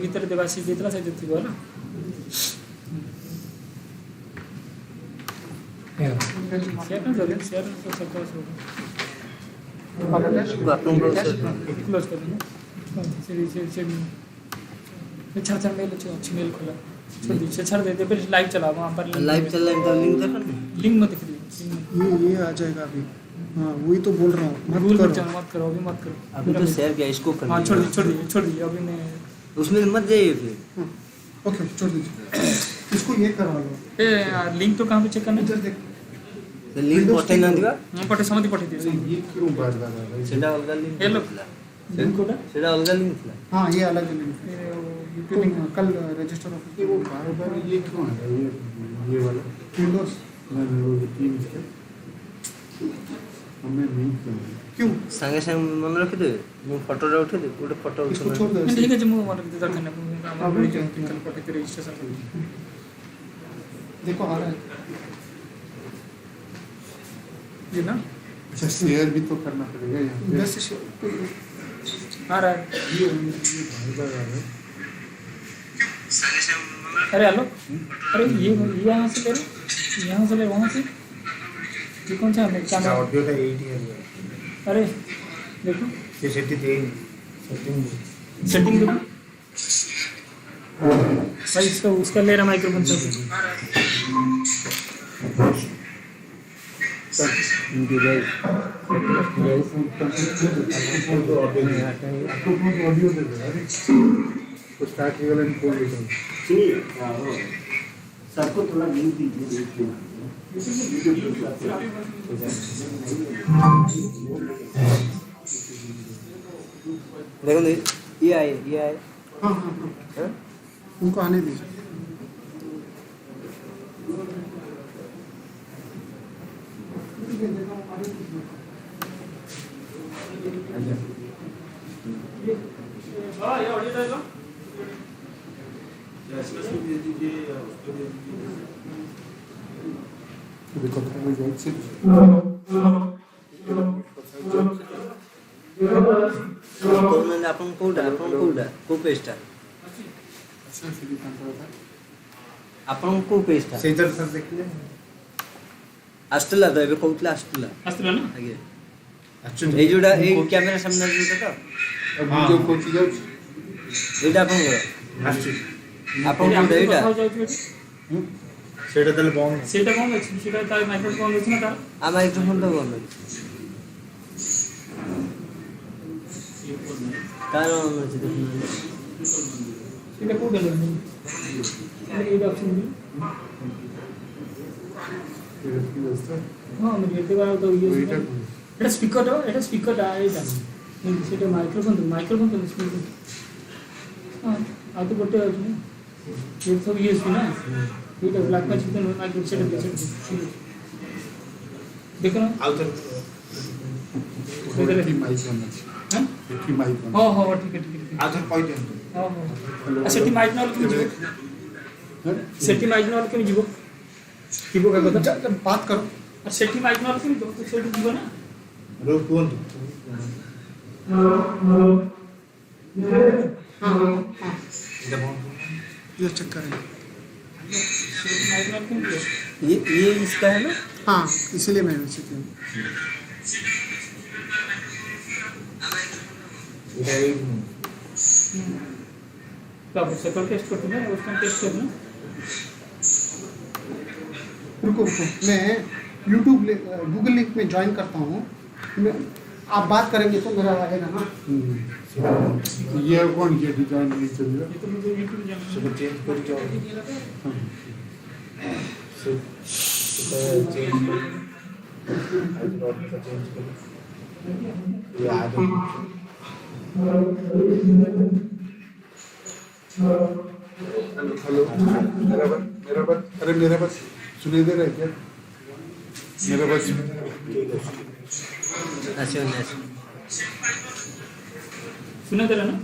ଭିତରେ ଦେବାଶିଷ ଦେଇଥିଲା ସେଇଠି ଥିବ ହେଲା। ସେୟାର ନା ଜଲ୍ଦି ସେୟାର ତ सब सब क्लोज कर देना। से छाड़ मेल अच्छी मेल खोला छोड़ दी से छाड़ दे फिर लाइव चला वहाँ पर लाइव चल रहा है तो लिंक कर लिंक मत दिख ये आ जाएगा अभी। हाँ वही तो बोल रहा हूँ मत करो अभी मत करो अभी तो शेयर किया इसको कर। हाँ छोड़ दीजिए अभी मैं उसमें मत जाइए फिर। ओके छोड़ दीजिए इसको ये करवा लो। लिंक तो कहाँ पे चेक करना इधर देख लिंक पठे ना दिवा पठे समझ पठे दिए ये क्यों बार बार आ रहा है? सेटा अलग लिंक हेलो लिंक कोड सेटा अलग लिंक था। हाँ ये अलग लिंक तो कल रजिस्टर ऑफिस वो बार बार ये क्यों आ रहा है? ये वाला विंडोज टीम्स के हमें नहीं करना क्यों संगे संग मन रखि दे मु फोटो रे उठे दे गोटे फोटो इसको उठे छोड़ दो ठीक है जो मुझे मन दे दरकार नहीं हम बड़ी जल्दी कल पठे के रजिस्ट्रेशन देखो आ रहा है ये ना अच्छा शेयर भी तो करना पड़ेगा यहाँ पे। बस आ रहा है ये बार बार आ रहा है। अरे हेलो अरे ये यहाँ से ले रहे यहाँ से ले वहाँ से ये कौन सा है क्या नाम ऑडियो का 8 है अरे देखो ये सेटिंग दें सेटिंग देखो भाई इसका उसका ले रहा माइक्रोफोन से इनके गाइस ऑडियो दे दे अरे तो स्टार्ट वाला नहीं खोल देता हूँ। सबको थोड़ा लिंक दीजिए देखो ये आए हाँ हाँ हाँ उनको आने दीजिए देखो मैं जाइए से गवर्नमेंट अपन कोडा को पेस्टा अच्छा से काम कर रहा था अपन को पेस्टा से इधर सर देख ले आस्टला तो एबे कोउतला आस्टला आस्ते ना आगे एक्चुअली ए जोडा ए कैमरा सामने जोडा तो अब वीडियो कोच जाऊ एटा अपन को आस्टली अपन को एटा सेटा तले बॉन्ड सेटा कौन है सेटा तार माइक्रोफोन है ना तार आ माइक्रोफोन तो बंद कार ऑन है देखना सेटा को गलो नहीं ये ऑप्शन नहीं हाँ मैं ये बार तो ये এটা স্পিকারটা এইটা সেটা মাইক্রোফোন তো স্পিকার হ্যাঁ আর তো করতে হবে না ये सब यूएसबी ना এটা ব্ল্যাক ম্যাচ তো মাইক্রো সেটা देखो ना आउटर इधर की माइक करना हां की माइक करना हां ठीक है आउटर पॉइंट है हां हां सेटी माइक ना केम जीवो सेटी माइक ना केम जीवो कीबो का बता बात करो और सेटी माइक ना केम जीवो तो सेटी जीवो ना रोक कौन ये चेक करेंगे सेटी माइक ना केम जीवो ये इसका है ना हाँ इसीलिए मैं वैसे किया इधर एक कब सेकंड टेस्ट करते हैं उसका टेस्ट करना रुको मैं यूट्यूब गूगल लिंक में ज्वाइन करता हूँ आप बात करेंगे तो मेरा आएगा ना ये कौन किया डिजाइन नहीं चल रहा ये तो मुझे यूट्यूब जाना सब चेंज कर जाओ सब चेंज कर आज नोट का चेंज कर ये आ गया हेलो मेरा बात अरे मेरा बात सुनाई दे रहा है क्या मेरा बात अच्छा सुना दे रहा ना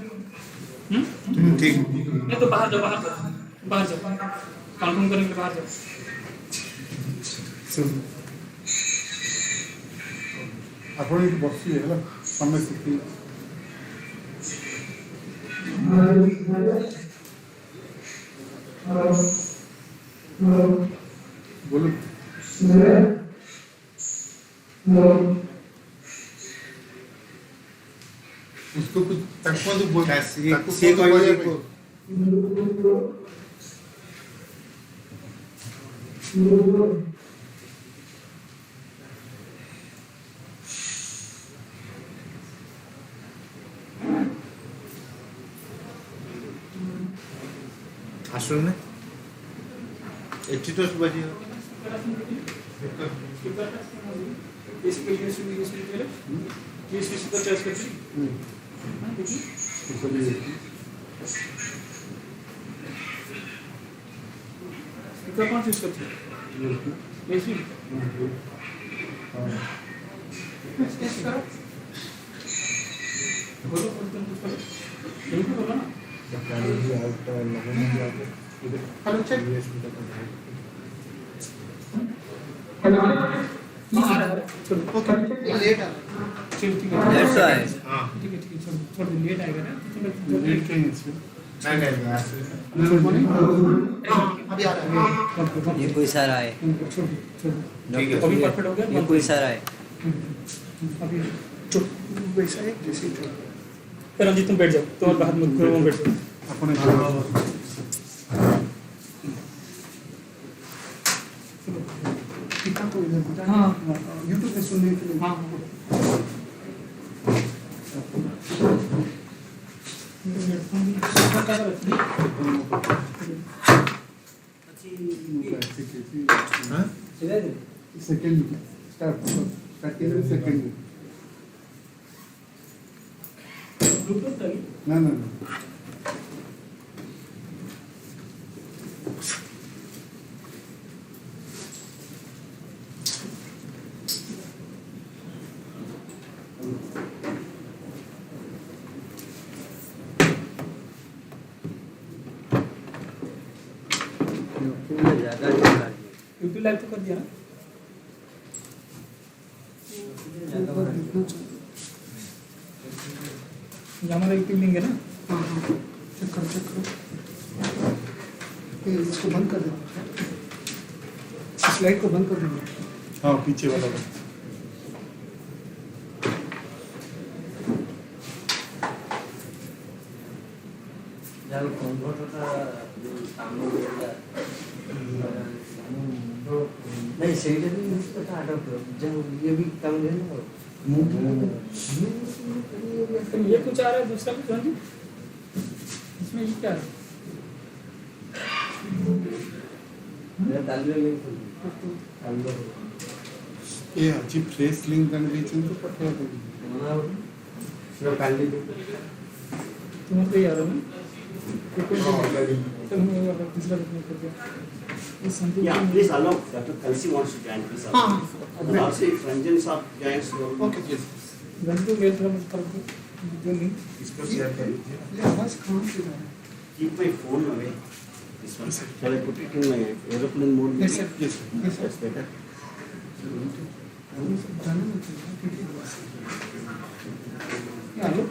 ठीक नहीं तो बाहर जाओ कंफर्म करने के बाहर जाओ सुन ଆପଣ ଏଠି ବସିବେ ହେଲା ସମସ୍ତେ बोलो उसको कुछ तक तो बोल से कोई আসুন না এটি তো বাজি कौन चूज करते हैं बोलो यही तो बोला ना हेलो चेक हेलो आ रहा है चलो ओके लेट आ चलो ठीक है लेट से आए हां ठीक है चलो थोड़ा लेट आएगा ना चलो लेट कहीं इसमें अभी आ रहा है ये कोई सारा है ठीक है अभी परफेक्ट हो गया ये कोई सारा है अभी चुप वैसा है जैसे चुप रंजीत तुम बैठ जाओ तुम्हारे हाथ में घुमाओ बैठ जाओ अपने कितना तो इधर बता हाँ YouTube पे सुनने के लिए हाँ सेकंड स्टार्ट सेकंड ना ना ज्यादा चला यूट्यूब लाइव तो कर दिया ना ये हमारा यूट्यूब लिंक है ना हाँ हाँ चेक करो ये इसको बंद कर दो इस लाइट को बंद कर दो हाँ पीछे वाला যার কনভার্টারটা সামনে যেটা नहीं सही तो नहीं उसका था अडॉप्ट जब ये भी काम है ना तो ये कुछ आ रहा है दूसरा कुछ हाँ जी इसमें ये क्या है मेरा तालमेल नहीं तालमेल ये अजीब फ्रेश लिंक कन्वेंशन तो पता है मना सिर्फ काली तुम्हें तो यार है ना चलो मैं वाला दूसरा देखने कर दिया ये Sandeep Yeah, please allow Dr. Kalsi wants to join, please allow. हाँ And also if Ranjan sir joins, okay yes Ranju mail कर कर दो लिंक इसको शेयर कर दीजिए ये आवाज कहाँ से आ रहा है keep my phone away. This one. Shall I put it in my aeroplane mode? Yes, sir. Yes yes sir That's better. ये सब जाना नहीं चाहिए क्योंकि ये लो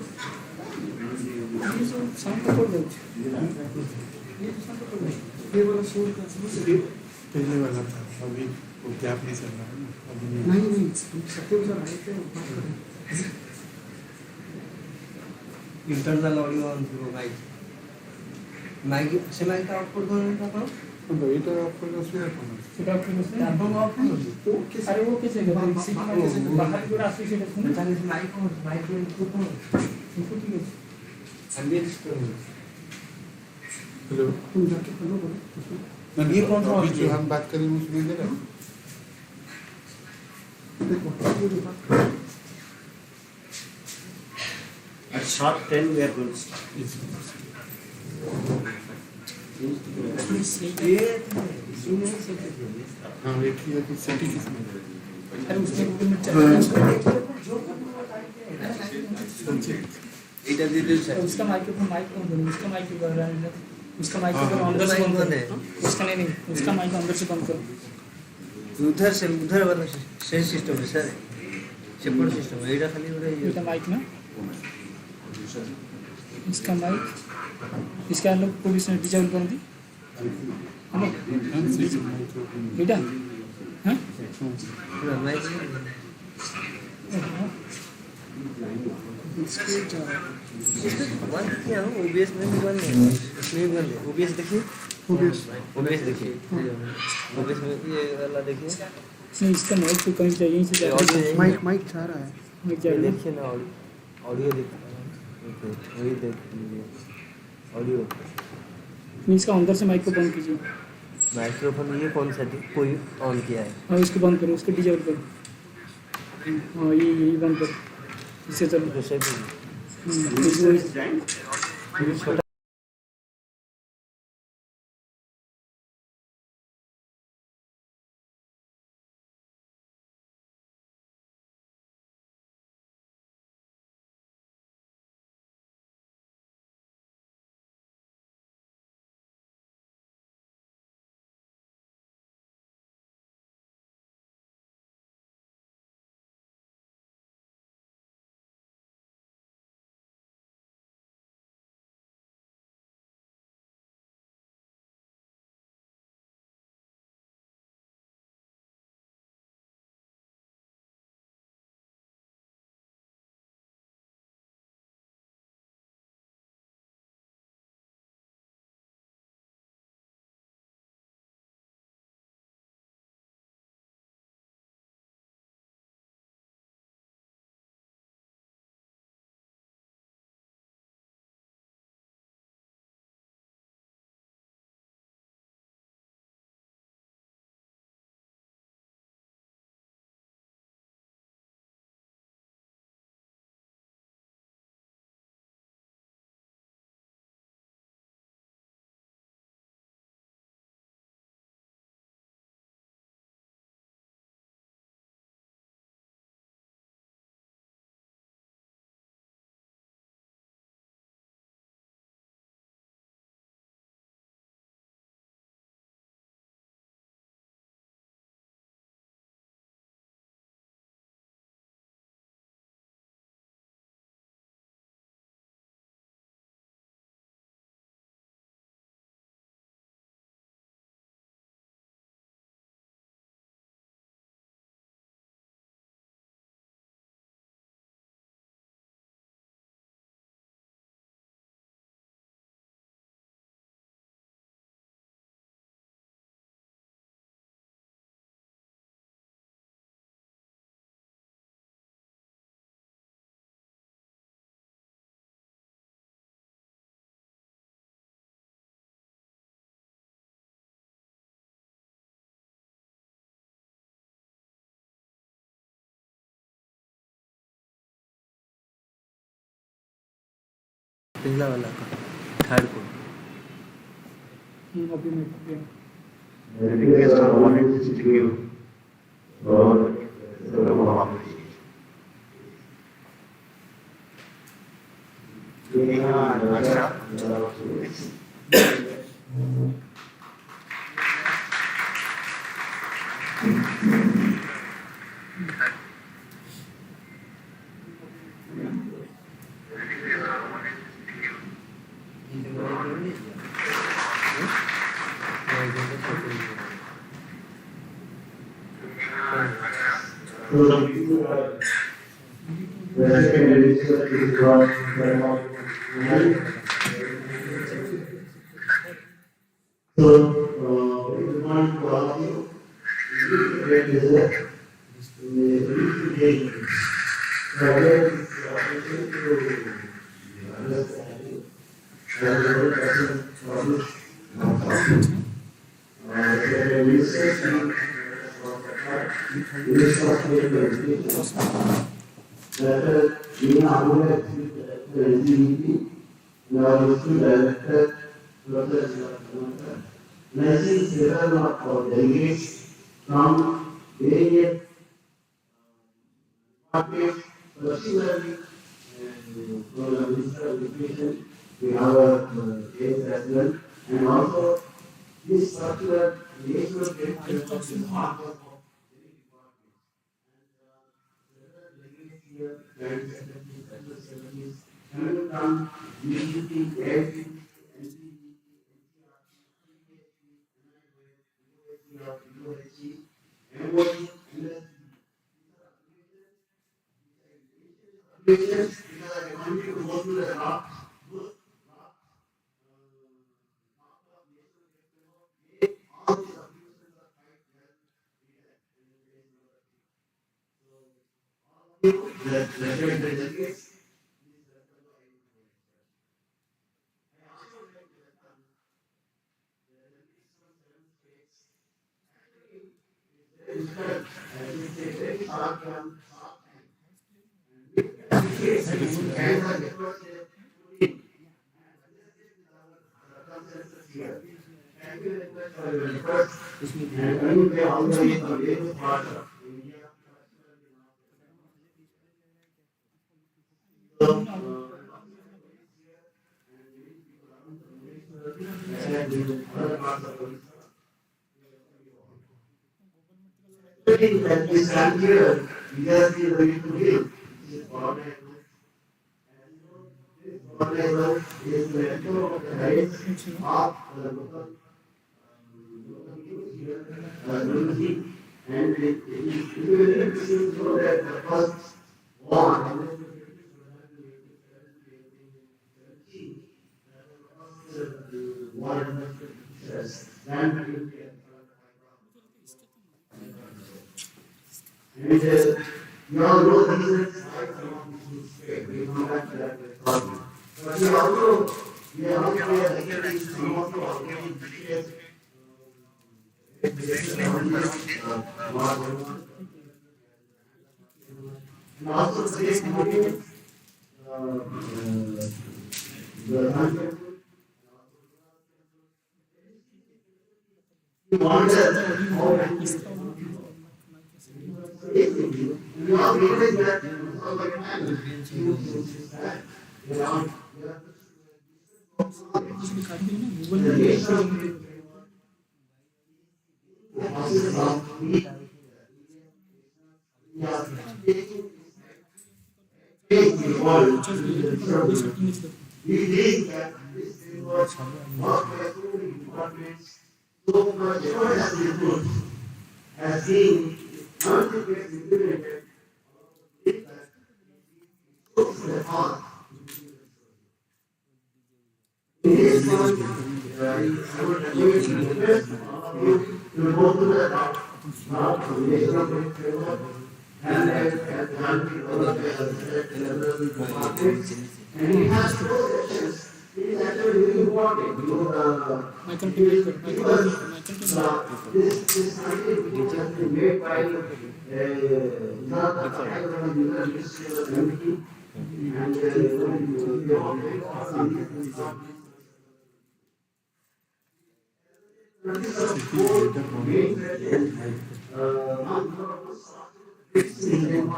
ये सब शाम को कर दो ये शाम को कर दो ये वाला शोर का समझ पहले वाला था अभी वो गैप नहीं चल रहा है ना अभी नहीं नहीं सत्य सर आए थे बात करें इंटरनल ऑडियो ऑन करो माइक से माइक आउटपुट करने का करो तो এটা অফ করে আসলে এখন সেটা আপনি বলছেন তারপর অফ করো तो कैसे अरे वो कैसे करते हैं सीटी में कैसे बाहर की तरफ से सेट सुन তাহলে মাইक অন মাইक इनपुट करो इनको ठीक है एम्बियंस करो हेलो तुम जाके खोलो बोलो ये कौन सा अभी ऑडियो जो हम बात करें वो सुनाई दे रहा है देखो ये जो बात करें At sharp 10 we are going to start. Yes. ये इसमें सेट कर हाँ एक ही है कि सेटिंग किसमें अरे उसमें गूगल में चल रहा है এটা দিয়ে দিন স্যার उसका माइक्रोफोन माइक ऑन करो उसका माइक भी कर रहा है उसका माइक्रोफोन अंदर से बंद करो उसका नहीं उसका माइक अंदर से बंद करो उधर से उधर वाला से सिस्टम है सर सेपरेट सिस्टम है এটা খালি ওটা इसका माइक ना इसका माइक इसका लोग पुलिस ने डिसेबल कर दी बेटा हाँ पूरा मैच वन किया हो ओबीएस में भी वन है इसमें भी वन है ओबीएस देखिए ओबीएस देखिए ओबीएस में ये वाला देखिए नहीं इसका माइक तो कहीं चाहिए इसे ऑडियो माइक चाह रहा है। माइक चाहिए देखिए ना ऑडियो देखिए वही देख लीजिए ऑडियो नहीं इसका अंदर से माइक को बंद कीजिए माइक्रोफोन ये कौन सा कोई ऑन किया है हाँ इसको बंद करो उसको डिजाइन करो हाँ ये यही बंद करो इससे चलो दूसरे भी छोटा पहला वाला का थर्ड को अभी मैं गया Dedication I wanted to give Lord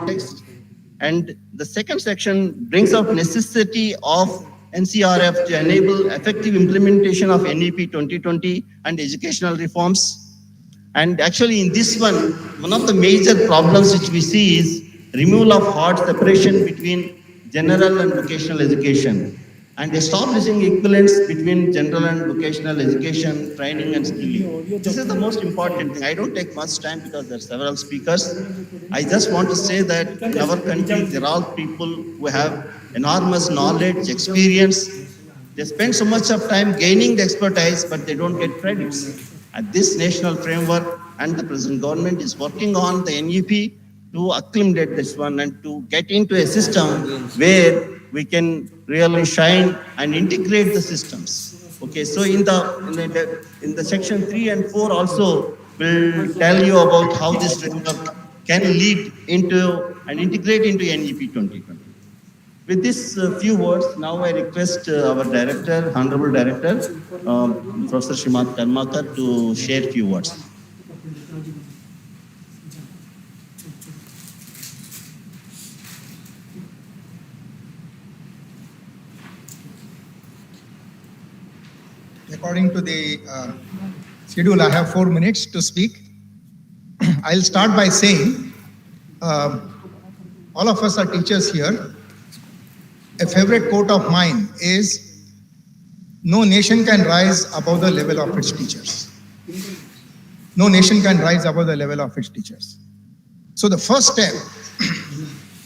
Text. And the second section brings out necessity of NCrF to enable effective implementation of NEP 2020 and educational reforms. And actually in this one of the major problems which we see is removal of hard separation between general and vocational education and establishing equivalence between general and vocational education, training and skilling. This is the most important thing. I don't take much time because there are several speakers. I just want to say that in our country, there are people who have enormous knowledge, experience. They spend so much of time gaining the expertise, but they don't get credits. And this national framework and the present government is working on the NEP to acclimate this one and to get into a system where we can really shine and integrate the systems. Okay, so in the section 3 and 4 also will tell you about how this framework can lead into and integrate into NEP 2020. With this few words, now I request our director, Honorable Director, Professor Srimad Karmakar, to share few words. According to the schedule, I have 4 minutes to speak. I'll start by saying, all of us are teachers here. A favorite quote of mine is, "No nation can rise above the level of its teachers." no nation can rise above the level of its teachers. So the first step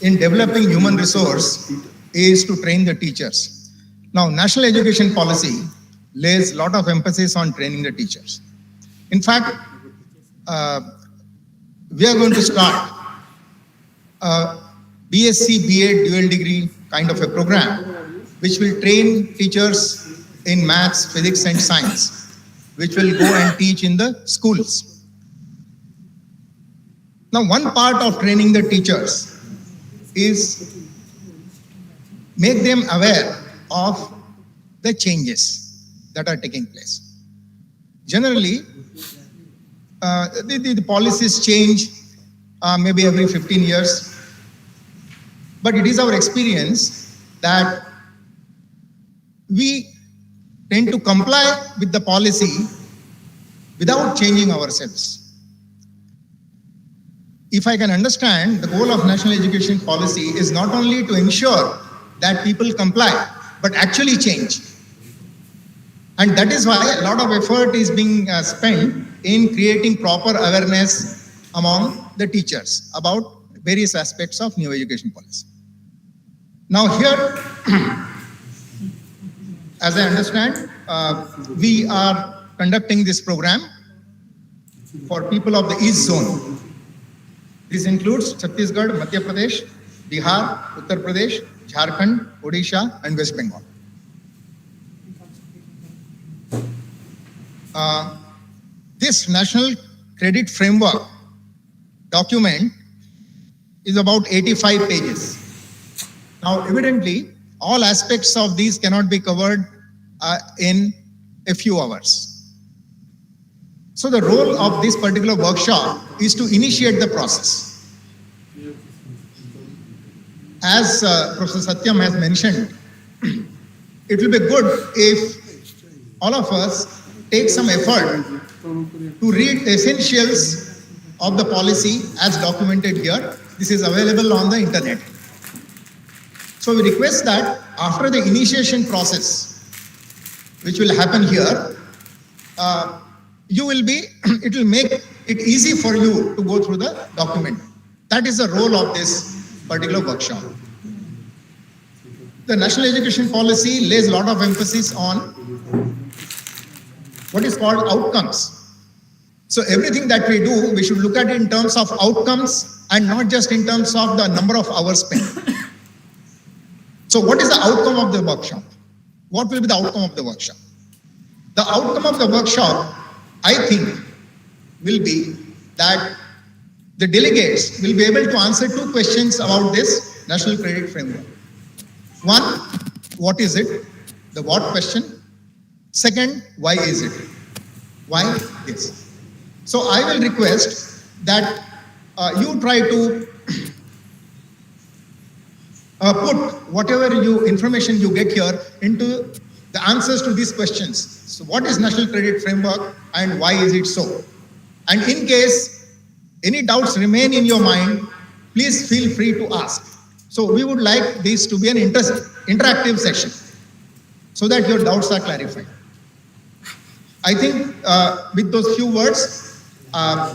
in developing human resource is to train the teachers. Now, national education policy lays a lot of emphasis on training the teachers. In fact, we are going to start a BSc, BA dual degree kind of a program, which will train teachers in maths, physics, and science, which will go and teach in the schools. Now, one part of training the teachers is make them aware of the changes that are taking place. Generally, the policies change maybe every 15 years. But it is our experience that we tend to comply with the policy without changing ourselves. If I can understand, the goal of national education policy is not only to ensure that people comply, but actually change. And that is why a lot of effort is being spent in creating proper awareness among the teachers about various aspects of new education policy. Now here, as I understand, we are conducting this program for people of the East Zone. This includes Chhattisgarh, Madhya Pradesh, Bihar, Uttar Pradesh, Jharkhand, Odisha, and West Bengal. This National Credit Framework document is about 85 pages. Now, evidently, all aspects of these cannot be covered in a few hours. So the role of this particular workshop is to initiate the process. As Professor Satyam has mentioned, it will be good if all of us take some effort to read the essentials of the policy as documented here. This is available on the internet. So we request that after the initiation process, which will happen here, it will make it easy for you to go through the document. That is the role of this particular workshop. The national education policy lays a lot of emphasis on what is called outcomes. So everything that we do, we should look at it in terms of outcomes and not just in terms of the number of hours spent. So what is the outcome of the workshop? What will be the outcome of the workshop? The outcome of the workshop, I think, will be that the delegates will be able to answer two questions about this National Credit Framework. One, what is it? The what question. Second, why is it? Why this? So I will request that you try to put whatever information you get here into the answers to these questions. So what is National Credit Framework and why is it so? And in case any doubts remain in your mind, please feel free to ask. So we would like this to be an interactive session so that your doubts are clarified. I think with those few words, I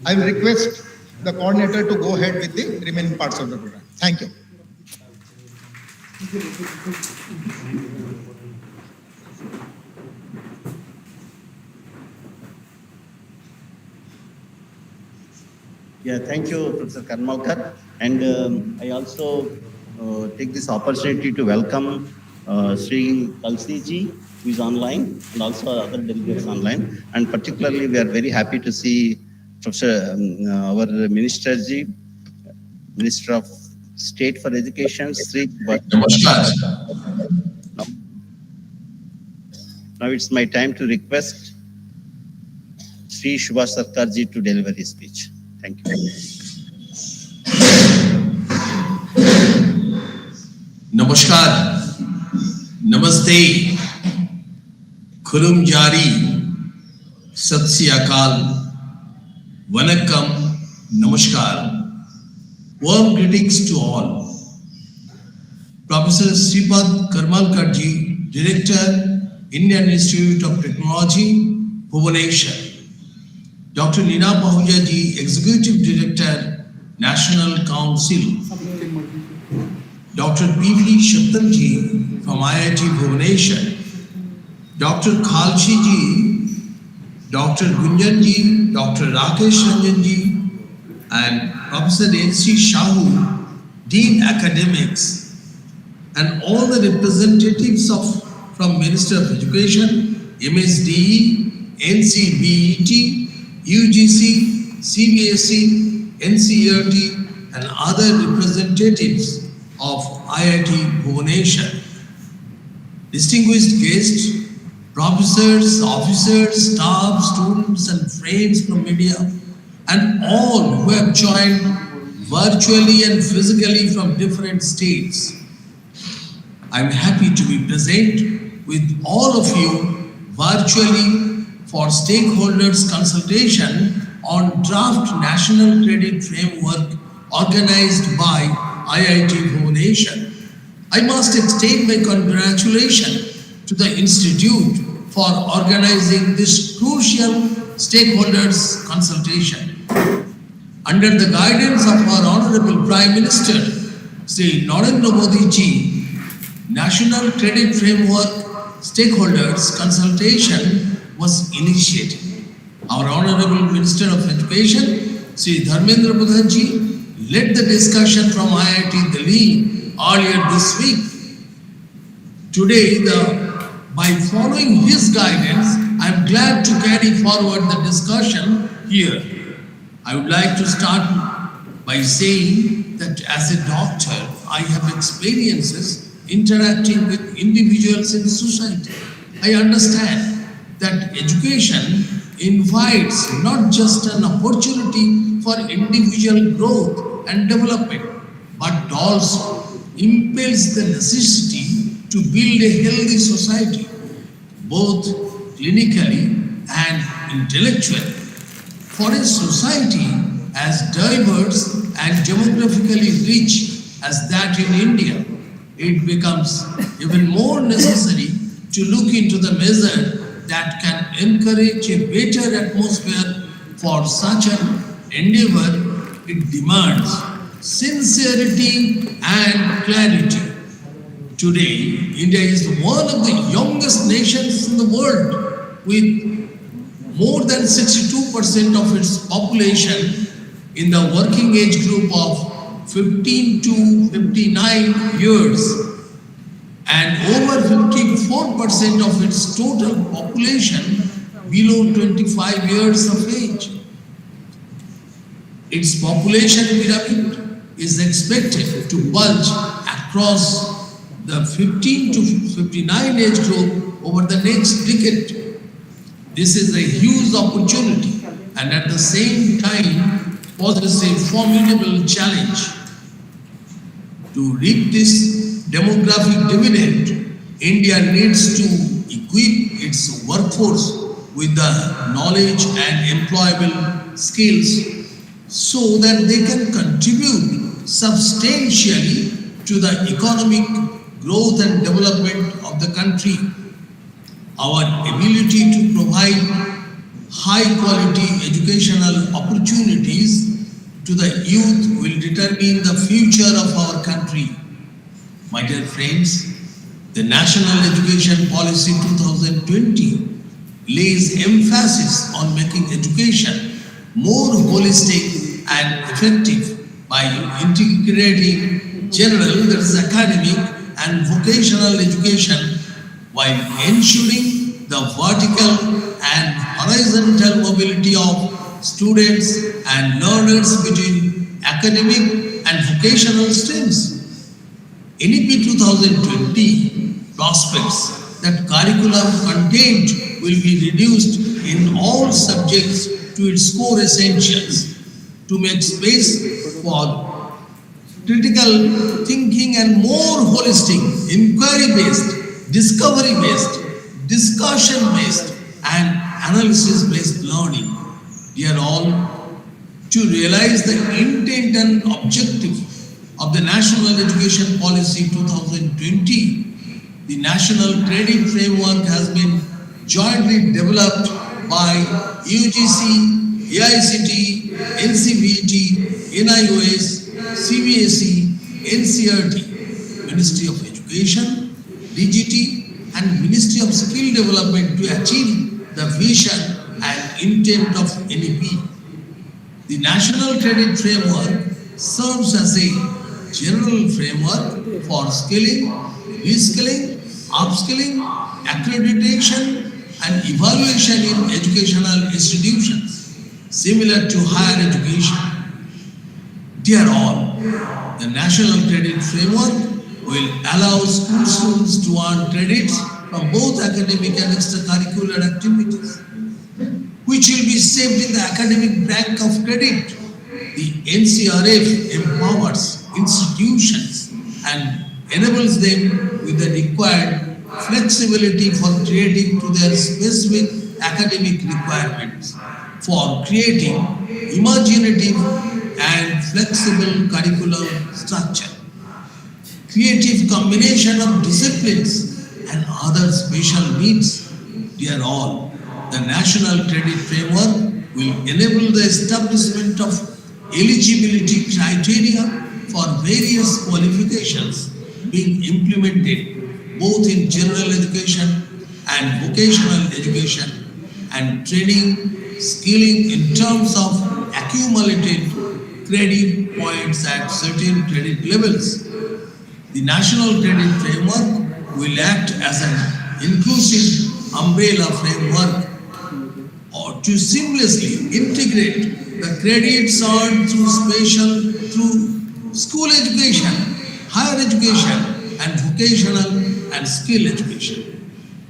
will request the coordinator to go ahead with the remaining parts of the program. Thank you. Yeah, thank you, Professor Karmalkar. And I also take this opportunity to welcome Sri Kalsi ji, who is online, and also other delegates online. And particularly, we are very happy to see Professor, our Minister ji, Minister of State for Education, Sri. Namaskar. Now it's my time to request Sri Subhash Sarkar ji to deliver his speech. Thank you. Namaskar. Namaste. Khulum Jari. Sat Sri Akal. Vanakkam. Namaskar. Warm greetings to all. Professor Sripad Karmalkar ji, Director, Indian Institute of Technology, Bhubaneswar. Dr. Neena Pahuja ji, Executive Director, National Council, Dr. P.V. Shattan ji from IIT Bhubaneswar, Dr. Khalshi ji, Dr. Gunjan ji, Dr. Rakesh Ranjan ji, and Professor N.C. Shahu, Dean Academics, and all the representatives from Minister of Education, MSDE, NCBET, UGC, CBSE, NCERT, and other representatives of IIT Bhubaneswar. Distinguished guests, professors, officers, staff, students, and friends from media, and all who have joined virtually and physically from different states. I am happy to be present with all of you virtually for stakeholders consultation on draft National Credit Framework organized by IIT Bhubaneswar. I must extend my congratulations to the Institute for organizing this crucial stakeholders consultation. Under the guidance of our Honorable Prime Minister, Sri Narendra Modi ji, National Credit Framework Stakeholders Consultation was initiated. Our Honorable Minister of Education, Sri Dharmendra Pradhan ji, led the discussion from IIT Delhi earlier this week. Today, by following his guidance, I am glad to carry forward the discussion here. I would like to start by saying that as a doctor, I have experiences interacting with individuals in society. I understand that education invites not just an opportunity for individual growth and development, but also impels the necessity to build a healthy society, both clinically and intellectually. For a society as diverse and demographically rich as that in India, it becomes even more necessary to look into the measure that can encourage a better atmosphere for such an endeavor. It demands sincerity and clarity. Today, India is one of the youngest nations in the world, with more than 62% of its population in the working age group of 15 to 59 years and over 54% of its total population below 25 years of age. Its population pyramid is expected to bulge across the 15 to 59 age group over the next decade. This is a huge opportunity and at the same time poses a formidable challenge. To reap this demographic dividend, India needs to equip its workforce with the knowledge and employable skills so that they can contribute substantially to the economic growth and development of the country. Our ability to provide high quality educational opportunities to the youth will determine the future of our country. My dear friends, the National Education Policy 2020 lays emphasis on making education more holistic and effective by integrating general, that is academic, and vocational education while ensuring the vertical and horizontal mobility of students and learners between academic and vocational streams. NEP 2020 prospects that curriculum content will be reduced in all subjects to its core essentials to make space for critical thinking and more holistic, inquiry-based, discovery-based, discussion-based, and analysis-based learning. Dear all, to realize the intent and objective of the National Education Policy 2020, the National Credit Framework has been jointly developed by UGC, AICTE, NCVT, NIOS, CBSE, NCRT, Ministry of Education, DGT, and Ministry of Skill Development to achieve the vision and intent of NEP. The National Credit Framework serves as a general framework for skilling, reskilling, upskilling, accreditation, and evaluation in educational institutions, similar to higher education. Dear all, the National Credit Framework will allow school students to earn credits from both academic and extracurricular activities, which will be saved in the academic bank of credit. The NCrF empowers institutions and enables them with the required flexibility for creating to their specific academic requirements, for creating imaginative and flexible curriculum structure, creative combination of disciplines and other special needs. Dear all, the National Credit Framework will enable the establishment of eligibility criteria for various qualifications being implemented both in general education and vocational education and training, skilling in terms of accumulated credit points at certain credit levels. The National Credit Framework will act as an inclusive umbrella framework or to seamlessly integrate the credits earned through school education, higher education, and vocational and skill education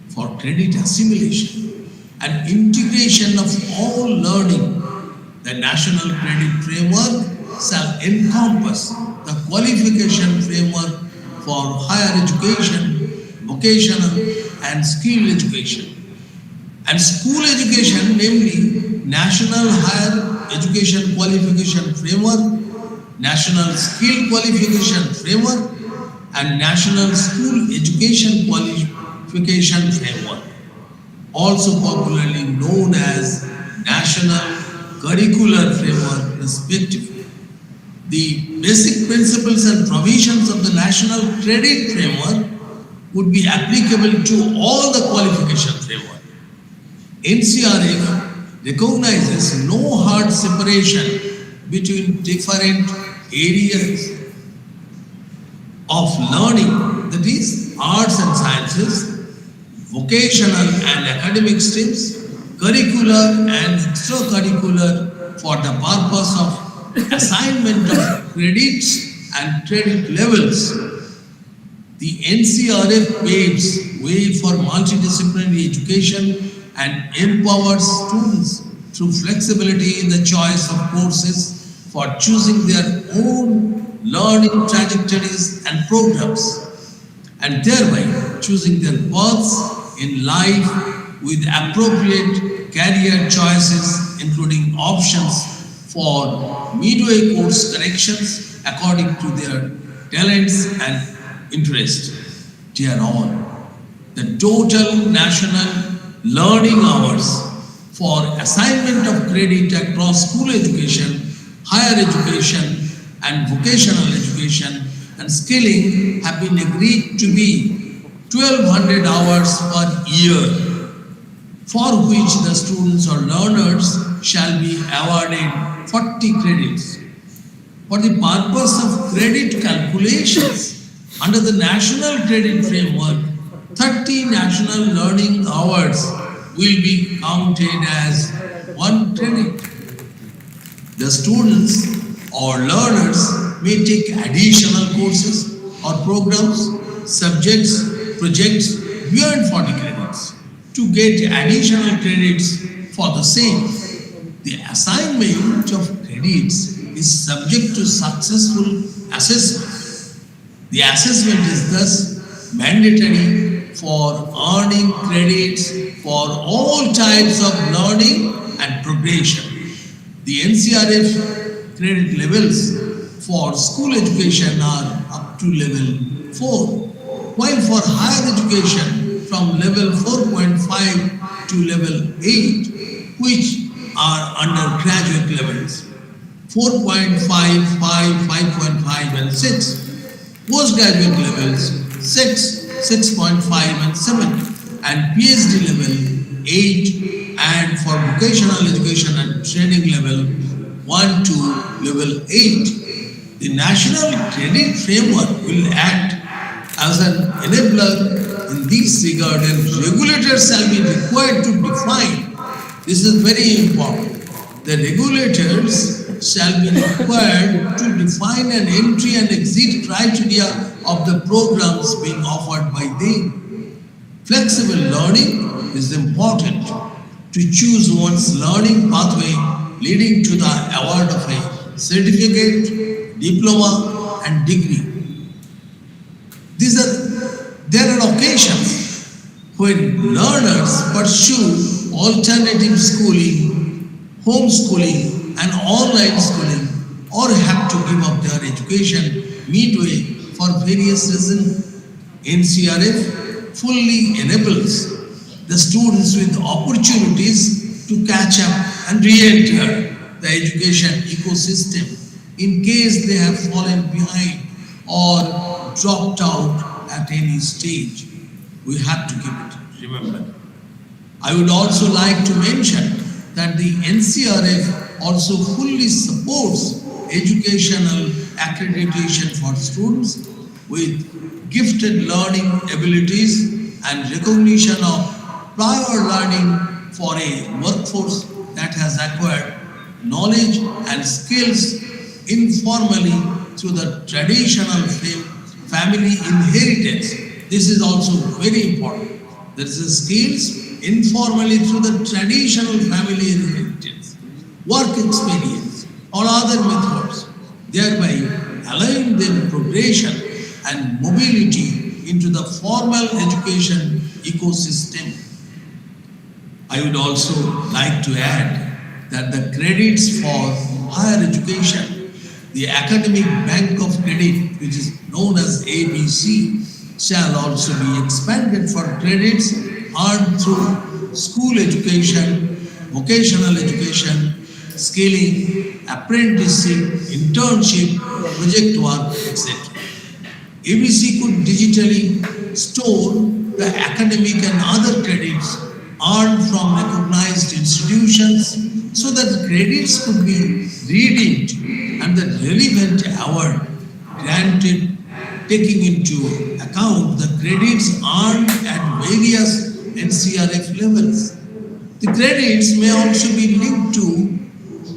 for credit assimilation and integration of all learning. The National Credit Framework shall encompass the qualification framework for higher education, vocational, and skill education, and school education, namely National Higher Education Qualification Framework, National Skill Qualification Framework, and National School Education Qualification Framework, also popularly known as National Curricular Framework, respectively. The basic principles and provisions of the National Credit Framework would be applicable to all the qualification framework. NCrF recognizes no hard separation between different areas of learning, that is, arts and sciences, vocational and academic streams, curricular and extracurricular, for the purpose of assignment of credits and credit levels. The NCrF paves way for multidisciplinary education and empowers students through flexibility in the choice of courses for choosing their own learning trajectories and programs, and thereby choosing their paths in life with appropriate career choices, including options for midway course corrections according to their talents and interest. Dear all, the total national learning hours for assignment of credit across school education, higher education, and vocational education and skilling have been agreed to be 1200 hours per year, for which the students or learners shall be awarded 40 credits. For the purpose of credit calculations under the National Credit Framework, 30 national learning hours will be counted as 1 credit. The students or learners may take additional courses or programs, subjects, projects beyond 40 credits to get additional credits for the same. The assignment of credits is subject to successful assessment. The assessment is thus mandatory for earning credits for all types of learning and progression. The NCrF credit levels for school education are up to level 4, while for higher education from level 4.5 to level 8, which are undergraduate levels, 4.5, 5.5 and 6. Postgraduate levels, 6, 6.5 and 7. And PhD level, 8. And for vocational education and training level, 1 to level 8. The National Credit Framework will act as an enabler in this regard, and regulators shall be required to define. This is very important. The regulators shall be required to define an entry and exit criteria of the programs being offered by them. Flexible learning is important to choose one's learning pathway leading to the award of a certificate, diploma, and degree. There are occasions when learners pursue alternative schooling, homeschooling, and online schooling, or have to give up their education midway for various reasons. NCrF fully enables the students with opportunities to catch up and re-enter the education ecosystem in case they have fallen behind or dropped out at any stage. We have to keep it remembered. I would also like to mention that the NCrF also fully supports educational accreditation for students with gifted learning abilities and recognition of prior learning for a workforce that has acquired knowledge and skills informally through the traditional family inheritance. This is also very important. There is a skills informally through the traditional family inheritance, work experience, or other methods, thereby allowing them progression and mobility into the formal education ecosystem. I would also like to add that the credits for higher education, the Academic Bank of Credit, which is known as ABC, shall also be expanded for credits earned through school education, vocational education, skilling, apprenticeship, internship, project work, etc. ABC could digitally store the academic and other credits earned from recognized institutions so that the credits could be redeemed and the relevant award granted taking into account the credits earned at various NCrF levels. The credits may also be linked to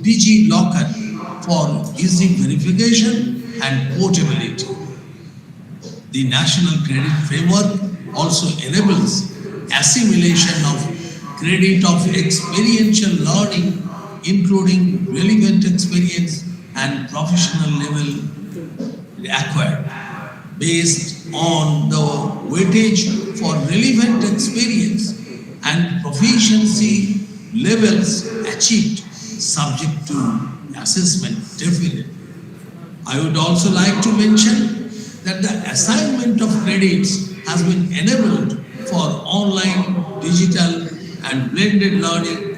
DigiLocker for easy verification and portability. The National Credit Framework also enables assimilation of credit of experiential learning, including relevant experience and professional level acquired, based on the weightage for relevant experience and proficiency levels achieved, subject to assessment definitely. I would also like to mention that the assignment of credits has been enabled for online, digital, and blended learning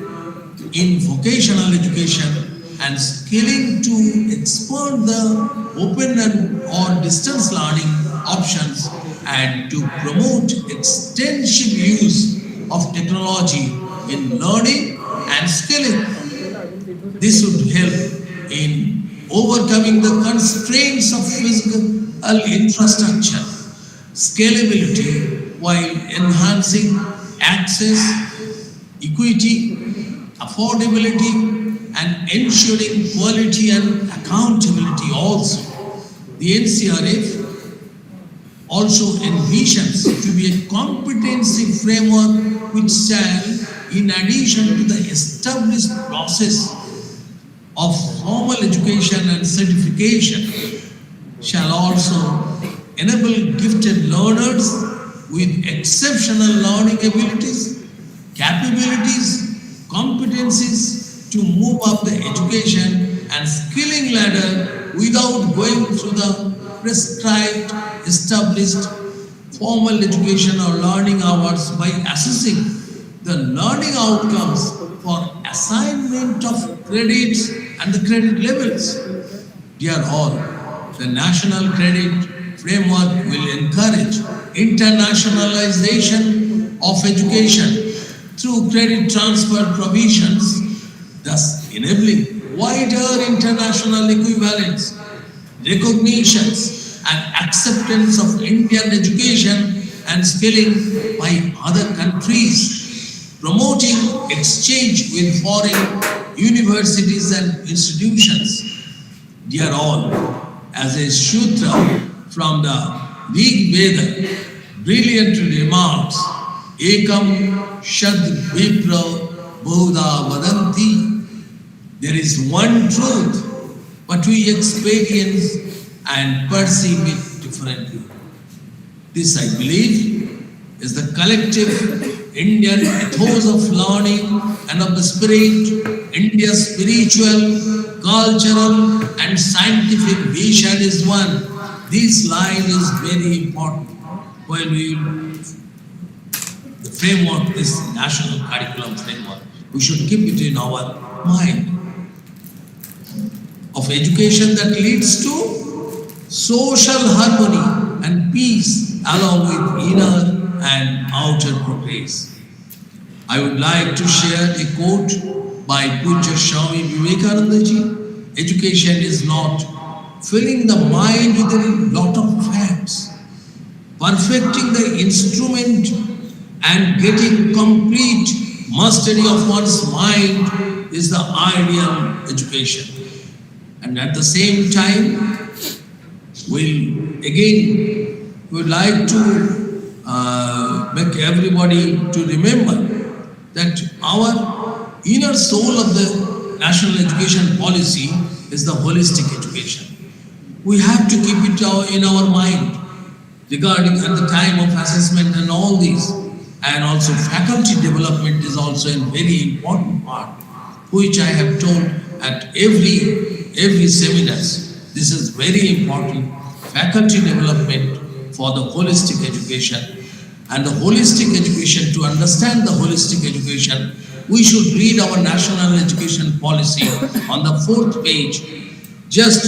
in vocational education and skilling to expand the open and or distance learning options and to promote extensive use of technology in learning and skilling. This would help in overcoming the constraints of physical infrastructure, scalability, while enhancing access, equity, affordability, and ensuring quality and accountability also. The NCrF also envisions to be a competency framework which shall, in addition to the established process of formal education and certification, shall also enable gifted learners with exceptional learning abilities, capabilities, competencies to move up the education and skilling ladder without going through the prescribed, established formal education or learning hours by assessing the learning outcomes for assignment of credits and the credit levels. Dear all, the national credit framework will encourage internationalization of education through credit transfer provisions, thus enabling wider international equivalence, recognitions and acceptance of Indian education and skilling by other countries, promoting exchange with foreign universities and institutions. Dear all, as a Sutra from the Rig Veda brilliantly remarks, Ekam Shad Vipra Bodha Vadanti. There is one truth, but we experience and perceive it differently. This, I believe, is the collective Indian ethos of learning and of the spirit, India's spiritual, cultural and scientific vision is one. This line is very important when we the framework, this national curriculum framework, we should keep it in our mind. Of education that leads to social harmony and peace along with inner and outer progress. I would like to share a quote by Pujya Swami Vivekananda ji. Education is not filling the mind with a lot of facts. Perfecting the instrument and getting complete mastery of one's mind is the ideal education. And at the same time, we would like to make everybody to remember that our inner soul of the national education policy is the holistic education. We have to keep it in our mind regarding at the time of assessment and all these. And also faculty development is also a very important part, which I have told at every seminars. This is very important. Faculty development for the holistic education. And the holistic education, to understand the holistic education, we should read our national education policy on the 4th page, just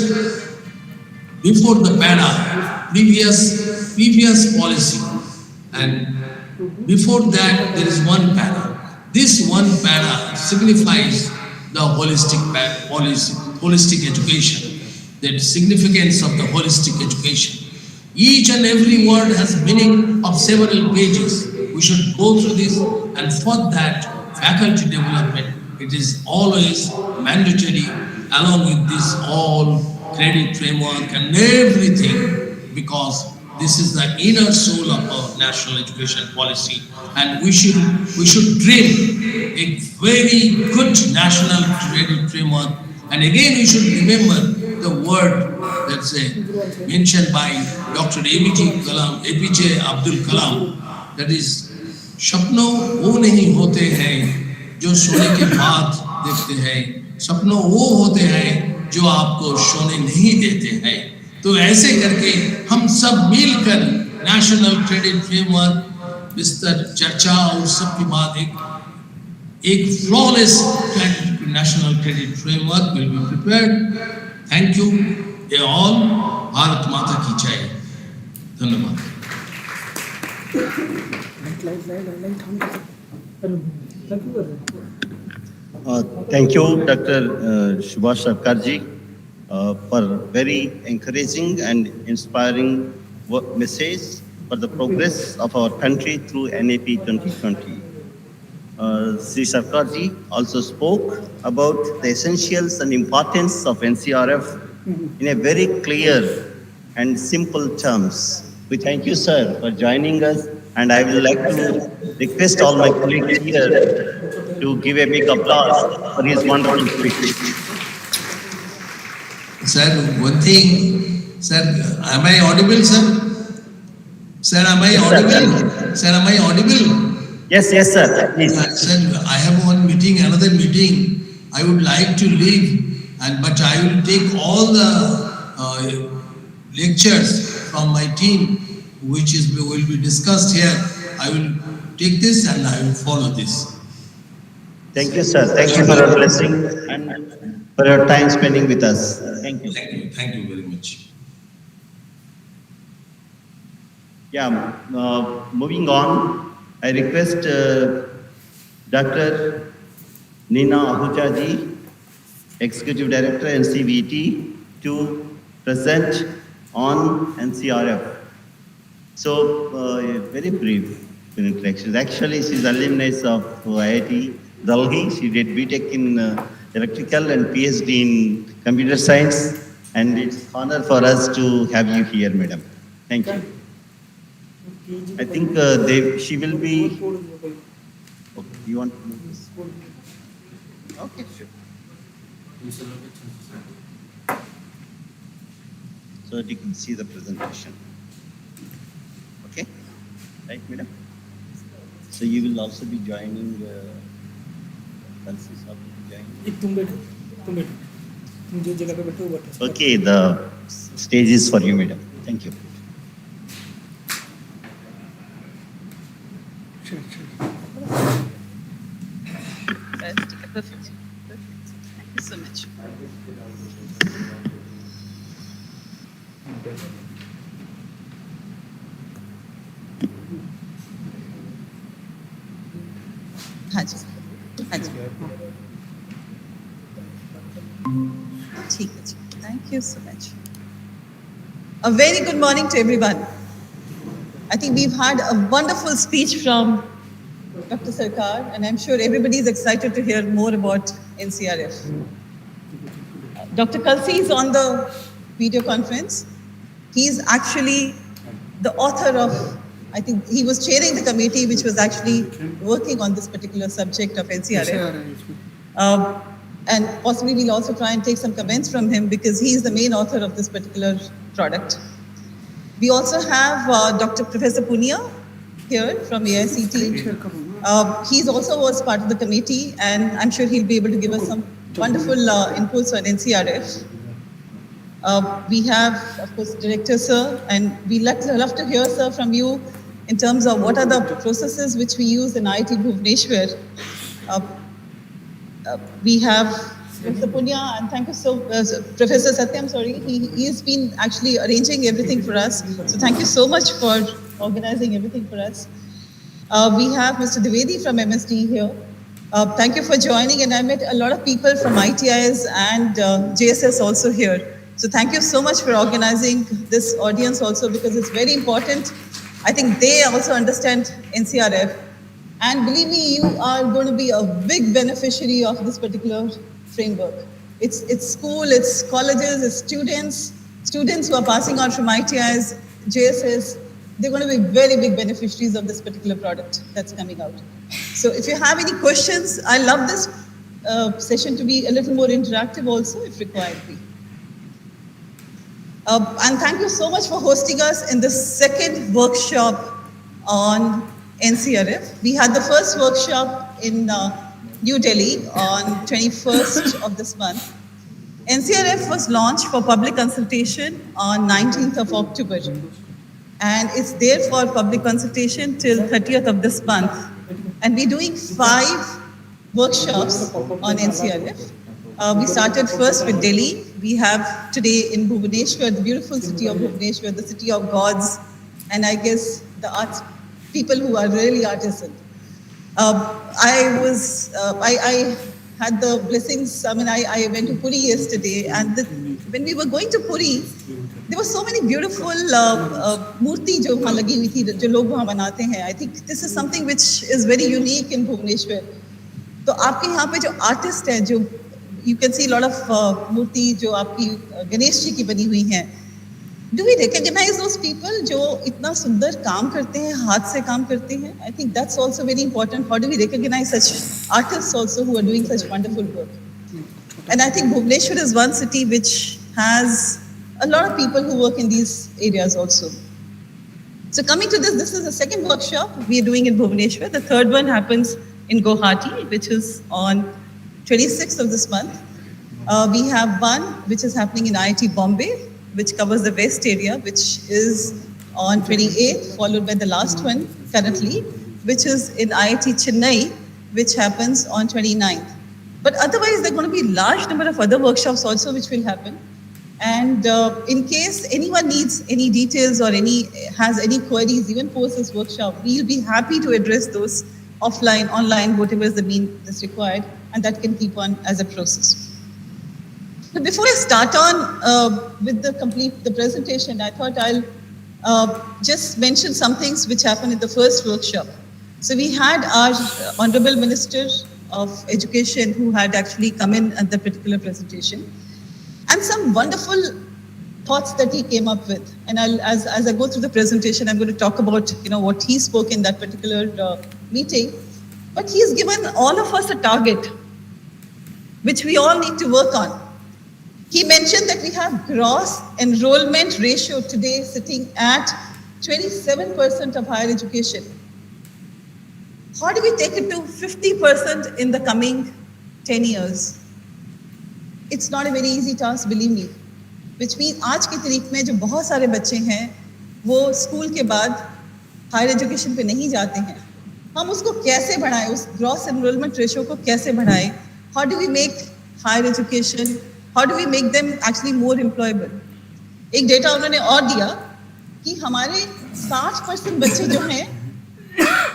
before the para, previous policy. And before that, there is one para. This one para signifies the holistic education, the significance of the holistic education. Each and every word has meaning of several pages. We should go through this, and for that, faculty development, it is always mandatory along with this all credit framework and everything, because this is the inner soul of our national education policy, and we should dream a very good national credit framework. And again, we should remember the word that's mentioned by Dr. APJ Abdul Kalam, that is, सपनों वो नहीं होते हैं जो सोने के बाद देखते हैं, सपनों वो होते हैं जो आपको सोने नहीं देते हैं. तो ऐसे करके हम सब मिलकर नेशनल क्रेडिट फ्रेमवर्क विस्तार चर्चा और सबके बाद एक flawless national credit framework will be prepared. Thank U A all. Bharat माता की जय. धन्यवाद. Thank you, Dr. Subhash Sarkarji, for very encouraging and inspiring message for the progress of our country through NAP 2020. Sri Sarkarji also spoke about the essentials and importance of NCrF in a very clear and simple terms. We thank you, sir, for joining us, and I would like to request all my colleagues here to give a big applause for his wonderful speech. Sir, one thing, sir, am I audible, sir? Sir, am I audible? Sir, am I audible? Yes, sir. Please. Sir, I have one meeting, another meeting. I would like to leave, but I will take all the lectures from my team, which will be discussed here. I will take this and I will follow this. Thank you, sir. Thank you for your blessing and for your time spending with us. Thank you. Thank you very much. Yeah, moving on, I request Dr. Nina Ahuja ji, Executive Director, NCVT, to present on NCrF. So, very brief introduction. Actually, she's alumnus of IIT Delhi. She did BTech in electrical and PhD in computer science. And it's honor for us to have you here, madam. Thank you. I think she will be. Okay, you want to move this? Okay, sure. So that you can see the presentation. Okay, right, madam? So you will also be joining. Okay, the stage is for you, madam. Thank you. Perfect. Thank you so much. हाँ जी, हाँ जी, ठीक है जी. Thank you so much. A very good morning to everyone. I think we've had a wonderful speech from Dr. Sarkar, and I'm sure everybody is excited to hear more about NCrF. Dr. Kalsi is on the video conference. He's actually the author of, I think he was chairing the committee which was actually working on this particular subject of NCrF. And possibly we'll also try and take some comments from him because he's the main author of this particular product. We also have Dr. Professor Punia here from AICT. He's also was part of the committee, and I'm sure he'll be able to give us some wonderful inputs on NCrF. We have, of course, Director Sir, and we love to hear, Sir, from you in terms of what are the processes which we use in IIT Bhubaneswar. We have Professor Punya, and thank you so Professor Satyam, sorry, he's been actually arranging everything for us. So thank you so much for organizing everything for us. We have Mr. Dwivedi from MSD here. Thank you for joining, and I met a lot of people from ITIs and JSS also here. So thank you so much for organizing this audience also, because it's very important. I think they also understand NCrF. And believe me, you are going to be a big beneficiary of this particular framework. It's school, it's colleges, it's students who are passing on from ITIs, JSS. They're going to be very big beneficiaries of this particular product that's coming out. So if you have any questions, I love this session to be a little more interactive also, if required be. And thank you so much for hosting us in the second workshop on NCrF. We had the first workshop in New Delhi on 21st of this month. NCrF was launched for public consultation on 19th of October. And it's there for public consultation till 30th of this month. And we're doing 5 workshops on NCrF. We started first with Delhi. We have today in Bhubaneswar, the beautiful city of Bhubaneswar, the city of gods, and I guess the arts, people who are really artisan. I had the blessings, I went to Puri yesterday, and when we were going to Puri, there were so many beautiful murti jo wahan lagi hui thi, jo log wahan banate hain. I think this is something which is very unique in Bhubaneswar. So aapke yahan pe jo artist hain, jo you can see a lot of murti jo aapki Ganesh ji ki bani hui hain. Do we recognize those people जो इतना सुंदर काम करते हैं, हाथ से काम करते हैं? I think that's also very important. How do we recognize such artists also who are doing such wonderful work? And I think Bhubaneswar is one city which has a lot of people who work in these areas also. So coming to this is the second workshop we are doing in Bhubaneswar. The third one happens in Guwahati, which is on 26th of this month. We have one which is happening in IIT Bombay, which covers the west area, which is on 28th, followed by the last one currently, which is in IIT Chennai, which happens on 29th. But otherwise, there are going to be a large number of other workshops also which will happen. And in case anyone needs any details or has any queries, even post this workshop, we'll be happy to address those offline, online, whatever is the mean that's required, and that can keep on as a process. But before I start on with the presentation, I thought I'll just mention some things which happened in the first workshop. So we had our Honorable Minister of Education who had actually come in at the particular presentation, and some wonderful thoughts that he came up with. And as I go through the presentation, I'm going to talk about what he spoke in that particular meeting. But he's given all of us a target, which we all need to work on. He mentioned that we have gross enrollment ratio today sitting at 27% of higher education. How do we take it to 50% in the coming 10 years? It's not a very easy task, believe me. Which means आज की तारीख में जो बहुत सारे बच्चे हैं, वो स्कूल के बाद हायर एजुकेशन पे नहीं जाते हैं. हम उसको कैसे बढ़ाएं, उस ग्रॉस एनरोलमेंट रेशियो को कैसे बढ़ाएं? How do we make higher education? How do we make them actually more employable? एक डेटा उन्होंने और दिया कि हमारे 60% बच्चे जो हैं,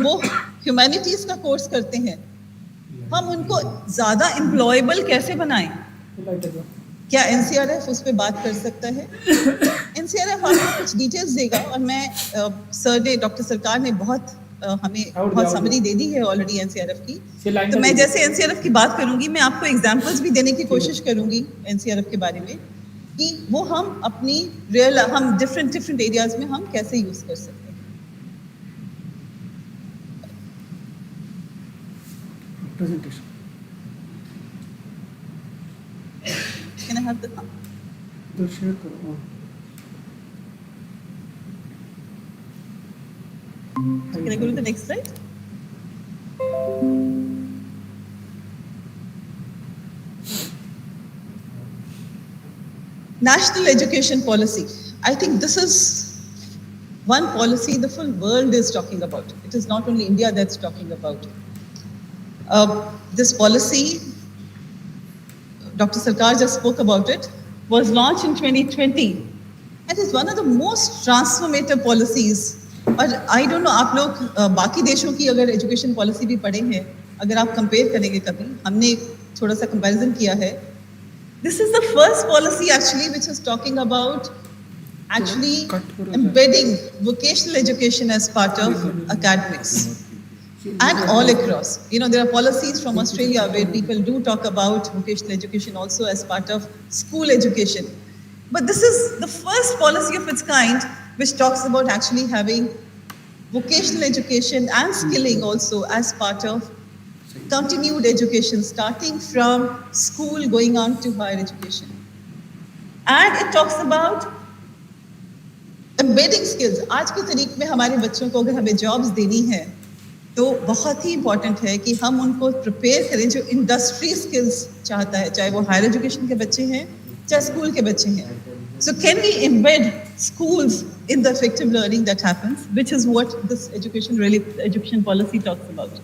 वो ह्यूमैनिटीज का कोर्स करते हैं. हम उनको ज्यादा एम्प्लॉयबल कैसे बनाएं? क्या NCrF उस पर बात कर सकता है? NCrF आपको कुछ डिटेल्स देगा, और मैं डॉक्टर सरकार ने हमें बहुत समरी दे दी है ऑलरेडी NCrF की. तो मैं जैसे NCrF की बात करूंगी, मैं आपको एग्जांपल्स भी देने की कोशिश करूंगी NCrF के बारे में, कि वो हम अपनी हम डिफरेंट एरियाज में हम कैसे यूज कर सकते हैं. Presentation. Can I have the तो शेयर करो. Can I go to the next slide? National education policy. I think this is one policy the full world is talking about. It is not only India that's talking about. This policy, Dr. Sarkar just spoke about it, was launched in 2020. It is one of the most transformative policies. और I don't know, आप लोग बाकी देशों की अगर education policy भी पढ़े हैं, अगर आप कंपेयर करेंगे कभी, हमने थोड़ा सा कंपैरिजन किया है. This is the first policy actually which is talking about actually embedding vocational education as part of academics and all across. There are policies from Australia where people do talk about vocational education also as part of school education. But this is the first policy of its kind which talks about actually having vocational education and skilling also as part of continued education, starting from school going on to higher education. And it talks about embedding skills. आज की तारीख में हमारे बच्चों को अगर हमें jobs देनी है, तो बहुत ही इम्पॉर्टेंट है कि हम उनको प्रिपेयर करें जो इंडस्ट्री स्किल्स चाहता है, चाहे वो हायर एजुकेशन के बच्चे हैं, चाहे स्कूल के बच्चे हैं. So can we embed schools in the effective learning that happens, which is what this education policy talks about.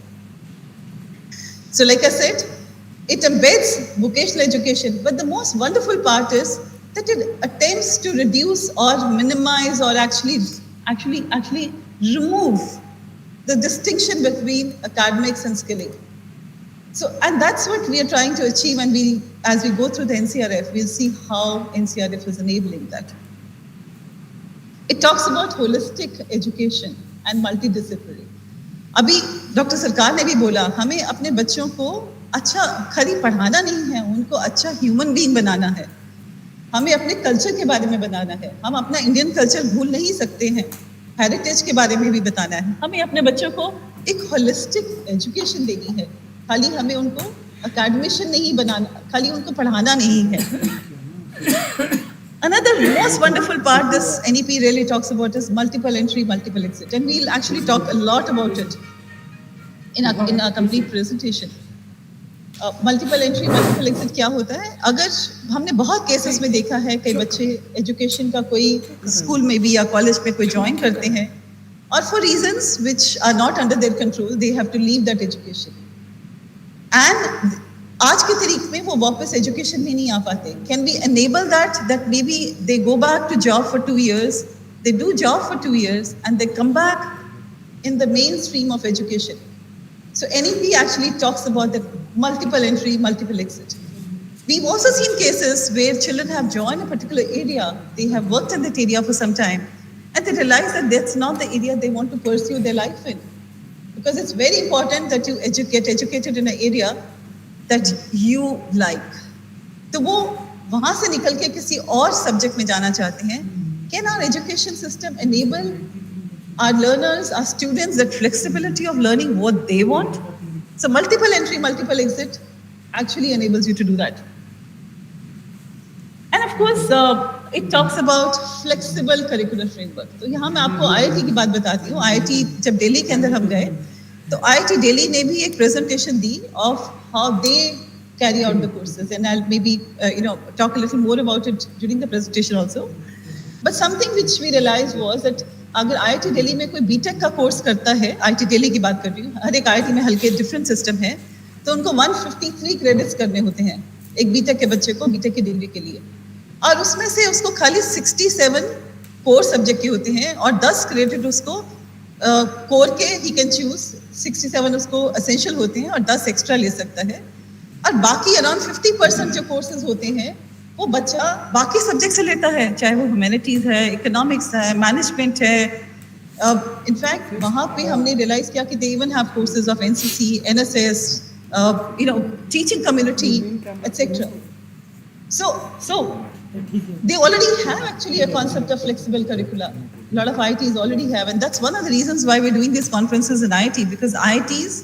So like I said, it embeds vocational education, but the most wonderful part is that it attempts to reduce or minimize or actually remove the distinction between academics and skilling. So, and that's what we are trying to achieve, and as we go through the NCrF, we'll see how NCrF is enabling that. It talks about holistic education and multidisciplinary. अभी doctor सरकार ने भी बोला, हमें अपने बच्चों को अच्छा खाली पढ़ाना नहीं है, उनको अच्छा ह्यूमन बीइंग बनाना है. हमें अपने कल्चर के बारे में बनाना है. हम अपना इंडियन कल्चर भूल नहीं सकते हैं. हेरिटेज के बारे में भी बताना है. हमें अपने बच्चों को एक होलिस्टिक एजुकेशन देनी है. खाली हमें उनको अकेडमिशियन नहीं बनाना, खाली उनको पढ़ाना नहीं है. Another most wonderful part this NEP really talks about is multiple entry, multiple exit, and we'll actually talk a lot about it in our complete presentation. Multiple entry, multiple exit क्या होता है? अगर हमने बहुत केसेस में देखा है, कई बच्चे एजुकेशन का कोई स्कूल में भी या कॉलेज में कोई ज्वाइन करते हैं, और for reasons which are not under their control, they have to leave that education. And आज के तरीके में वो वापस एजुकेशन में नहीं आ पाते. Can we enable that maybe they go back to job for 2 years, they do job for 2 years and they come back in the mainstream of education. So NEP actually talks about the multiple entry, multiple exit. We've also seen cases where children have joined a particular area, they have worked in that area for some time, and they realize that that's not the area they want to pursue their life in. Because it's very important that you get educated in an area that you like. तो वो वहाँ से निकल के किसी और subject में जाना चाहते हैं. Can our education system enable our learners, our students, that flexibility of learning what they want? So multiple entry, multiple exit actually enables you to do that. And of course, it talks about flexible curricular framework. तो यहाँ मैं आपको IIT की बात बताती हूँ. IIT जब दिल्ली के अंदर हम गए, तो IIT दिल्ली ने भी एक presentation the of how they carry out the courses, and I'll maybe talk a little more about it during the presentation also. But something which we realized was that अगर IIT दिल्ली में कोई BTech का course करता है, IIT Delhi की बात कर रही हूँ, हर एक IIT में हल्के डिफरेंट सिस्टम है, तो उनको 153 क्रेडिट्स करने होते हैं एक BTech के बच्चे को BTech की डिग्री के लिए, और उसमें से उसको खाली 67 कोर सब्जेक्ट के होते हैं और 10 क्रेडिट उसको कोर के ही कैन चूज, 67 उसको असेंशियल होते हैं और 10 एक्स्ट्रा ले सकता है, और बाकी अराउंड 50% जो कोर्सेज होते हैं वो बच्चा बाकी सब्जेक्ट से लेता है, चाहे वो ह्यूमैनिटीज है, इकोनॉमिक्स है, मैनेजमेंट है. इनफैक्ट वहाँ पे हमने रियलाइज किया कि they even have courses of NCC, NSS, teaching community, etcetera. So they already have actually a concept of flexible curricula. A lot of IITs already have, and that's one of the reasons why we're doing these conferences in IIT, because IITs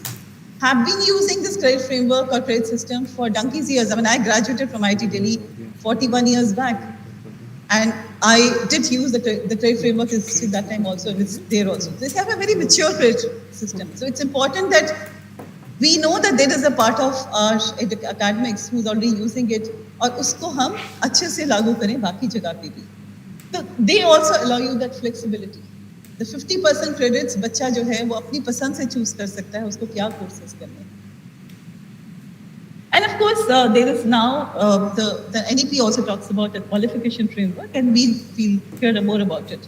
have been using this credit framework or credit system for donkey's years. I mean, I graduated from IIT Delhi 41 years back, and I did use the credit framework at that time also, and it's there also. They have a very mature credit system. So it's important that we know that there is a part of our academics who's already using it, और उसको हम अच्छे से लागू करें बाकी जगह पे भी. तो they also allow you that flexibility. The 50% credits बच्चा जो है वो अपनी पसंद से चूज कर सकता है उसको क्या कोर्सेज करने हैं. And of course, there is now the NEP also talks about a qualification framework, and we'll hear more about it.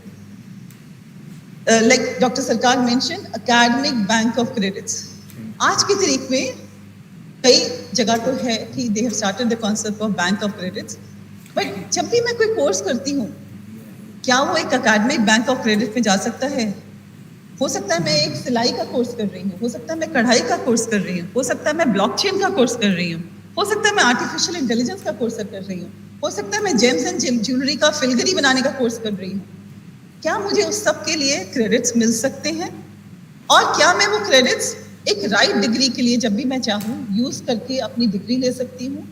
Like Dr. Sarkar mentioned, academic bank of credits. आज की तारीख में कई जगह तो है कि they have started the concept of bank of credits, but जब भी मैं कोई कोर्स करती हूँ, क्या वो एक academic bank of credit में जा सकता है? हो सकता है मैं एक सिलाई का कोर्स कर रही हूँ, हो सकता है मैं कढ़ाई का कोर्स कर रही हूँ, हो सकता है मैं ब्लॉकचेन का कोर्स कर रही हूँ, हो सकता है मैं आर्टिफिशियल इंटेलिजेंस का कोर्स कर रही हूँ, हो सकता है मैं जेम्स एंड ज्वेलरी का फिलगरी बनाने का कोर्स कर रही हूँ. क्या मुझे उस सब के लिए क्रेडिट्स मिल सकते हैं? और क्या मैं वो क्रेडिट्स एक राइट डिग्री के लिए जब भी मैं चाहूँ यूज करके अपनी डिग्री ले सकती हूँ?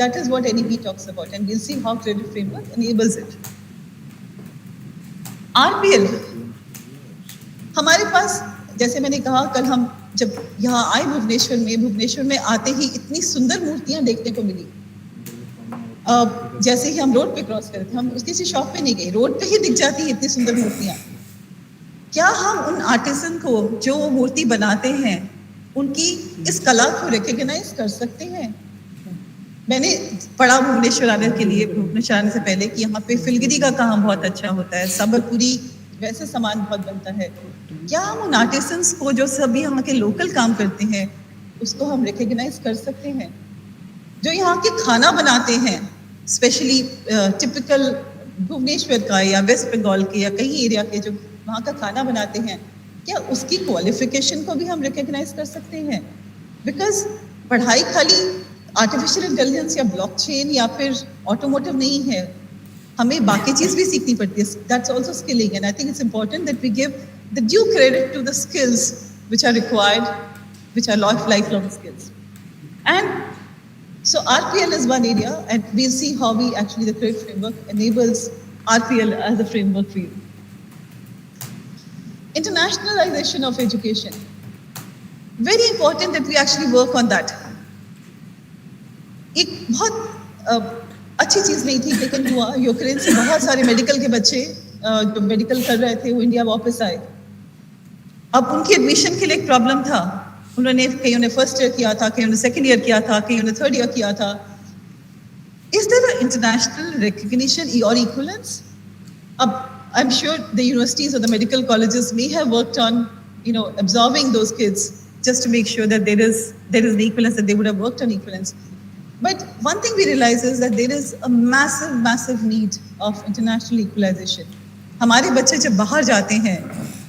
That is what NEP talks about, and we'll see how credit framework enables it. RPL, हमारे पास जैसे मैंने कहा, कल हम जब यहाँ आए भुवनेश्वर में आते ही इतनी सुंदर मूर्तियां देखने को मिली. जैसे ही हम रोड पे क्रॉस करते, हम किसी शॉप पे नहीं गए, रोड पे ही दिख जाती है इतनी सुंदर मूर्तियां. क्या हम उन आर्टिसन को जो मूर्ति बनाते हैं उनकी इस कला को रिकॉग्नाइज कर सकते हैं? मैंने पढ़ा भुवनेश्वर आने से पहले कि यहाँ पे फिलगिरी का काम बहुत अच्छा होता है, सबरपुरी वैसे सामान बहुत बनता है. क्या हम उन आर्टिसंस को जो सभी यहाँ के लोकल काम करते हैं उसको हम रिकॉग्नाइज कर सकते हैं? जो यहाँ के खाना बनाते हैं, स्पेशली टिपिकल भुवनेश्वर का या वेस्ट बंगाल के या कई एरिया के जो वहाँ का खाना बनाते हैं, क्या उसकी क्वालिफिकेशन को भी हम रिकॉग्नाइज कर सकते हैं? बिकॉज पढ़ाई खाली आर्टिफिशियल इंटेलिजेंस या ब्लॉकचेन या फिर ऑटोमोटिव नहीं है, हमें बाकी चीज भी सीखनी पड़ती है. That's also skilling, and I think it's important that we give the due credit to the skills which are required, which are lifelong skills. And so RPL is one area, and we'll see how we actually the credit framework enables RPL as a framework for you. Internationalization of education, very important that we actually work on that. एक बहुत अच्छी चीज नहीं थी, लेकिन हुआ. Ukraine से बहुत सारे मेडिकल के बच्चे जो मेडिकल कर रहे थे वो इंडिया वापस आए. अब उनकी एडमिशन के लिए एक प्रॉब्लम था, उन्होंने कईयों ने फर्स्ट ईयर किया था, कईयों ने सेकेंड ईयर किया था, कईयों ने थर्ड ईयर किया था. Is there an international recognition or equivalence? I'm sure the universities or the medical colleges may have worked on, absorbing those kids just to make sure that there is an equivalence, that they would have worked on equivalence. But one thing we realize is that there is a massive, massive need of international equalization. हमारे बच्चे जब बाहर जाते हैं,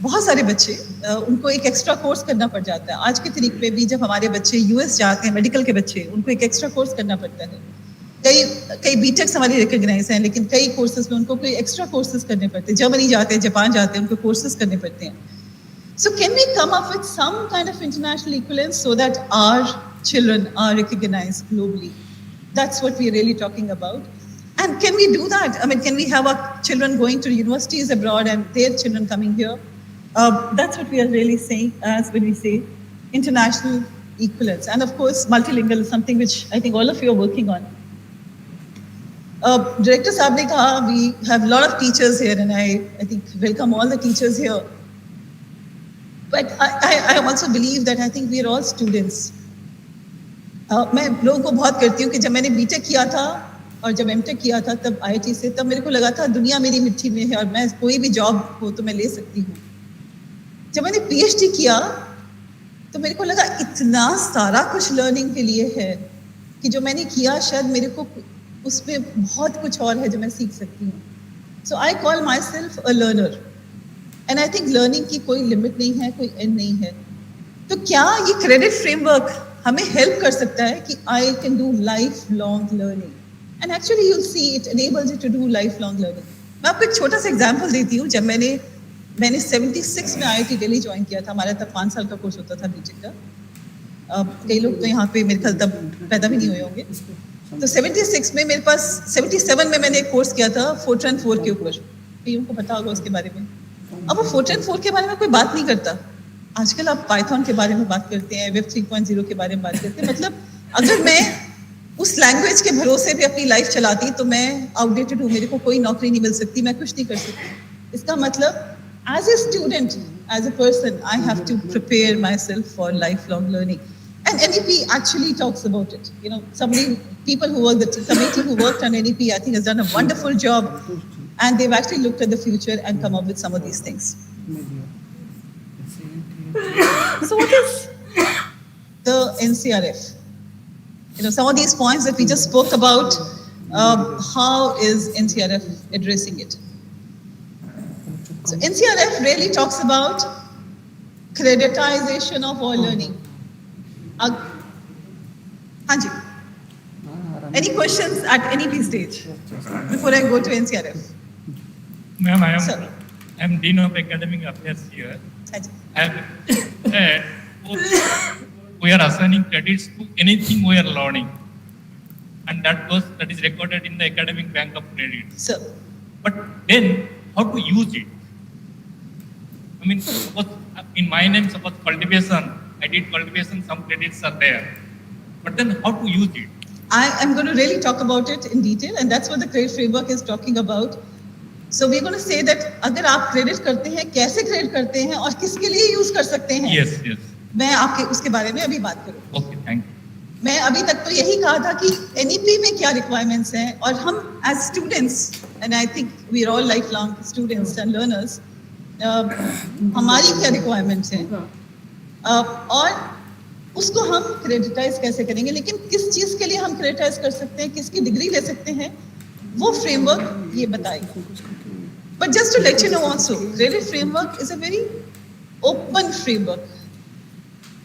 बहुत सारे बच्चे, उनको एक एक्स्ट्रा कोर्स करना पड़ जाता है. आज के तरीके पे भी जब हमारे बच्चे यूएस जाते हैं, मेडिकल के बच्चे, उनको एक एक्स्ट्रा कोर्स करना पड़ता है. कई बीटेक्स हमारे रिकॉग्नाइज हैं, लेकिन कई कोर्सेज में उनको कोई एक्स्ट्रा कोर्सेज करने पड़ते हैं. जर्मनी जाते हैं, जापान जाते हैं, उनको कोर्सेज करने पड़ते हैं. So can we come up with some kind of international equivalence so that our children are recognized globally? That's what we're really talking about. And can we do that? I mean, can we have our children going to universities abroad and their children coming here? That's what we are really saying as when we say international equivalence. And of course, multilingual is something which I think all of you are working on. Director Saab ne kaha, we have a lot of teachers here, and I think welcome all the teachers here. But I also believe that I think we are all students. मैं लोगों को बहुत करती हूँ कि जब मैंने BTech किया था और जब एमटेक किया था तब आईआईटी से, तब मेरे को लगा था दुनिया मेरी मिट्टी में है और मैं कोई भी जॉब हो तो मैं ले सकती हूँ. जब मैंने पीएचडी किया तो मेरे को लगा इतना सारा कुछ लर्निंग के लिए है कि जो मैंने किया शायद मेरे को उसमें बहुत कुछ और है जो मैं सीख सकती हूँ. So I call myself a learner, and I think learning की कोई लिमिट नहीं है, कोई एंड नहीं है. तो क्या ये क्रेडिट फ्रेमवर्क हमें हेल्प कर सकता है कि I can do life long learning? And actually you will see it enables you to do lifelong learning. मैं आपको एक छोटा सा एग्जांपल देती हूँ. जब मैंने 76 में आईआईटी दिल्ली ज्वाइन किया था, हमारा तब 5 साल का कोर्स होता था बीटेक का. कई लोग तो यहाँ पे मेरे ख्याल तब पैदा भी नहीं हुए होंगे. तो 76 में मेरे पास 77 में मैंने एक कोर्स किया था फोर्ट्रन 4 के ऊपर. पीयू को पता होगा उसके बारे में. अब वो फोर्ट्रन 4 के बारे में कोई बात नहीं करता. आजकल आप पाइथन के बारे में बात करते हैं, वेब 3.0 के बारे में बात करते हैं. मतलब अगर मैं उस लैंग्वेज के भरोसे पे अपनी लाइफ चलाती तो मैं आउटडेटेड हूँ, मेरे को कोई नौकरी नहीं मिल सकती, मैं कुछ नहीं कर सकती. इसका मतलब as a student, as a person, I have to prepare myself for lifelong learning. And NEP actually talks about it. People who work, the committee who worked on NEP, I think has done a wonderful job, and they've actually looked at the future and come up with some of these things. So what is the NCrF? Some of these points that we just spoke about, how is NCrF addressing it? So NCrF really talks about creditization of all learning. Hanji, any questions at NEP stage before I go to NCrF? Ma'am, I am Dean of Academic Affairs here. We are assigning credits to anything we are learning, and that is recorded in the academic bank of credits. Sir. But then, how to use it? I mean, suppose in my name, suppose cultivation, I did cultivation, some credits are there. But then how to use it? I am going to really talk about it in detail, and that's what the credit framework is talking about. So we're going to say that अगर आप credit करते हैं, कैसे credit करते हैं और किसके लिए यूज कर सकते हैं? Yes, yes. मैं आपके उसके बारे में अभी बात करूँ. Okay, thank you. मैं अभी तक तो यही कहा था कि NEP में क्या रिक्वायरमेंट्स हैं और हम as students, and I think we are all lifelong students and learners, हमारी क्या रिक्वायरमेंट्स हैं और उसको हम क्रेडिटाइज कैसे करेंगे. लेकिन किस चीज के लिए हम क्रेडिटाइज कर सकते हैं, किसकी डिग्री ले सकते हैं, वो फ्रेमवर्क ये बताएगा. But just to let you know also, credit framework is a very open framework,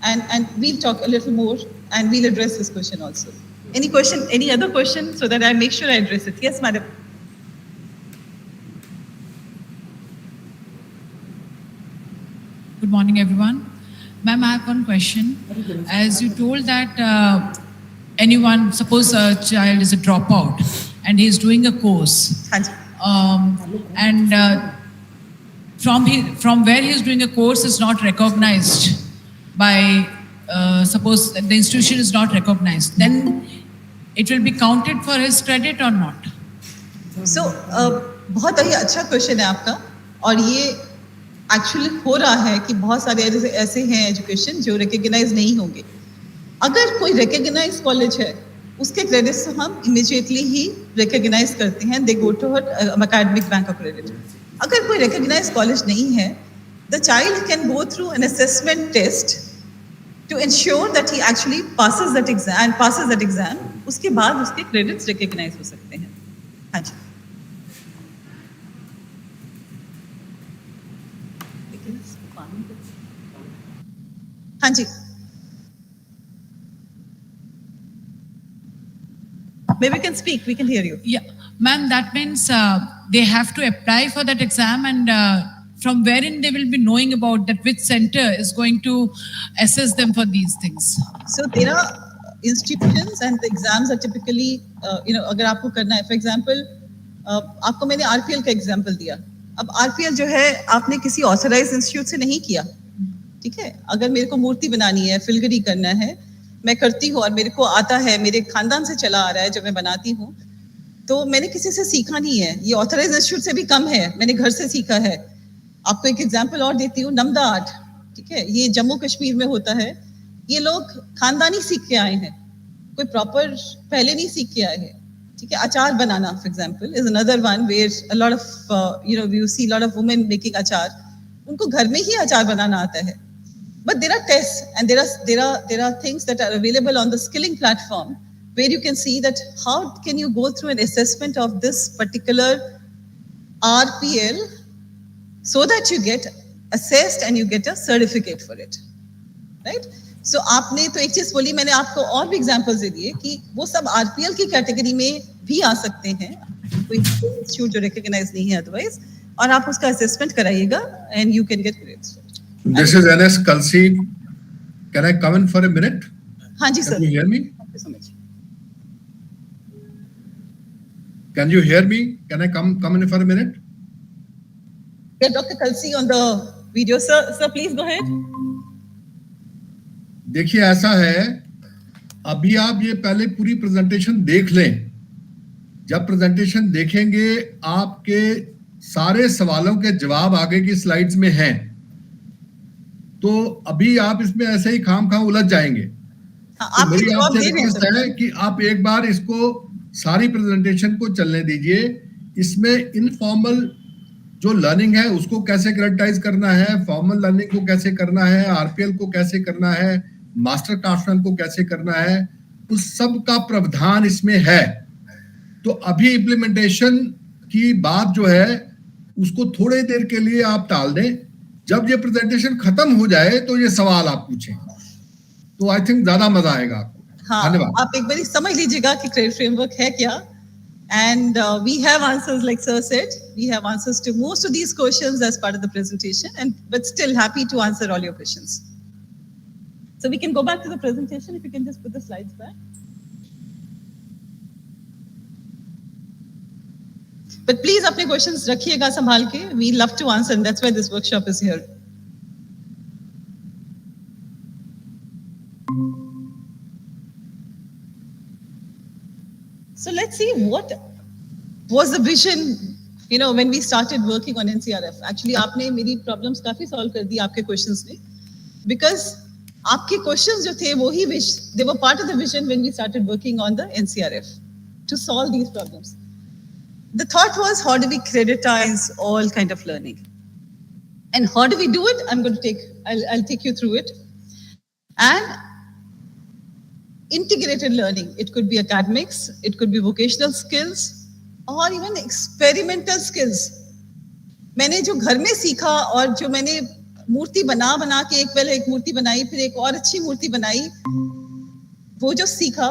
and we'll talk a little more and we'll address this question also. Any question, any other question, so that I make sure I address it? Yes, madam. Good morning, everyone. Ma'am, I have one question. As you told that anyone, suppose a child is a dropout and he is doing a course, and from where he is doing a course is not recognized by, suppose the institution is not recognized, then it will be counted for his credit or not? So, बहुत ही अच्छा question है आपका, और ये actually हो रहा है कि बहुत सारे ऐसे हैं एजुकेशन जो रिकग्नाइज नहीं होंगे. अगर कोई रिकग्नाइज कॉलेज है, उसके क्रेडिट्स तो हम इमीडिएटली ही रिकग्नाइज करते हैं, they go to academic bank of credit. अगर कोई रिकग्नाइज कॉलेज नहीं है, the child can go through an assessment test to ensure that he actually passes that exam, उसके बाद उसके credits recognize हो सकते हैं. हाँ जी. हाँ जी. Maybe we can speak, we can hear you. Yeah, ma'am, that means they have to apply for that exam, and from wherein they will be knowing about that which center is going to assess them for these things. So there are institutions and the exams are typically, अगर आपको करना है, for example, आपको मैंने RPL का example दिया. अब RPL जो है आपने किसी authorized institute से नहीं किया, ठीक है? अगर मेरे को मूर्ति बनानी है, फिलगरी करना है, मैं करती हूँ और मेरे को आता है, मेरे खानदान से चला आ रहा है, जब मैं बनाती हूँ, तो मैंने किसी से सीखा नहीं है. ये authorized institute से भी कम है, मैंने घर से सीखा है. आपको एक एग्जाम्पल और देती हूँ, नमदा आर्ट, ठीक है, ये जम्मू कश्मीर में होता है. ये लोग खानदानी सीख के आए हैं, कोई प्रॉपर पहले नहीं सीख के आए हैं, ठीक है. अचार बनाना, for example, is another one where a lot of we see lot of women making achar. उनको घर में ही अचार बनाना आता है. But there are test and there are things that are available on the skilling platform where you can see that how can you go through an assessment of this particular RPL so that you get assessed and you get a certificate for it, right? So आपने तो एक चीज बोली, मैंने आपको और भी examples दे दिए कि वो सब RPL की कैटेगरी में भी आ सकते हैं, कोई इंस्टीट्यूट जो रिकॉग्नाइज नहीं है अदरवाइज, और आप उसका assessment कराइएगा and you can get credits. This is NS Kalsi. Can I come in for a minute? हाँ जी sir. Can you hear me? Thank you so much. Can you hear me? Can I come in for a minute? Yeah, Dr. Kalsi on the video. Sir, please go ahead. देखिए ऐसा है, अभी आप ये पहले पूरी presentation देख लें. जब प्रेजेंटेशन देखेंगे आपके सारे सवालों के जवाब आगे की स्लाइड्स में हैं. तो अभी आप इसमें ऐसे ही खाम उलझ जाएंगे. तो मेरी आपसे रिक्वेस्ट है कि आप एक बार इसको सारी प्रेजेंटेशन को चलने दीजिए. इसमें इनफॉर्मल जो लर्निंग है उसको कैसे कैरेक्टराइज करना है, फॉर्मल लर्निंग को कैसे करना है, RPL को कैसे करना है, मास्टर क्राफ्टमैन को कैसे करना है, उस सब का प्रावधान इसमें है. तो अभी इम्प्लीमेंटेशन की बात जो है उसको थोड़ी देर के लिए आप टाल दें. जब ये प्रेजेंटेशन खत्म हो जाए तो ये सवाल आप पूछें, तो आई थिंक ज्यादा मजा आएगा आपको. धन्यवाद. आप एक बार समझ लीजिएगा कि क्रेडिट फ्रेमवर्क है क्या. And we have answers, like sir said, we have answers to most of these questions as part of the presentation, but still happy to answer all your questions. So we can go back to the presentation, if you can just put the slides back. But please अपने questions रखिएगा संभाल के. We love to answer, and that's why this workshop is here. So let's see what was the vision, when we started working on NCrF. Actually, आपने मेरी problems काफी solve कर दी आपके questions ने, because आपके questions जो थे वो ही they were part of the vision when we started working on the NCrF to solve these problems. The thought was, how do we creditize all kind of learning, and how do we do it? I'll take you through it. And integrated learning. It could be academics, it could be vocational skills, or even experimental skills. मैंने जो घर में सीखा और जो मैंने मूर्ति बना के पहले एक मूर्ति बनाई, फिर एक और अच्छी मूर्ति बनाई, वो जो सीखा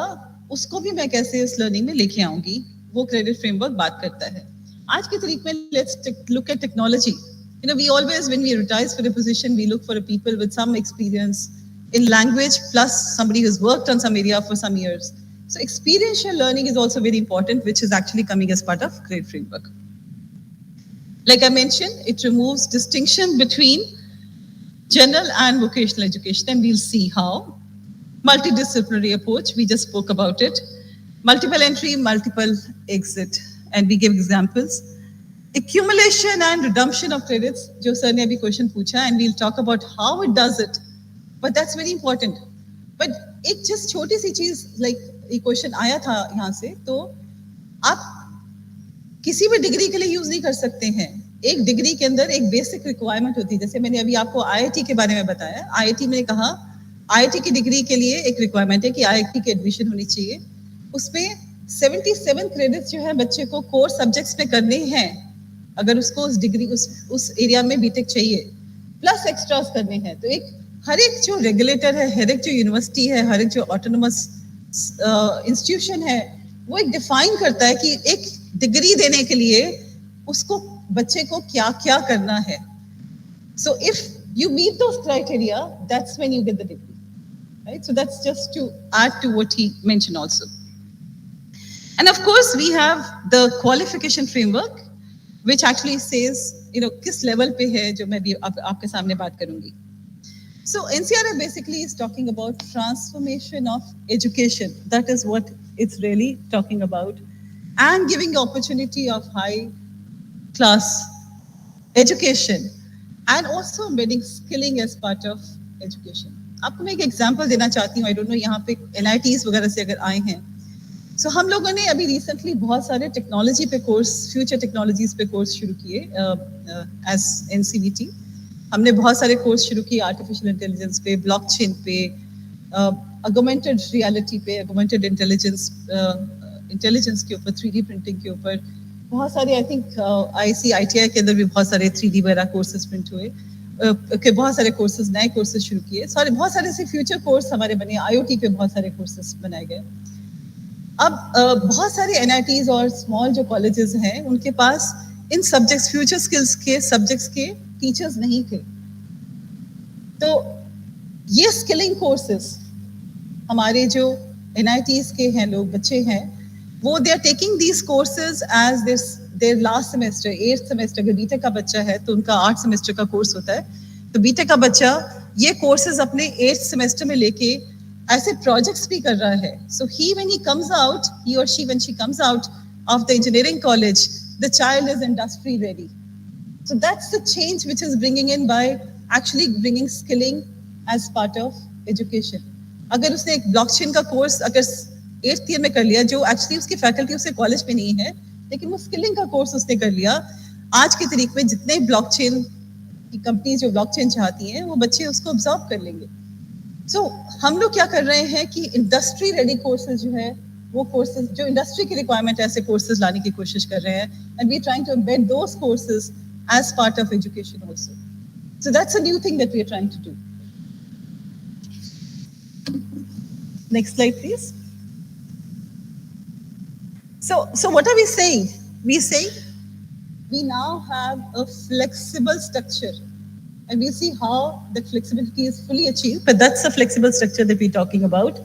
उसको भी मैं कैसे इस लर्निंग में लेके आऊंगी, वो क्रेडिट फ्रेमवर्क बात करता है. आज के तरीके में let's look at technology. We always, when we advertise for a position, we look for a people with some experience in language, plus somebody who's worked on some area for some years. So experiential learning is also very important, which is actually coming as part of credit framework. Like I mentioned, it removes distinction between general and vocational education, and we'll see how. Multidisciplinary approach, we just spoke about it. Multiple entry, multiple exit, and we give examples. accumulation and redemption of credits, जो sir ने अभी question पूछा, and we'll talk about how it does it, but that's very important. But एक just छोटी सी चीज, like ये question आया था यहाँ से, तो आप किसी भी डिग्री के लिए यूज नहीं कर सकते हैं. एक डिग्री के अंदर एक बेसिक रिक्वायरमेंट होती है. जैसे मैंने अभी आपको आईआईटी के बारे में बताया, आईआईटी में कहा आईआईटी की डिग्री के लिए एक रिक्वायरमेंट है कि आईआईटी की एडमिशन होनी चाहिए. उसमें 77 क्रेडिट्स जो है बच्चे को कोर सब्जेक्ट्स में करने हैं, अगर उसको उस डिग्री उस एरिया में बीटेक चाहिए, प्लस एक्स्ट्रास करने हैं. तो एक हर एक जो रेगुलेटर है, हर एक जो यूनिवर्सिटी है, हर एक जो ऑटोनोमस इंस्टीट्यूशन है, वो एक डिफाइन करता है कि एक डिग्री देने के लिए उसको बच्चे को क्या क्या करना है. So if you meet those criteria, that's when you get the degree, right? So that's just to add to what he mentioned also. And of course, we have the qualification framework, which actually says, किस level पे है, जो मैं भी आपके सामने बात करूंगी. So NCrF basically is talking about transformation of education. That is what it's really talking about, and giving the opportunity of high class education. And also embedding skilling as part of education. आपको मैं एक example देना चाहती हूँ. I don't know यहाँ पे NITs वगैरह से अगर आए हैं. सो हम लोगों ने अभी रिसेंटली बहुत सारे टेक्नोलॉजी पे कोर्स, फ्यूचर टेक्नोलॉजीज पे कोर्स शुरू किए एज NCVT. हमने बहुत सारे कोर्स शुरू किए आर्टिफिशियल इंटेलिजेंस पे, ब्लॉकचेन पे, ऑगमेंटेड रियलिटी पे, ऑगमेंटेड इंटेलिजेंस के ऊपर, 3D प्रिंटिंग के ऊपर. बहुत सारे, आई थिंक IIT के अंदर भी बहुत सारे 3D वगैरह कोर्सेज प्रिंट हुए, बहुत सारे कोर्सेज, नए कोर्सेज शुरू किए. बहुत सारे से फ्यूचर कोर्स हमारे बने. IoT पे बहुत सारे कोर्सेज बनाए गए. अब बहुत सारे NITs और स्मॉल जो कॉलेजेस हैं, उनके पास इन सब्जेक्ट्स, फ्यूचर स्किल्स के सब्जेक्ट्स के टीचर्स नहीं थे. तो ये स्किलिंग कोर्सेज हमारे जो NITs के हैं लोग, बच्चे हैं, वो they are taking these courses as their last semester, 8th semester. अगर बीटेक का बच्चा है तो उनका 8 सेमेस्टर का कोर्स होता है. तो बीटेक का बच्चा ये कोर्सेज अपने 8th सेमेस्टर में लेके ऐसे प्रोजेक्ट्स भी कर रहा है. So he when he comes out, he or she when she comes out of the engineering college, the child is industry ready. So that's the change which is bringing in by actually bringing skilling as part of education. अगर उसने एक blockchain का course अगर 8th year में कर लिया, जो actually उसकी फैकल्टी उसके कॉलेज में नहीं है, लेकिन वो स्किलिंग का कोर्स उसने कर लिया. आज की तारीख में जितने ब्लॉकचेन की कंपनी जो ब्लॉकचेन चाहती हैं, वो बच्चे उसको ऑब्जॉर्व कर लेंगे. सो हम लोग क्या कर रहे हैं कि इंडस्ट्री रेडी कोर्सेज जो है, वो कोर्सेज जो इंडस्ट्री की रिक्वायरमेंट है, ऐसे कोर्सेज लाने की कोशिश कर रहे हैं. And we trying to embed those courses as part of education also. So that's a new thing that we are trying to do. Next slide please. So what are we saying? We say we now have a flexible structure, and we see how the flexibility is fully achieved, but that's the flexible structure that we're talking about.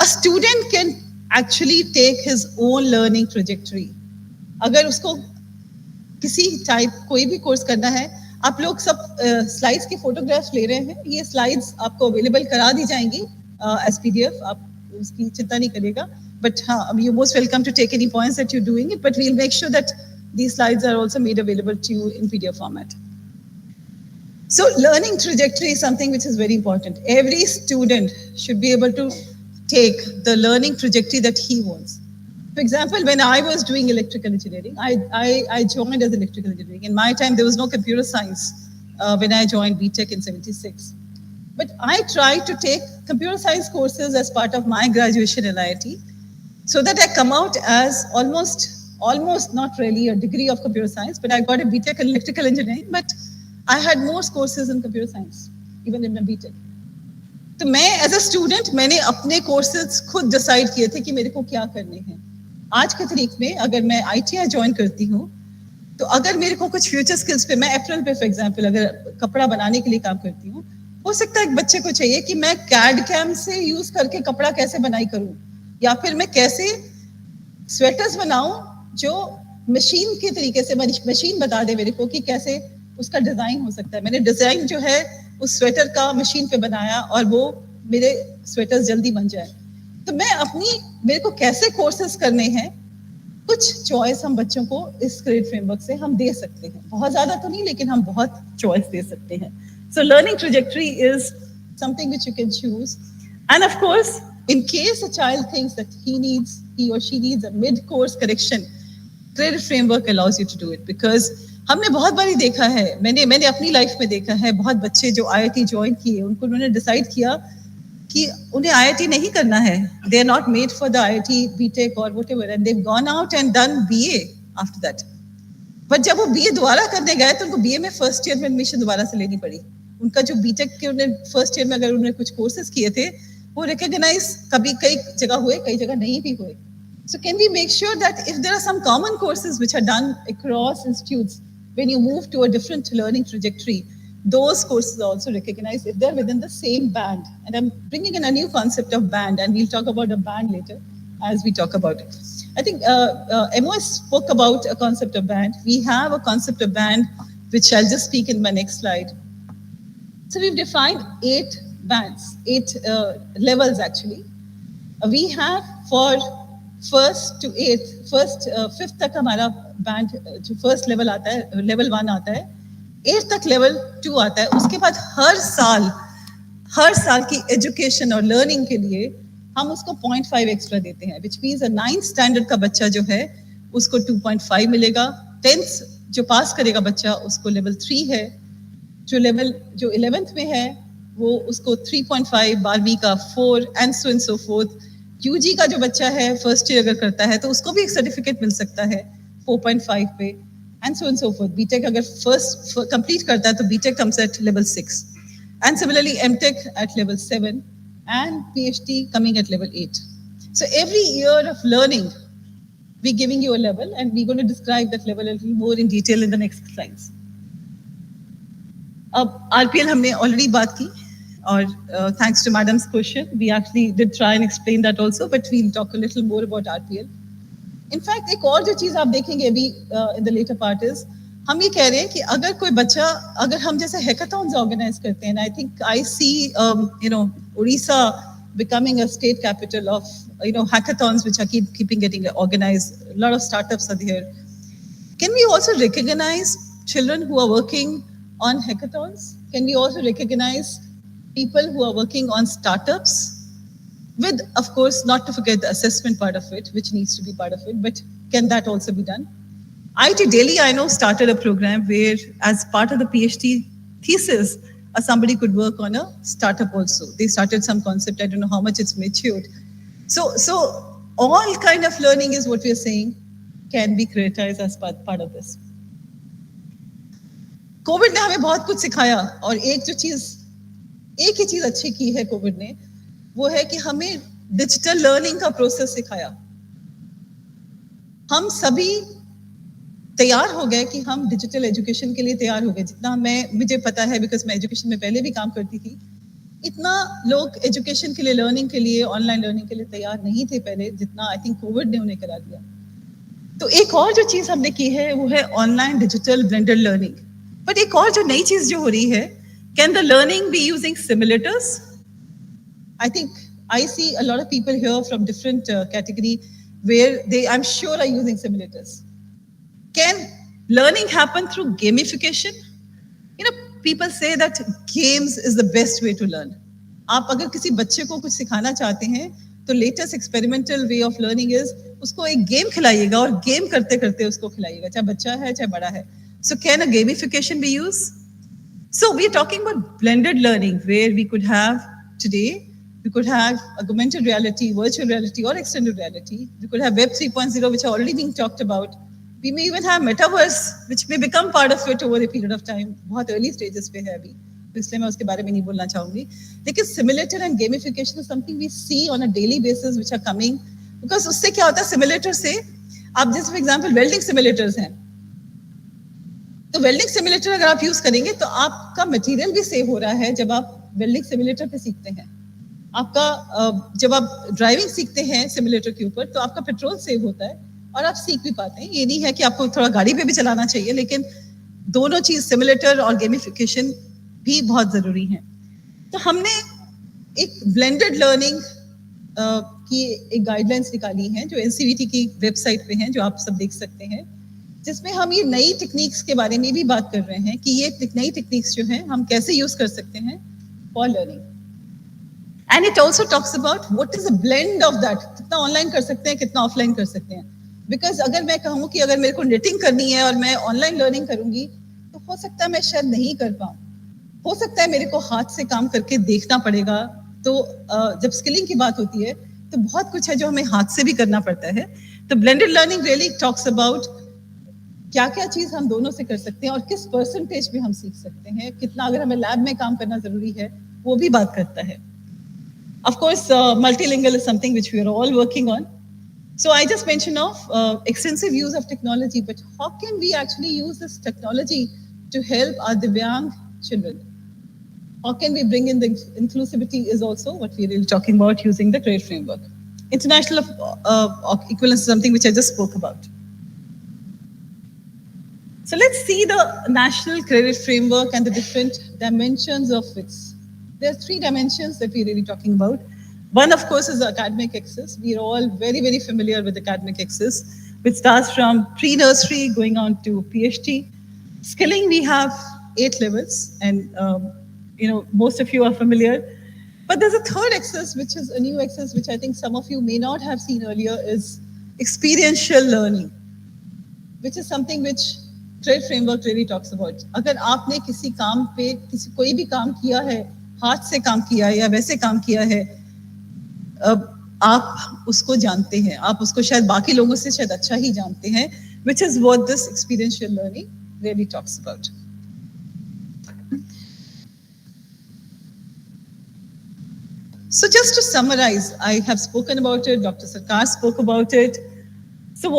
A student can actually take his own learning trajectory. अगर उसको किसी type कोई भी course करना है, आप लोग सब स्लाइड्स के फोटोग्राफ्स ले रहे हैं. ये स्लाइड्स आपको अवेलेबल करा दी जाएंगी as PDF. आप उसकी चिंता नहीं करिएगा. But you're most welcome to take any points that you're doing it, but we'll make sure that these slides are also made available to you in PDF format. So learning trajectory is something which is very important. Every student should be able to take the learning trajectory that he wants. For example, when I was doing electrical engineering, I joined as electrical engineering. In my time, there was no computer science when I joined BTech in 76. But I tried to take computer science courses as part of my graduation in IIT, so that I come out as almost not really a degree of computer science, but I got a BTech in electrical engineering, but I had more courses in computer science, even in my BTech. तो मैं as a student, मैंने अपने courses खुद decide किए थे कि मेरे को क्या करने हैं. आज की तारीख में अगर मैं ITI join करती हूँ, तो अगर मेरे को कुछ future skills पे, मैं April पे for example अगर कपड़ा बनाने के लिए काम करती हूँ, हो सकता है एक बच्चे को चाहिए कि मैं CAD CAM से यूज करके कपड़ा कैसे बनाई करूँ, या फिर मैं कैसे स्वेटर्स बनाऊं जो मशीन के तरीके से, मशीन बता दे मेरे को कि कैसे उसका डिजाइन हो सकता है. मैंने डिजाइन जो है उस स्वेटर का मशीन पे बनाया और वो मेरे स्वेटर्स जल्दी बन जाए. तो मैं मेरे को कैसे कोर्सेज करने हैं, कुछ चॉइस हम बच्चों को इस क्रेडिट फ्रेमवर्क से हम दे सकते हैं, बहुत ज़्यादा तो नहीं, लेकिन हम बहुत चॉइस दे सकते हैं. So learning trajectory is something which you can choose. And of course, in case a child thinks that he or she needs a mid-course correction, credit framework allows you to do it. Because हमने बहुत बारी देखा है, मैंने अपनी life में देखा है, बहुत बच्चे जो IIT ज्वाइन किए, उन्होंने डिसाइड किया कि उन्हें IIT नहीं करना है. They are not made for the IIT, BTech or whatever, and they've gone out and done BA after that. But जब वो BA दोबारा करने गए तो उनको BA में फर्स्ट ईयर में एडमिशन दोबारा से लेनी पड़ी. उनका जो BTech के उन्हें फर्स्ट ईयर में अगर उन्होंने कुछ कोर्सेज किए थे, वो रिकॉग्नाइज कभी कई जगह हुए, कई जगह नहीं भी हुए. So can we make sure that if there are some common courses which are done across institutes, when you move to a different learning trajectory, those courses are also recognized if they're within the same band. And I'm bringing in a new concept of band, and we'll talk about a band later as we talk about it. I think MOS spoke about a concept of band. We have a concept of band, which I'll just speak in my next slide. So we've defined 8 bands, 8 levels actually. We have for first to 8th, fifth तक हमारा band जो first level आता है, level 1 आता है, 8th तक level 2 आता है. उसके बाद हर साल की education और learning के लिए हम उसको 0.5 एक्स्ट्रा देते हैं, which means a 9th standard का बच्चा जो है उसको 2.5 मिलेगा. 10th जो पास करेगा बच्चा उसको level 3 है, जो 11th में है वो उसको 3.5, 12वीं का 4 and so forth. UG का जो बच्चा है फर्स्ट ईयर अगर करता है तो उसको भी एक सर्टिफिकेट मिल सकता है 4.5 पे and so forth. BTech अगर फर्स्ट कंप्लीट करता है तो BTech comes at level 6 and similarly MTech at level 7 and PhD coming at level 8. So every year of learning we're giving you a level and we're going to describe that level a little more in detail in the next slides. अब RPL हमने already बात की. Or thanks to Madam's question, we actually did try and explain that also, but we'll talk a little more about RPL. In fact, एक और जो चीज़ आप देखेंगे अभी in the later part is, हम ये कह रहे हैं कि अगर कोई बच्चा, अगर हम जैसे hackathons organize करते हैं, I think I see, Orissa becoming a state capital of, hackathons which are getting organized. A lot of startups are there. Can we also recognize children who are working on hackathons? Can we also recognize people who are working on startups with, of course, not to forget the assessment part of it, which needs to be part of it, but can that also be done? IIT Delhi, I know, started a program where as part of the PhD thesis, somebody could work on a startup also. They started some concept, I don't know how much it's matured. So all kind of learning is what we're saying can be creatized as part of this. COVID ने हमें बहुत कुछ सिखाया और एक ही चीज अच्छी की है कोविड ने, वो है कि हमें डिजिटल लर्निंग का प्रोसेस सिखाया. हम सभी तैयार हो गए कि हम डिजिटल एजुकेशन के लिए तैयार हो गए. जितना मुझे पता है, बिकॉज मैं एजुकेशन में पहले भी काम करती थी, इतना लोग एजुकेशन के लिए, लर्निंग के लिए, ऑनलाइन लर्निंग के लिए तैयार नहीं थे पहले, जितना आई थिंक कोविड ने उन्हें करा दिया. तो एक और जो चीज हमने की है वो है online digital blended learning. But एक और जो नई चीज जो हो रही है, can the learning be using simulators? I think I see a lot of people here from different category where they, I'm sure, are using simulators. Can learning happen through gamification? People say that games is the best way to learn. आप अगर किसी बच्चे को कुछ सिखाना चाहते हैं तो latest experimental way of learning is उसको एक गेम खिलाइएगा और गेम करते करते उसको खिलाइएगा, चाहे बच्चा है चाहे बड़ा है. So can a gamification be used? So we're talking about blended learning where we could have today, we could have augmented reality, virtual reality or extended reality. We could have Web 3.0 which are already being talked about. We may even have metaverse which may become part of it over a period of time. बहुत early stages पे है अभी, तो इसलिए मैं उसके बारे में नहीं बोलना चाहूँगी. लेकिन simulator and gamification is something we see on a daily basis which are coming. Because उससे क्या होता है simulator से, आप जैसे for example welding simulators हैं, तो वेल्डिंग सिमुलेटर अगर आप यूज करेंगे तो आपका मटेरियल भी सेव हो रहा है. जब आप वेल्डिंग सिमुलेटर पे सीखते हैं, आपका जब आप ड्राइविंग सीखते हैं सिमुलेटर के ऊपर तो आपका पेट्रोल सेव होता है और आप सीख भी पाते हैं. ये नहीं है कि आपको थोड़ा गाड़ी पे भी चलाना चाहिए, लेकिन दोनों चीज सिमुलेटर और गेमिफिकेशन भी बहुत जरूरी है. तो हमने एक ब्लेंडेड लर्निंग की एक गाइडलाइंस निकाली हैं जो NCVT की वेबसाइट पे हैं, जो आप सब देख सकते हैं, जिसमें हम ये नई टेक्निक्स के बारे में भी बात कर रहे हैं कि ये नई टेक्निक्स जो हैं हम कैसे यूज कर सकते हैं for learning. And it also talks about what is a blend of that, कितना ऑनलाइन कर सकते हैं, कितना ऑफलाइन कर सकते हैं. बिकॉज अगर मैं कहूँ कि अगर मेरे को निटिंग करनी है और मैं ऑनलाइन लर्निंग करूंगी तो हो सकता है मैं शायद नहीं कर पाऊँ. हो सकता है मेरे को हाथ से काम करके देखना पड़ेगा. तो जब स्किलिंग की बात होती है तो बहुत कुछ है जो हमें हाथ से भी करना पड़ता है. तो blended learning really talks about क्या क्या चीज हम दोनों से कर सकते हैं और किस परसेंटेज में हम सीख सकते हैं, कितना अगर हमें लैब में काम करना जरूरी है वो भी बात करता है. Of course, multilingual is something which we are all working on. So I just mentioned of extensive use of technology, but how can we actually use this technology to help our Divyang children? How can we bring in the inclusivity is also what we're really talking about using the credit framework. International equivalence is something which I just spoke about. So let's see the national credit framework and the different dimensions of it. There are 3 dimensions that we're really talking about. One, of course, is academic access. We are all very, very familiar with academic access, which starts from pre-nursery going on to PhD. Skilling, we have 8 levels, and most of you are familiar. But there's a third access, which is a new access, which I think some of you may not have seen earlier, is experiential learning, which is something which credit framework really talks about. अगर आपने किसी काम पे कोई भी काम किया है, हाथ से काम किया है या वैसे काम किया है, आप उसको जानते हैं, आप उसको शायद बाकी लोगों से शायद अच्छा ही जानते हैं, which is what this experiential learning really talks about. So just to summarize, I have spoken about it, Dr. Sarkar spoke about it. So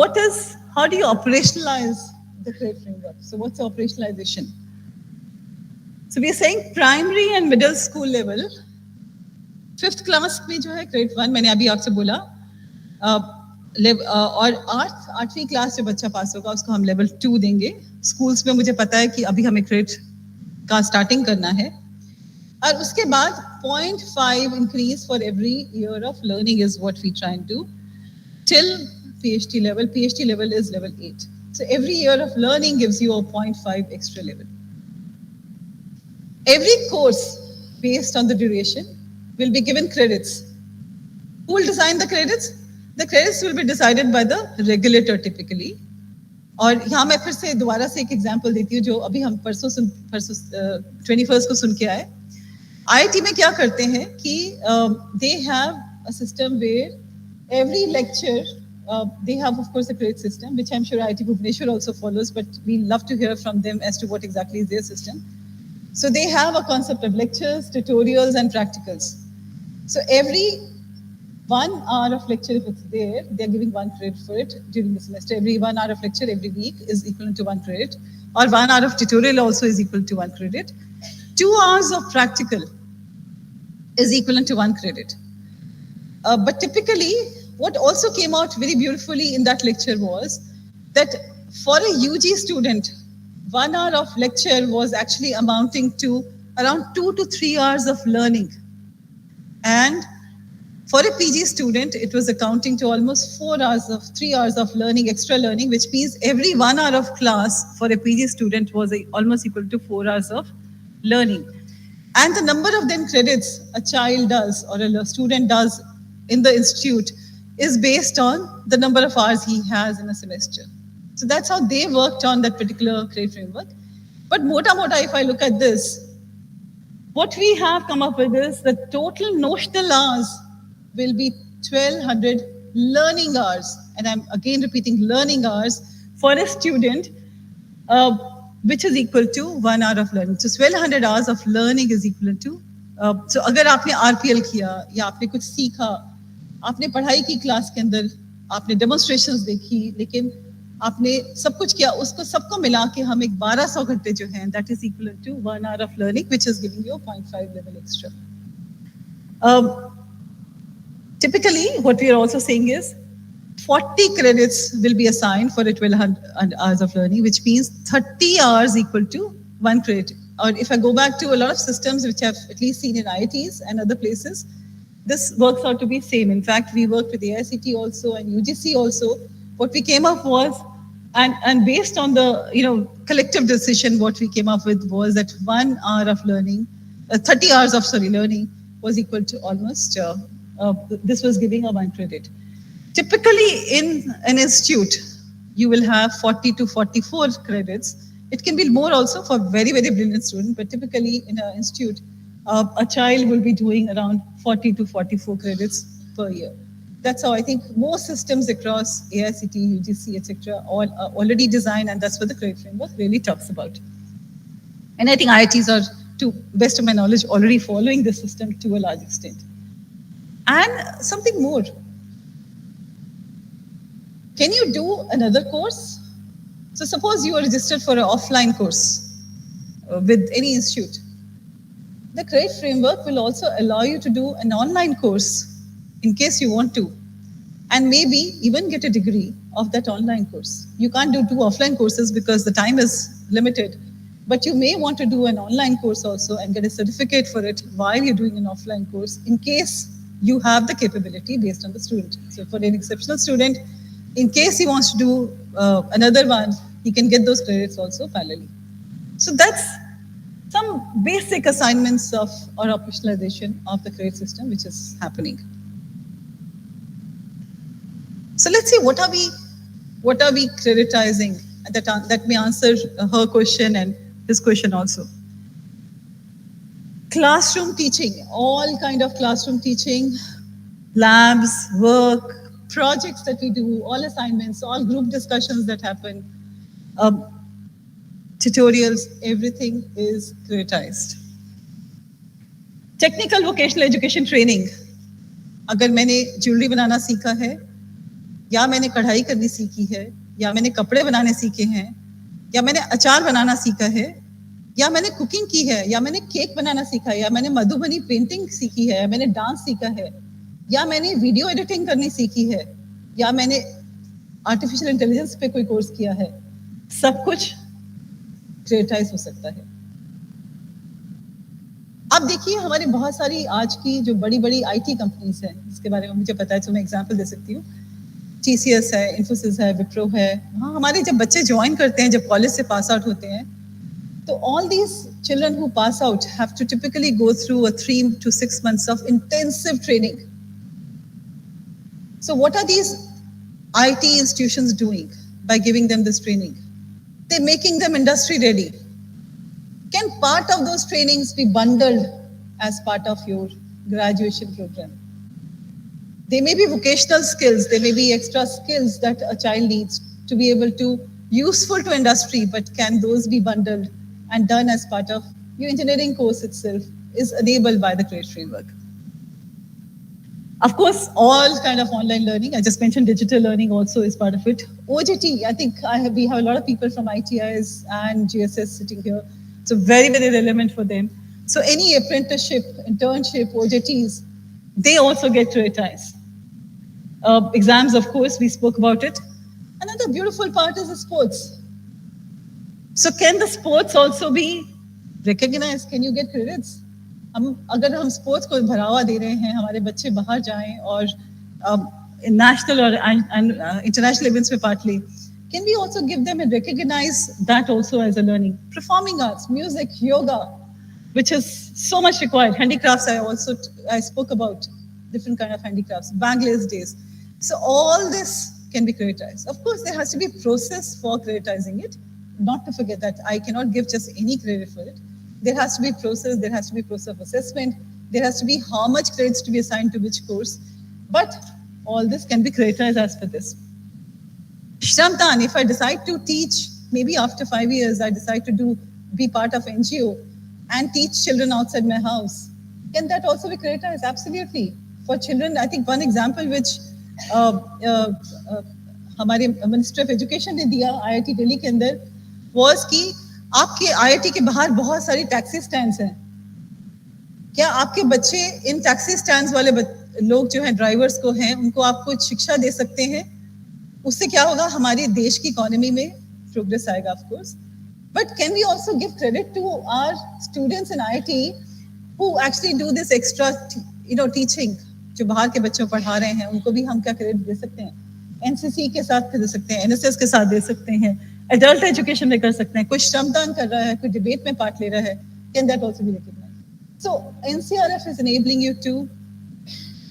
how do you operationalize the credit framework? So what's the operationalization? So we are saying primary and middle school level, 5th class में जो है credit 1 मैंने अभी आपसे बोला, और 8वीं class जो बच्चा पास होगा उसको हम level 2 देंगे. स्कूल्स में मुझे पता है कि अभी हमें credit का स्टार्टिंग करना है, और उसके बाद 0.5 increase for every year of learning is what we try and do till PhD level. PhD level is level 8. So every year of learning gives you a 0.5 extra level. Every course based on the duration will be given credits. Who will design the credits? The credits will be decided by the regulator typically. और यहाँ मैं फिर से दोबारा से एक example देती हूँ जो अभी हम परसों 21st को सुन के आए. IIT में क्या करते हैं कि they have a system where every lecture they have of course a credit system, which I'm sure IIT Bhubaneswar also follows, but we love to hear from them as to what exactly is their system. So they have a concept of lectures, tutorials, and practicals. So every 1 hour of lecture, if it's there, they're giving 1 credit for it during the semester. Every 1 hour of lecture every week is equivalent to 1 credit, or 1 hour of tutorial also is equal to 1 credit. 2 hours of practical is equivalent to 1 credit. But typically, what also came out very beautifully in that lecture was that for a UG student, 1 hour of lecture was actually amounting to around 2 to 3 hours of learning. And for a PG student, it was accounting to almost 3 hours of learning, extra learning, which means every 1 hour of class for a PG student was almost equal to 4 hours of learning. And the number of then credits a child does or a student does in the institute is based on the number of hours he has in a semester. So that's how they worked on that particular credit framework. But mota, if I look at this, what we have come up with is the total notional hours will be 1,200 learning hours. And I'm again repeating learning hours for a student, which is equal to 1 hour of learning. So 1,200 hours of learning is equivalent to, so अगर आपने RPL किया या आपने कुछ सीखा, आपने पढ़ाई की क्लास के अंदर, आपने डेमोन्स्ट्रेशंस देखी, लेकिन आपने सब कुछ किया, उसको सबको मिला के हम एक 1200 घंटे जो हैं, that is equivalent to 1 hour of learning, which is giving you a 0.5 level extra. Typically, what we are also saying is 40 credits will be assigned for a 1,200 hours of learning, which means 30 hours equal to 1 credit. Or if I go back to a lot of systems which I've at least seen in IITs and other places, this works out to be same. In fact, we worked with AICT also and UGC also. What we came up was, and based on the collective decision, what we came up with was that 1 hour of learning, 30 hours of learning was equal to almost, this was giving a 1 credit. Typically in an institute, you will have 40 to 44 credits. It can be more also for very, very brilliant student, but typically in an institute, a child will be doing around 40 to 44 credits per year. That's how I think most systems across AICT, UGC, etc. all are already designed, and that's what the credit framework really talks about. And I think IITs are, to best of my knowledge, already following this system to a large extent. And something more. Can you do another course? So suppose you are registered for an offline course with any institute. The credit framework will also allow you to do an online course in case you want to, and maybe even get a degree of that online course. You can't do 2 offline courses because the time is limited, but you may want to do an online course also and get a certificate for it while you're doing an offline course in case you have the capability based on the student. So for an exceptional student, in case he wants to do another one, he can get those credits also parallelly. So that's some basic assignments of or operationalization of the credit system which is happening. So let's see, what are we creditizing? That may answer her question and his question also. Classroom teaching, all kind of classroom teaching, labs, work, projects that we do, all assignments, all group discussions that happen, tutorials, everything is creditized. Technical vocational education training. अगर मैंने jewellery बनाना सीखा है, या मैंने कढ़ाई करनी सीखी है, या मैंने कपड़े बनाने सीखे हैं, या मैंने अचार बनाना सीखा है, या मैंने कुकिंग की है, या मैंने केक बनाना सीखा है, या मैंने मधुबनी पेंटिंग सीखी है, या मैंने डांस सीखा है, या मैंने वीडियो एडिटिंग करनी सीखी है, या मैंने आर्टिफिशियल इंटेलिजेंस पे कोई कोर्स किया है, सब कुछ क्रेडिटाइज हो सकता है। अब देखिए, हमारे बहुत सारी आज की जो बड़ी बड़ी आईटी कंपनीज हैं, जिसके बारे में मुझे पता है, तो मैं एग्जांपल दे सकती हूँ। TCS है, इन्फोसिस है, विप्रो है। वहाँ हमारे जब बच्चे ज्वाइन करते हैं, जब कॉलेज से पास आउट होते हैं, तो all these children who pass out have to typically go through a 3 to 6 months of intensive training. So what are these IT institutions doing by giving them this training? They're making them industry ready. Can part of those trainings be bundled as part of your graduation program? They may be vocational skills, they may be extra skills that a child needs to be able to useful to industry, but can those be bundled and done as part of your engineering course itself is enabled by the credit framework. Of course, all kind of online learning. I just mentioned digital learning also is part of it. OJT, I think we have a lot of people from ITIs and GSS sitting here. So very, very relevant for them. So any apprenticeship, internship, OJTs, they also get creditized. Exams, of course, we spoke about it. Another beautiful part is the sports. So can the sports also be recognized? Can you get credits? अगर हम sports को बढ़ावा दे रहे हैं, हमारे बच्चे बाहर जाएं और नेशनल और इंटरनेशनल इवेंट्स में पार्ट लें, can we also give them and recognize that also as a learning? Performing arts, music, yoga, which is so much required. Handicrafts, I spoke about different kind of handicrafts, Bangladesh days. So all this can be creditized. Of course, there has to be a process for creditizing it. Not to forget that I cannot give just any credit for it. There has to be process, there has to be process of assessment, there has to be how much credits to be assigned to which course. But all this can be creditized as per this. Shramdan, if I decide to teach, maybe after 5 years, I decide to be part of NGO and teach children outside my house, can that also be creditized? Absolutely. For children, I think one example which हमारे minister of education ने दिया IIT Delhi के अंदर was कि आपके IIT के बाहर बहुत सारी टैक्सी स्टैंड्स हैं, क्या आपके बच्चे इन टैक्सी स्टैंड्स वाले लोग जो हैं, ड्राइवर्स को हैं, उनको आप कुछ शिक्षा दे सकते हैं? उससे क्या होगा, हमारे देश की इकोनॉमी में प्रोग्रेस आएगा, of course. But can we also give credit to our students in IIT who actually do this extra teaching जो बाहर के बच्चों पढ़ा रहे हैं उनको भी हम क्या क्रेडिट दे सकते हैं, एनसीसी के साथ दे सकते हैं, एनएसएस के साथ दे सकते हैं, एडल्ट एजुकेशन में कर सकते हैं, कोई श्रमदान कर रहा है, कोई डिबेट में पार्ट ले रहा है, can that also be recognised. सो NCrF is enabling you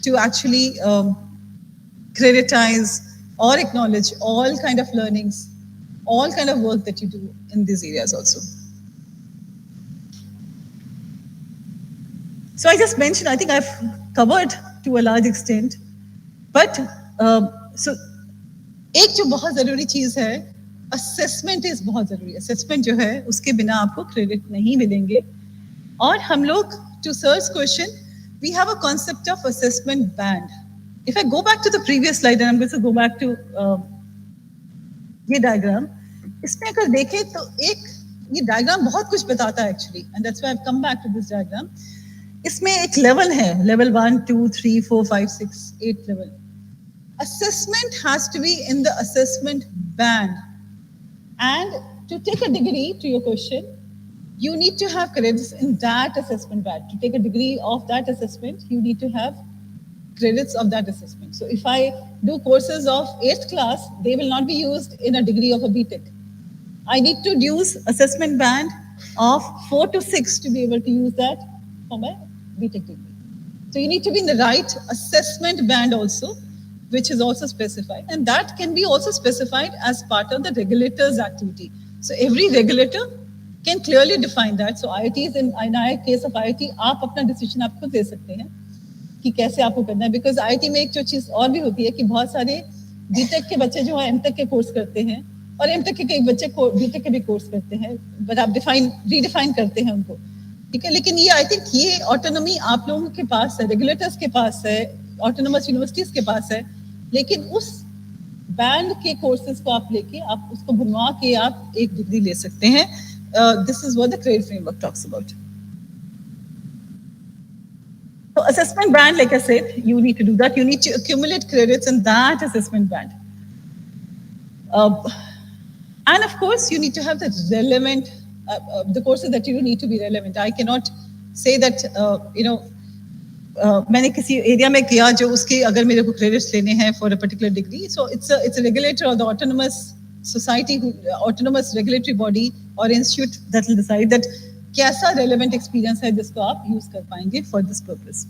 to actually creditize or acknowledge all kind of learnings, all kind of work that you do in these areas also. So I just mentioned, I think I've covered to a large extent, but so एक जो बहुत जरूरी चीज है, assessment is बहुत जरूरी. Assessment जो है उसके बिना आपको क्रेडिट नहीं मिलेंगे. और हम लोग to search question we have a concept of assessment band. If I go back to the previous slide and I am going to go back to ये डायग्राम, इसमें अगर देखें तो एक ये डायग्राम बहुत कुछ बताता है actually, and that's why I have come back to this diagram. इसमें एक लेवल है, level 1 2 3 4 5 6 8 level. Assessment has to be in the assessment band, and to take a degree, to your question, you need to have credits in that assessment band. To take a degree of that assessment, you need to have credits of that assessment. So if I do courses of 8th class, they will not be used in a degree of a BTech. I need to use assessment band of 4 to 6 to be able to use that for my BTech degree. So you need to be in the right assessment band also, which is also specified, and that can be also specified as part of the regulator's activity. So every regulator can clearly define that. So IITs, in our case of IIT, आप अपना decision आप खुद ले सकते हैं कि कैसे आपको करना है. Because IIT में एक जो चीज़ और भी होती है कि बहुत सारे BTech के बच्चे जो है MTech के कोर्स करते हैं, और MTech के कई बच्चे BTech के भी कोर्स करते हैं, बट आप रीडिफाइन करते हैं उनको, ठीक है. लेकिन ये आई थिंक ये ऑटोनॉमी आप लोगों के पास है, रेगुलेटर्स के पास है, ऑटोनोमस यूनिवर्सिटीज के पास है. लेकिन उस बैंड के कोर्सेज को आप लेके आप उसको बनवा के आप एक डिग्री ले सकते हैं. This is what the credit framework talks about. So assessment band, like I said, you need to do that. You need to accumulate credits in that assessment band. And of course, you need to have the relevant, the courses that you need to be relevant. I cannot say that, मैंने किसी area में किया जो उसके अगर मेरे को credits लेने हैं for a particular degree. So it's a regulator और the autonomous society, autonomous regulatory body और institute that will decide that कैसा रेलेवेंट एक्सपीरियंस है जिसको आप यूज कर पाएंगे for this purpose.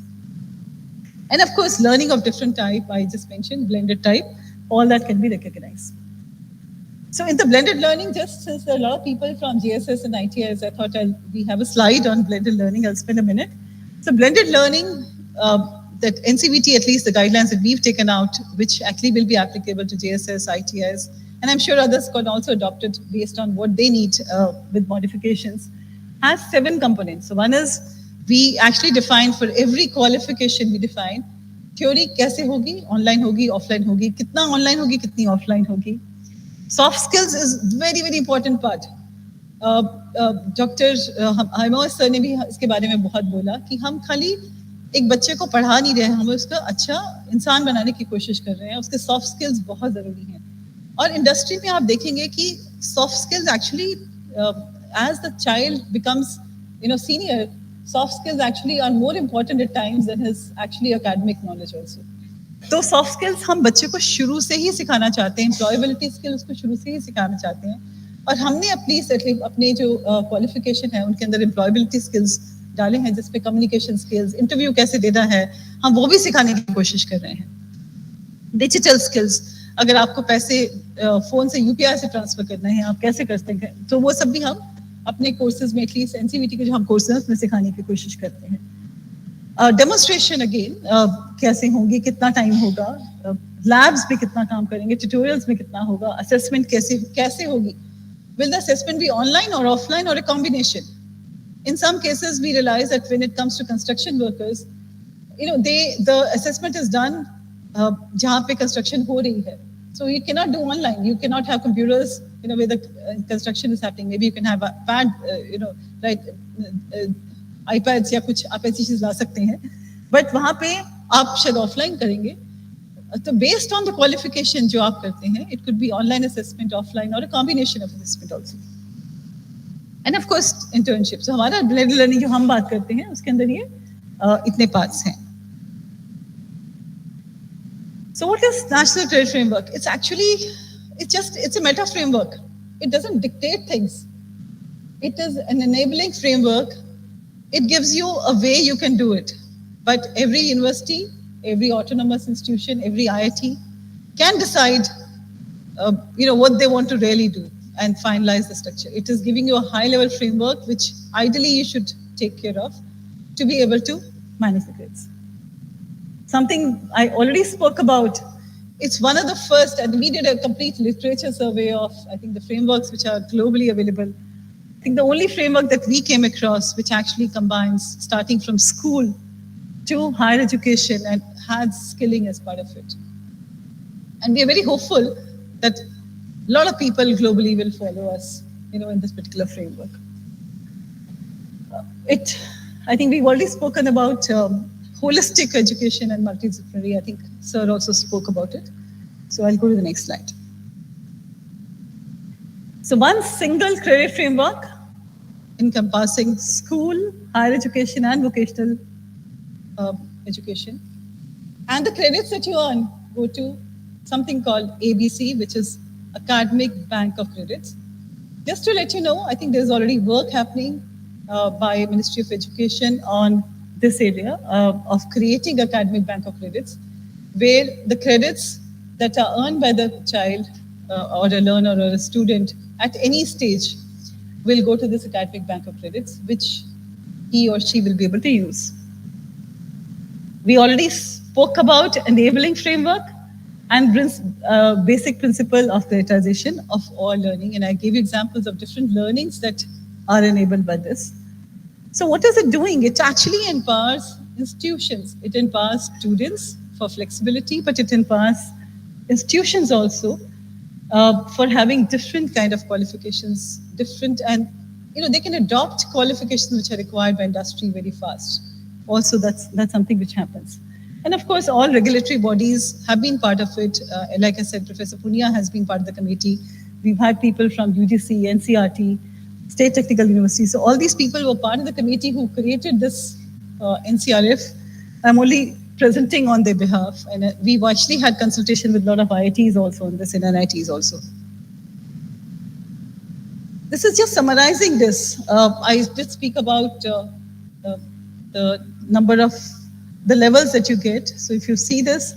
And of course learning of different type, I just mention blended type, all that can be recognised. So in the blended learning, just since there are a lot of people from GSS and ITIs, I thought we have a slide on blended learning. I'll spend a minute. So blended learning, that NCVT, at least the guidelines that we've taken out, which actually will be applicable to GSS, ITIs, and I'm sure others can also adopt it based on what they need with modifications, has 7 components. So one is we actually define for every qualification we define theory कैसे होगी, online होगी, offline होगी, कितना online होगी, कितनी offline होगी. Soft skills is very, very important part. Doctor हाइमोस sir ने भी इसके बारे में बहुत बोला कि हम खाली एक बच्चे को पढ़ा नहीं रहे हैं, हम उसका अच्छा इंसान बनाने की कोशिश कर रहे हैं. उसके सॉफ्ट स्किल्स बहुत ज़रूरी हैं. और इंडस्ट्री में आप देखेंगे कि soft skills actually as the child becomes senior, soft skills actually are more important at times than his actually academic knowledge also. तो सॉफ्ट स्किल्स हम बच्चे को शुरू से ही सिखाना चाहते हैं, एम्प्लॉयबिलिटी स्किल्स को शुरू से ही सिखाना चाहते हैं. और हमने अपने जो क्वालिफिकेशन है उनके अंदर एम्प्लॉयबिलिटी स्किल्स डाले हैं, जिसपे कम्युनिकेशन स्किल्स, इंटरव्यू कैसे देना है, हम वो भी सिखाने की कोशिश कर रहे हैं. डिजिटल स्किल्स, अगर आपको पैसे फोन से यूपीआई से ट्रांसफर करना है आप कैसे करते हैं, तो वो सब भी हम अपने कोर्सेज में एटलीस्ट एनसीवीटी के जो हम कोर्सेज उसमें सिखाने की कोशिश करते हैं. डेमोन्स्ट्रेशन अगेन कैसे होंगी, कितना टाइम होगा, लैब्स में कितना काम करेंगे, ट्यूटोरियल्स में कितना होगा, असेसमेंट कैसे होगी. Will the assessment be online or offline or a combination? In some cases, we realize that when it comes to construction workers, the assessment is done जहाँ पे construction हो रही है. So you cannot do online. You cannot have computers, where the construction is happening. Maybe you can have a pad, iPads या कुछ आप ऐसी चीज ला सकते हैं. But वहाँ पे आप शायद offline करेंगे. तो based on the qualification जो आप करते हैं, it could be online assessment, offline, or a combination of assessment also. And of course, internship. So हमारा blended learning जो हम बात करते हैं, उसके अंदर ये इतने parts हैं. So what is National Credit Framework? It's actually, it's a meta framework. It doesn't dictate things. It is an enabling framework. It gives you a way you can do it. But every university, every autonomous institution, every IIT can decide what they want to really do and finalize the structure. It is giving you a high-level framework, which ideally you should take care of to be able to manage the grids. Something I already spoke about, it's one of the first, and we did a complete literature survey of, I think, the frameworks which are globally available. I think the only framework that we came across which actually combines starting from school to higher education and has skilling as part of it. And we are very hopeful that a lot of people globally will follow us, in this particular framework. I think we've already spoken about holistic education and multidisciplinary. I think Sir also spoke about it. So I'll go to the next slide. So one single credit framework encompassing school, higher education, and vocational education. And the credits that you earn go to something called ABC, which is Academic Bank of Credits. Just to let you know, I think there's already work happening by Ministry of Education on this area of creating Academic Bank of Credits, where the credits that are earned by the child or a learner or a student at any stage will go to this Academic Bank of Credits, which he or she will be able to use. We already spoke about enabling framework and basic principle of prioritization of all learning. And I gave you examples of different learnings that are enabled by this. So what is it doing? It actually empowers institutions. It empowers students for flexibility, but it empowers institutions also for having different kind of qualifications, and they can adopt qualifications which are required by industry very fast. Also, that's something which happens. And of course, all regulatory bodies have been part of it. Like I said, Professor Punia has been part of the committee. We've had people from UGC, NCRT, State Technical University. So all these people were part of the committee who created this NCrF. I'm only presenting on their behalf. And we've actually had consultation with a lot of IITs also on this and NITs also. This is just summarizing this. I did speak about the number of the levels that you get. So if you see this,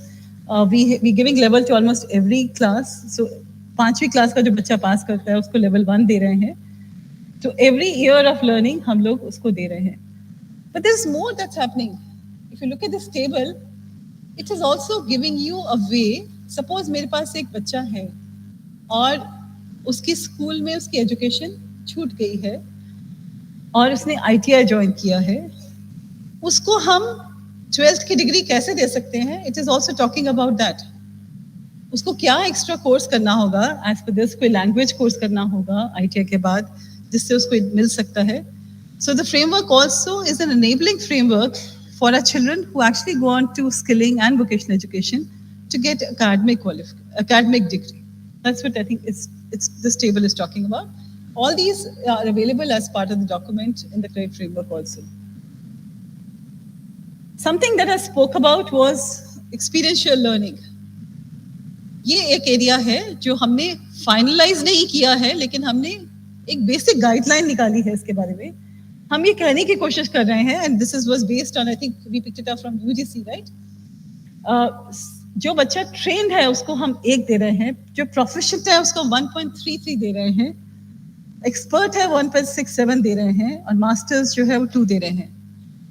we're giving level to almost every class. So 5वीं class का जो बच्चा पास करता है उसको level 1 दे रहे हैं. So every year of learning हम लोग उसको दे रहे हैं. But there's more that's happening. If you look at this table, it is also giving you a way. Suppose मेरे पास एक बच्चा है और उसकी स्कूल में उसकी एजुकेशन छूट गई है और उसने ITI ज्वाइन किया है, उसको हम 12th की डिग्री कैसे दे सकते हैं? It is also talking about that. उसको क्या एक्स्ट्रा कोर्स करना होगा? एज पर दिस कोई लैंग्वेज कोर्स करना होगा ITI के बाद जिससे उसको मिल सकता है. So the framework also is an enabling framework for our children who actually go on to skilling and vocational education to get academic degree. That's what I think this table is talking about. All these are available as part of the document in the credit framework also. Something that I spoke about was experiential learning. ये एक area है जो हमने finalise नहीं किया है, लेकिन हमने एक बेसिक गाइडलाइन निकाली है इसके बारे में. हम ये कहने की कोशिश कर रहे हैं, and this was based on, I think we picked it up from UGC, right. जो बच्चा ट्रेंड है उसको हम 1 दे रहे हैं, जो प्रोफिशिएंट है उसको 1.33 दे रहे हैं, एक्सपर्ट है 1.67 दे रहे हैं, और मास्टर्स जो है वो 2 दे रहे हैं.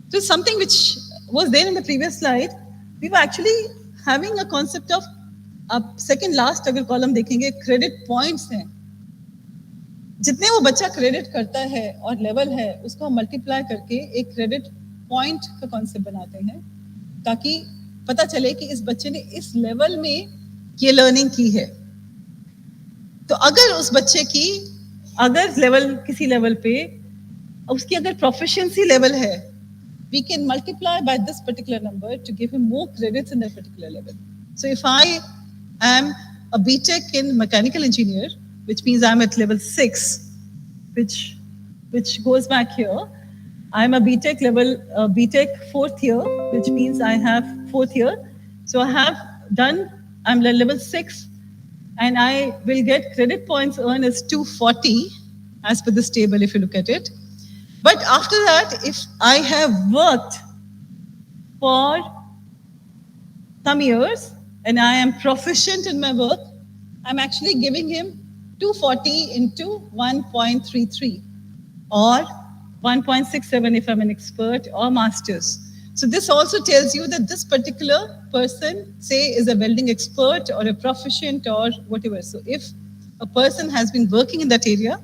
So something which was there in the previous slide, we were actually having a concept of, अब सेकेंड लास्ट अगर कॉलम देखेंगे, क्रेडिट पॉइंट्स हैं. जितने वो बच्चा क्रेडिट करता है और लेवल है उसको हम मल्टीप्लाई करके एक क्रेडिट पॉइंट का कॉन्सेप्ट बनाते हैं, ताकि पता चले कि इस बच्चे ने इस लेवल में ये लर्निंग की है. तो अगर उस बच्चे की अगर लेवल किसी लेवल पे उसकी अगर प्रोफिशिएंसी लेवल है, we can multiply by this particular number to give him more credits in that particular level. So if I am a BTech in mechanical engineer, which means I'm at level 6, which goes back here. I'm a BTech BTech 4th year, which means I have 4th year. So I have done I'm level 6, and I will get credit points earned as 240 as per this table if you look at it. But after that, if I have worked for some years and I am proficient in my work, I'm actually giving him 240 into 1.33 or 1.67 if I'm an expert or masters. So this also tells you that this particular person, say, is a welding expert or a proficient or whatever. So if a person has been working in that area,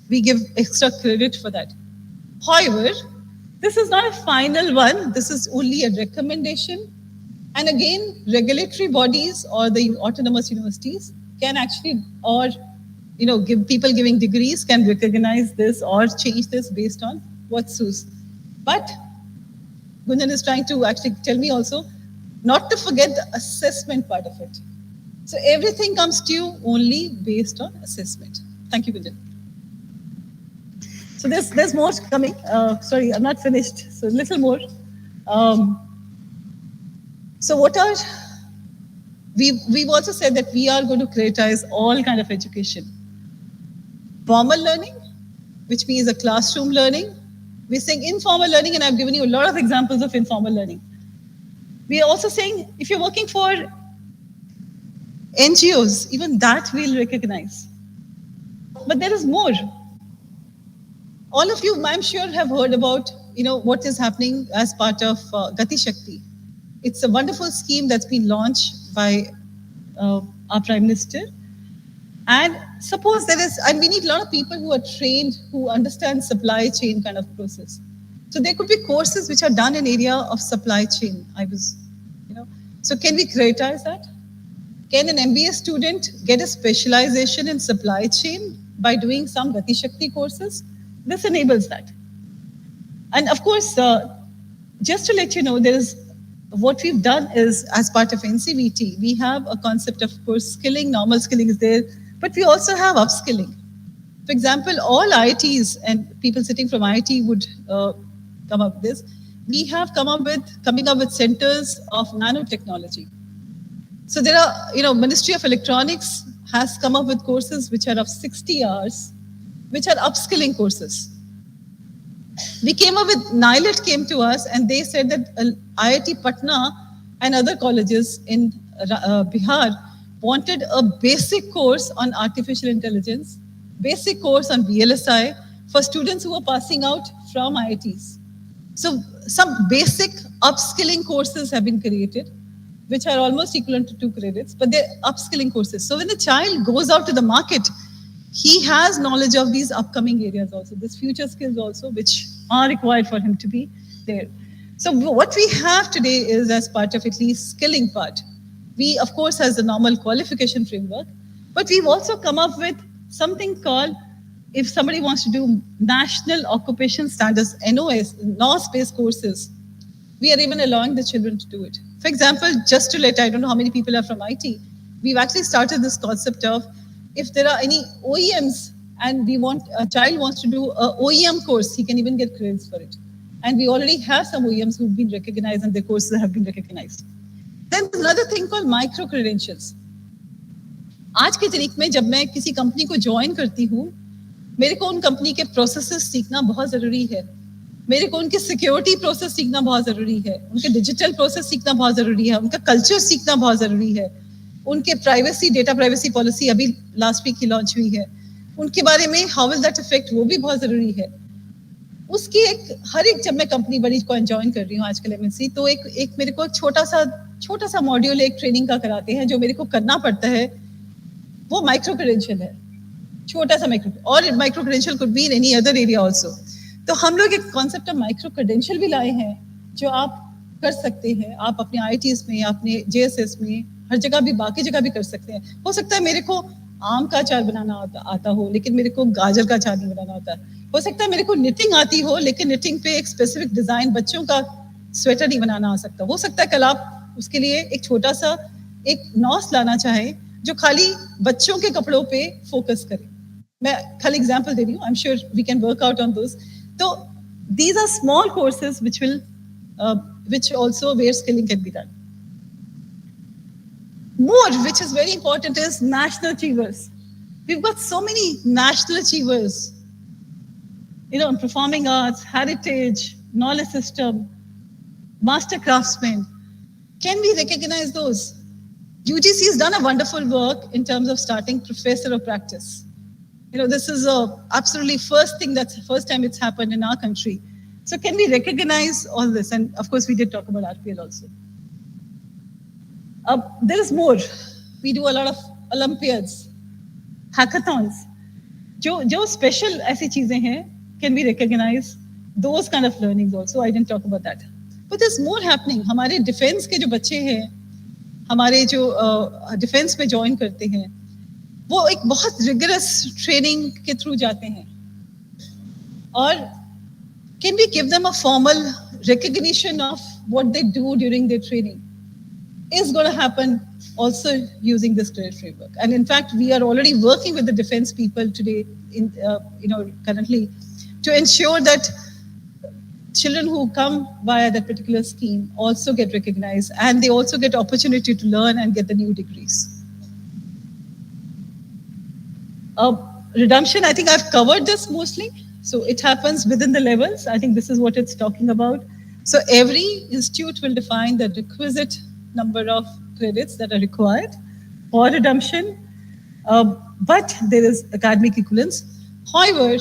we give extra credit for that. However, this is not a final one. This is only a recommendation. And again, regulatory bodies or the autonomous universities can actually, or give people giving degrees can recognize this or change this based on what suits. But Gunjan is trying to actually tell me also not to forget the assessment part of it. So everything comes to you only based on assessment. Thank you, Gunjan. So there's more coming. Sorry, I'm not finished. So a little more. So what are, we've also said that we are going to creatize all kind of education. Formal learning, which means a classroom learning. We're saying informal learning, and I've given you a lot of examples of informal learning. We are also saying if you're working for NGOs, even that we'll recognize. But there is more. All of you, I'm sure, have heard about what is happening as part of Gati Shakti. It's a wonderful scheme that's been launched by our Prime Minister. And suppose there is, and we need a lot of people who are trained, who understand supply chain kind of process. So there could be courses which are done in area of supply chain. So can we creatize that? Can an MBA student get a specialization in supply chain by doing some Gati Shakti courses? This enables that. And of course, just to let you know, what we've done is, as part of NCVT, we have a concept of course skilling, normal skilling is there, but we also have upskilling. For example, all IITs and people sitting from IIT would come up with this. We have coming up with centers of nanotechnology. So there are, Ministry of Electronics has come up with courses which are of 60 hours, which are upskilling courses. We came up with, NILET came to us and they said that IIT Patna and other colleges in Bihar wanted a basic course on artificial intelligence, basic course on VLSI for students who are passing out from IITs. So some basic upskilling courses have been created, which are almost equivalent to 2 credits, but they're upskilling courses. So when the child goes out to the market, he has knowledge of these upcoming areas also, these future skills also, which are required for him to be there. So what we have today is, as part of at least skilling part, we of course has the normal qualification framework, but we've also come up with something called, if somebody wants to do National Occupation Standards, NOS-based courses, we are even allowing the children to do it. For example, just to let, I don't know how many people are from IT, we've actually started this concept of, if there are any OEMs and a child wants to do an OEM course, he can even get credits for it. And we already have some OEMs who've been recognized and their courses have been recognized. Then there's another thing called micro credentials. आज की तारीख में जब मैं किसी company को join करती हूँ, मेरे को उन कंपनी के प्रोसेसेस सीखना बहुत जरूरी है, मेरे को उनके सिक्योरिटी प्रोसेस सीखना बहुत जरूरी है, उनके डिजिटल प्रोसेस सीखना बहुत जरूरी है, उनका कल्चर सीखना बहुत जरूरी है, उनके प्राइवेसी, डेटा प्राइवेसी पॉलिसी अभी लास्ट वीक की लॉन्च हुई है, उनके बारे में हाउ विल दैट अफेक्ट, वो भी बहुत जरूरी है. उसकी हर एक जब मैं कंपनी बड़ी को ज्वाइन कर रही हूँ आजकल एमएनसी, तो एक मेरे को छोटा सा मॉड्यूल एक ट्रेनिंग का कराते हैं जो मेरे को करना पड़ता है, वो माइक्रो क्रेडेंशियल है, छोटा सा माइक्रो, और micro credential could be in any other area also. तो हम लोग एक कॉन्सेप्ट ऑफ माइक्रो क्रेडेंशियल भी लाए हैं जो आप कर सकते हैं, आप अपने आईटीज में, अपने जेएसएस में, हर जगह भी, बाकी जगह भी कर सकते हैं. हो सकता है मेरे को आम का अचार बनाना आता हो, लेकिन मेरे को गाजर का अचार नहीं बनाना आता. हो सकता है मेरे को निटिंग आती हो, लेकिन निटिंग पे एक स्पेसिफिक डिजाइन, बच्चों का स्वेटर नहीं बनाना आ सकता. हो सकता है कल आप उसके लिए एक छोटा सा एक नॉस लाना चाहे जो खाली बच्चों के कपड़ों पे फोकस करे. मैं खाली एग्जांपल दे रही हूँ, I am sure we can work out on those. तो these are small courses which also where skilling can be done. More, which is very important, is national achievers. We've got so many national achievers, you know, in performing arts, heritage, knowledge system, master craftsmen. Can we recognize those? UGC has done a wonderful work in terms of starting professor of practice. You know, this is absolutely first time it's happened in our country. So can we recognize all this? And of course, we did talk about RPL also. There is more. We do a lot of Olympiads, hackathons. जो special ऐसी चीजें हैं, can we recognize those kind of learnings also? I didn't talk about that. But there's more happening. हमारे defense के जो बच्चे हैं, हमारे जो defense में join करते हैं, वो एक बहुत rigorous training के through जाते हैं. और can we give them a formal recognition of what they do during their training? Is going to happen also using this credit framework. And in fact, we are already working with the defense people today, currently, to ensure that children who come via that particular scheme also get recognized, and they also get opportunity to learn and get the new degrees. Redemption, I think I've covered this mostly. So it happens within the levels. I think this is what it's talking about. So every institute will define the requisite number of credits that are required for redemption, but there is academic equivalence. However,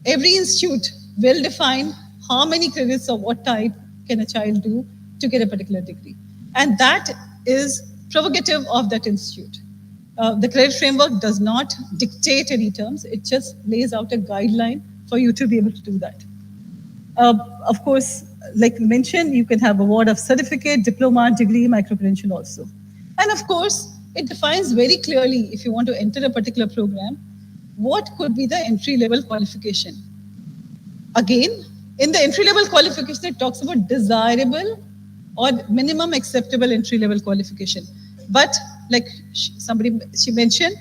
every institute will define how many credits of what type can a child do to get a particular degree. And that is prerogative of that institute. The credit framework does not dictate any terms, it just lays out a guideline for you to be able to do that. Of course, like mentioned, you can have award of certificate, diploma, degree, micro-credential also. And of course, it defines very clearly, if you want to enter a particular program, what could be the entry-level qualification. Again, in the entry-level qualification, it talks about desirable or minimum acceptable entry-level qualification. But like she mentioned,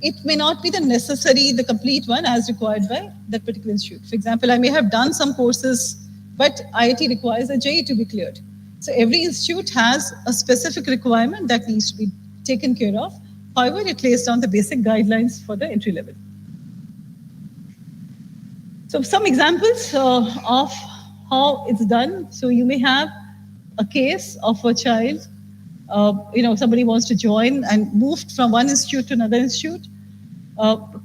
it may not be the complete one as required by that particular institute. For example, I may have done some courses, but IIT requires a JEE to be cleared. So every institute has a specific requirement that needs to be taken care of. However, it lays down the basic guidelines for the entry level. So some examples of how it's done. So you may have a case of a child, somebody wants to join and moved from one institute to another institute.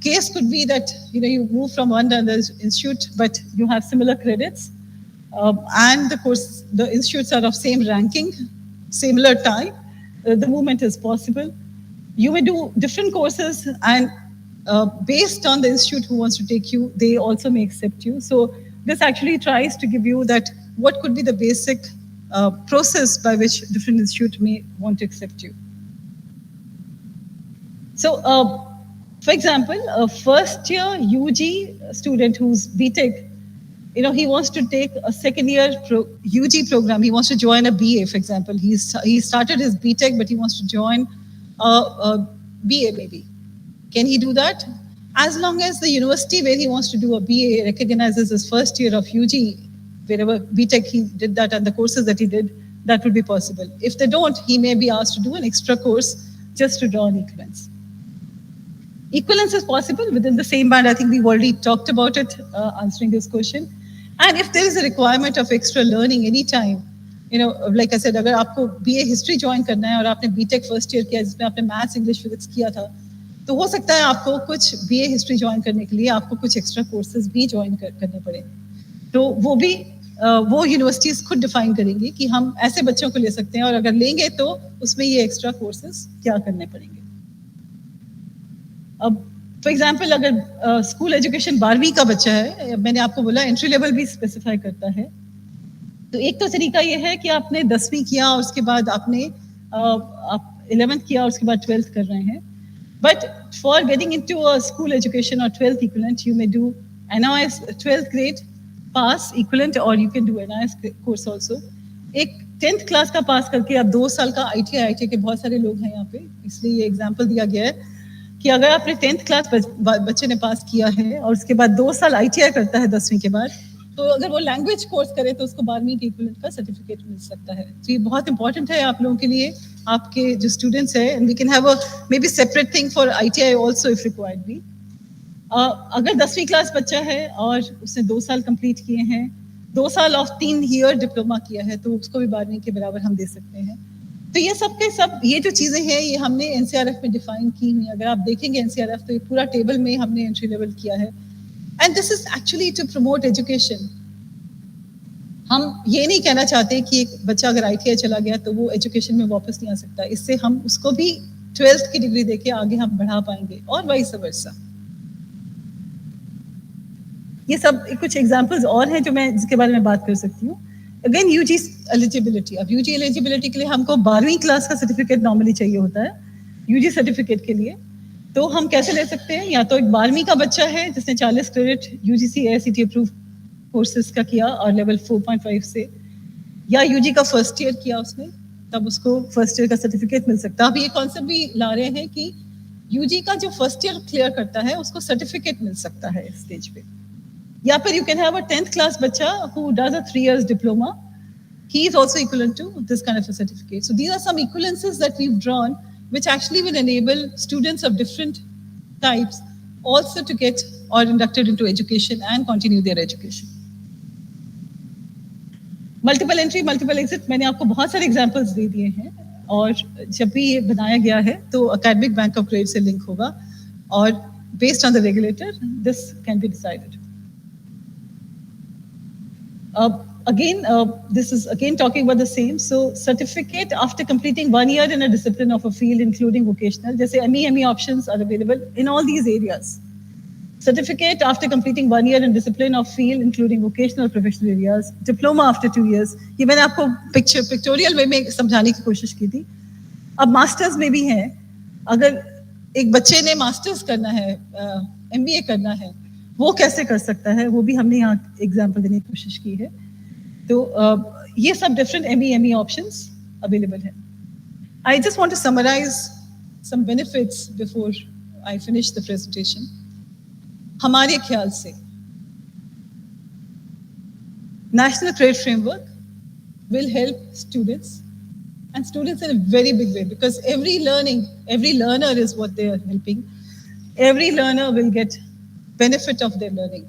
Case could be that you move from one to another institute, but you have similar credits. And the institutes are of same ranking, similar time, the movement is possible. You may do different courses, and based on the institute who wants to take you, they also may accept you. So this actually tries to give you that what could be the basic process by which different institutes may want to accept you. So, for example, a first-year UG student who's BTech, he wants to take a second-year UG program. He wants to join a BA, for example. He started his BTech, but he wants to join a BA maybe. Can he do that? As long as the university where he wants to do a BA recognizes his first year of UG, wherever BTech he did that and the courses that he did, that would be possible. If they don't, he may be asked to do an extra course just to draw an equivalence. Equivalence is possible within the same band. I think we've already talked about it, answering this question. And if there is a requirement of extra learning anytime, like I said, अगर आपको BA history join करना है और आपने BTech first year किया जिसमें आपने maths, English, physics किया था, तो हो सकता है आपको कुछ BA history join करने के लिए आपको कुछ extra courses भी join करने पड़े. तो वो universities खुद define करेंगी कि हम ऐसे बच्चों को ले सकते हैं और अगर लेंगे तो उसमें ये extra courses क्या करने पड़ेंगे. अब फॉर एग्जाम्पल अगर स्कूल एजुकेशन 12वीं का बच्चा है, मैंने आपको बोला एंट्री लेवल भी स्पेसिफाई करता है, तो एक तो तरीका ये है कि आपने 10वीं किया और उसके बाद आपने 11th किया और उसके बाद 12th कर रहे हैं. But for getting into a school education और 12th equivalent you may do NIS 12th grade pass equivalent और you can do NIS course also. एक 10th क्लास का पास करके आप 2 साल का IIT के बहुत सारे लोग हैं यहाँ पे, इसलिए ये एग्जाम्पल दिया गया है कि अगर आपने 10th क्लास बच्चे ने पास किया है और उसके बाद 2 साल ITI करता है 10वीं के बाद, तो अगर वो लैंग्वेज कोर्स करे तो उसको 12वीं के इक्विवेलेंट का सर्टिफिकेट मिल सकता है। तो ये बहुत इंपॉर्टेंट है आप लोगों के लिए, आपके जो स्टूडेंट्स हैं, and we can have a maybe separate thing for ITI also if required be. अगर 10वीं क्लास बच्चा है और उसने 2 साल कंप्लीट किए हैं, 2 साल ऑफ 3 ईयर डिप्लोमा किया है, तो उसको भी 12वीं के बराबर हम दे सकते हैं। तो ये सब के सब ये जो चीज़ें हैं ये हमने NCrF में डिफाइन की हुई। अगर आप देखेंगे NCrF तो ये पूरा टेबल में हमने एंट्री लेवल किया है। And this is actually to promote education. हम ये नहीं कहना चाहते कि एक बच्चा अगर ITI चला गया तो वो एजुकेशन में वापस नहीं आ सकता। इससे हम उसको भी 12th की डिग्री देके आगे हम बढ़ा पाएंगे और वाइस वर्सा। ये सब कुछ एग्जांपल्स और हैं जो मैं जिसके बारे में बात कर सकती हूँ। Again UG eligibility. अब UG एलिजिबिलिटी के लिए हमको 12वीं क्लास का सर्टिफिकेट नॉर्मली चाहिए होता है UG सर्टिफिकेट के लिए। तो हम कैसे ले सकते हैं? या तो एक 12वीं का बच्चा है जिसने 40 credit UGC AICTE approve courses का किया और लेवल 4.5 से, या UG का फर्स्ट ईयर किया उसने, तब उसको फर्स्ट ईयर का सर्टिफिकेट मिल सकता है। अब ये कॉन्सेप्ट भी ला रहे हैं कि UG का जो फर्स्ट ईयर क्लियर करता है उसको सर्टिफिकेट मिल सकता है इस स्टेज पे। या फिर you can have a 10th class बच्चा who does a 3 years diploma. He is also equivalent to this kind of a certificate. So these are some equivalences that we've drawn, which actually will enable students of different types also to get or inducted into education and continue their education. Multiple entry, multiple exit, मैंने आपको बहुत सारे examples दे दिए हैं। और जब भी ये बनाया गया है तो एकेडमिक बैंक ऑफ ग्रेड से लिंक होगा और based on the regulator this can be decided. Again, this is again talking about the same. So certificate after completing 1 year in a discipline of a field, including vocational, जैसे ME options are available in all these areas. Certificate after completing 1 year in discipline of field, including vocational professional areas. Diploma after 2 years. ये मैंने आपको pictorial वे में समझाने की कोशिश की थी। अब मास्टर्स में भी है। अगर एक बच्चे ने मास्टर्स करना है, MBA करना है, वो कैसे कर सकता है, वो भी हमने यहाँ एग्जाम्पल देने की कोशिश की है। तो ये सब डिफरेंट ME ऑप्शंस अवेलेबल है। I just want to summarise some benefits before I finish the presentation. हमारे ख्याल से national credit framework will help students and students in a very big way, because every learner is what they are helping. Every learner will get benefit of their learning.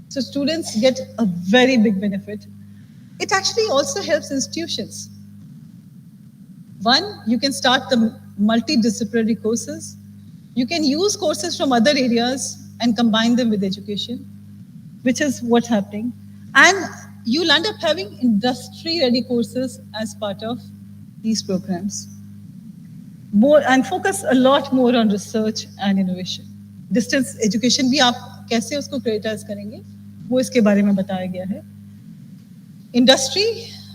So students get a very big benefit. It actually also helps institutions. One, you can start the multidisciplinary courses. You can use courses from other areas and combine them with education, which is what's happening. And you'll end up having industry-ready courses as part of these programs. More and focus a lot more on research and innovation. Distance education भी आप कैसे उसको क्रेडिटाइज करेंगे, वो इसके बारे में बताया गया है. Industry,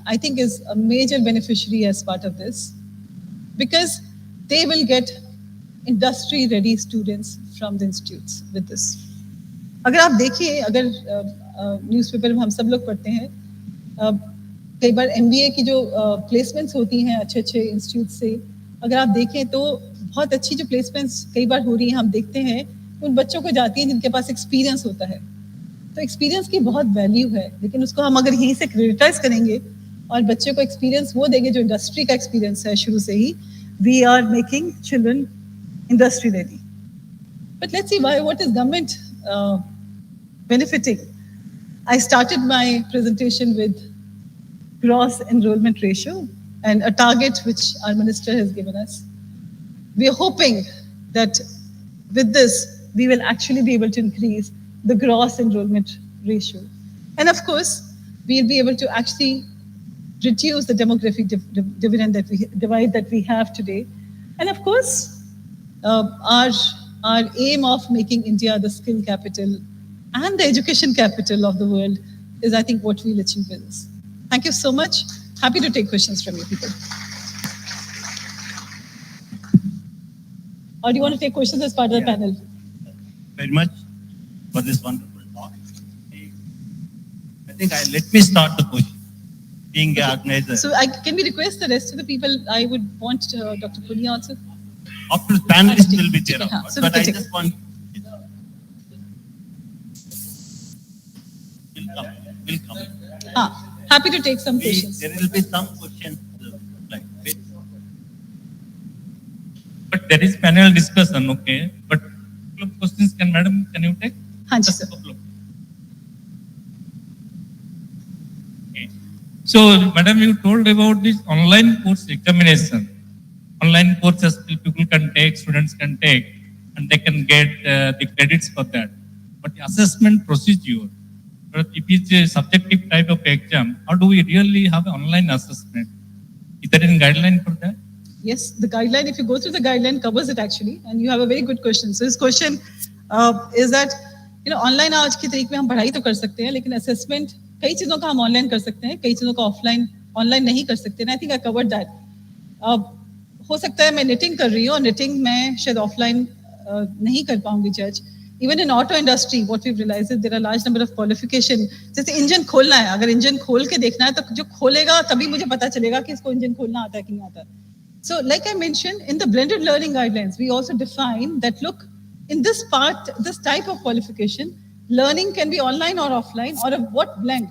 I think, is a major beneficiary as part of this, because they will get industry-ready students from the institutes with this. अगर आप देखिए, अगर न्यूज़पेपर में हम सब लोग पढ़ते हैं, कई बार MBA की जो प्लेसमेंट्स होती हैं अच्छे इंस्टीट्यूट से, अगर आप देखें तो बहुत अच्छी जो प्लेसमेंट्स कई बार हो रही हैं, हम देखते हैं उन बच्चों को जाती हैं जिनके पास एक्सपीरियंस होता है. तो एक्सपीरियंस की बहुत वैल्यू है, लेकिन उसको हम अगर यहीं से क्रेडिटाइज करेंगे और बच्चे को एक्सपीरियंस वो देंगे जो इंडस्ट्री का एक्सपीरियंस है शुरू से ही, we are making children industry ready. But let's see what is government benefiting. I started my presentation with gross enrollment ratio and a target which our minister has given us. We are hoping that with this, we will actually be able to increase the gross enrollment ratio. And of course, we'll be able to actually reduce the demographic divide that we have today. And of course, our aim of making India the skill capital and the education capital of the world is, I think, what we'll achieve with this. Thank you so much. Happy to take questions from you people. Or do you want to take questions as part of the panel? Very much for this wonderful talk. I think let me start the question. Being an organizer. So can we request the rest of the people? I would want Dr. Punia also. After the panelists will be there. So but I just want... will come. Happy to take some questions. There will be some questions like this. But there is panel discussion, okay? But couple of questions can you take? हाँ जी Just a sir. couple of. Okay. So, madam, you told about this online course examination. Online courses people can take, students can take, and they can get the credits for that. But the assessment procedure, but if it's a subjective type of exam, how do we really have an online assessment? Is there any guideline for that? Yes, the guideline, if you go through the guideline, covers it actually, and you have a very good question. So his question is that, online आज की तारीख में हम पढ़ाई तो कर सकते हैं, लेकिन assessment कई चीज़ों का हम online कर सकते हैं, कई चीज़ों का online नहीं कर सकते. And I think I covered that. हो सकता है मैं knitting कर रही हूँ, और knitting मैं शायद offline नहीं कर पाऊंगी judge. Even in auto industry, what we've realized is there are large number of qualification. जैसे इंजन खोलना है, अगर इंजन खोल के देखना है तो जो खोलेगा तभी मुझे पता चलेगा कि इसको इंजन खोलना आता है कि नहीं आता. So, like I mentioned, in the blended learning guidelines, we also define that, look, in this part, this type of qualification, learning can be online or offline, or of what blend.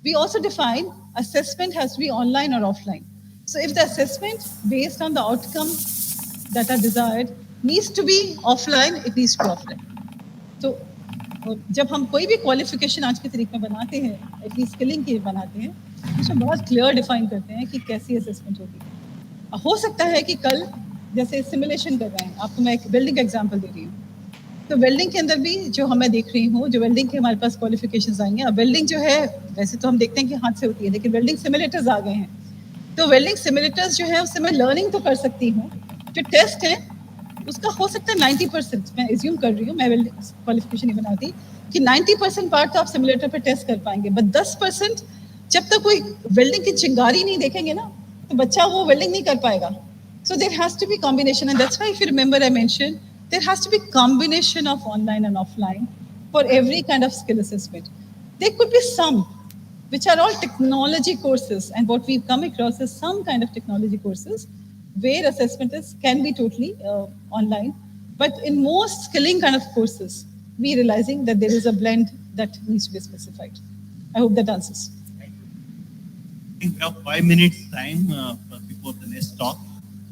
We also define assessment has to be online or offline. So, if the assessment based on the outcomes that are desired needs to be offline, it needs to be offline. So, जब हम कोई भी qualification आज की तारीख में बनाते हैं, एटलीस्ट स्किलिंग की बनाते हैं, उसमें बहुत क्लियर डिफाइन करते हैं कि कैसी असेसमेंट होती है. हो सकता है कि कल जैसे सिमुलेशन कर रहे हैं, आपको मैं एक वेल्डिंग एग्जांपल दे रही हूँ, तो वेल्डिंग के अंदर भी जो मैं देख रही हूँ, जो वेल्डिंग के हमारे पास क्वालिफिकेशंस आएंगे. अब वेल्डिंग जो है वैसे तो हम देखते हैं कि हाथ से होती है, लेकिन वेल्डिंग सिमुलेटर्स आ गए हैं. तो वेल्डिंग सिमुलेटर्स जो है उससे मैं लर्निंग तो कर सकती हूँ. जो टेस्ट है उसका हो सकता है 90%, मैं एज्यूम कर रही हूँ, मैं वेल्डिंग क्वालिफिकेशन नहीं बनाती, कि 90% पार्ट तो आप सिमुलेटर पर टेस्ट कर पाएंगे. बट 10% जब तक कोई वेल्डिंग की चिंगारी नहीं देखेंगे ना, तो बच्चा वो वेल्डिंग नहीं कर पाएगा. So there has to be combination, and that's why if you remember I mentioned there has to be combination of online and offline for every kind of skill assessment. There could be some which are all technology courses, and what we've come across is some kind of technology courses where assessment can be totally online. But in most skilling kind of courses, we're realizing that there is a blend that needs to be specified. I hope that answers. I think we have 5 minutes time before the next talk.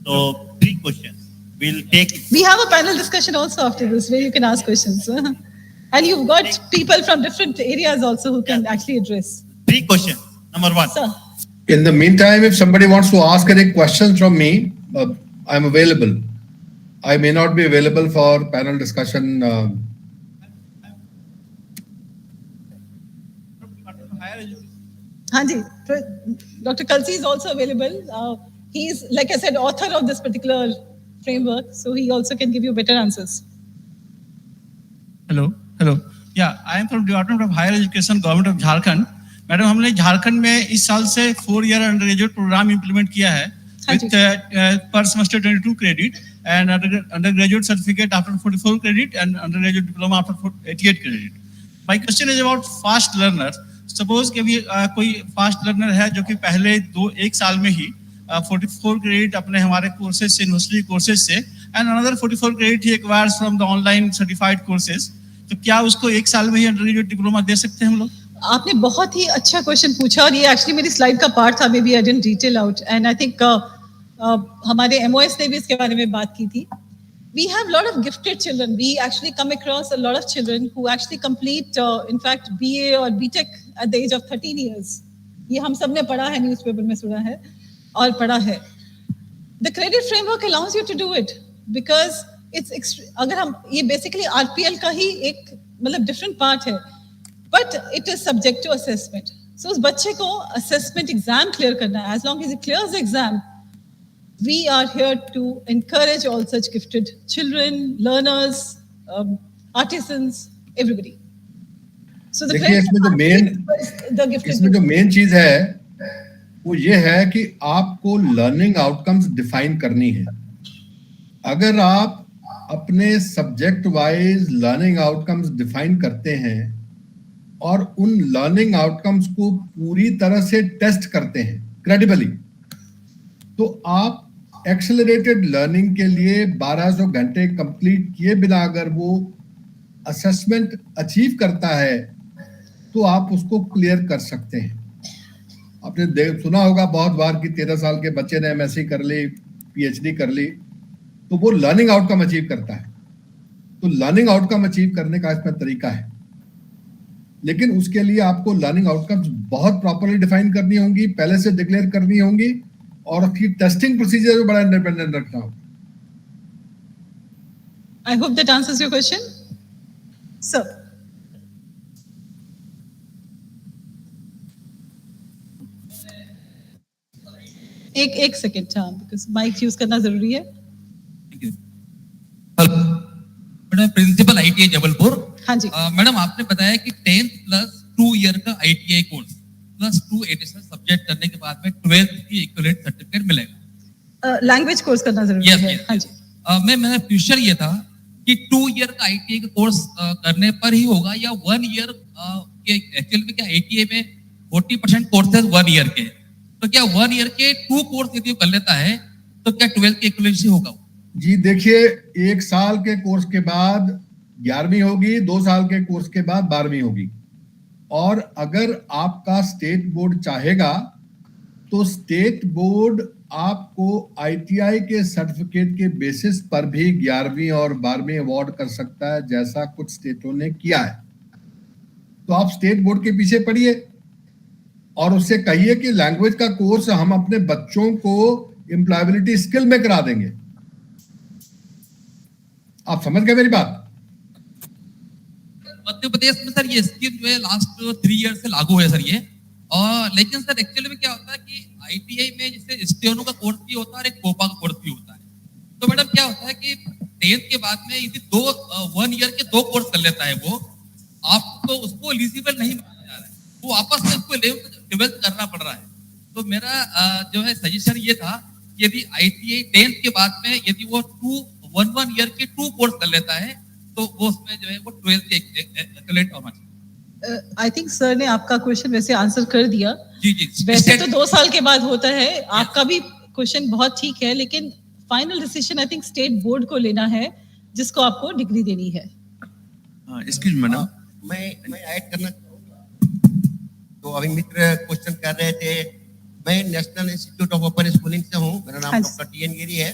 So 3 questions. We'll take it. We have a panel discussion also after this where you can ask questions. And you've got people from different areas also who can actually address. 3 questions. Number 1. Sir. In the meantime, if somebody wants to ask any questions from me, I'm available. I may not be available for panel discussion. Hanji, Dr. Kalsi is also available. He is, like I said, author of this particular framework, so he also can give you better answers. Hello. Yeah, I am from Department of Higher Education, Government of Jharkhand. Madam, हमने झारखंड में इस साल से 4-year undergraduate programme implement किया है with per semester 22 credit and undergraduate certificate after 44 credit and undergraduate diploma after 88 credit. My question is about fast learners. Suppose कि अभी कोई fast learner है जो कि पहले 1 साल में ही 44 credit अपने हमारे courses से, university courses से, and another 44 credit he acquires from the online certified courses. तो क्या उसको 1 साल में ही undergraduate diploma दे सकते हैं हम लोग? आपने बहुत ही अच्छा क्वेश्चन पूछा, और ये एक्चुअली मेरी स्लाइड का पार्ट था. Maybe I didn't detail out, and I think हमारे MOS ने भी इसके बारे में बात की थी. We have a lot of gifted children. We actually come across a lot of children who actually complete, in fact, BA or BTech at the age of 13 years. ये हम सब ने पढ़ा है, न्यूज़पेपर में सुना है और पढ़ा है. The credit framework allows you to do it because it's अगर हम ये basically RPL का ही एक मतलब different part है, but it is subject to assessment. So उस बच्चे को assessment exam clear करना है. As long as he clears the exam, we are here to encourage all such gifted children, learners, artisans, everybody. So the इसमें जो main चीज है वो ये है कि आपको लर्निंग आउटकम्स डिफाइन करनी है. अगर आप अपने subject wise learning outcomes define करते हैं और उन लर्निंग आउटकम्स को पूरी तरह से टेस्ट करते हैं क्रेडिबली, तो आप एक्सेलरेटेड लर्निंग के लिए 1200 घंटे कंप्लीट किए बिना अगर वो असेसमेंट अचीव करता है तो आप उसको क्लियर कर सकते हैं। आपने सुना होगा बहुत बार कि 13 साल के बच्चे ने एमएससी कर ली, पीएचडी कर ली, तो वो लर्निंग आउटकम अचीव करता है। तो लर्निंग आउटकम अचीव करने का इसमें तरीका है, लेकिन उसके लिए आपको लर्निंग आउटकम्स बहुत प्रॉपर्ली डिफाइन करनी होंगी, पहले से डिक्लेयर करनी होंगी, और उसकी टेस्टिंग प्रोसीजर भी बड़ा इंडिपेंडेंट रखना होगा। I hope that answers your question. Sir. एक सेकेंड, हाँ, बिकॉज माइक यूज करना जरूरी है। Madam principal ITI Jabalpur. हाँ जी मैडम, आपने बताया कि 10th प्लस 2 ईयर का ITI course plus 2 additional subject करने के बाद में 12th की इक्विवेलेंट सर्टिफिकेट मिलेगा। लैंग्वेज कोर्स करना जरूरी है। हाँ जी। मेरा क्वेश्चन ये था कि 2 ईयर का आईटीआई का कोर्स करने पर ही होगा या 1 ईयर के? एक्चुअली में क्या आईटीआई में 40% कोर्सेज 1 ईयर के, तो क्या 1 ईयर के 2 कोर्स यदि कर लेता है तो क्या 12th की इक्विवेलेंसी होगा? जी देखिए, 1 साल के कोर्स के बाद 11वीं होगी, 2 साल के कोर्स के बाद 12वीं होगी। और अगर आपका स्टेट बोर्ड चाहेगा तो स्टेट बोर्ड आपको आईटीआई के सर्टिफिकेट के बेसिस पर भी 11वीं और 12वीं अवार्ड कर सकता है, जैसा कुछ स्टेटों ने किया है। तो आप स्टेट बोर्ड के पीछे पड़िए और उससे कहिए कि लैंग्वेज का कोर्स हम अपने बच्चों को एम्प्लॉयबिलिटी स्किल में करा देंगे। आप समझ गए मेरी बात? मध्य प्रदेश में सर ये स्कीम जो है लास्ट 3 ईयर से लागू है सर ये। और लेकिन सर एक्चुअली में क्या होता है कि आईटीआई में जैसे स्टेनो का कोर्स भी होता है और एक कोपा का कोर्स भी होता है। तो मैडम क्या होता है कि 10th के बाद में यदि 1 ईयर के 2 कोर्स कर लेता है वो, आपको उसको एलिजिबल नहीं माना जा रहा है, वो वापस से उसको 11th करना पड़ रहा है। तो मेरा जो है सजेशन ये था, यदि आईटीआई 10th के बाद में यदि वो 1 ईयर के 2 कोर्स कर लेता है तो वो उसमें जो है वो 12th के इक्विवेलेंट होना चाहिए। आई थिंक सर ने आपका क्वेश्चन वैसे आंसर कर दिया। जी जी। वैसे तो 2 साल के बाद होता है, आपका भी क्वेश्चन बहुत ठीक है, लेकिन final decision I think state board को लेना है, जिसको आपको डिग्री देनी है। एक्सक्यूज मैडम, मैं ऐड करना चाहूँगा। तो अभी मित्र क्वेश्चन कर रहे थे, मैं national institute of open schooling से हूँ, मेरा नाम डॉक्टर टी.एन. गिरी है।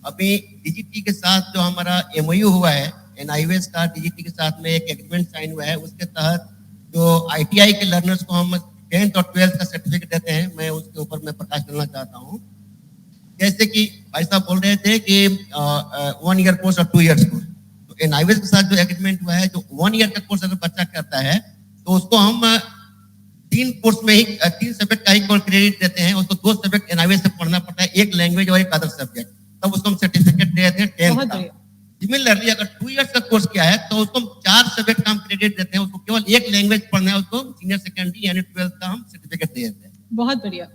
अभी डीजीटी के साथ जो हमारा एमओयू हुआ है, एनआईवीएस का डीजीटी के साथ में एक एग्रीमेंट साइन हुआ है, उसके तहत जो आईटीआई के लर्नर्स को हम 10th और 12th का सर्टिफिकेट देते हैं, मैं उसके ऊपर मैं प्रकाश डालना चाहता हूँ। जैसे कि भाई साहब बोल रहे थे कि 1 ईयर कोर्स और 2 ईयर्स कोर्स, तो एनआईवीएस के साथ जो एग्रीमेंट हुआ है, जो 1 ईयर का कोर्स अगर बच्चा करता है तो उसको हम 3 कोर्स में ही 3 सब्जेक्ट का ही क्रेडिट देते हैं, उसको 2 सब्जेक्ट एनआईवीएस से पढ़ना पड़ता है, एक लैंग्वेज और एक अदर सब्जेक्ट, तब उसको हम सर्टिफिकेट देते हैं 10th का। सिमिलरली अगर 2 ईयर्स का कोर्स किया है तो उसको हम 4 सब्जेक्ट का हम क्रेडिट देते हैं, उसको केवल एक लैंग्वेज पढ़ना है, उसको सीनियर सेकेंडरी यानी 12th का हम सर्टिफिकेट दे देते हैं। बहुत बढ़िया।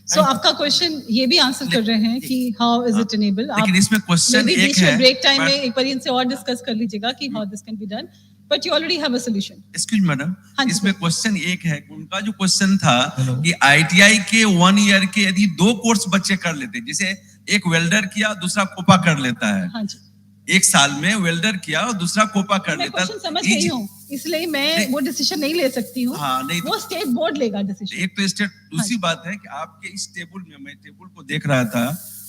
सो आपका क्वेश्चन ये भी आंसर कर रहे हैं कि हाउ इज इट इनेबल। लेकिन इसमें क्वेश्चन एक है, ब्रेक टाइम में एक बार इनसे और डिस्कस कर लीजिएगा कि how this can be done, but you already have a solution. Excuse madam, इसमें क्वेश्चन एक है, उनका जो क्वेश्चन था कि आईटीआई के 1 ईयर के यदि 2 कोर्स बच्चे कर लेते, जैसे एक वेल्डर किया दूसरा कोपा कर लेता है। हाँ जी। 1 साल में वेल्डर किया और दूसरा कोपा कर लेता है। मैं समझ गई हूँ, इसलिए मैं वो डिसीजन नहीं ले सकती हूँ। हाँ, नहीं, वो स्टेट बोर्ड लेगा डिसीजन। एक तो स्टेट, दूसरी बात है कि आपके इस टेबल में, मैं टेबल को देख रहा था,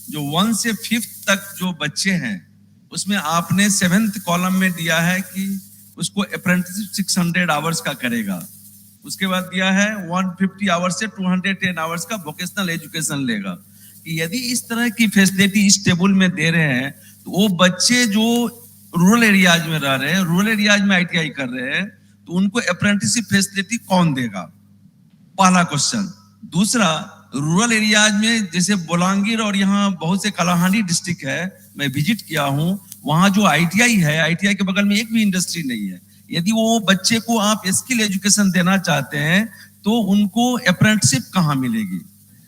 जो 1 से 5th तक जो बच्चे हैं, उसमें आपने 7th कॉलम में दिया है कि उसको अप्रेंटिसशिप 600 आवर्स का करेगा। उसके बाद दिया है 150 आवर्स से 210 आवर्स का वोकेशनल एजुकेशन लेगा। यदि इस तरह की फैसिलिटी इस टेबल में दे रहे हैं तो वो बच्चे जो रूरल एरियाज में रह रहे हैं, रूरल एरियाज में आईटीआई कर रहे हैं, तो उनको अप्रेंटिसशिप फैसिलिटी कौन देगा? पहला क्वेश्चन। दूसरा, रूरल एरियाज में जैसे बोलांगीर और यहाँ बहुत से कलाहांडी डिस्ट्रिक्ट है, मैं विजिट किया हूँ, वहाँ जो आईटीआई है, आईटीआई के बगल में एक भी इंडस्ट्री नहीं है। यदि वो बच्चे को आप स्किल एजुकेशन देना चाहते हैं तो उनको अप्रेंटिसशिप कहाँ मिलेगी?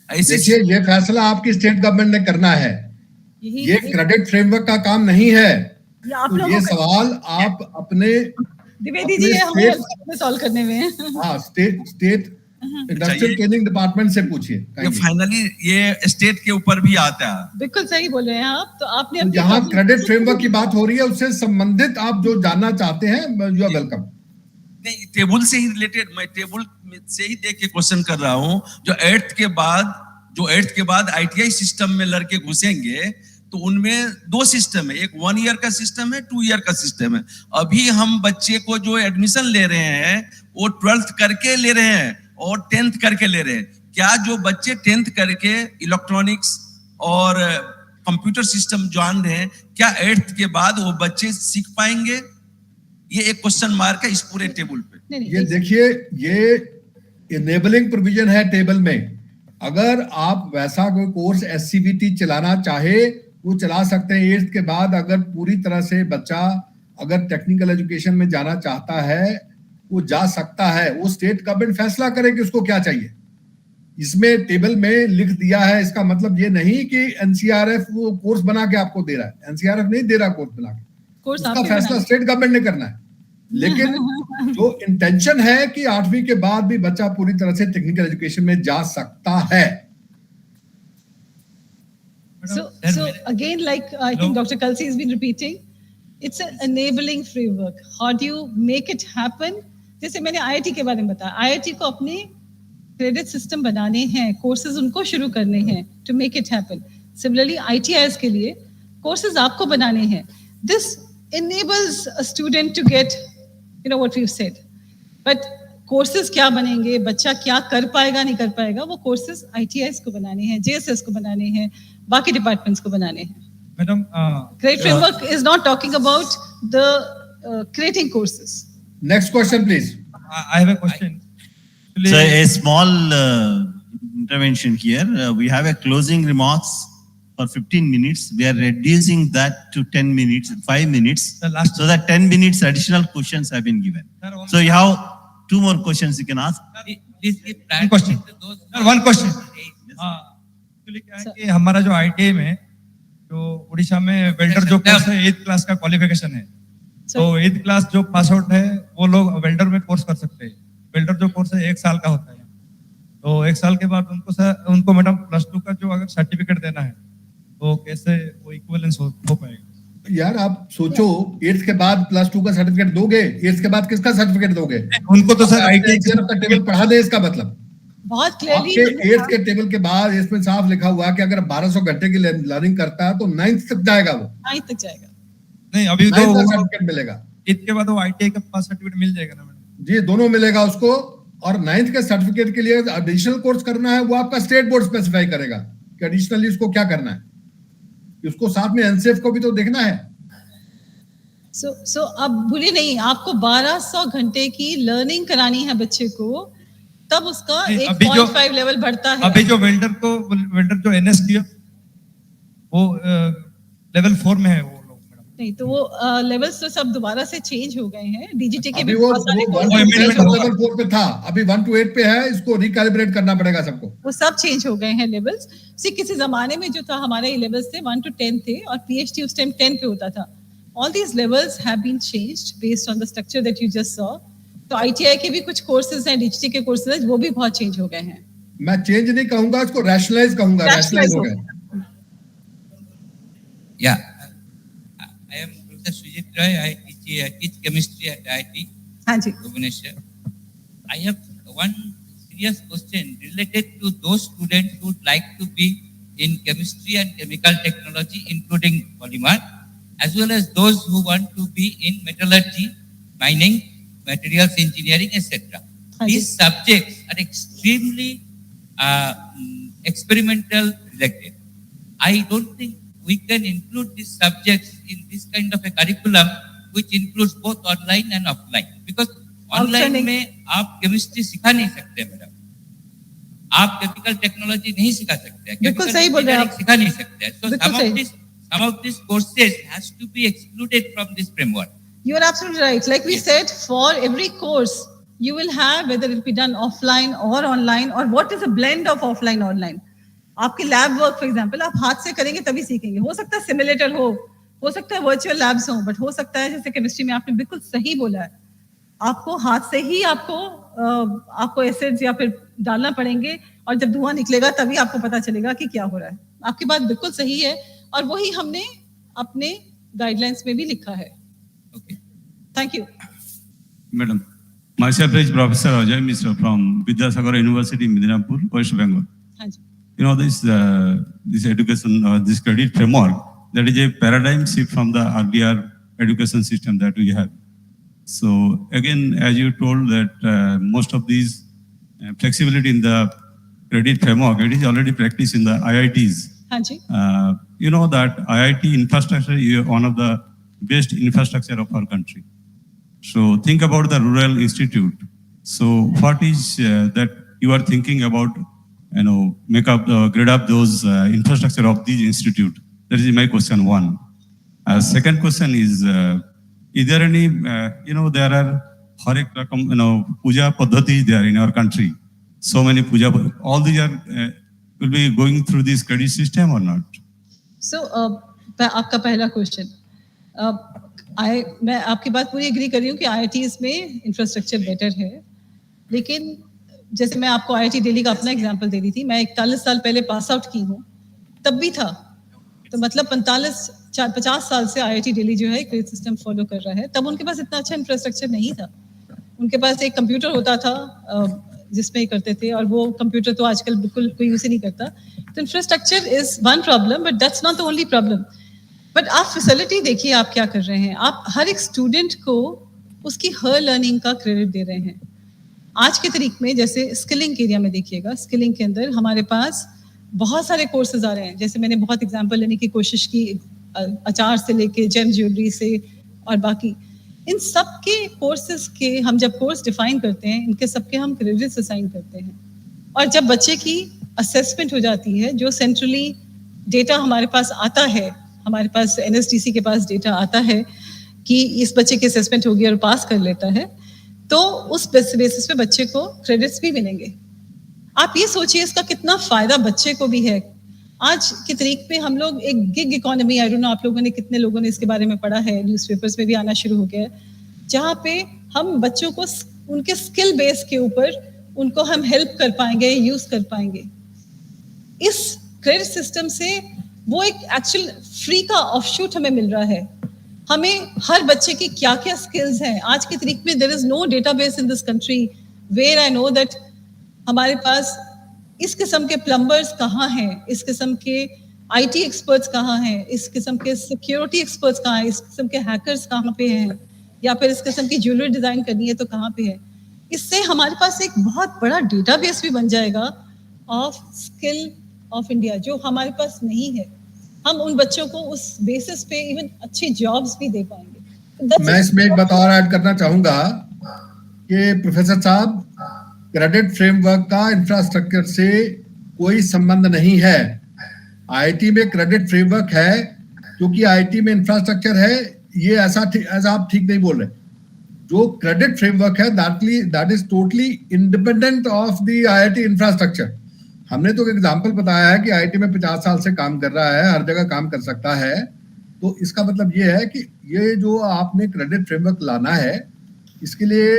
देखिए, ये फैसला आपकी स्टेट गवर्नमेंट ने करना है, ये क्रेडिट फ्रेमवर्क का काम नहीं है। तो ये सवाल आप अपने द्विवेदी जी हमें सॉल्व करने में, हाँ, स्टेट इंडस्ट्रियल ट्रेनिंग डिपार्टमेंट से पूछिए। फाइनली ये स्टेट के ऊपर भी आता है। बिल्कुल सही बोल रहे हैं आप। तो आपने जहाँ क्रेडिट फ्रेमवर्क की बात हो रही है, उससे संबंधित आप जो जानना चाहते हैं, यू आर वेलकम। नहीं, टेबल से ही रिलेटेड, मैं टेबल से ही देख के क्वेश्चन कर रहा हूँ। जो 8th के बाद ITI सिस्टम में लड़के घुसेंगे तो उनमें 2 सिस्टम है, एक 1 ईयर का सिस्टम है, 2 ईयर का सिस्टम है। अभी हम बच्चे को जो एडमिशन ले रहे हैं वो 12th करके ले रहे हैं और 10th करके ले रहे हैं। क्या जो बच्चे 10th करके इलेक्ट्रॉनिक्स और कंप्यूटर सिस्टम जान रहे हैं, क्या 8th के बाद वो बच्चे सीख पाएंगे? ये एक क्वेश्चन मार्क है इस पूरे टेबल पे। ये देखिए, ये इनेबलिंग प्रोविजन है टेबल में। अगर आप वैसा कोई कोर्स SCVT चलाना चाहे वो चला सकते हैं 8th के बाद। अगर पूरी तरह से बच्चा अगर टेक्निकल एजुकेशन में जाना चाहता है वो जा सकता है। वो स्टेट गवर्नमेंट फैसला करे कि उसको क्या चाहिए। इसमें टेबल में लिख दिया है, इसका मतलब ये नहीं कि NCrF वो कोर्स बना के आपको दे रहा है। NCrF नहीं दे रहा कोर्स बना के, उसका फैसला स्टेट गवर्नमेंट ने करना है। लेकिन जो इंटेंशन है कि 8वीं के बाद भी बच्चा पूरी तरह से टेक्निकल एजुकेशन में जा सकता है। So again, like I think Dr. Kalsi has been repeating, it's an enabling framework. How do you make it happen? जैसे मैंने IIT के बारे में बताया, IIT को अपने क्रेडिट सिस्टम बनाने हैं, कोर्सेज उनको शुरू करने हैं to make it happen. Similarly, ITIs के लिए कोर्सेज आपको बनाने हैं. This enables a student to get, you know what we've said. But courses क्या बनेंगे, बच्चा क्या कर पाएगा नहीं कर पाएगा, वो कोर्सेज ITIs को बनाने हैं, JSS को बनाने हैं, बाकी डिपार्टमेंट्स को बनाने हैं. Madam, Credit framework is not talking about the creating courses. Next question, please. I have a question. So a small intervention here. We have a closing remarks for 15 minutes. We are reducing that to 10 minutes, 5 minutes. So that 10 minutes additional questions have been given. So you have 2 more questions you can ask. One question. One question. Actually क्या है कि हमारा जो ITI में जो उड़ीसा में welder जो course है 8th क्लास का क्वालिफिकेशन है, तो 8th क्लास जो पास आउट है वो लोग वेल्डर में कोर्स कर सकते हैं। वेल्डर जो कोर्स है 1 साल का होता है, तो 1 साल के बाद उनको मैडम +2 का जो अगर सर्टिफिकेट देना है तो कैसे वो इक्विवेलेंस हो पाएगा? यार आप सोचो, 8th के बाद +2 का सर्टिफिकेट दोगे, 8th के बाद किसका सर्टिफिकेट दोगे? उनको तो सर ITI का टेबल पढ़ा दे। इसका मतलब बहुत क्लियरली 8th के टेबल के बाद इसमें साफ लिखा हुआ कि अगर 1200 घंटे की लर्निंग करता है तो 9th तक जाएगा। वो 9th तक जाएगा। नहीं, अभी तो सर्टिफिकेट मिलेगा। 8th के बाद वो ITI का पास सर्टिफिकेट मिल जाएगा ना मैडम? जी, दोनों मिलेगा उसको। और 9th के सर्टिफिकेट के लिए एडिशनल कोर्स करना है, वो आपका स्टेट बोर्ड स्पेसिफाई करेगा कि एडिशनली उसको क्या करना है। उसको साथ में NCrF को भी तो देखना है। So अब भूलिए नहीं, आपको 1200 घंटे की लर्निंग करानी है बच्चे को, तब उसका 1.5 लेवल बढ़ता है। अभी जो वेल्डर जो NS किया वो लेवल 4 में है वो लोग मैडम। नहीं तो वो लेवल्स तो सब दोबारा से चेंज हो गए हैं। DGT के भी वो लेवल 4 पे था, अभी 1 to 8 पे है। इसको रिकैलिब्रेट करना पड़ेगा सबको। वो सब चेंज हो गए हैं लेवल्स। किसी जमाने में जो था हमारे लेवल्स थे 1 to 10 थे और PhD उस टाइम 10 पे होता था। All these levels have been changed based on the structure that you just saw. तो ITI के भी कुछ कोर्सेज हैं, DGT के कोर्सेज हैं, वो भी बहुत चेंज हो गए हैं। मैं चेंज नहीं कहूंगा, इसको रैशनलाइज कहूंगा। रैशनलाइज हो गए। Yeah, I am Professor Sujit Roy. I teach chemistry at IIT. हाँ जी। Bhubaneswar. I have one serious question related to those students who would like to be in chemistry and chemical technology, including polymer, as well as those who want to be in metallurgy, mining, materials engineering, etc. These subjects are extremely experimental related. I don't think we can include these subjects in this kind of a curriculum which includes both online and offline, because online में आप chemistry सिखा नहीं सकते madam, आप chemical technology नहीं सिखा सकते, बिल्कुल सही बोल रहे हैं आप, सिखा नहीं सकते। So some of these courses has to be excluded from this framework. You are absolutely right. Like we said, for every course, you will have whether it be done offline or online, or what is a blend of offline online. आपके lab work for example आप हाथ से करेंगे तभी सीखेंगे। हो सकता है सिमुलेटर हो सकता है वर्चुअल लैब्स हो, बट हो सकता है जैसे केमिस्ट्री में आपने बिल्कुल सही बोला है, आपको हाथ से ही आपको एसिड्स या फिर डालना पड़ेंगे, और जब धुआं निकलेगा तभी आपको पता चलेगा कि क्या हो रहा है। आपकी बात बिल्कुल सही है, और वही हमने अपने गाइडलाइंस में भी लिखा है। Thank you madam. Myself is Professor Ajay Mishra from Vidyasagar University, Midnapur, West Bengal. You know this education, this credit framework, that is a paradigm shift from the earlier education system that we have. So again, as you told that most of these flexibility in the credit framework, it is already practiced in the IITs. You know that IIT infrastructure is one of the best infrastructure of our country. So think about the rural institute. So what is that you are thinking about, grade up those infrastructure of these institute? That is my question one. Second question is there any, there are Harik Rakam, puja paddhatis there in our country. So many puja, all these are, will be going through this credit system or not? So, आपका पहला question, मैं आपकी बात पूरी agree कर रही हूँ कि IITs में इंफ्रास्ट्रक्चर बेटर है, लेकिन जैसे मैं आपको IIT दिल्ली का अपना एग्जांपल दे रही थी, मैं 41 साल पहले पास आउट की हूँ, तब भी था, तो मतलब 50 साल से IIT दिल्ली जो है क्रेडिट सिस्टम फॉलो कर रहा है, तब उनके पास इतना अच्छा इंफ्रास्ट्रक्चर नहीं था, उनके पास एक कंप्यूटर होता था जिसमें करते थे, और वो कंप्यूटर तो आजकल बिल्कुल कोई यूज ही नहीं करता, तो infrastructure is one problem, but that's not the only problem. But आप फैसिलिटी देखिए आप क्या कर रहे हैं, आप हर एक स्टूडेंट को उसकी हर लर्निंग का क्रेडिट दे रहे हैं. आज के तरीके में जैसे स्किलिंग एरिया में देखिएगा, स्किलिंग के अंदर हमारे पास बहुत सारे कोर्सेज आ रहे हैं, जैसे मैंने बहुत एग्जांपल लेने की कोशिश की, अचार से लेके जेम ज्वेलरी से और बाकी, इन सब के कोर्सेज के हम जब कोर्स डिफाइन करते हैं, इनके सबके हम क्रेडिट्स असाइन करते हैं, और जब बच्चे की असेसमेंट हो जाती है, जो सेंट्रली डेटा हमारे पास आता है, हमारे पास NSDC के पास डेटा आता है कि इस बच्चे की असेसमेंट होगी और पास कर लेता है, तो उस बेसिस पे बच्चे को क्रेडिट्स भी मिलेंगे. आप ये सोचिए इसका कितना फायदा बच्चे को भी है. आज की तारीख में हम लोग एक gig economy, I don't know आप लोगों ने कितने लोगों ने इसके बारे में पढ़ा है, न्यूज़पेपर्स में भी आना शुरू हो गया है, जहाँ पे हम बच्चों को उनके स्किल बेस के ऊपर उनको हम हेल्प कर पाएंगे, यूज कर पाएंगे. इस क्रेडिट सिस्टम से वो एक एक्चुअल फ्री का ऑफशूट हमें मिल रहा है. हमें हर बच्चे की क्या क्या स्किल्स हैं आज की तारीख में. There is no database in this country where I know that हमारे पास इस किस्म के प्लम्बर्स कहाँ हैं, इस किस्म के IT एक्सपर्ट्स कहाँ हैं, इस किस्म के सिक्योरिटी एक्सपर्ट्स कहाँ हैं, इस किस्म के हैकर्स कहाँ पे हैं, या फिर इस किस्म की ज्वेलरी डिजाइन करनी है तो कहाँ पे है. इससे हमारे पास एक बहुत बड़ा डेटाबेस भी बन जाएगा ऑफ स्किल ऑफ इंडिया, जो हमारे पास नहीं है. हम उन बच्चों को उस बेसिस पे इवन अच्छी जॉब्स भी दे पाएंगे. मैं इसमें एक बात और ऐड करना चाहूंगा कि प्रोफेसर साहब, क्रेडिट फ्रेमवर्क का इंफ्रास्ट्रक्चर से कोई संबंध नहीं है. IIT में क्रेडिट फ्रेमवर्क है क्योंकि IIT में इंफ्रास्ट्रक्चर है, ये ऐसा आप ठीक नहीं बोल रहे. जो क्रेडिट फ्रेमवर्क है that is totally independent of the IIT infrastructure. हमने तो एक एग्जांपल बताया है कि IIT में 50 साल से काम कर रहा है, हर जगह काम कर सकता है, तो इसका मतलब ये है कि ये जो आपने क्रेडिट फ्रेमवर्क लाना है, इसके लिए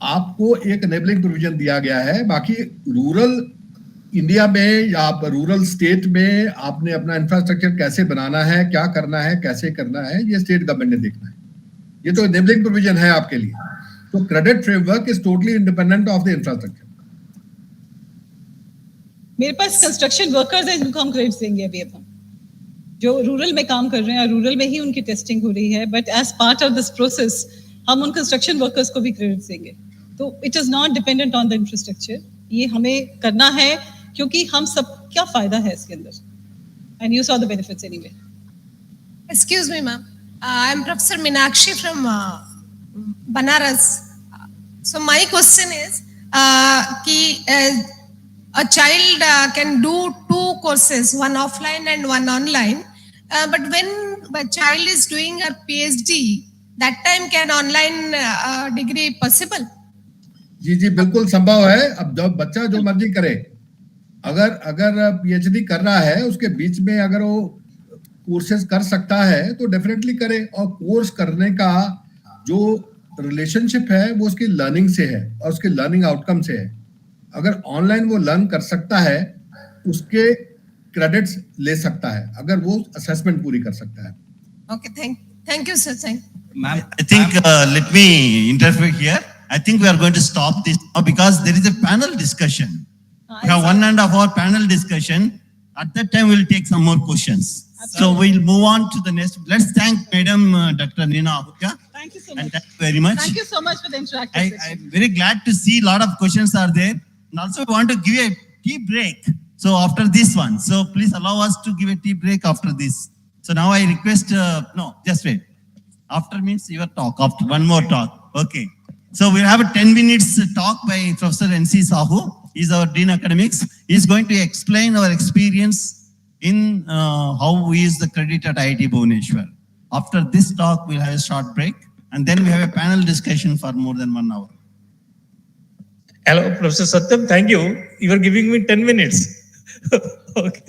आपको एक एनेबलिंग प्रोविजन दिया गया है. बाकी रूरल इंडिया में या रूरल स्टेट में आपने अपना इंफ्रास्ट्रक्चर कैसे बनाना है, क्या करना है, कैसे करना है, ये स्टेट गवर्नमेंट ने देखना है. ये तो एनेबलिंग प्रोविजन है आपके लिए. तो credit framework is totally independent of the infrastructure. मेरे पास कंस्ट्रक्शन वर्कर्स हैं जिनको हम क्रेडिट देंगे अभी, अब हम जो रूरल में काम कर रहे हैं, रूरल में ही उनकी टेस्टिंग हो रही है, but as part of this process हम उन कंस्ट्रक्शन वर्कर्स को भी क्रेडिट देंगे. तो it is not dependent on the infrastructure. ये हमें करना है क्योंकि हम सब क्या फायदा है इसके अंदर, and you saw the benefits anyway. Excuse me, ma'am. I am Professor Meenakshi from Banaras. So my question is, a child can do 2 courses, one offline and one online. But when a child is doing a PhD, that time can online degree possible? जी बिल्कुल संभव है. अब जब बच्चा जो मर्जी करे, अगर PhD कर रहा है, उसके बीच में अगर वो कोर्सेज कर सकता है तो डेफिनेटली करे. और कोर्स करने का जो रिलेशनशिप है वो उसकी लर्निंग से है और उसके लर्निंग आउटकम से है. अगर ऑनलाइन वो लर्न कर सकता है, उसके क्रेडिट्स ले सकता है अगर वो असेसमेंट पूरी कर सकता है. Okay, thank you, sir. Thank you. Ma'am, I think let me interfere here. I think we are going to stop this now because there is a panel discussion. We have 1.5 hour panel discussion. At that time, we'll take some more questions. So we'll move on to the next. Let's thank Madam Dr. Nina Ahuja. Thank you so And much. thank you very much. Thank you so much for the interactive session. I'm very glad to see a lot of questions are there. And also we want to give a tea break. So after this one, so please allow us to give a tea break after this. So now I request, no, just wait. After means your talk, after one more talk. Okay. So we'll have a 10 minutes talk by Professor NC Sahu. He's our Dean Academics. He's going to explain our experience in how we use the credit at IIT Bhubaneswar. After this talk, we'll have a short break. And then we have a panel discussion for more than 1 hour. Hello, Professor Satyam, thank you. You are giving me 10 minutes. Okay.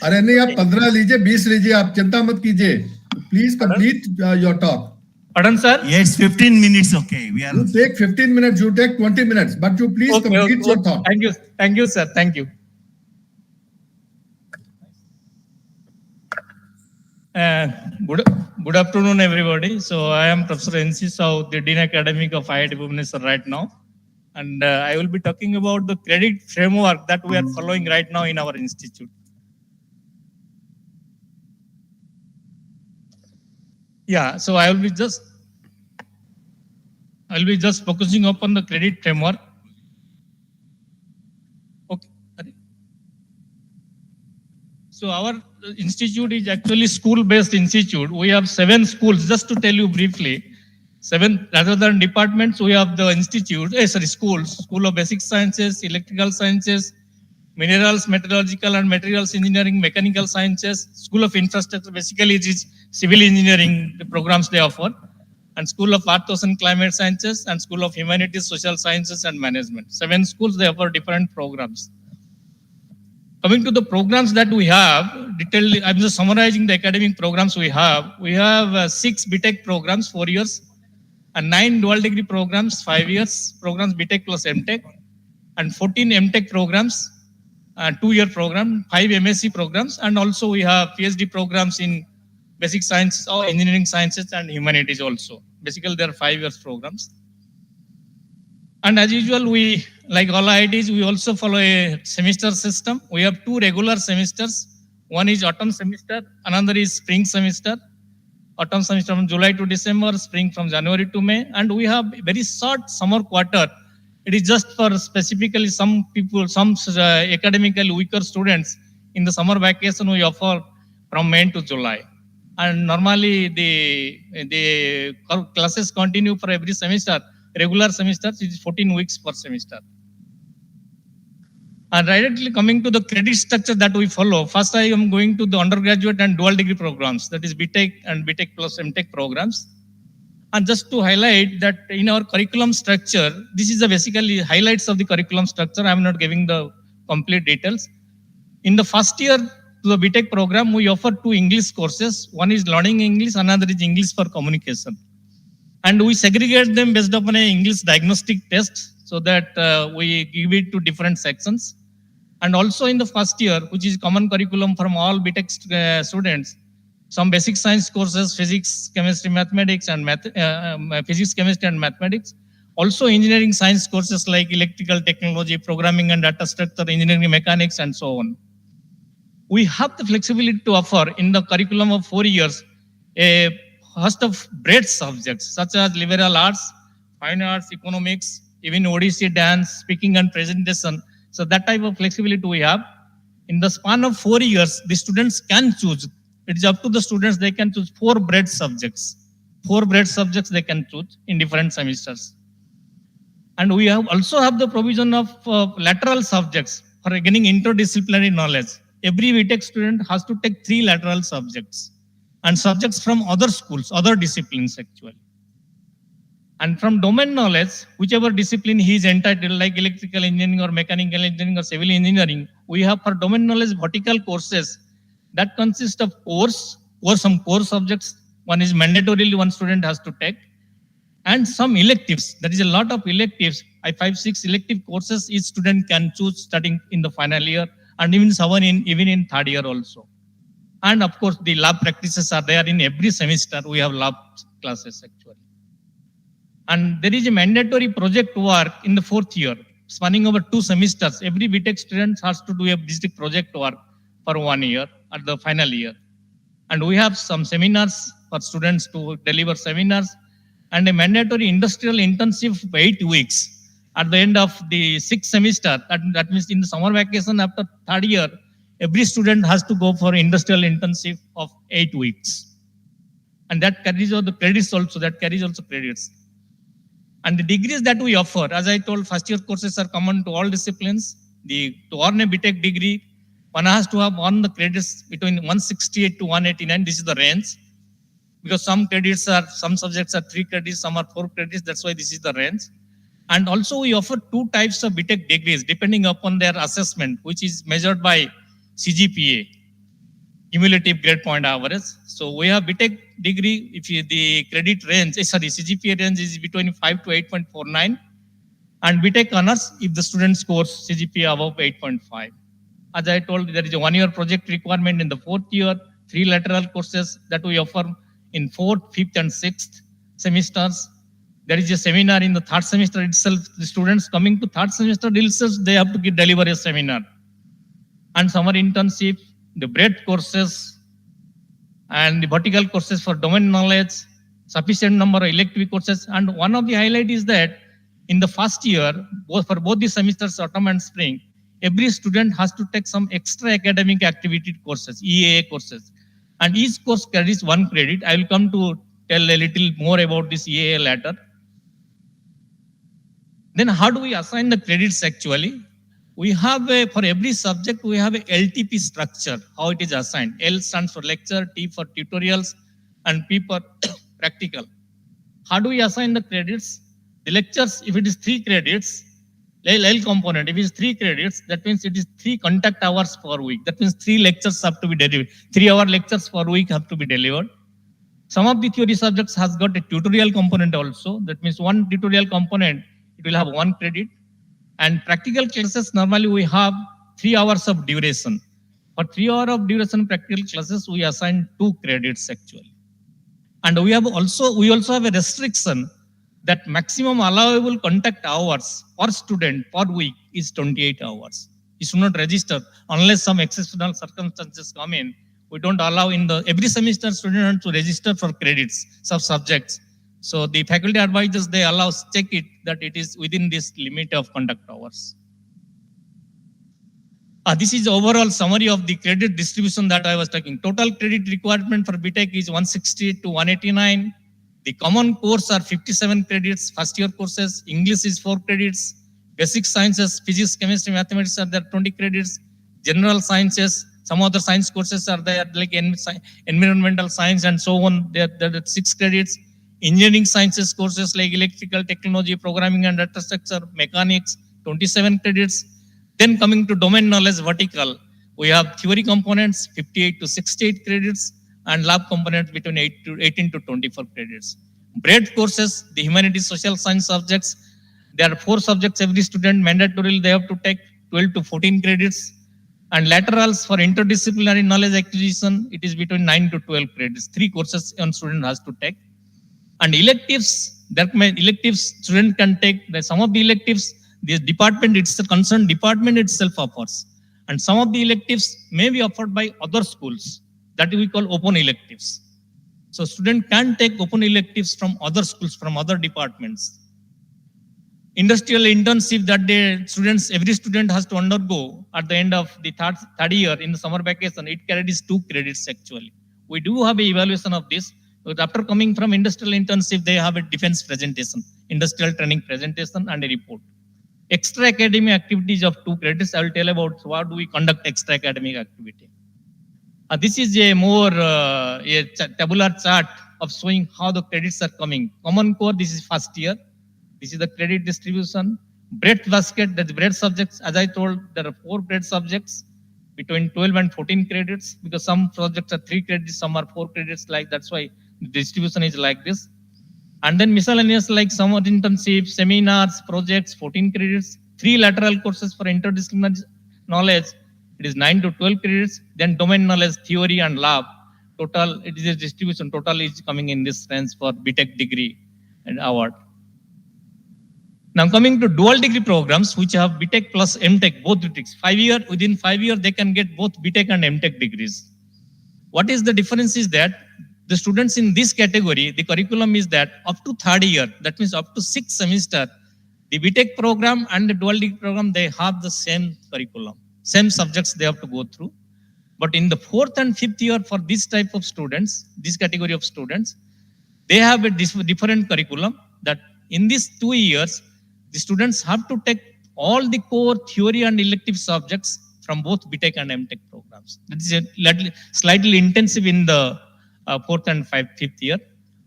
अरे नहीं, आप 15 लीजिए, 20 लीजिए, आप चिंता मत कीजिए. Please complete your talk. Pardon, sir? Yes, 15 minutes, okay. We are. You take 15 minutes, you take 20 minutes, but you please complete your thought. Thank you, sir. Thank you. Good afternoon, everybody. So I am Professor NC Sahu, the Dean Academic of IIT Bhubaneswar right now. And I will be talking about the credit framework that we are following right now in our institute. Yeah, so I will be just focusing upon the credit framework. Okay. So our institute is actually school-based institute. We have 7 schools. Just to tell you briefly, 7 rather than departments. We have the institute, schools: School of Basic Sciences, Electrical Sciences, Minerals, Metallurgical and Materials Engineering, Mechanical Sciences, School of Infrastructure. Basically, it is civil engineering, the programs they offer, and School of Earth, Ocean, Climate Sciences, and School of Humanities, Social Sciences, and Management. 7 schools, they offer different programs. Coming to the programs that we have, detailed, I'm just summarizing the academic programs we have. We have 6 BTech programs, 4 years, and 9 dual degree programs, 5 years, programs BTech plus MTech, and 14 MTech programs, 2-year program, 5 MSc programs, and also we have PhD programs in basic science or engineering sciences and humanities also. Basically, there are 5 years programs. And as usual, we, like all IITs, we also follow a semester system. We have 2 regular semesters. One is autumn semester, another is spring semester. Autumn semester from July to December, spring from January to May. And we have a very short summer quarter. It is just for specifically some people, some academically weaker students. In the summer vacation, we offer from May to July. And normally the classes continue for every semester. Regular semesters is 14 weeks per semester. And directly coming to the credit structure that we follow, first I am going to the undergraduate and dual degree programs, that is BTech and BTech plus MTech programs. And just to highlight that in our curriculum structure, this is the basically highlights of the curriculum structure. I am not giving the complete details. In the first year to the BTech program, we offer 2 English courses. One is learning English, another is English for communication. And we segregate them based upon an English diagnostic test so that we give it to different sections. And also in the first year, which is common curriculum from all BTech students, some basic science courses, physics, chemistry, mathematics, and physics, chemistry, and mathematics. Also engineering science courses like electrical technology, programming and data structure, engineering mechanics, and so on. We have the flexibility to offer in the curriculum of 4 years a host of breadth subjects such as liberal arts, fine arts, economics, even Odissi dance, speaking and presentation. So that type of flexibility we have. In the span of 4 years, the students can choose. It is up to the students, they can choose 4 breadth subjects. 4 breadth subjects they can choose in different semesters. And we also have the provision of lateral subjects for gaining interdisciplinary knowledge. Every BTech student has to take 3 lateral subjects and subjects from other schools, other disciplines actually. And from domain knowledge, whichever discipline he is entitled, like electrical engineering or mechanical engineering or civil engineering, we have for domain knowledge vertical courses that consist of some core subjects. One is mandatorily one student has to take, and some electives. There is a lot of electives. 5-6 elective courses each student can choose starting in the final year, and even in 3rd year also. And of course, the lab practices are there in every semester. We have lab classes actually. And there is a mandatory project work in the 4th year, spanning over 2 semesters. Every BTech student has to do a district project work for 1 year at the final year. And we have some seminars for students to deliver seminars and a mandatory industrial internship of 8 weeks at the end of the 6th semester. That means in the summer vacation after 3rd year, every student has to go for industrial internship of 8 weeks. And that carries all the credits also, credits. And the degrees that we offer, as I told, first year courses are common to all disciplines. To earn a BTech degree, one has to have earned the credits between 168 to 189. This is the range. Because some subjects are 3 credits, some are 4 credits. That's why this is the range. And also we offer 2 types of BTech degrees depending upon their assessment, which is measured by CGPA, cumulative grade point average. So we have BTech degree, if the credit range, CGPA range is between 5 to 8.49, and BTech honors if the student scores CGPA above 8.5. As I told, there is a 1-year project requirement in the 4th year, 3 lateral courses that we offer in 4th, 5th, and 6th semesters. There is a seminar in the 3rd semester itself. The students coming to 3rd semester itself, they have to deliver a seminar. And summer internship, the breadth courses, and the vertical courses for domain knowledge, sufficient number of elective courses. And one of the highlight is that in the 1st year, for both the semesters, autumn and spring, every student has to take some extra academic activity courses, EAA courses. And each course carries 1 credit. I will come to tell a little more about this EAA later. Then how do we assign the credits actually? We have for every subject, we have a LTP structure, how it is assigned. L stands for lecture, T for tutorials, and P for practical. How do we assign the credits? The lectures, if it is 3 credits, L component, if it is 3 credits, that means it is 3 contact hours per week. That means 3 lectures have to be delivered. 3-hour lectures per week have to be delivered. Some of the theory subjects has got a tutorial component also. That means 1 tutorial component, it will have 1 credit. And practical classes, normally we have 3 hours of duration. For 3 hours of duration practical classes, we assign 2 credits actually. And we also have a restriction that maximum allowable contact hours per student per week is 28 hours. You should not register unless some exceptional circumstances come in. We don't allow every semester student to register for credits, subjects. So the faculty advisors, they check it that it is within this limit of contact hours. This is the overall summary of the credit distribution that I was talking. Total credit requirement for BTech is 168 to 189. The common course are 57 credits, first year courses. English is 4 credits. Basic sciences, physics, chemistry, mathematics are there 20 credits. General sciences, some other science courses are there like environmental science and so on. There are 6 credits. Engineering sciences courses like electrical technology, programming and data structure, mechanics, 27 credits. Then coming to domain knowledge vertical, we have theory components, 58 to 68 credits, and lab components between 18 to 24 credits. Breadth courses, the humanities, social science subjects, there are 4 subjects every student mandatorily they have to take 12 to 14 credits. And laterals for interdisciplinary knowledge acquisition, it is between 9 to 12 credits. 3 courses one student has to take. And electives, student can take, some of the electives, the department, it's the concerned department itself offers. And some of the electives may be offered by other schools that we call open electives. So student can take open electives from other schools, from other departments. Industrial internship that every student has to undergo at the end of the third year in the summer vacation, it carries 2 credits actually. We do have an evaluation of this. But after coming from industrial internship, they have a defense presentation, industrial training presentation and a report. Extra academic activities of 2 credits, I will tell about what do we conduct extra academic activity. This is a more tabular chart of showing how the credits are coming. Common core, this is first year. This is the credit distribution. Breadth basket, that's breadth subjects. As I told, there are 4 breadth subjects between 12 and 14 credits because some subjects are 3 credits, some are 4 credits, like that's why the distribution is like this. And then miscellaneous like summer internship, seminars, projects, 14 credits, 3 lateral courses for interdisciplinary knowledge, it is 9 to 12 credits, then domain knowledge, theory and lab. Total, it is a distribution, total is coming in this range for BTech degree and award. Now coming to dual degree programs, which have BTech plus MTech, both degrees. Within 5 years, they can get both BTech and MTech degrees. What is the difference is that the students in this category, the curriculum is that up to third year, that means up to 6 semester, the BTech program and the dual degree program, they have the same curriculum, same subjects they have to go through. But in the 4th and 5th year for this type of students, this category of students, they have a different curriculum that in these 2 years, the students have to take all the core theory and elective subjects from both BTech and MTech programs. That is slightly intensive in the 4th and 5th year.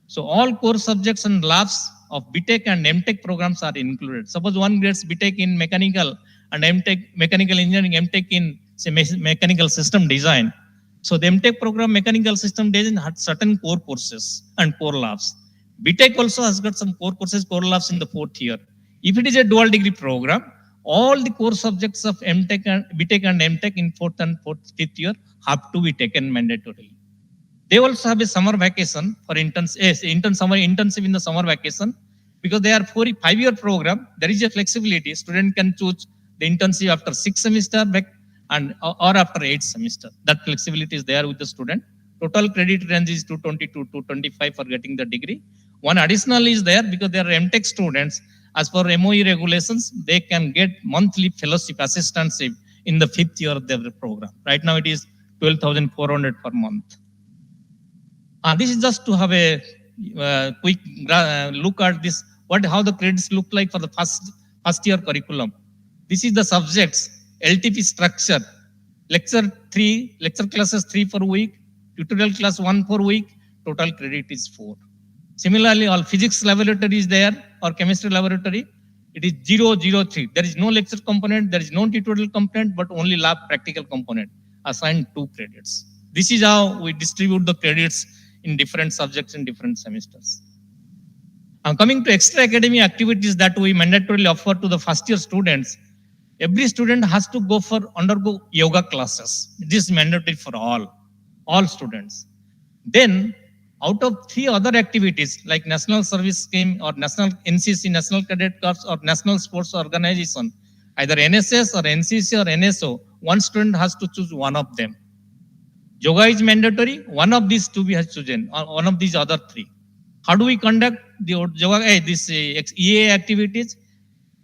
So all core subjects and labs of BTech and MTech programs are included. Suppose one gets BTech in mechanical and MTech, mechanical engineering, MTech in say mechanical system design. So the MTech program, mechanical system design, had certain core courses and core labs. BTech also has got some core courses, core labs in the 4th year. If it is a dual degree program, all the core subjects of MTech and BTech and MTech in 4th and 5th year have to be taken mandatorily. They also have a summer vacation for interns, intensive in the summer vacation, because they are 5-year program. There is a flexibility. Student can choose the internship after 6 semester and or after 8 semester. That flexibility is there with the student. Total credit range is 220 to 225 for getting the degree. One additional is there because they are MTech students. As per MOE regulations, they can get monthly fellowship assistantship in the 5th year of their program. Right now it is 12,400 per month. This is just to have a quick look at this, how the credits look like for the first year curriculum. This is the subjects, LTP structure, lecture classes 3 per week, tutorial class 1 per week, total credit is 4. Similarly, all physics laboratory is there or chemistry laboratory, it is 003. There is no lecture component, there is no tutorial component, but only lab practical component, assigned 2 credits. This is how we distribute the credits in different subjects in different semesters. Coming to extra academic activities that we mandatorily offer to the first year students, every student has to undergo yoga classes. This is mandatory for all students. Then, out of 3 other activities like National Service Scheme or National NCC, National Cadet Corps or National Sports Organization, either NSS or NCC or NSO, one student has to choose one of them. Yoga is mandatory, one of these 2 we have chosen, one of these other 3. How do we conduct the yoga, EA activities?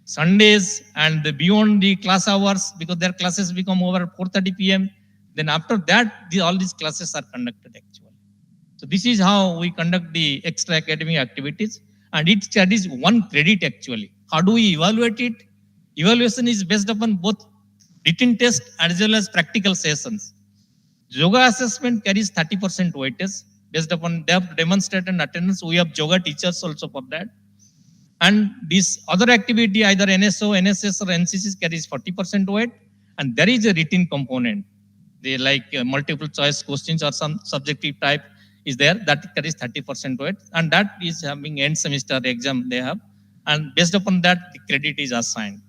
Sundays and beyond the class hours, because their classes become over 4:30 p.m. Then after that, all these classes are conducted actually. So this is how we conduct the extra academic activities, and it carries 1 credit actually. How do we evaluate it? Evaluation is based upon both written test as well as practical sessions. Yoga assessment carries 30% weightage based upon they have to demonstrate an attendance. We have yoga teachers also for that. And this other activity, either NSO, NSS or NCC carries 40% weight, and there is a written component. They like multiple choice questions or some subjective type is there, that carries 30% weight, and that is having end semester exam they have, and based upon that the credit is assigned.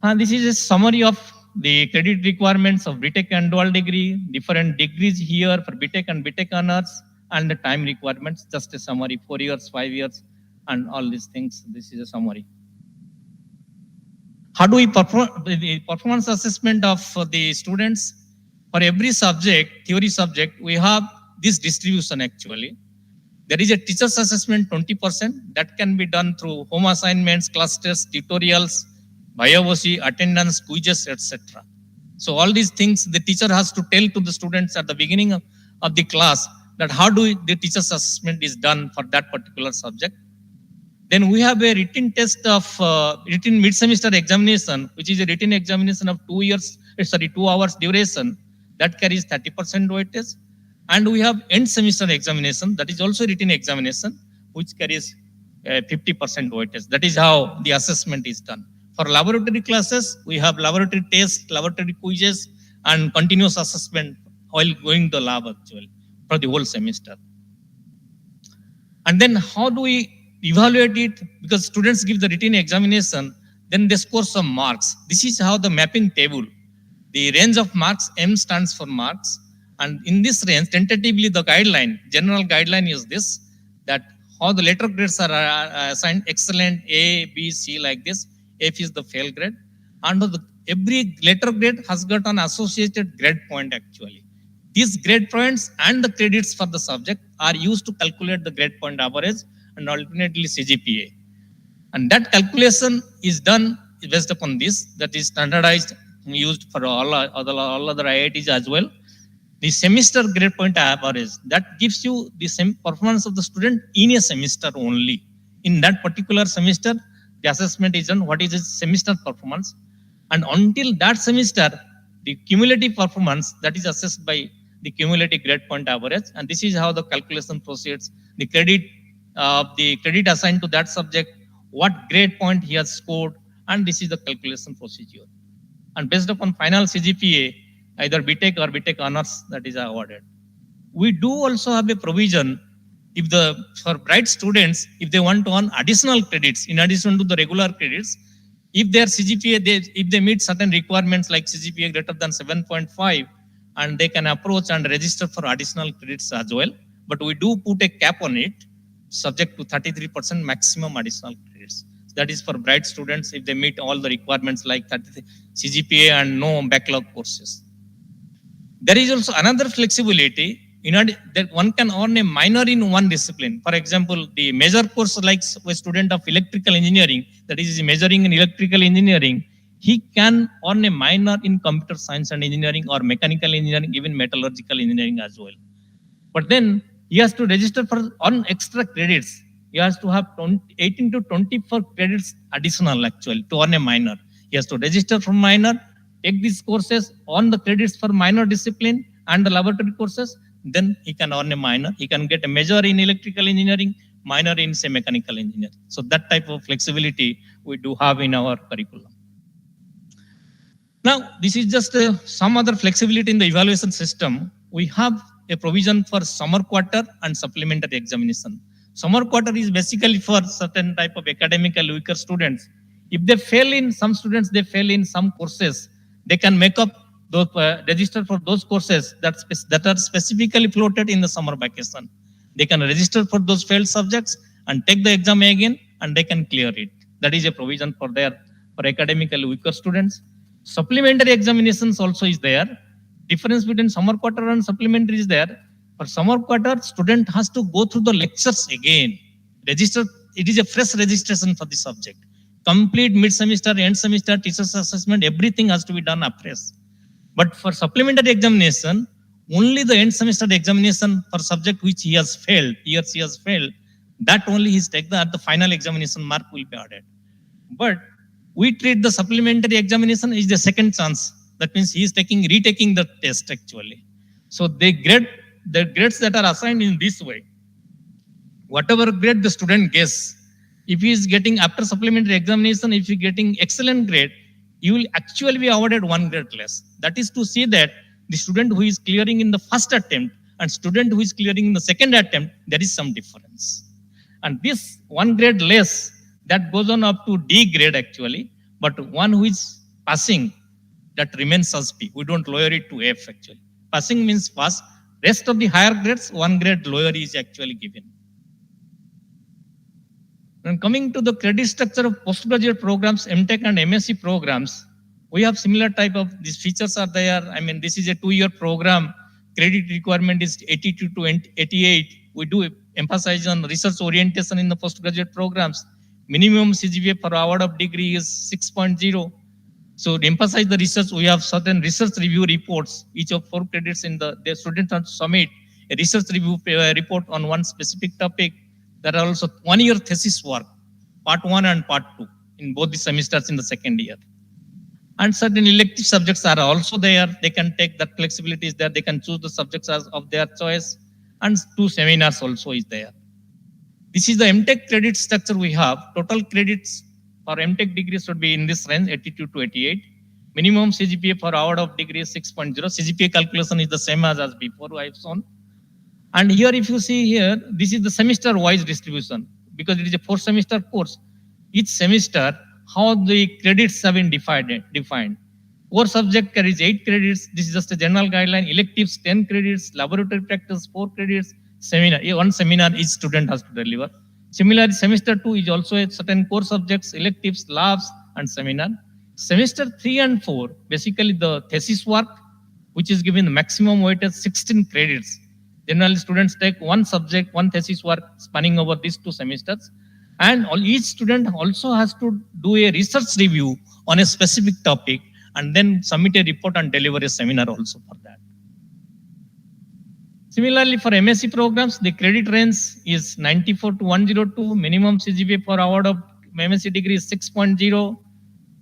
And this is a summary of the credit requirements of BTech and dual degree, different degrees here for BTech and BTech honors, and the time requirements, just a summary, 4 years, 5 years, and all these things. This is a summary. How do we perform the performance assessment of the students? For every subject, theory subject, we have this distribution actually. There is a teacher's assessment 20% that can be done through home assignments, class tests, tutorials, biology, attendance, quizzes, etc. So all these things the teacher has to tell to the students at the beginning of the class that how the teacher's assessment is done for that particular subject. Then we have a written test of written mid-semester examination, which is a written examination of 2 hours duration. That carries 30% weightage. And we have end semester examination, that is also written examination, which carries 50% weightage. That is how the assessment is done. For laboratory classes, we have laboratory tests, laboratory quizzes, and continuous assessment while going to the lab actually for the whole semester. And then how do we evaluate it? Because students give the written examination, then they score some marks. This is how the mapping table, the range of marks, M stands for marks. And in this range, tentatively the guideline, general guideline is this, that how the letter grades are assigned: excellent, A, B, C, like this. F is the fail grade. And every letter grade has got an associated grade point actually. These grade points and the credits for the subject are used to calculate the grade point average and ultimately CGPA. And that calculation is done based upon this, that is standardized, used for all other IITs as well. The semester grade point average, that gives you the same performance of the student in a semester only. In that particular semester, the assessment is done, what is his semester performance. And until that semester, the cumulative performance, that is assessed by the cumulative grade point average. And this is how the calculation proceeds. The credit assigned to that subject, what grade point he has scored, and this is the calculation procedure. And based upon final CGPA, either BTech or BTech honors, that is awarded. We do also have a provision if for bright students, if they want to earn additional credits in addition to the regular credits, if their CGPA, if they meet certain requirements like CGPA greater than 7.5, and they can approach and register for additional credits as well. But we do put a cap on it, subject to 33% maximum additional credits. That is for bright students if they meet all the requirements like CGPA and no backlog courses. There is also another flexibility that one can earn a minor in one discipline. For example, the major course like a student of electrical engineering, that is majoring in electrical engineering, he can earn a minor in computer science and engineering or mechanical engineering, even metallurgical engineering as well. But then he has to register for on extra credits. He has to have 18 to 24 credits additional actually to earn a minor. He has to register for minor, take these courses, earn the credits for minor discipline and the laboratory courses, then he can earn a minor. He can get a major in electrical engineering, minor in say mechanical engineering. So that type of flexibility we do have in our curriculum. Now, this is just some other flexibility in the evaluation system. We have a provision for summer quarter and supplementary examination. Summer quarter is basically for certain type of academically weaker students. If they fail in, some students, they fail in some courses, they can make up those, register for those courses that are specifically floated in the summer vacation. They can register for those failed subjects and take the exam again and they can clear it. That is a provision for academically weaker students. Supplementary examinations also is there. Difference between summer quarter and supplementary is there. For summer quarter, student has to go through the lectures again. Register, it is a fresh registration for the subject. Complete mid-semester, end semester, teacher's assessment, everything has to be done afresh. But for supplementary examination, only the end semester examination for subject which he has failed, he or she has failed, that only is taken at the final examination mark will be added. But we treat the supplementary examination as the second chance. That means he is retaking the test actually. So the grades that are assigned in this way, whatever grade the student gets, if he is getting after supplementary examination, if he is getting excellent grade, you will actually be awarded 1 grade less. That is to say that the student who is clearing in the first attempt and student who is clearing in the second attempt, there is some difference. And this 1 grade less, that goes on up to D grade actually, but one who is passing, that remains as P. We don't lower it to F actually. Passing means pass. Rest of the higher grades, 1 grade lower is actually given. And coming to the credit structure of postgraduate programs, MTech and MSc programs, we have similar type of, these features are there. I mean, this is a 2-year program. Credit requirement is 82 to 88. We do emphasize on research orientation in the postgraduate programs. Minimum CGPA per award of degree is 6.0. So to emphasize the research, we have certain research review reports. Each of 4 credits in the students have to submit a research review report on one specific topic. There are also 1-year thesis work, part 1 and part 2, in both the semesters in the second year. And certain elective subjects are also there. They can take that flexibility is there. They can choose the subjects as of their choice. And 2 seminars also is there. This is the MTech credit structure we have. Total credits for MTech degrees should be in this range, 82 to 88. Minimum CGPA for award of degree is 6.0. CGPA calculation is the same as before I have shown. And here, if you see here, this is the semester-wise distribution because it is a 4-semester course. Each semester, how the credits have been defined. Core subject carries 8 credits. This is just a general guideline. Electives 10 credits. Laboratory practice 4 credits. Seminar, 1 seminar each student has to deliver. Similarly, semester 2 is also a certain core subjects, electives, labs, and seminar. Semester 3 and 4, basically the thesis work, which is given the maximum weight as 16 credits. Generally, students take one subject, one thesis work spanning over these 2 semesters. And each student also has to do a research review on a specific topic and then submit a report and deliver a seminar also for that. Similarly, for MSc programs, the credit range is 94 to 102. Minimum CGPA for award of MSc degree is 6.0.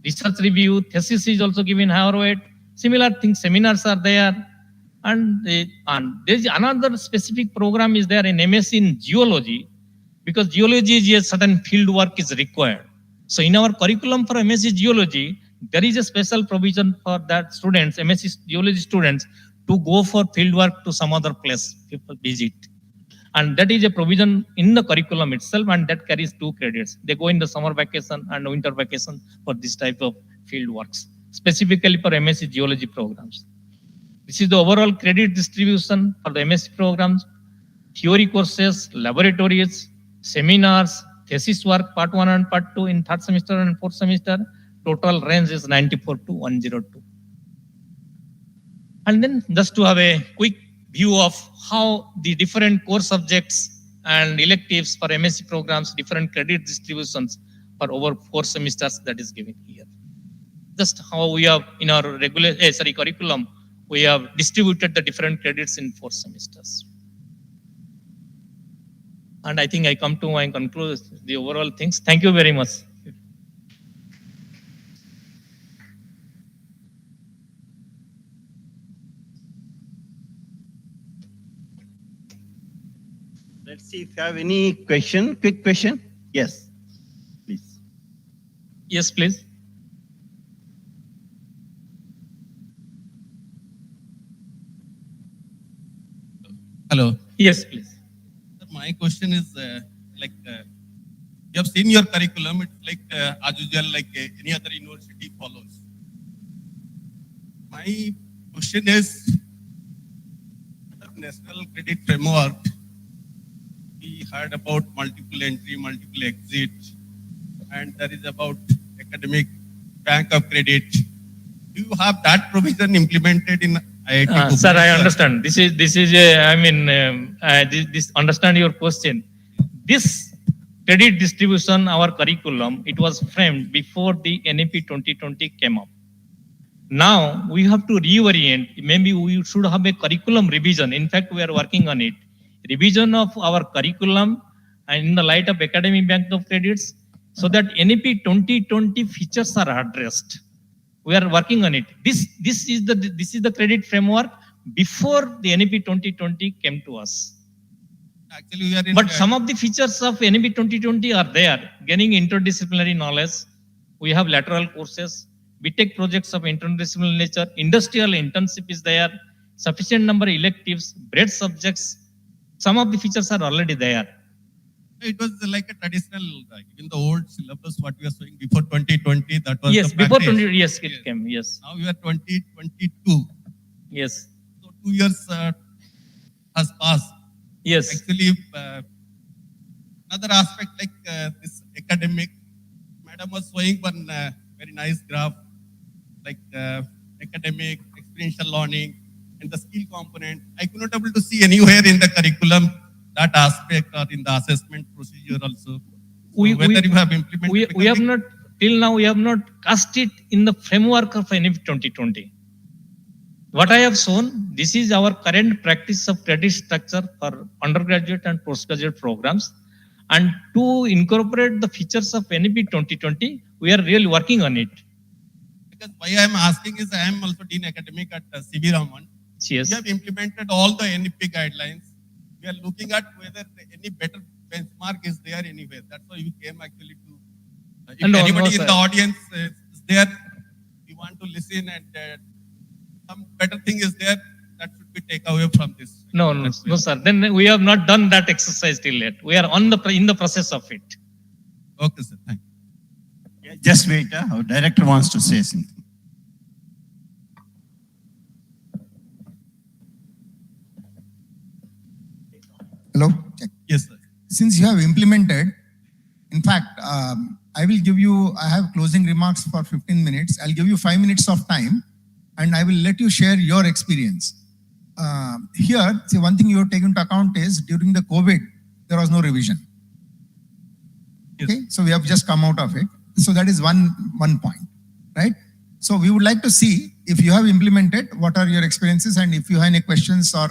Research review, thesis is also given higher weight. Similar things, seminars are there. And there is another specific program is there in MSc in geology, because geology is a certain field work is required. So in our curriculum for MSc geology, there is a special provision for that students, MSc geology students, to go for field work to some other place, people visit. And that is a provision in the curriculum itself, and that carries 2 credits. They go in the summer vacation and winter vacation for this type of field works, specifically for MSc geology programs. This is the overall credit distribution for the MSc programs, theory courses, laboratories, seminars, thesis work, part 1 and part 2 in 3rd semester and 4th semester. Total range is 94 to 102. And then just to have a quick view of how the different core subjects and electives for MSc programs, different credit distributions for over 4 semesters that is given here. Just how we have in our curriculum, we have distributed the different credits in 4 semesters. And I think I come to my conclusion, the overall things. Thank you very much. Let's see if you have any question, quick question. Yes, please. Yes, please. Hello. Yes, please. My question is you have seen your curriculum, it's like as usual, like any other university follows. My question is, the National Credit Framework, we heard about multiple entry, multiple exit, and there is about academic bank of credit. Do you have that provision implemented in IIT? Sir, I understand. This is understand your question. This credit distribution, our curriculum, it was framed before the NEP 2020 came up. Now we have to reorient. Maybe we should have a curriculum revision. In fact, we are working on it. Revision of our curriculum and in the light of academic bank of credits, so that NEP 2020 features are addressed. We are working on it. This is the credit framework before the NEP 2020 came to us. Actually, we are in but some of the features of NEP 2020 are there. Gaining interdisciplinary knowledge. We have lateral courses. We take projects of interdisciplinary nature. Industrial internship is there. Sufficient number of electives, breadth subjects. Some of the features are already there. It was like a traditional, in the old syllabus, what we are saying before 2020, that was yes, the before practice. 20, yes, it came, yes. Now we are 2022. Yes. So 2 years has passed. Yes. Actually, another aspect like this academic, madam was showing one very nice graph, like academic, experiential learning, and the skill component. I could not able to see anywhere in the curriculum that aspect or in the assessment procedure also. So whether you have implemented. We have not, till now, we have not cast it in the framework of NEP 2020. What I have shown, this is our current practice of credit structure for undergraduate and postgraduate programs. And to incorporate the features of NEP 2020, we are really working on it. Because why I am asking is I am also Dean Academic at CV Raman. Yes. We have implemented all the NEP guidelines. We are looking at whether any better benchmark is there anywhere. That's why we came actually to. If anybody in the audience is there, we want to listen and some better thing is there that should be taken away from this. No, sir. Then we have not done that exercise till yet. We are in the process of it. Okay, sir. Thank you. Yeah, just wait. Our director wants to say something. Hello? Yes, sir. Since you have implemented In fact, I will give you, I have closing remarks for 15 minutes. I'll give you 5 minutes of time and I will let you share your experience. Here, see, one thing you have taken into account is during the COVID, there was no revision. Okay, so we have just come out of it. So that is one point, right? So we would like to see if you have implemented, what are your experiences, and if you have any questions or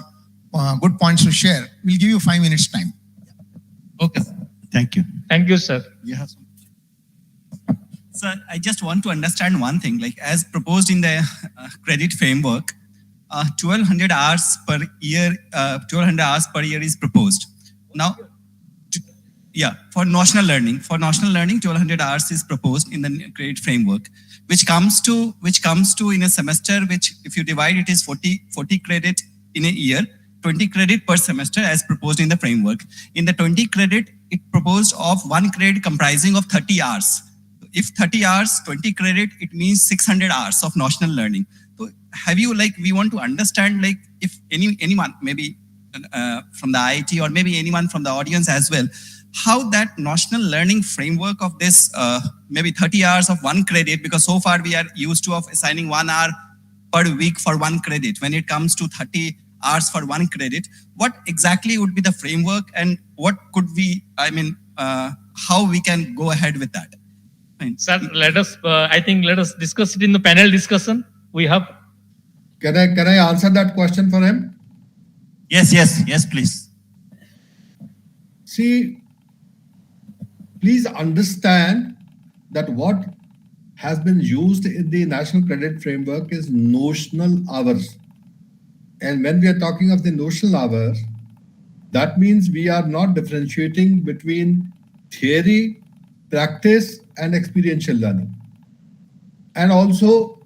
good points to share, we'll give you 5 minutes time. Okay, sir. Thank you. Thank you, sir. Sir, I just want to understand one thing, like as proposed in the credit framework, 1200 hours per year, 1200 hours per year is proposed. Now, yeah, for national learning, 1200 hours is proposed in the credit framework, which comes to in a semester, which if you divide it is 40 credit in a year, 20 credit per semester as proposed in the framework. In the 20 credit, it proposed of 1 credit comprising of 30 hours. If 30 hours, 20 credit, it means 600 hours of national learning. So have you, like, we want to understand, like, if anyone, maybe from the IIT or maybe anyone from the audience as well, how that national learning framework of this, maybe 30 hours of 1 credit, because so far we are used to of assigning 1 hour per week for 1 credit. When it comes to 30 hours for 1 credit, what exactly would be the framework and what could we, how we can go ahead with that? Sir, let us, I think let us discuss it in the panel discussion. We have. Can I answer that question for him? Yes, please. See, please understand that what has been used in the National Credit Framework is notional hours. And when we are talking of the notional hours, that means we are not differentiating between theory, practice, and experiential learning. And also,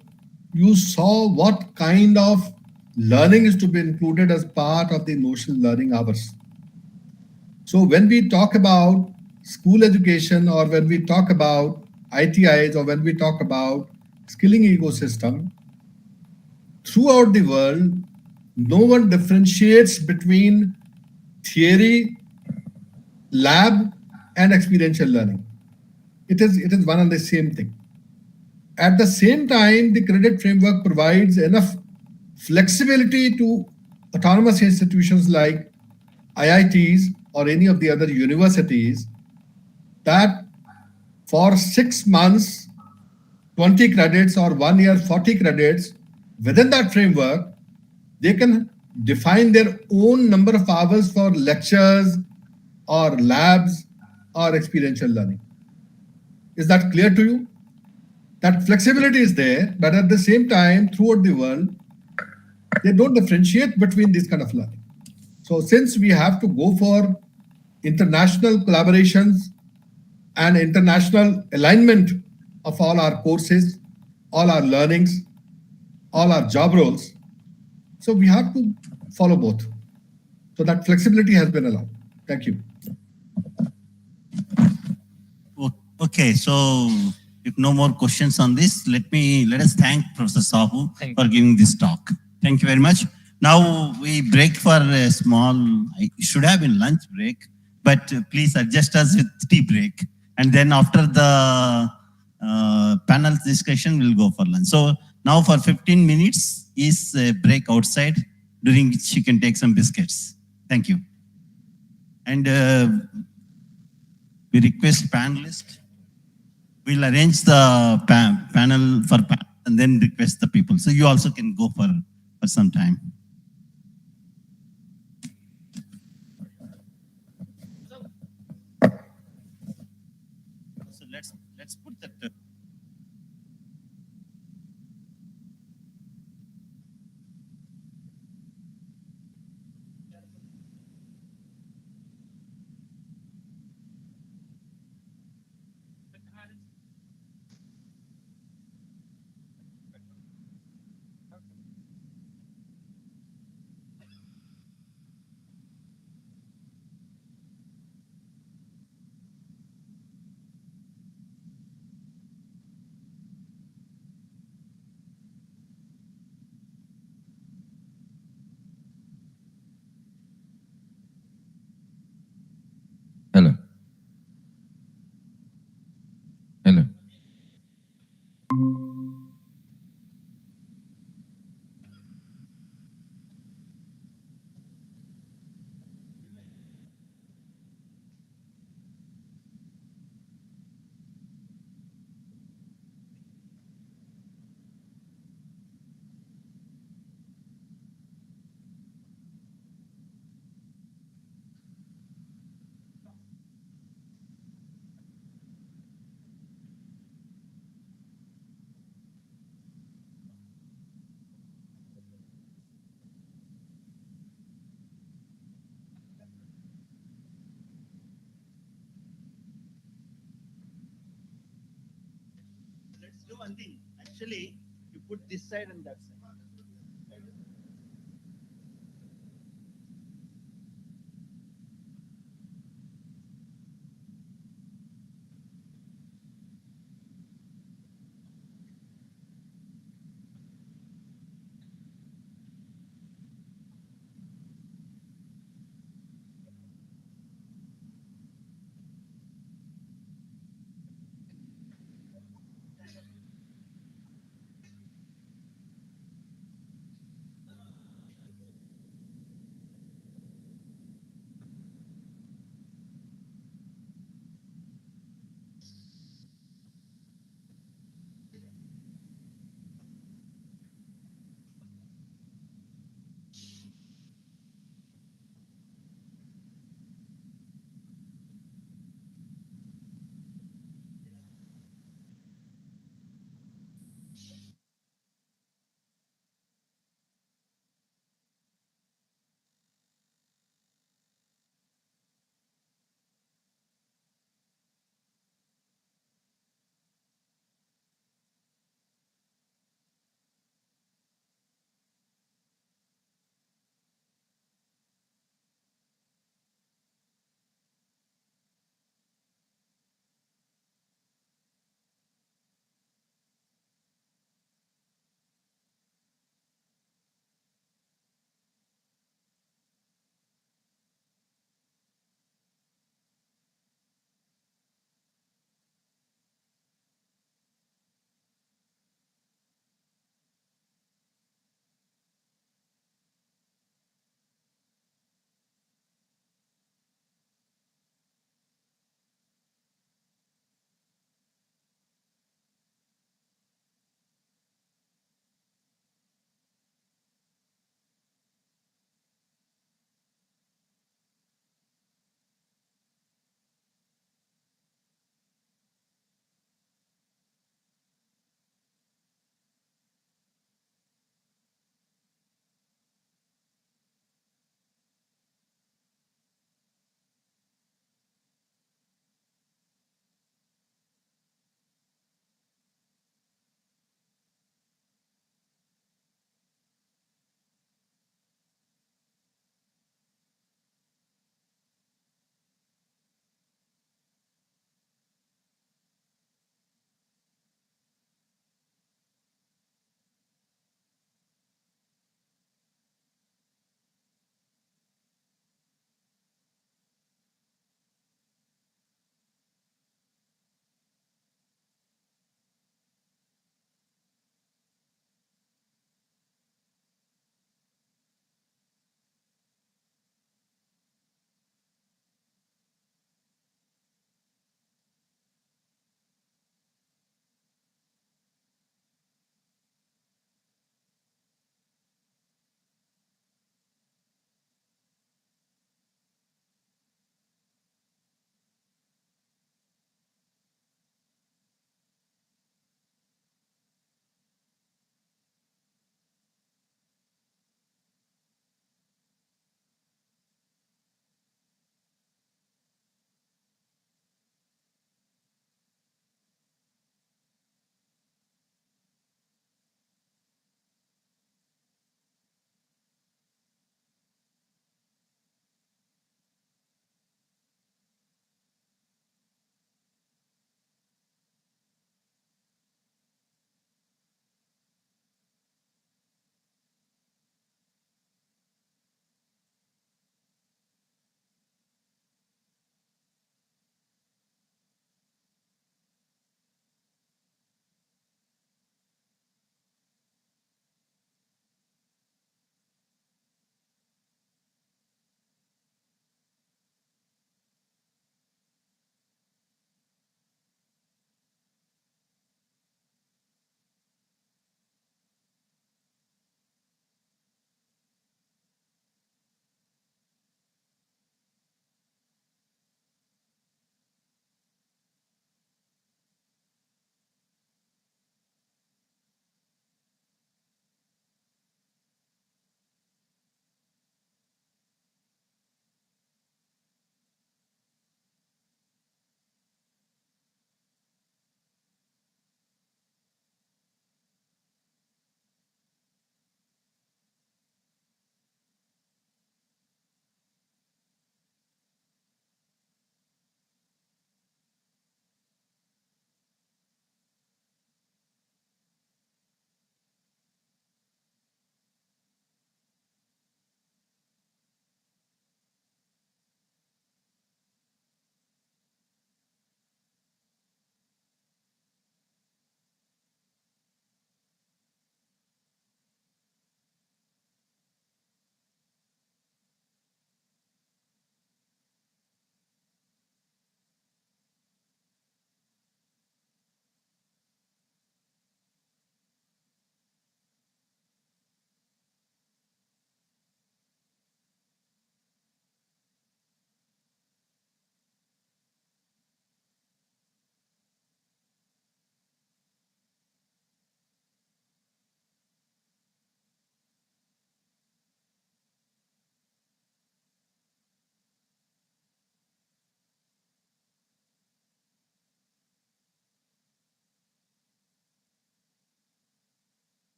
you saw what kind of learning is to be included as part of the notional learning hours. So when we talk about school education, or when we talk about ITIs, or when we talk about skilling ecosystem, throughout the world, no one differentiates between theory, lab, and experiential learning. It is one and the same thing. At the same time, the credit framework provides enough flexibility to autonomous institutions like IITs or any of the other universities that for 6 months, 20 credits, or 1 year, 40 credits, within that framework, they can define their own number of hours for lectures or labs or experiential learning. Is that clear to you? That flexibility is there, but at the same time, throughout the world, they don't differentiate between this kind of learning. So since we have to go for international collaborations and international alignment of all our courses, all our learnings, all our job roles, so we have to follow both. So that flexibility has been allowed. Thank you. Okay, so if no more questions on this, let us thank Professor Sahu for giving this talk. Thank you very much. Now we break for a small, it should have been lunch break, but please adjust us with tea break. And then after the panel discussion, we'll go for lunch. So now for 15 minutes is a break outside, during which you can take some biscuits. Thank you. And we request panelists. We'll arrange the panel for and then request the people. So you also can go for some time. So let's put that. do one thing. Actually, you put this side and that side.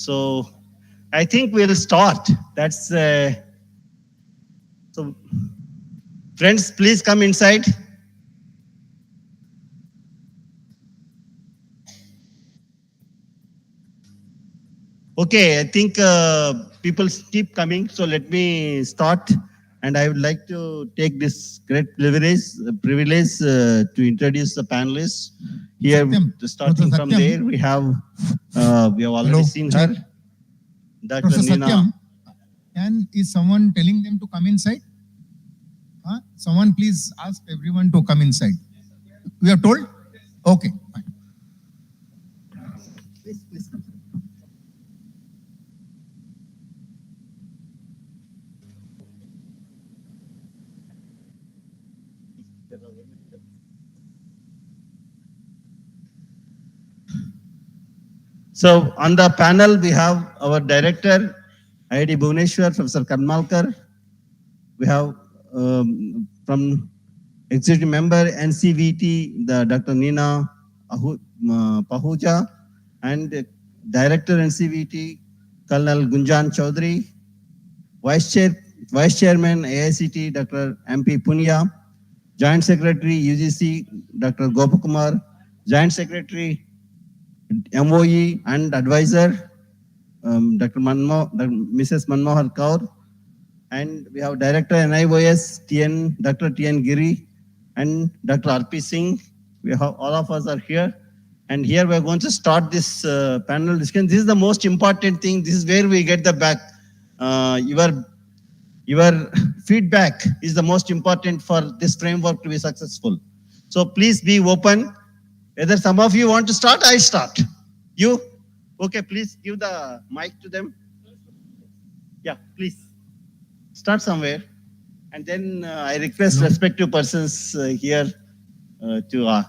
So I think we'll start. That's so. Friends, please come inside. Okay, I think people keep coming, so let me start. And I would like to take this great privilege to introduce the panelists. Here, starting from there, we have already seen her. Dr. Professor Nina. Satyam, is someone telling them to come inside? Someone please ask everyone to come inside. We are told? Okay, fine. Please. So on the panel, we have our director, IIT Bhubaneswar, Professor Karmalkar. We have from executive member, NCVT, the Dr. Nina Pahuja, and director NCVT, Colonel Gunjan Chaudhary, Vice Chairman AICT, Dr. MP Punia, Joint Secretary UGC, Dr. Gopakumar, Joint Secretary MOE and advisor, Mrs. Manmohar Kaur, and we have Director NIOS, Dr. TN Giri, and Dr. RP Singh. We have all of us are here, and here we are going to start this panel discussion. This is the most important thing. This is where we get the back. Your feedback is the most important for this framework to be successful. So please be open. Whether some of you want to start, I start. You? Okay, please give the mic to them. Yeah, please. Start somewhere. And then I request respective persons here to,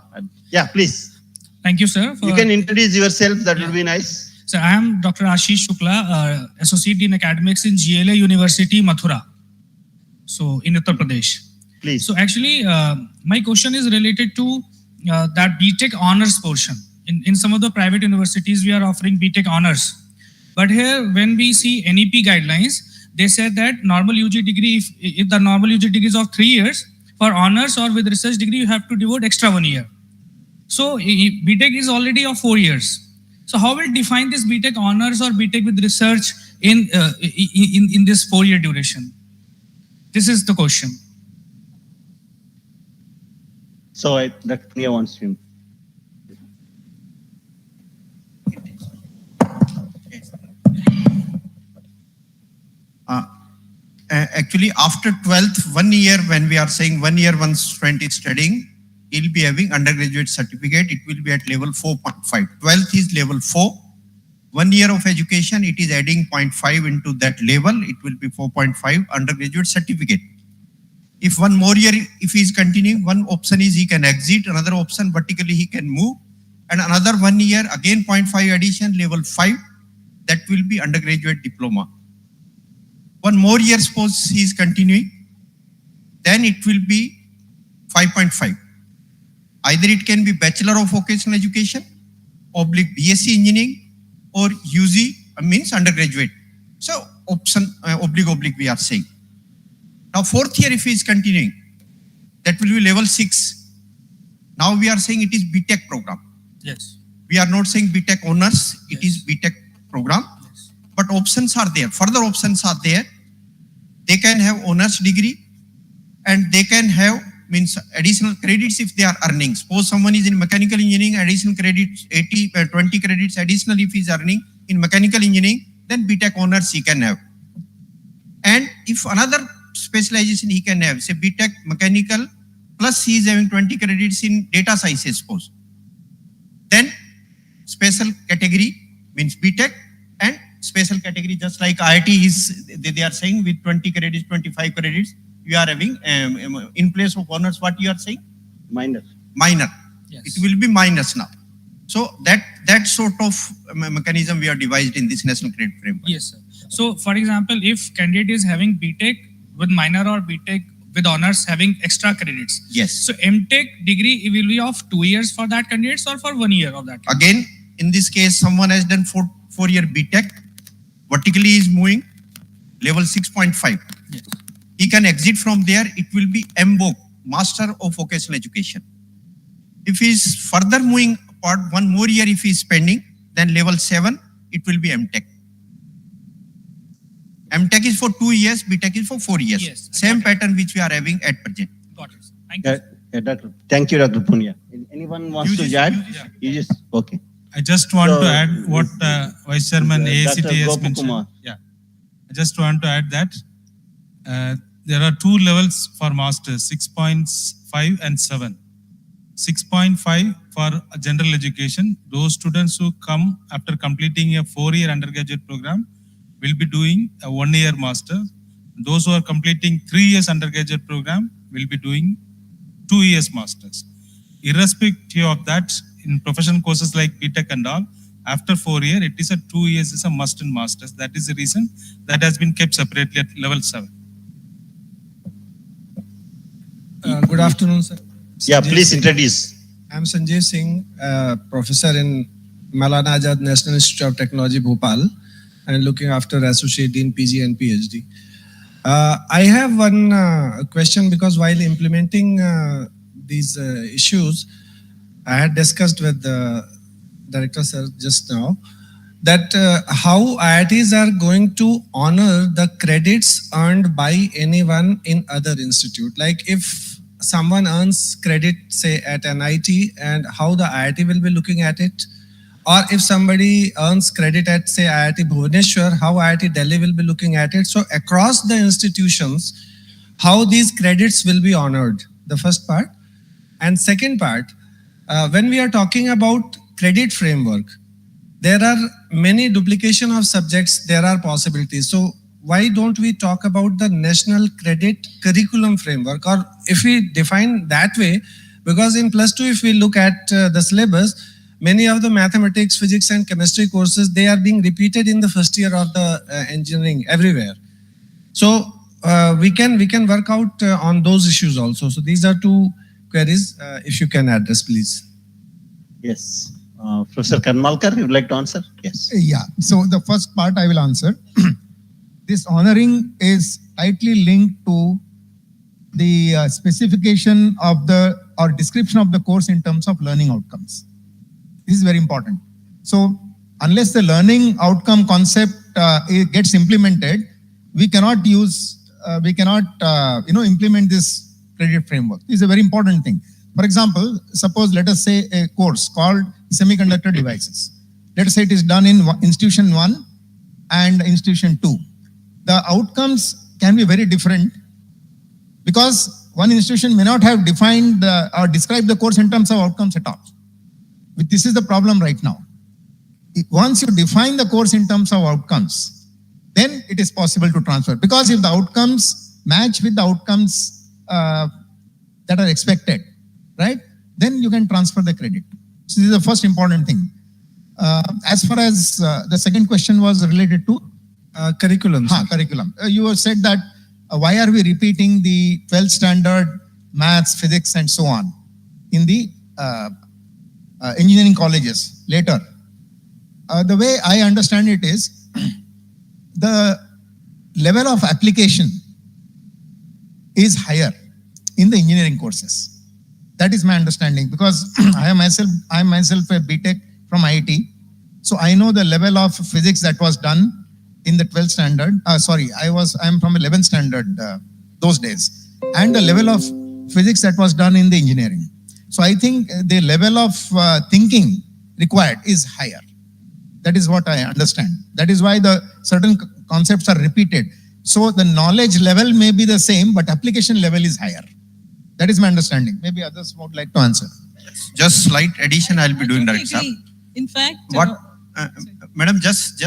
yeah, please. Thank you, sir. You can introduce yourself, that would be nice. So I am Dr. Ashish Shukla, Associate Dean Academics in GLA University, Mathura. So in Uttar Pradesh. Please. So actually, my question is related to that BTech honors portion. In some of the private universities, we are offering BTech honors. But here, when we see NEP guidelines, they said that normal UG degree, if the normal UG degree is of 3 years, for honors or with research degree, you have to devote extra 1 year. So BTech is already of 4 years. So how will define this BTech honors or BTech with research in this 4-year duration? This is the question. So Dr. Nia wants to. Actually, after 12th, 1 year, when we are saying 1 year one student is studying, he'll be having undergraduate certificate. It will be at level 4.5. 12th is level 4. 1 year of education, it is adding 0.5 into that level. It will be 4.5 undergraduate certificate. If one more year, if he is continuing, one option is he can exit, another option vertically he can move, and another 1 year, again 0.5 addition, level 5, that will be undergraduate diploma. One more year, suppose he is continuing, then it will be 5.5. Either it can be Bachelor of Vocational Education, oblique BSc Engineering, or UG, means undergraduate. So option, oblique we are saying. Now 4th year, if he is continuing, that will be level 6. Now we are saying it is BTech program. Yes. We are not saying BTech honors, it is BTech program. Yes. But options are there, further options are there. They can have honors degree and they can have additional credits if they are earning. Suppose someone is in mechanical engineering, additional credits, 20 credits additional if he is earning in mechanical engineering, then BTech honors he can have. And if another specialization he can have, say BTech mechanical, plus he is having 20 credits in data sciences, suppose. Then special category means BTech and special category, just like IIT is, they are saying with 20 credits, 25 credits, you are having in place of honors, what you are saying? Minor. Minor. Yes. It will be minus now. So that sort of mechanism we have devised in this national credit framework. Yes, sir. So for example, if candidate is having BTech with minor or BTech with honors having extra credits. Yes. So MTech degree it will be of 2 years for that candidates or for 1 year of that? Again, in this case, someone has done 4-year BTech vertically is moving, level 6.5. He can exit from there, it will be MBOC, Master of Vocational Education. If he is further moving apart, one more year if he is spending, then level 7, it will be MTech. MTech is for 2 years, BTech is for 4 years. Yes, Same pattern which we are having at present. Got it. Thank you. Doctor. Thank you, Dr. Punya. Anyone wants to add? You just, okay. I just want So, to add what Vice Chairman AACT Dr. has Gopakumar. mentioned. Yeah, I just want to add that there are 2 levels for masters, 6.5 and 7. 6.5 for general education. Those students who come after completing a 4-year undergraduate program will be doing a 1-year master. Those who are completing 3 years undergraduate program will be doing 2 years masters. Irrespective of that, in professional courses like BTech and all, after 4 years, it is a 2 years is a must in masters. That is the reason that has been kept separately at level 7. Good afternoon, sir. Yeah, Sanjay please Singh. introduce. I'm Sanjay Singh, professor in Maulana Azad National Institute of Technology, Bhopal, and looking after Associate Dean, PG and PhD. I have one question because while implementing these issues, I had discussed with the Director Sir just now that how IITs are going to honor the credits earned by anyone in other institute. Like if someone earns credit, say at an IT, and how the IIT will be looking at it, or if somebody earns credit at, say, IIT Bhubaneswar, how IIT Delhi will be looking at it. So across the institutions, how these credits will be honored, the first part. And second part, when we are talking about credit framework, there are many duplication of subjects, there are possibilities. So why don't we talk about the national credit curriculum framework, or if we define that way, because in +2, if we look at the syllabus, many of the mathematics, physics and chemistry courses, they are being repeated in the first year of the engineering everywhere. So we can work out on those issues also. So these are 2 queries, if you can address, please. Yes. Professor Karnmalkar, you would like to answer? Yes. Yeah. So the first part I will answer. This honoring is tightly linked to the specification of the or description of the course in terms of learning outcomes. This is very important. So unless the learning outcome concept it gets implemented, we cannot implement this credit framework. This is a very important thing. For example, suppose let us say a course called semiconductor devices. Let us say it is done in institution 1 and institution 2. The outcomes can be very different because one institution may not have defined or described the course in terms of outcomes at all. This is the problem right now. Once you define the course in terms of outcomes, then it is possible to transfer. Because if the outcomes match with the outcomes that are expected, right, then you can transfer the credit. So this is the first important thing. As far as the second question was related to curriculum. Curriculum. You have said that why are we repeating the 12th standard maths, physics, and so on in the engineering colleges later? The way I understand it is the level of application is higher in the engineering courses. That is my understanding because I am myself a BTech from IIT. So I know the level of physics that was done in the 12th standard. I am from 11th standard those days. And the level of physics that was done in the engineering. So I think the level of thinking required is higher. That is what I understand. That is why the certain concepts are repeated. So the knowledge level may be the same, but application level is higher. That is my understanding. Maybe others would like to answer. Just slight addition I'll be doing, Director Sir. In fact, What, Madam, just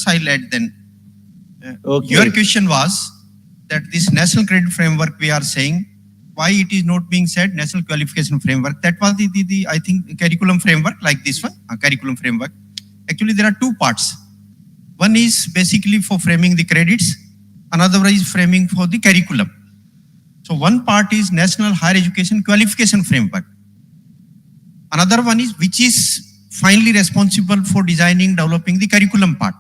I'll add then. Okay. Your question was that this national credit framework we are saying, why it is not being said national qualification framework? That was the I think curriculum framework like this one, curriculum framework. Actually, there are 2 parts. One is basically for framing the credits, another is framing for the curriculum. So one part is National Higher Education Qualification Framework. Another one is which is finally responsible for designing, developing the curriculum part.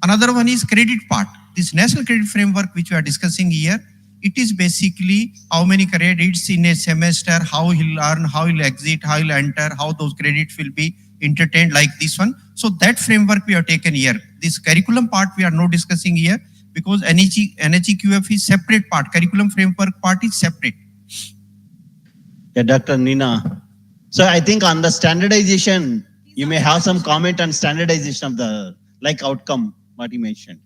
Another one is credit part. This national credit framework which we are discussing here, it is basically how many credits in a semester, how he'll earn, how he'll exit, how he'll enter, how those credits will be entertained like this one. So that framework we have taken here. This curriculum part we are not discussing here because NCrF is separate part. Curriculum framework part is separate. Yeah, Dr. Nina. So I think on the standardization, you may have some comment on standardization of the like outcome, what you mentioned.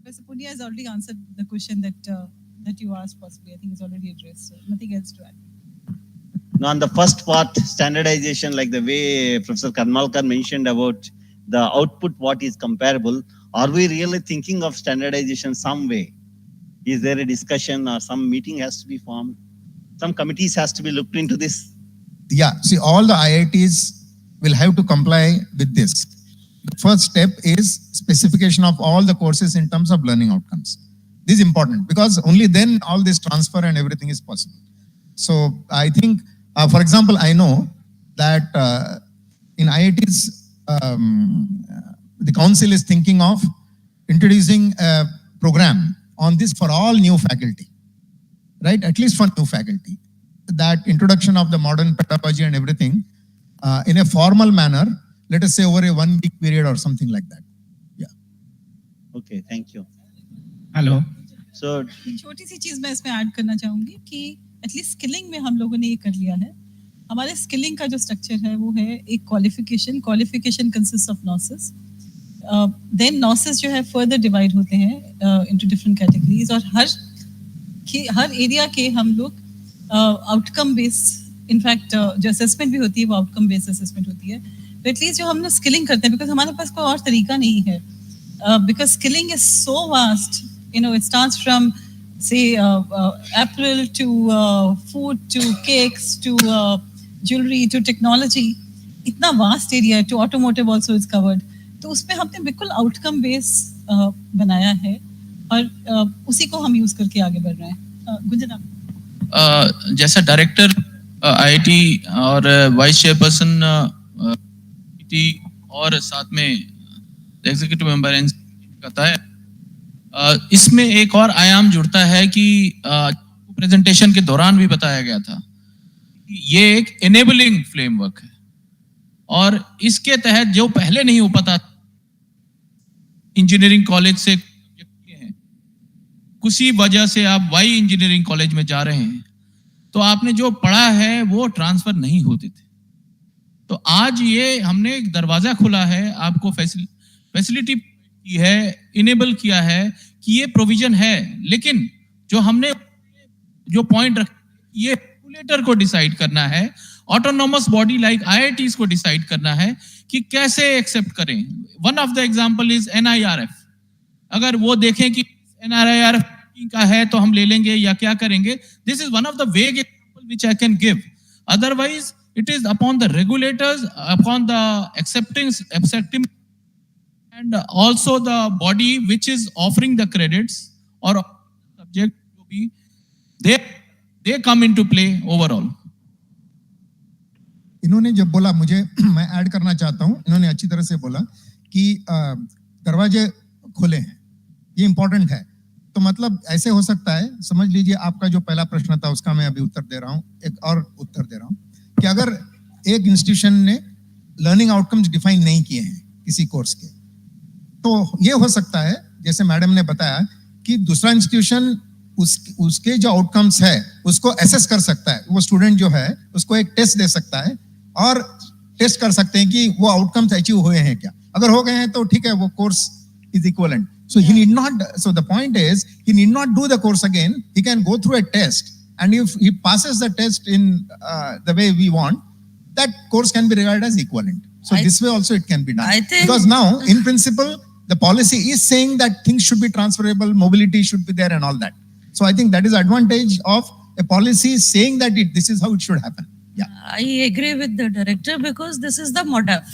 Professor Punia has already answered the question that you asked possibly. I think it's already addressed, so nothing else to add. Now on the first part, standardization, like the way Professor Karnalkar mentioned about the output, what is comparable, are we really thinking of standardization some way? Is there a discussion or some meeting has to be formed? Some committees has to be looked into this? Yeah, see, all the IITs will have to comply with this. The first step is specification of all the courses in terms of learning outcomes. This is important because only then all this transfer and everything is possible. So I think, for example, I know that in IITs, the council is thinking of introducing a program on this for all new faculty, right? At least for new faculty. That introduction of the modern pedagogy and everything in a formal manner, let us say over a 1 week period or something like that. Yeah. Okay, thank you. Hello. So छोटी सी चीज मैं इसमें add करना चाहूंगी कि at least skilling में हम लोगों ने ये कर लिया है. हमारे स्किलिंग का जो स्ट्रक्चर है वो है एक क्वालिफिकेशन कंसिस्ट ऑफ नॉसेस. देन नॉसेस जो है फर्दर डिवाइड होते हैं इनटू डिफरेंट कैटेगरीज और हर एरिया के हम लोग आउटकम बेस्ड इनफैक्ट जो असेसमेंट भी होती है वो आउटकम बेस्ड असेसमेंट होती है. तो एटलीस्ट जो हम लोग स्किलिंग करते हैं बिकॉज हमारे पास कोई और तरीका नहीं है because skilling is so vast. It starts from say apparel to food to cakes to jewelry to technology. इतना vast area to automotive also is covered. तो उसमें हमने बिल्कुल आउटकम बेस बनाया है और उसी को हम यूज करके आगे बढ़ रहे हैं. गुंजन आप जैसा डायरेक्टर आईआईटी और वाइस चेयरपर्सन और साथ में एग्जीक्यूटिव मेंबर कहता है इसमें एक और आयाम जुड़ता है कि प्रेजेंटेशन के दौरान भी बताया गया था कि ये एक एनेबलिंग फ्रेमवर्क है और इसके तहत जो पहले नहीं हो पाता इंजीनियरिंग कॉलेज से हैं किसी वजह से आप वाई इंजीनियरिंग कॉलेज में जा रहे हैं तो आपने जो पढ़ा है वो ट्रांसफर नहीं होते थे. तो आज ये हमने एक दरवाजा खुला है आपको फैसिलिटी की है इनेबल किया है कि ये प्रोविजन है लेकिन जो हमने जो पॉइंट रख ये रेगुलेटर को डिसाइड करना है ऑटोनोमस बॉडी लाइक आईआईटीज को डिसाइड करना है कि कैसे एक्सेप्ट करें. One of the example is NIRF. अगर वो देखें कि NIRF का है तो हम ले लेंगे या क्या करेंगे. This is one of the वेग example which I can give. Otherwise it is upon the regulators, upon the accepting and also the body which is offering the credits or subject to be they come into play overall. इन्होंने जब बोला मुझे मैं add करना चाहता हूं. इन्होंने अच्छी तरह से बोला कि दरवाजे खुले हैं, ये इंपॉर्टेंट है. तो मतलब ऐसे हो सकता है, समझ लीजिए आपका जो पहला प्रश्न था उसका मैं अभी उत्तर दे रहा हूं, एक और उत्तर दे रहा हूं कि अगर एक इंस्टीट्यूशन ने लर्निंग आउटकम्स डिफाइन नहीं किए हैं किसी कोर्स के तो ये हो सकता है जैसे मैडम ने बताया कि दूसरा इंस्टीट्यूशन उसके जो आउटकम्स है उसको एसेस कर सकता है. वो स्टूडेंट जो है उसको एक टेस्ट दे सकता है और टेस्ट कर सकते हैं कि वो आउटकम्स अचीव हुए हैं क्या. अगर हो गए हैं तो ठीक है, वो course is equivalent. So he need not. So the point is, he need not do the course again. He can go through a test, and if he passes the test in the way we want, that course can be regarded as equivalent. So this way also it can be done. I think because now, in principle, the policy is saying that things should be transferable, mobility should be there, and all that. So I think that is advantage of a policy saying that this is how it should happen. Yeah. I agree with the director because this is the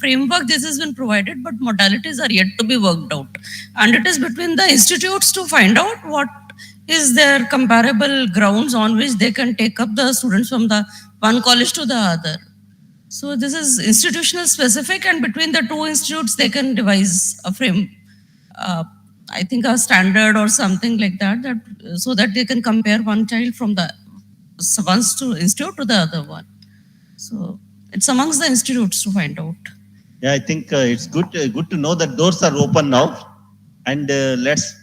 framework. This has been provided, but modalities are yet to be worked out, and it is between the institutes to find out what is their comparable grounds on which they can take up the students from the one college to the other. So this is institutional specific, and between the two institutes, they can devise a frame, I think a standard or something like that, so that they can compare one child from the one institute to the other one. So it's amongst the institutes to find out. Yeah, I think it's good to know that doors are open now, and let's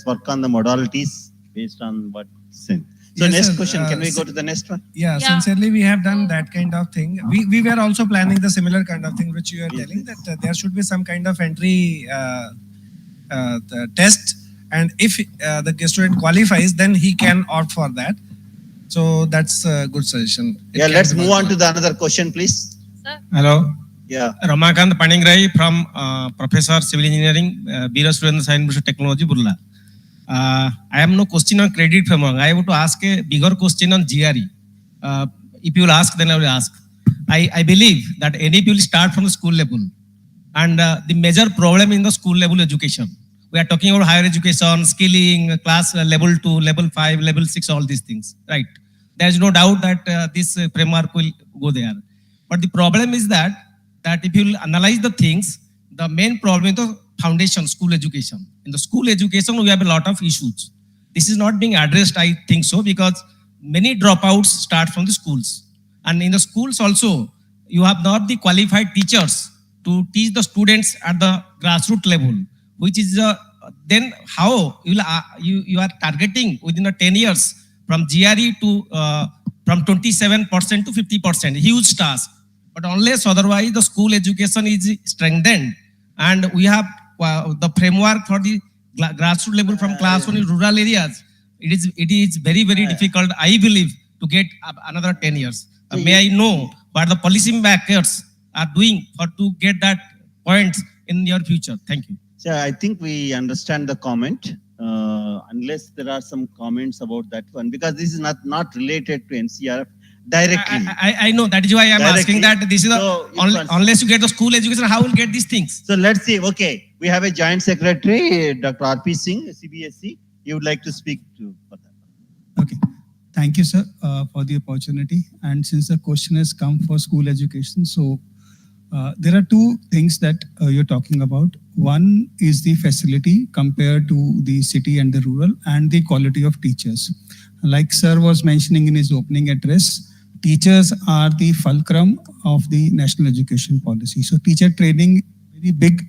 work on the modalities based on what's in. So Yes, next sir. question, can we go to the next one? Yeah, sincerely, we have done that kind of thing. We were also planning the similar kind of thing which you are telling, that there should be some kind of entry the test, and if the student qualifies, then he can opt for that. So that's a good suggestion. Yeah, let's move on to the another question, please. Hello. Yeah. Ramakant Paningrai from Professor Civil Engineering, Bira Student Science Technology, Burla. I have no question on credit framework. I want to ask a bigger question on GRE. If you will ask, then I will ask. I believe that NEP will start from the school level. And the major problem in the school level education. We are talking about higher education, skilling, class level 2, level 5, level 6, all these things, right? There is no doubt that this framework will go there. But the problem is that if you analyze the things, the main problem is the foundation, school education. In the school education, we have a lot of issues. This is not being addressed, I think so, because many dropouts start from the schools. And in the schools also, you have not the qualified teachers to teach the students at the grassroots level, which is then how you are targeting within the 10 years from GRE to from 27% to 50%, huge task. But unless otherwise the school education is strengthened and we have the framework for the grassroots level from classroom in rural areas, it is very, very difficult, I believe, to get another 10 years. May I know what the policy makers are doing to get that point in your future? Thank you. So I think we understand the comment, unless there are some comments about that one, because this is not related to NCrF directly. I know, that is why I am asking that this is unless you get the school education, how will you get these things? So let's see. Okay, we have a joint secretary, Dr. R.P. Singh, CBSE. You would like to speak to for that. Okay. Thank you, sir, for the opportunity. And since the question has come for school education, so there are two things that you're talking about. One is the facility compared to the city and the rural, and the quality of teachers. Like sir was mentioning in his opening address, teachers are the fulcrum of the national education policy. So teacher training, very big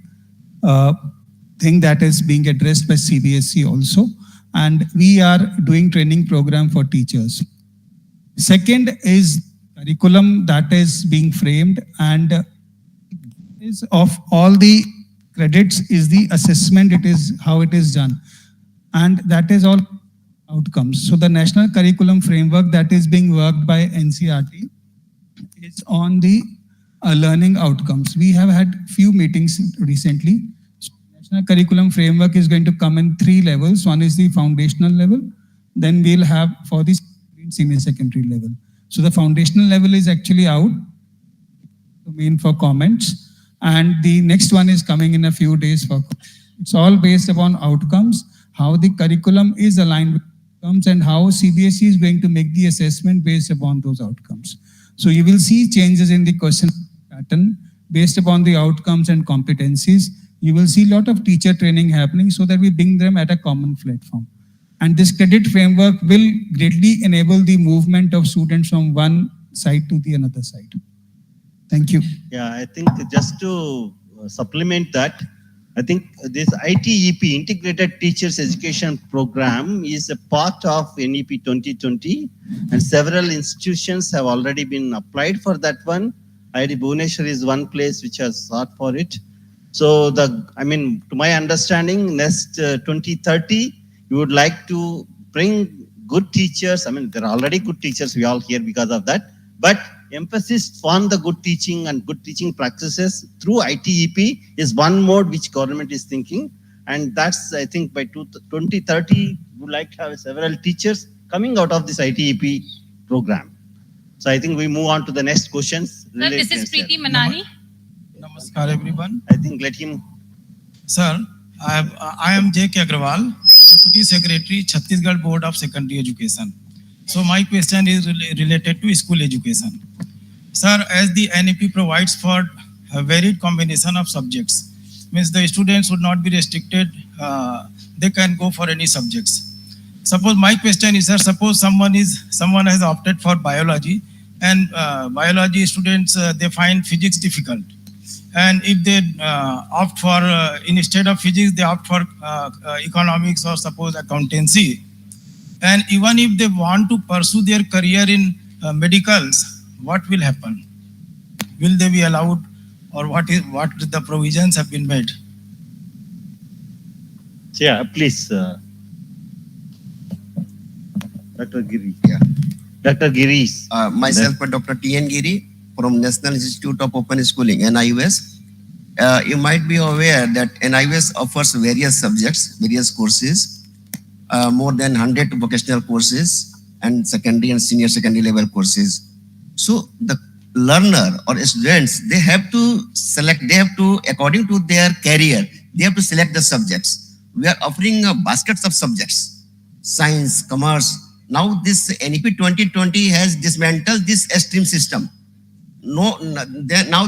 thing that is being addressed by CBSE also. And we are doing training program for teachers. Second is curriculum that is being framed, and is of all the credits is the assessment, it is how it is done. And that is all outcomes. So the national curriculum framework that is being worked by NCRT is on the learning outcomes. We have had few meetings recently. National curriculum framework is going to come in 3 levels. One is the foundational level. Then we'll have for the senior secondary level. So the foundational level is actually out for comments. And the next one is coming in a few days. It's all based upon outcomes, how the curriculum is aligned with outcomes, and how CBSE is going to make the assessment based upon those outcomes. So you will see changes in the question pattern based upon the outcomes and competencies. You will see a lot of teacher training happening so that we bring them at a common platform. And this credit framework will greatly enable the movement of students from one side to the another side. Thank you. Yeah, I think just to supplement that, I think this ITEP, Integrated Teachers Education Program, is a part of NEP 2020, and several institutions have already been applied for that one. IIT Bhubaneswar is one place which has sought for it. So to my understanding, next 2030, you would like to bring good teachers. There are already good teachers, we all hear because of that, but emphasis on the good teaching and good teaching practices through ITEP is one mode which government is thinking. And that's, I think, by 2030, we would like to have several teachers coming out of this ITEP program. So I think we move on to the next questions. Sir, this is Preeti Manani. Namaskar, everyone. I think let him. Sir, I am J.K. Agrawal, Deputy Secretary, Chhattisgarh Board of Secondary Education. So my question is related to school education. Sir, as the NEP provides for a varied combination of subjects, means the students would not be restricted, they can go for any subjects. Suppose my question is, sir, suppose someone has opted for biology, and biology students, they find physics difficult. And if they opt for, instead of physics, they opt for economics or suppose accountancy. And even if they want to pursue their career in medicals, what will happen? Will they be allowed, or what the provisions have been made? Yeah, please. Dr. Giri. Yeah. Dr. Giri. Myself, Dr. T.N. Giri from National Institute of Open Schooling, NIUS. You might be aware that NIUS offers various subjects, various courses, more than 100 vocational courses and secondary and senior secondary level courses. So the learner or students, they have to select, according to their career, they have to select the subjects. We are offering baskets of subjects, science, commerce. Now this NEP 2020 has dismantled this stream system. Now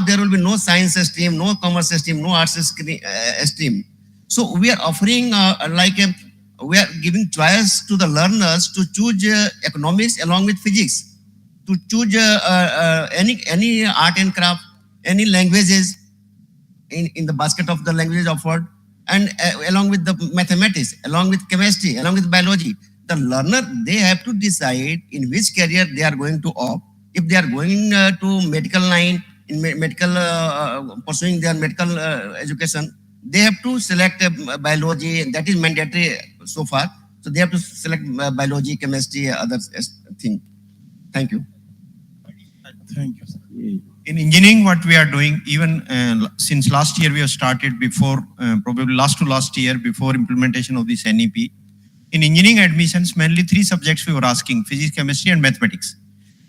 there will be no science stream, no commerce stream, no arts stream. So we are offering we are giving choice to the learners to choose economics along with physics, to choose any art and craft, any languages in the basket of the languages offered, and along with the mathematics, along with chemistry, along with biology. The learner, they have to decide in which career they are going to opt. If they are going to medical line, in pursuing their medical education, they have to select biology, and that is mandatory so far. So they have to select biology, chemistry, other thing. Thank you. Thank you, sir. In engineering, what we are doing, even since last year we have started before, probably last to last year before implementation of this NEP. In engineering admissions, mainly 3 subjects we were asking: physics, chemistry, and mathematics.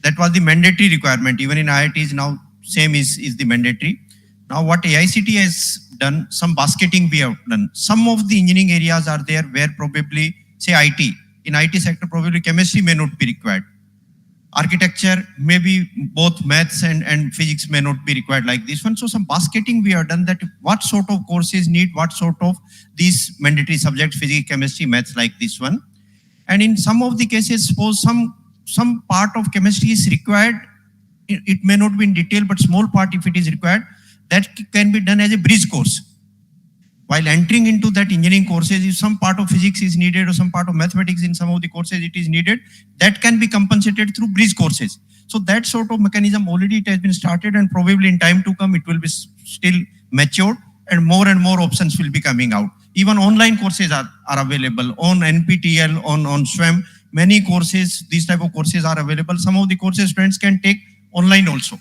That was the mandatory requirement. Even in IITs now, same is the mandatory. Now what AICT has done, some basketing we have done. Some of the engineering areas are there where probably, say IT, in IT sector probably chemistry may not be required. Architecture, maybe both maths and physics may not be required like this one. So some basketing we have done, that what sort of courses need what sort of these mandatory subjects, physics, chemistry, maths, like this one. And in some of the cases, suppose some part of chemistry is required, it may not be in detail, but small part if it is required, that can be done as a bridge course. While entering into that engineering courses, if some part of physics is needed or some part of mathematics in some of the courses it is needed, that can be compensated through bridge courses. So that sort of mechanism already it has been started, and probably in time to come it will be still matured, and more options will be coming out. Even online courses are available on NPTEL, on SWAM. Many courses, these type of courses are available. Some of the courses students can take online also.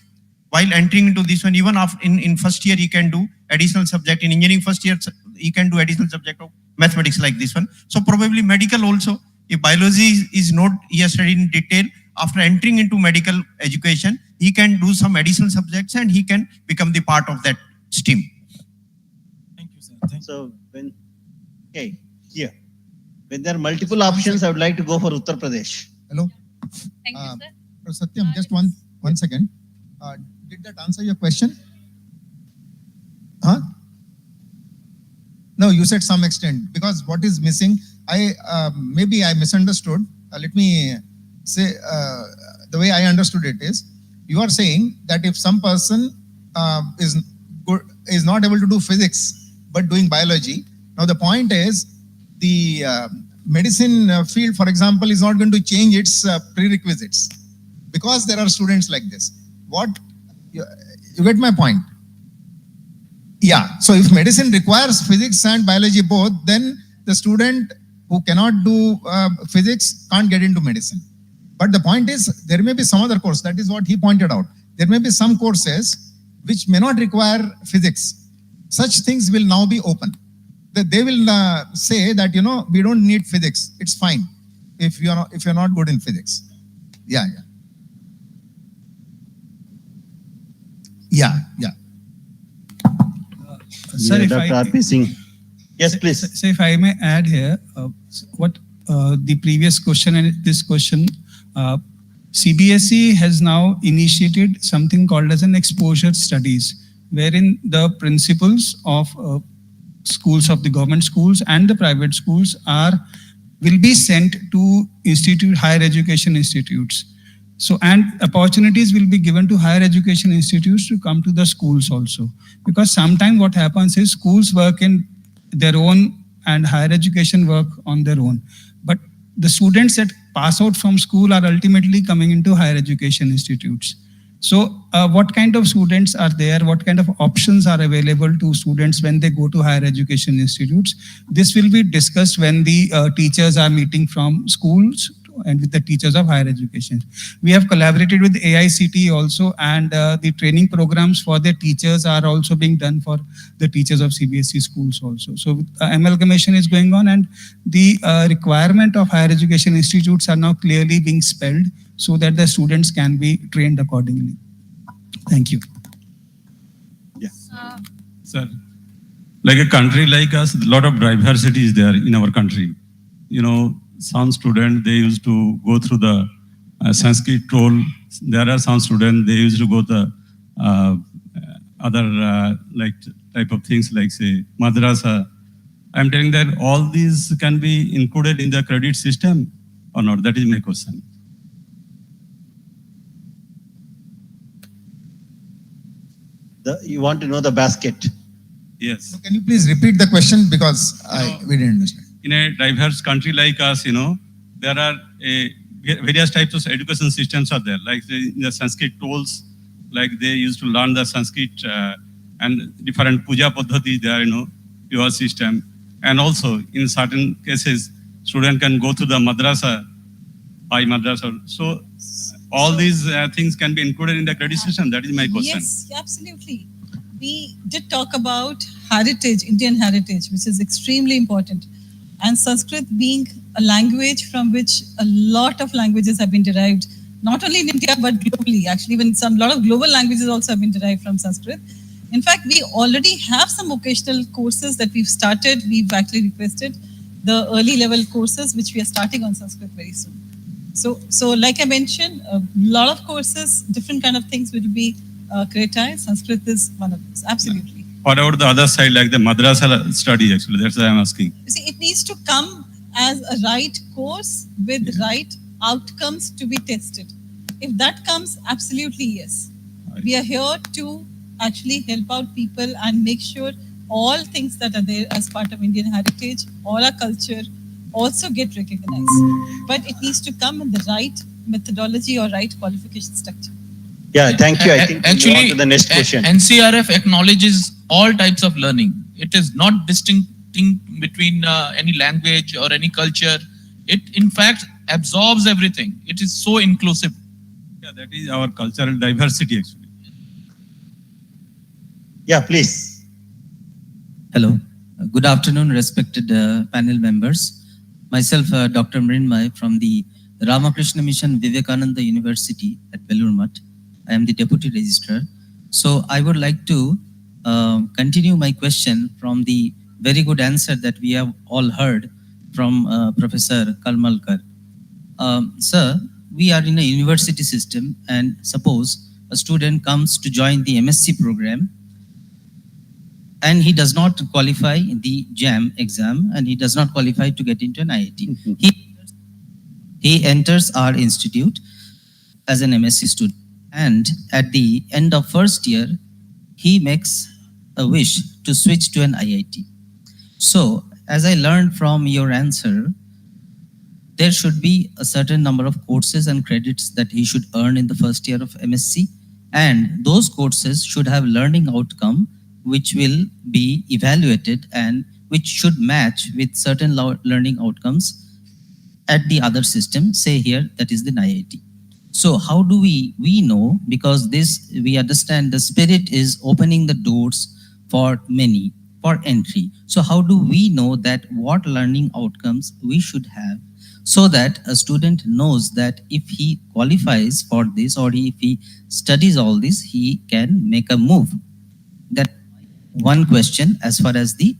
While entering into this one, even after in first year, he can do additional subject. In engineering first year, he can do additional subject of mathematics like this one. So probably medical also, if biology is not, he has studied in detail, after entering into medical education, he can do some additional subjects and he can become the part of that stream. Thank you, sir. So when there are multiple options, I would like to go for Uttar Pradesh. Hello. Thank you, sir. Satyam, just one second. Did that answer your question? Huh? No, you said some extent, because what is missing, maybe I misunderstood. Let me say, the way I understood it is, you are saying that if some person is not able to do physics, but doing biology, now the point is, the medicine field, for example, is not going to change its prerequisites, because there are students like this. You get my point? Yeah. So if medicine requires physics and biology both, then the student who cannot do physics can't get into medicine. But the point is, there may be some other course. That is what he pointed out. There may be some courses which may not require physics. Such things will now be open. They will say that, we don't need physics. It's fine if you're not good in physics. Yeah. Sir, Dr. R.P. Singh. Yes, please. So if I may add here, what the previous question and this question, CBSE has now initiated something called as an exposure studies, wherein the principals of schools, of the government schools and the private schools, will be sent to higher education institutes. So, and opportunities will be given to higher education institutes to come to the schools also. Because sometimes what happens is schools work in their own and higher education work on their own. But the students that pass out from school are ultimately coming into higher education institutes. So what kind of students are there? What kind of options are available to students when they go to higher education institutes? This will be discussed when the teachers are meeting from schools and with the teachers of higher education. We have collaborated with AICT also, and the training programs for the teachers are also being done for the teachers of CBSE schools also. So amalgamation is going on, and the requirement of higher education institutes are now clearly being spelled so that the students can be trained accordingly. Thank you. Sir, like a country like us, a lot of diversity is there in our country. You know, some students, they used to go through the Sanskrit toll. There are some students, they used to go the other like type of things like say madrasa. I'm telling that all these can be included in the credit system or not? That is my question. You want to know the basket? Yes. So can you please repeat the question because we didn't understand. In a diverse country like us, you know, there are various types of education systems are there. Like in the Sanskrit tolls, like they used to learn the Sanskrit and different puja paddhatis there, you know, your system. And also in certain cases, student can go to the madrasa, by madrasa. So all these things can be included in the credit system. That is my question. Yes, absolutely. We did talk about heritage, Indian heritage, which is extremely important. And Sanskrit being a language from which a lot of languages have been derived, not only in India, but globally. Actually, even a lot of global languages also have been derived from Sanskrit. In fact, we already have some vocational courses that we've started. We've actually requested the early level courses, which we are starting on Sanskrit very soon. So like I mentioned, a lot of courses, different kind of things will be created. Sanskrit is one of those, absolutely. What about the other side, like the madrasa study actually? That's why I'm asking. You see, it needs to come as a right course with right outcomes to be tested. If that comes, absolutely yes. We are here to actually help out people and make sure all things that are there as part of Indian heritage, all our culture, also get recognized. But it needs to come in the right methodology or right qualification structure. Yeah, thank you. I think actually, we'll go on to the next question. NCrF acknowledges all types of learning. It is not distincting between any language or any culture. It, in fact, absorbs everything. It is so inclusive. Yeah, that is our cultural diversity actually. Yeah, please. Hello. Good afternoon, respected panel members. Myself, Dr. Mrinmay from the Ramakrishna Mission Vivekananda University at Vellore Math. I am the Deputy Registrar. So I would like to continue my question from the very good answer that we have all heard from Professor Kalmalkar. Sir, we are in a university system, and suppose a student comes to join the MSc program and he does not qualify the JAM exam and he does not qualify to get into an IIT. He enters our institute as an MSc student, and at the end of first year, he makes a wish to switch to an IIT. So, as I learned from your answer, there should be a certain number of courses and credits that he should earn in the first year of MSc, and those courses should have learning outcome which will be evaluated and which should match with certain learning outcomes at the other system, say here, that is the IIT. So how do we know, because this, we understand the spirit is opening the doors for many, for entry. So how do we know that what learning outcomes we should have so that a student knows that if he qualifies for this or if he studies all this, he can make a move? That one question as far as the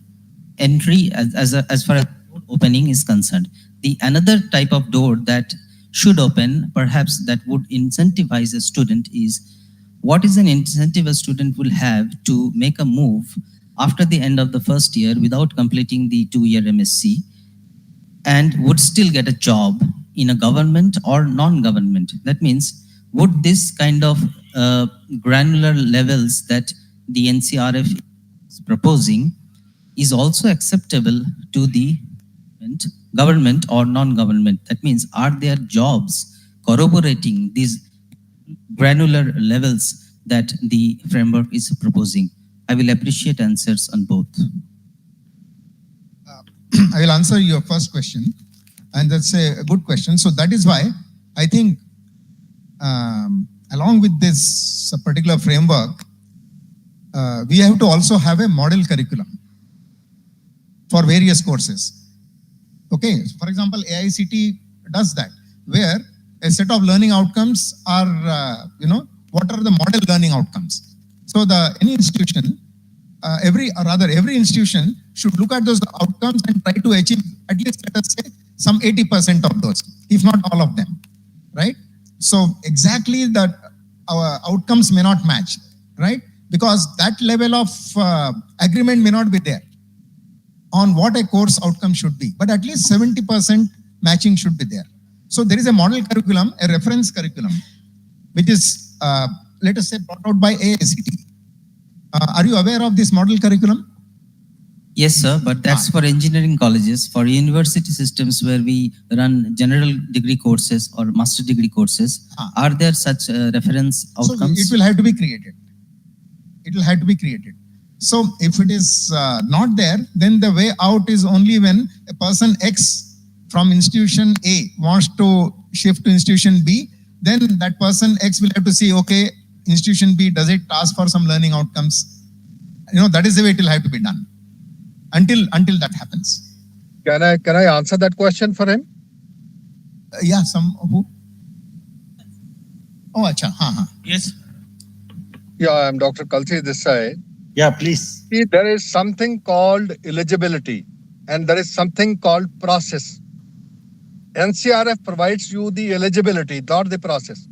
entry, as far as opening is concerned. The another type of door that should open, perhaps that would incentivize a student is, what is an incentive a student will have to make a move after the end of the first year without completing the 2-year MSc and would still get a job in a government or non-government? That means, would this kind of granular levels that the NCrF is proposing is also acceptable to the government or non-government? That means, are there jobs corroborating these granular levels that the framework is proposing? I will appreciate answers on both. I will answer your first question, and that's a good question. So that is why I think along with this particular framework, we have to also have a model curriculum for various courses. Okay, for example, AICT does that, where a set of learning outcomes are, what are the model learning outcomes? So any institution, every institution should look at those outcomes and try to achieve at least, let us say, some 80% of those, if not all of them, right? So exactly that our outcomes may not match, right? Because that level of agreement may not be there on what a course outcome should be, but at least 70% matching should be there. So there is a model curriculum, a reference curriculum, which is, let us say, brought out by AICT. Are you aware of this model curriculum? Yes, sir, but that's for engineering colleges. For university systems where we run general degree courses or master degree courses, are there such reference outcomes? So it will have to be created. It will have to be created. So if it is not there, then the way out is only when a person X from institution A wants to shift to institution B, then that person X will have to see, okay, institution B, does it ask for some learning outcomes? That is the way it will have to be done until that happens. Can I answer that question for him? Yeah, who? Oh, acha, Yes. Yeah, I'm Dr. Kalsi this side. Yeah, please. See, there is something called eligibility and there is something called process. NCrF provides you the eligibility, not the process.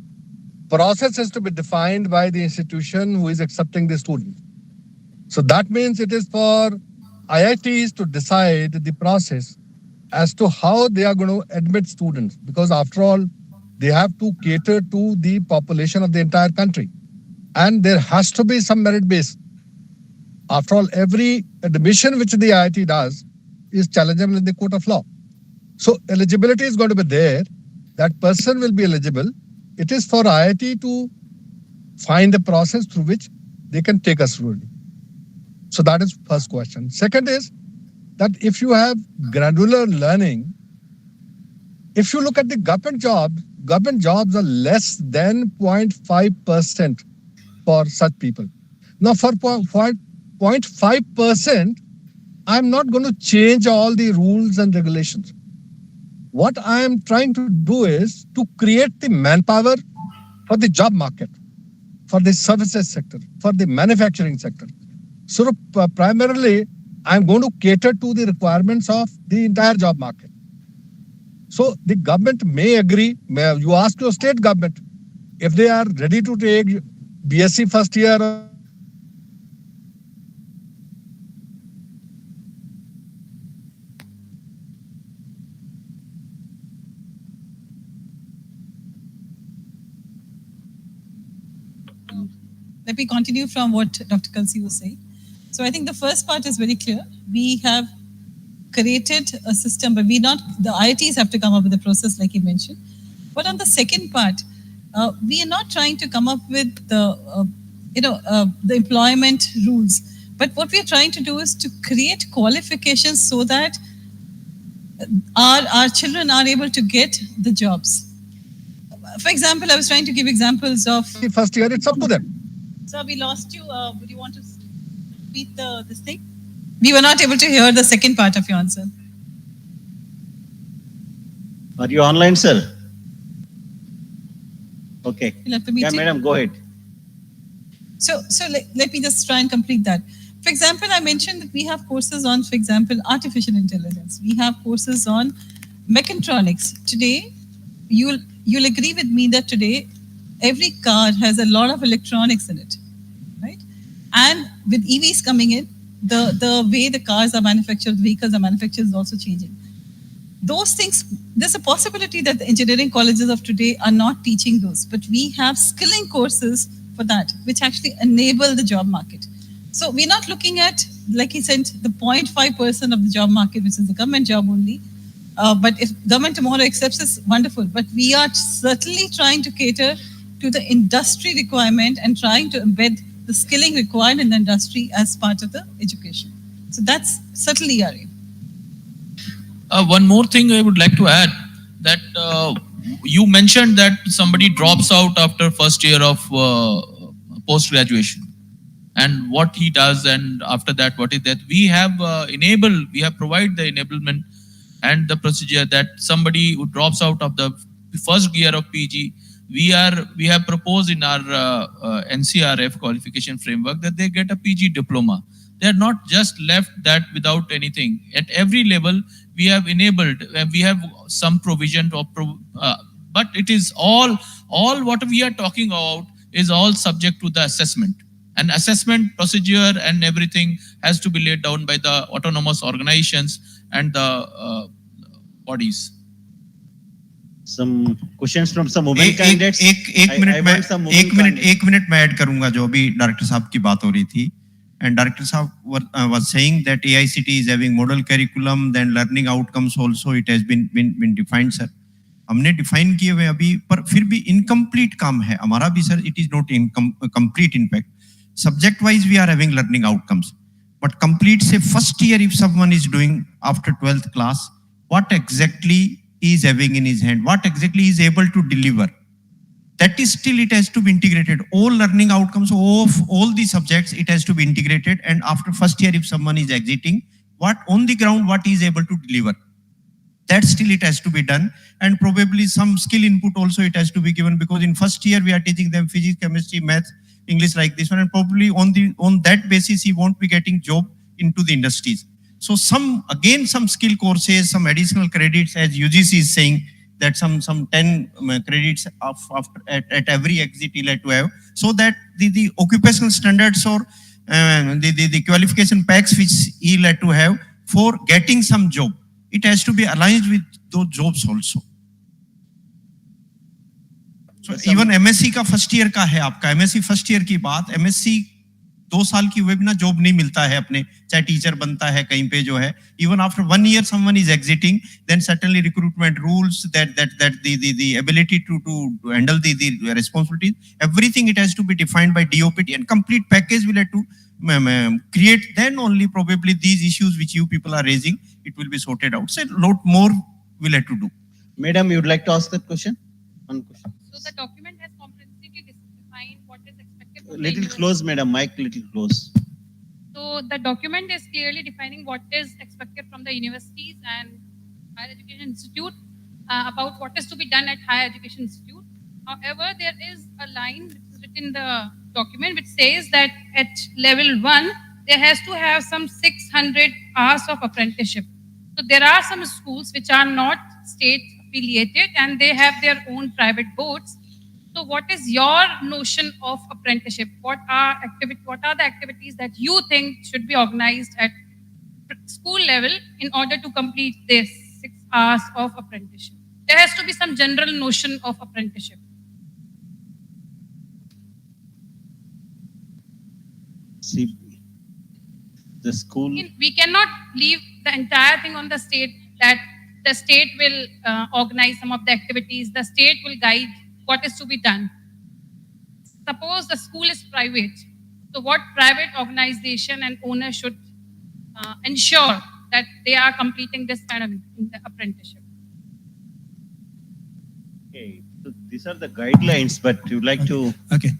Process is to be defined by the institution who is accepting the student. So that means it is for IITs to decide the process as to how they are going to admit students, because after all, they have to cater to the population of the entire country. And there has to be some merit base. After all, every admission which the IIT does is challengeable in the court of law. So eligibility is going to be there. That person will be eligible. It is for IIT to find the process through which they can take us through it. So that is first question. Second is that if you have granular learning, if you look at the government jobs are less than 0.5% for such people. Now for 0.5%, I'm not going to change all the rules and regulations. What I am trying to do is to create the manpower for the job market, for the services sector, for the manufacturing sector. So primarily, I'm going to cater to the requirements of the entire job market. So the government may agree, you ask your state government, if they are ready to take BSc first year. Let me continue from what Dr. Kalsi was saying. So I think the first part is very clear. We have created a system, but the IITs have to come up with a process like you mentioned. But on the second part, we are not trying to come up with the employment rules. But what we are trying to do is to create qualifications so that our children are able to get the jobs. For example, I was trying to give examples of... First year, it's up to them. Sir, we lost you. Would you want to repeat this thing? We were not able to hear the second part of your answer. Are you online, sir? Okay. You'll have to meet Yeah, madam, go ahead. So let me just try and complete that. For example, I mentioned that we have courses on, for example, artificial intelligence. We have courses on mechatronics. Today, you'll agree with me that today every car has a lot of electronics in it, right? And with EVs coming in, the way the cars are manufactured, vehicles are manufactured is also changing. Those things, there's a possibility that the engineering colleges of today are not teaching those, but we have skilling courses for that, which actually enable the job market. So we're not looking at, like he said, the 0.5% of the job market, which is the government job only. But if government tomorrow accepts this, wonderful. But we are certainly trying to cater to the industry requirement and trying to embed the skilling required in the industry as part of the education. So that's certainly our aim. One more thing I would like to add, that you mentioned that somebody drops out after first year of post-graduation, and what he does, and after that what is that. We have provided the enablement and the procedure that somebody who drops out of the first year of PG, we have proposed in our NCrF qualification framework that they get a PG diploma. They are not just left that without anything. At every level, we have enabled, we have some provision of, but it is all what we are talking about is all subject to the assessment. And assessment procedure and everything has to be laid down by the autonomous organizations and the bodies. Some questions from some women candidates. एक minute मैं add करूंगा जो अभी director साहब की बात हो रही थी. And Director Saab was saying that AICT is having model curriculum, then learning outcomes also it has been defined, sir. हमने define किए हुए अभी, पर फिर भी incomplete काम है हमारा भी, sir. It is not complete in fact. Subject wise we are having learning outcomes, but complete say first year if someone is doing after 12th class, what exactly he is having in his hand, what exactly he is able to deliver. That is still it has to be integrated. All learning outcomes of all the subjects, it has to be integrated. And after first year, if someone is exiting, what on the ground, what he is able to deliver. That still it has to be done. And probably some skill input also it has to be given, because in first year we are teaching them physics, chemistry, math, English like this one. And probably on that basis, he won't be getting job into the industries. So some skill courses, some additional credits, as UGC is saying, that some 10 credits at every exit he'll have to have, so that the occupational standards or the qualification packs which he'll have to have for getting some job, it has to be aligned with those jobs also. So even MSc का first year का है आपका, MSc first year की बात, MSc 2 साल की हुए बिना जॉब नहीं मिलता है अपने, चाहे टीचर बनता है कहीं पे जो है. Even after 1 year someone is exiting, then certainly recruitment rules, that the ability to handle the responsibilities, everything it has to be defined by DOPT, and complete package will have to create. Then only probably these issues which you people are raising, it will be sorted out. So a lot more will have to do. Madam, you would like to ask that question? One question. So the document has comprehensively defined what is expected. Little close, madam. Mic little close. So the document is clearly defining what is expected from the universities and higher education institute about what is to be done at higher education institute. However, there is a line which is written in the document which says that at level 1, there has to have some 600 hours of apprenticeship. So there are some schools which are not state affiliated and they have their own private boards. So what is your notion of apprenticeship? What are the activities that you think should be organized at school level in order to complete this 6 hours of apprenticeship? There has to be some general notion of apprenticeship. See, the school. We cannot leave the entire thing on the state, that the state will organize some of the activities, the state will guide what is to be done. Suppose the school is private. So what private organization and owner should ensure that they are completing this kind of apprenticeship? Okay, so these are the guidelines, but you'd like to... Okay.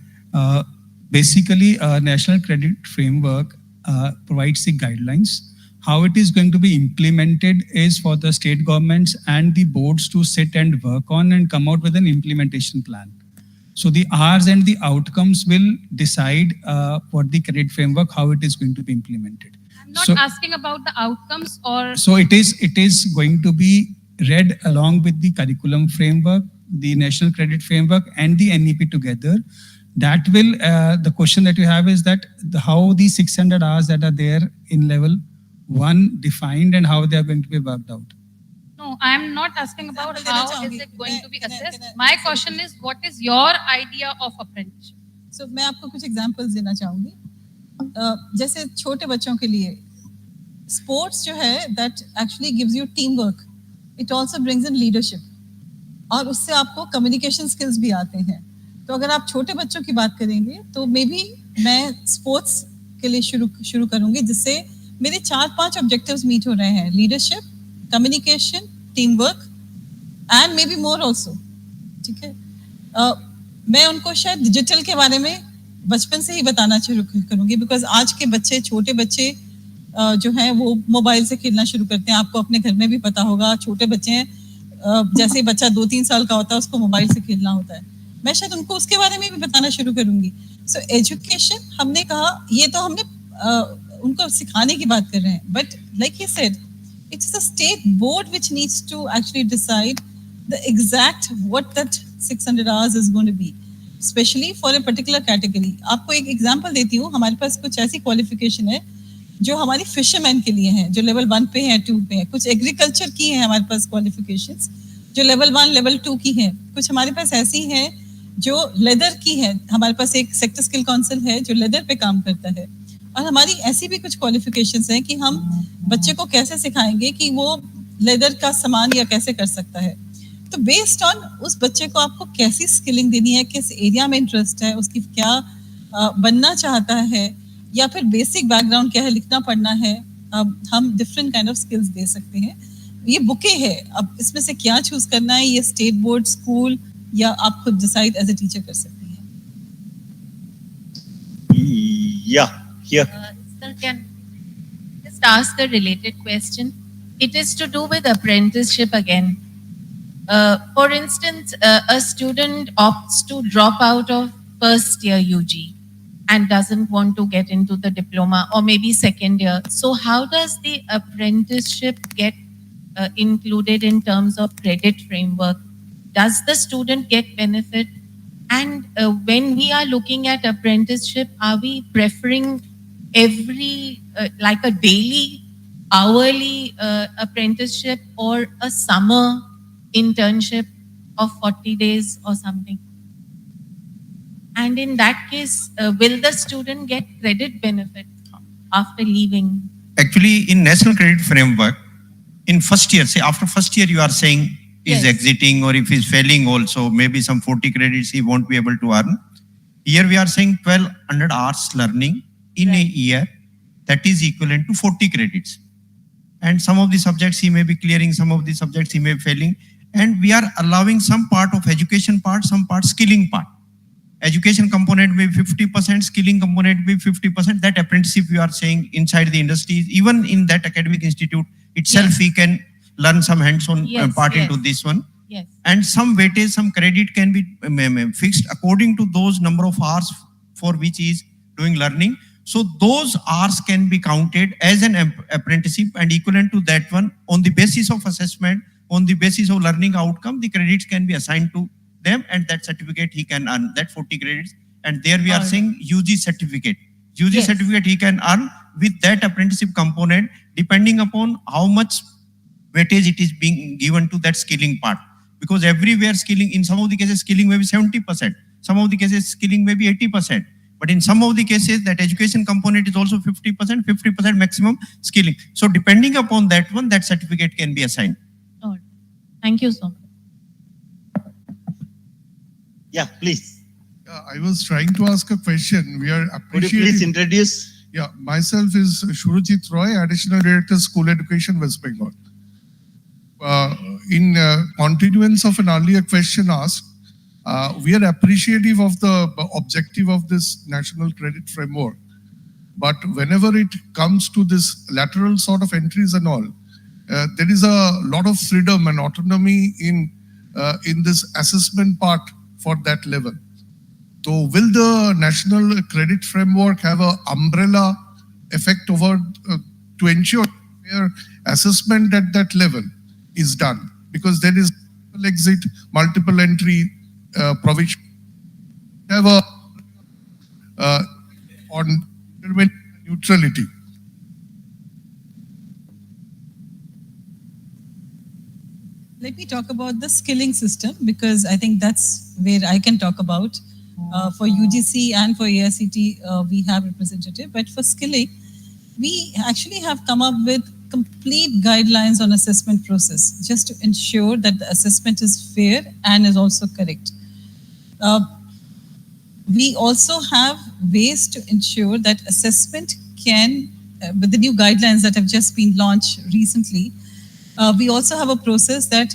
Basically, National Credit Framework provides the guidelines. How it is going to be implemented is for the state governments and the boards to sit and work on and come out with an implementation plan. So the hours and the outcomes will decide for the credit framework how it is going to be implemented. I'm not asking about the outcomes or... So it is going to be read along with the curriculum framework. the National Credit Framework and the NEP together, that will, the question that you have is that how the 600 hours that are there in level 1 defined and how they are going to be worked out. No, I am not asking about how is it going to be assessed. My question is, what is your idea of apprenticeship? So मैं आपको कुछ examples देना चाहूंगी. जैसे छोटे बच्चों के लिए स्पोर्ट्स जो है that actually gives you teamwork. It also brings in leadership. और उससे आपको कम्युनिकेशन स्किल्स भी आते हैं. तो अगर आप छोटे बच्चों की बात करेंगे तो मे बी मैं स्पोर्ट्स के लिए शुरू करूंगी जिससे मेरे 4-5 ऑब्जेक्टिव्स मीट हो रहे हैं. Leadership, communication, team work and may be more also. ठीक है. मैं उनको शायद डिजिटल के बारे में बचपन से ही बताना शुरू करूंगी बिकॉज आज के बच्चे, छोटे बच्चे जो हैं वो मोबाइल से खेलना शुरू करते हैं. आपको अपने घर में भी पता होगा, छोटे बच्चे हैं, जैसे ही बच्चा 2-3 साल का होता है उसको मोबाइल से खेलना होता है. मैं शायद उनको उसके बारे में भी बताना शुरू करूंगी. सो एजुकेशन, हमने कहा ये तो हमने उनको सिखाने की बात कर रहे हैं, but like you said it's a state board which needs to actually decide the exact what that 600 hours is going to be, especially for a particular category. आपको एक एग्जांपल देती हूँ. हमारे पास कुछ ऐसी क्वालिफिकेशन है जो हमारी फिशरमैन के लिए हैं, जो लेवल 1 पे है, 2 पे है. कुछ एग्रीकल्चर की है हमारे पास क्वालिफिकेशंस जो लेवल 1, लेवल 2 की हैं. कुछ हमारे पास ऐसी हैं जो लेदर की है. हमारे पास एक सेक्टर स्किल काउंसिल है जो लेदर पे काम करता है. और हमारी ऐसी भी कुछ क्वालिफिकेशंस हैं कि हम बच्चे को कैसे सिखाएंगे कि वो लेदर का सामान या कैसे कर सकता है. तो बेस्ड ऑन उस बच्चे को आपको कैसी स्किलिंग देनी है, किस एरिया में इंटरेस्ट है, उसकी क्या बनना चाहता है, या फिर बेसिक बैकग्राउंड क्या है, लिखना पढ़ना है, हम डिफरेंट काइंड ऑफ स्किल्स दे सकते हैं. ये बुके है. अब इसमें से क्या चूज करना है, ये स्टेट बोर्ड, स्कूल, या आप खुद डिसाइड एज ए टीचर कर सकते हैं. Here. Sir, can I just ask a related question? It is to do with apprenticeship again. For instance, a student opts to drop out of first year UG and doesn't want to get into the diploma or maybe second year. So how does the apprenticeship get included in terms of credit framework? Does the student get benefit? And when we are looking at apprenticeship, are we preferring every like a daily, hourly apprenticeship or a summer internship of 40 days or something? And in that case, will the student get credit benefit after leaving? Actually, in National Credit Framework, in first year, say after first year, you are saying is exiting, or if he's failing also, maybe some 40 credits he won't be able to earn. Here we are saying 1200 hours learning in a year, that is equivalent to 40 credits. And some of the subjects he may be clearing, some of the subjects he may be failing. And we are allowing some part of education part, some part skilling part. Education component may be 50%, skilling component may be 50%. That apprenticeship we are saying inside the industries, even in that academic institute itself, he can learn some hands-on part into this one. Yes. And some weightage, some credit can be fixed according to those number of hours for which he is doing learning. So those hours can be counted as an apprenticeship, and equivalent to that one on the basis of assessment, on the basis of learning outcome, the credits can be assigned to them, and that certificate he can earn, that 40 credits. And there we are saying UG certificate. UG certificate he can earn with that apprenticeship component, depending upon how much weightage it is being given to that skilling part. Because everywhere skilling, in some of the cases, skilling may be 70%. Some of the cases, skilling may be 80%. But in some of the cases, that education component is also 50%, 50% maximum skilling. So depending upon that one, that certificate can be assigned. All right. Thank you so much. Yeah, please. I was trying to ask a question. We are appreciating. Could you please introduce? Yeah, myself is Shurujit Roy, Additional Director, School Education, West Bengal. In continuance of an earlier question asked, we are appreciative of the objective of this National Credit Framework. But whenever it comes to this lateral sort of entries and all, there is a lot of freedom and autonomy in this assessment part for that level. So will the National Credit Framework have an umbrella effect over to ensure fair assessment at that level is done? Because there is multiple exit, multiple entry provision. Have a on neutrality. Let me talk about the skilling system because I think that's where I can talk about. For UGC and for AICT, we have representative, but for skilling, we actually have come up with complete guidelines on assessment process just to ensure that the assessment is fair and is also correct. We also have ways to ensure that assessment can, with the new guidelines that have just been launched recently, we also have a process that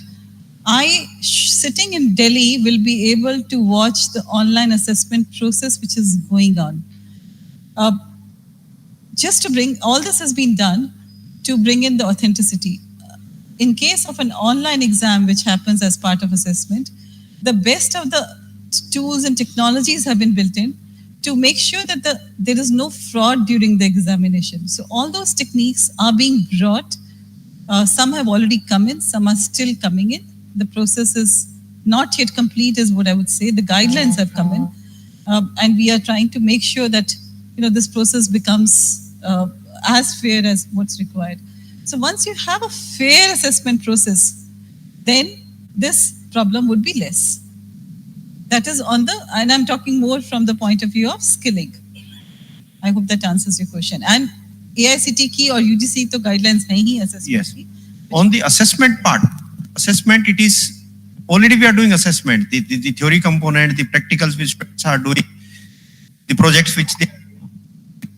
sitting in Delhi, will be able to watch the online assessment process which is going on. Just to bring, all this has been done to bring in the authenticity. In case of an online exam which happens as part of assessment, the best of the tools and technologies have been built in to make sure that there is no fraud during the examination. So all those techniques are being brought. Some have already come in, some are still coming in. The process is not yet complete is what I would say. The guidelines have come in and we are trying to make sure that this process becomes as fair as what's required. So once you have a fair assessment process, then this problem would be less. That is on the, and I'm talking more from the point of view of skilling. I hope that answers your question. And AICT ki or UGC to guidelines nahi assessment. Yes. On the assessment part, assessment, it is already we are doing assessment. The theory component, the practicals which are doing, the projects which they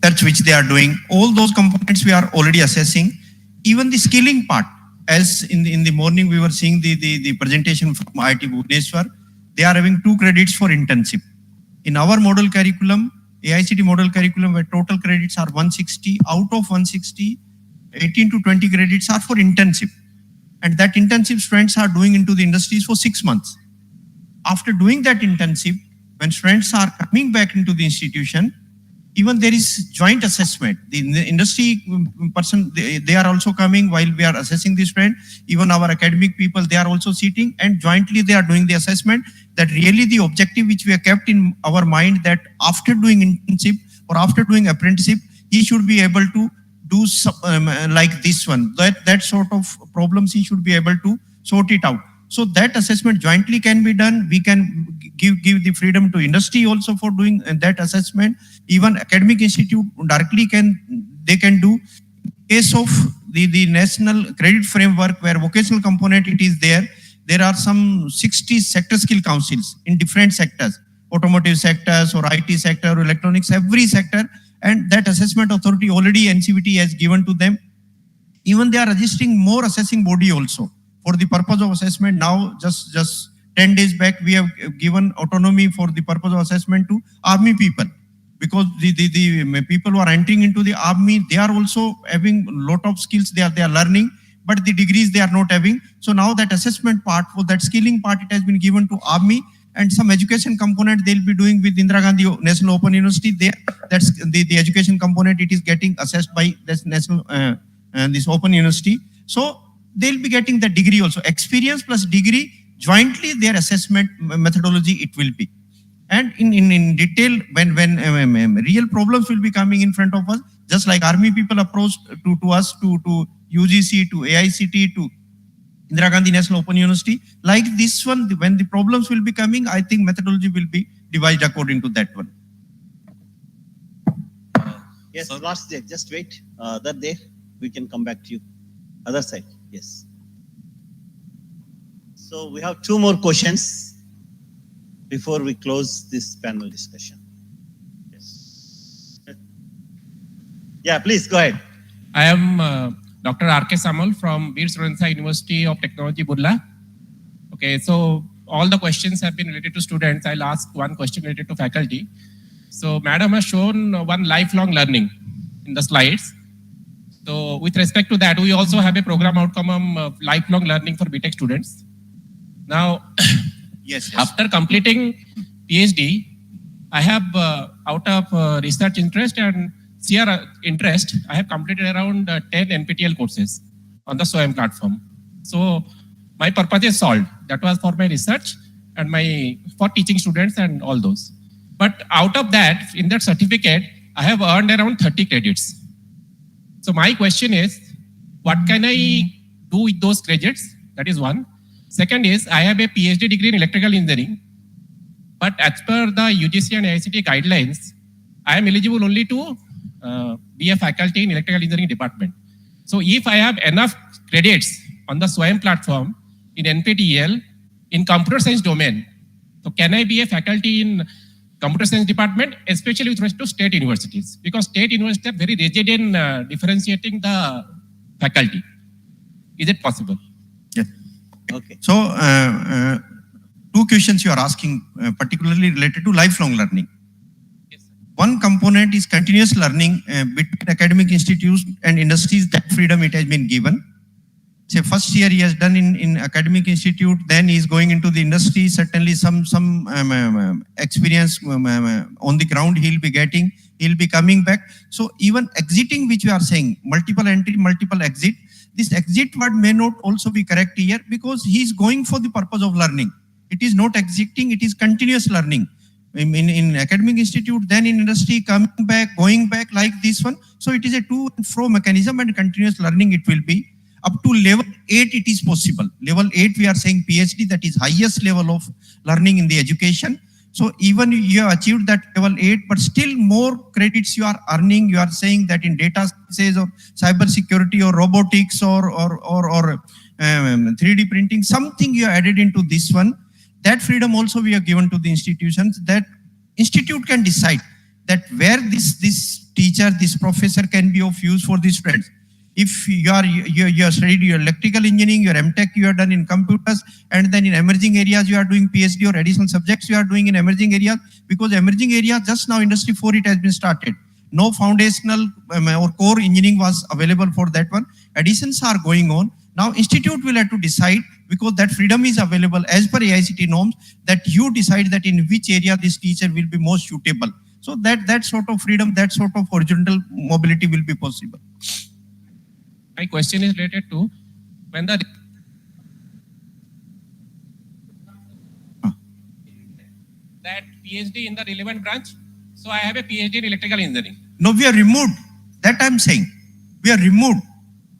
research which they are doing, all those components we are already assessing. Even the skilling part, as in the morning we were seeing the presentation from IIT Bhubaneswar, they are having 2 credits for internship. In our model curriculum, AICT model curriculum, where total credits are 160, out of 160, 18 to 20 credits are for internship. And that internship students are doing into the industries for 6 months. After doing that internship, when students are coming back into the institution, even there is joint assessment. The industry person, they are also coming while we are assessing the student. Even our academic people, they are also sitting and jointly they are doing the assessment. That really the objective which we have kept in our mind, that after doing internship or after doing apprenticeship, he should be able to do like this one. That sort of problems he should be able to sort it out. So that assessment jointly can be done. We can give the freedom to industry also for doing that assessment. Even academic institute directly can do. In case of the national credit framework where vocational component it is there, there are some 60 sector skill councils in different sectors, automotive sectors or IT sector or electronics, every sector, and that assessment authority already NCVT has given to them. Even they are registering more assessing body also for the purpose of assessment. Now just 10 days back we have given autonomy for the purpose of assessment to army people, because the people who are entering into the army, they are also having a lot of skills they are learning, but the degrees they are not having. So now that assessment part, for that skilling part, it has been given to army, and some education component they'll be doing with Indira Gandhi National Open University. That's the education component, it is getting assessed by this national this Open University. So they'll be getting the degree also. Experience plus degree, jointly their assessment methodology it will be. And in detail, when real problems will be coming in front of us, just like army people approached to us, to UGC, to AICT, to Indira Gandhi National Open University, like this one, when the problems will be coming, I think methodology will be devised according to that one. Yes, last day, just wait. That day, we can come back to you. Other side, yes. So we have 2 more questions before we close this panel discussion. Yes. Yeah, please go ahead. I am Dr. R.K. Samal from Veer Surendra University of Technology, Burla. Okay, so all the questions have been related to students. I'll ask one question related to faculty. So Madam has shown one lifelong learning in the slides. So with respect to that, we also have a program outcome of lifelong learning for BTech students. Now, yes. After completing PhD, I have out of research interest and CR interest, I have completed around 10 NPTEL courses on the SOAM platform. So my purpose is solved. That was for my research and for teaching students and all those. But out of that, in that certificate, I have earned around 30 credits. So my question is, what can I do with those credits? That is one. Second is, I have a PhD degree in electrical engineering, but as per the UGC and AICTE guidelines, I am eligible only to be a faculty in electrical engineering department. So if I have enough credits on the SWAYAM platform in NPTEL in computer science domain, so can I be a faculty in computer science department, especially with respect to state universities? Because state universities are very rigid in differentiating the faculty. Is it possible? Yes. Okay. So, two questions you are asking, particularly related to lifelong learning. One component is continuous learning between academic institutes and industries. That freedom it has been given. Say first year he has done in academic institute, then he is going into the industry. Certainly some experience on the ground he'll be getting. He'll be coming back. So even exiting, which we are saying, multiple entry, multiple exit. This exit word may not also be correct here because he is going for the purpose of learning. It is not exiting, it is continuous learning. In academic institute, then in industry, coming back, going back like this one. So it is a to and fro mechanism and continuous learning it will be. Up to level 8 it is possible. Level 8 we are saying PhD, that is highest level of learning in the education. So even you have achieved that level 8, but still more credits you are earning. You are saying that in data sciences or cyber security or robotics or 3D printing, something you added into this one. That freedom also we are given to the institutions. That institute can decide that where this teacher, this professor can be of use for the students. If you are studied your electrical engineering, your MTech you are done in computers, and then in emerging areas you are doing PhD or additional subjects you are doing in emerging areas, because emerging areas just now Industry 4 it has been started. No foundational or core engineering was available for that one. Additions are going on. Now institute will have to decide, because that freedom is available as per AICTE norms, that you decide that in which area this teacher will be most suitable. So that sort of freedom, that sort of horizontal mobility will be possible. My question is related to when that PhD in the relevant branch. So I have a PhD in electrical engineering. No, we are removed. That I am saying. We are removed.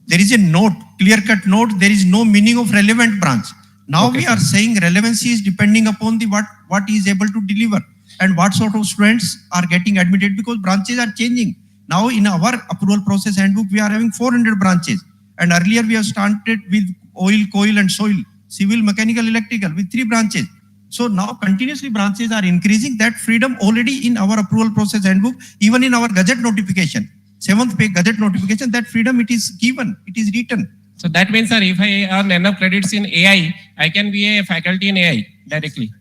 There is a note, clear-cut note. There is no meaning of relevant branch. Now Okay, we are saying relevancy is depending upon the what he is able to deliver and what sort of students are getting admitted, because branches are changing. Now in our approval process handbook, we are having 400 branches. And earlier we have started with oil, coil and soil, civil, mechanical, electrical with 3 branches. So now continuously branches are increasing. That freedom already in our approval process handbook, even in our gazette notification, 7th page gazette notification, that freedom it is given, it is written. So that means, sir, if I earn enough credits in AI, I can be a faculty in AI directly.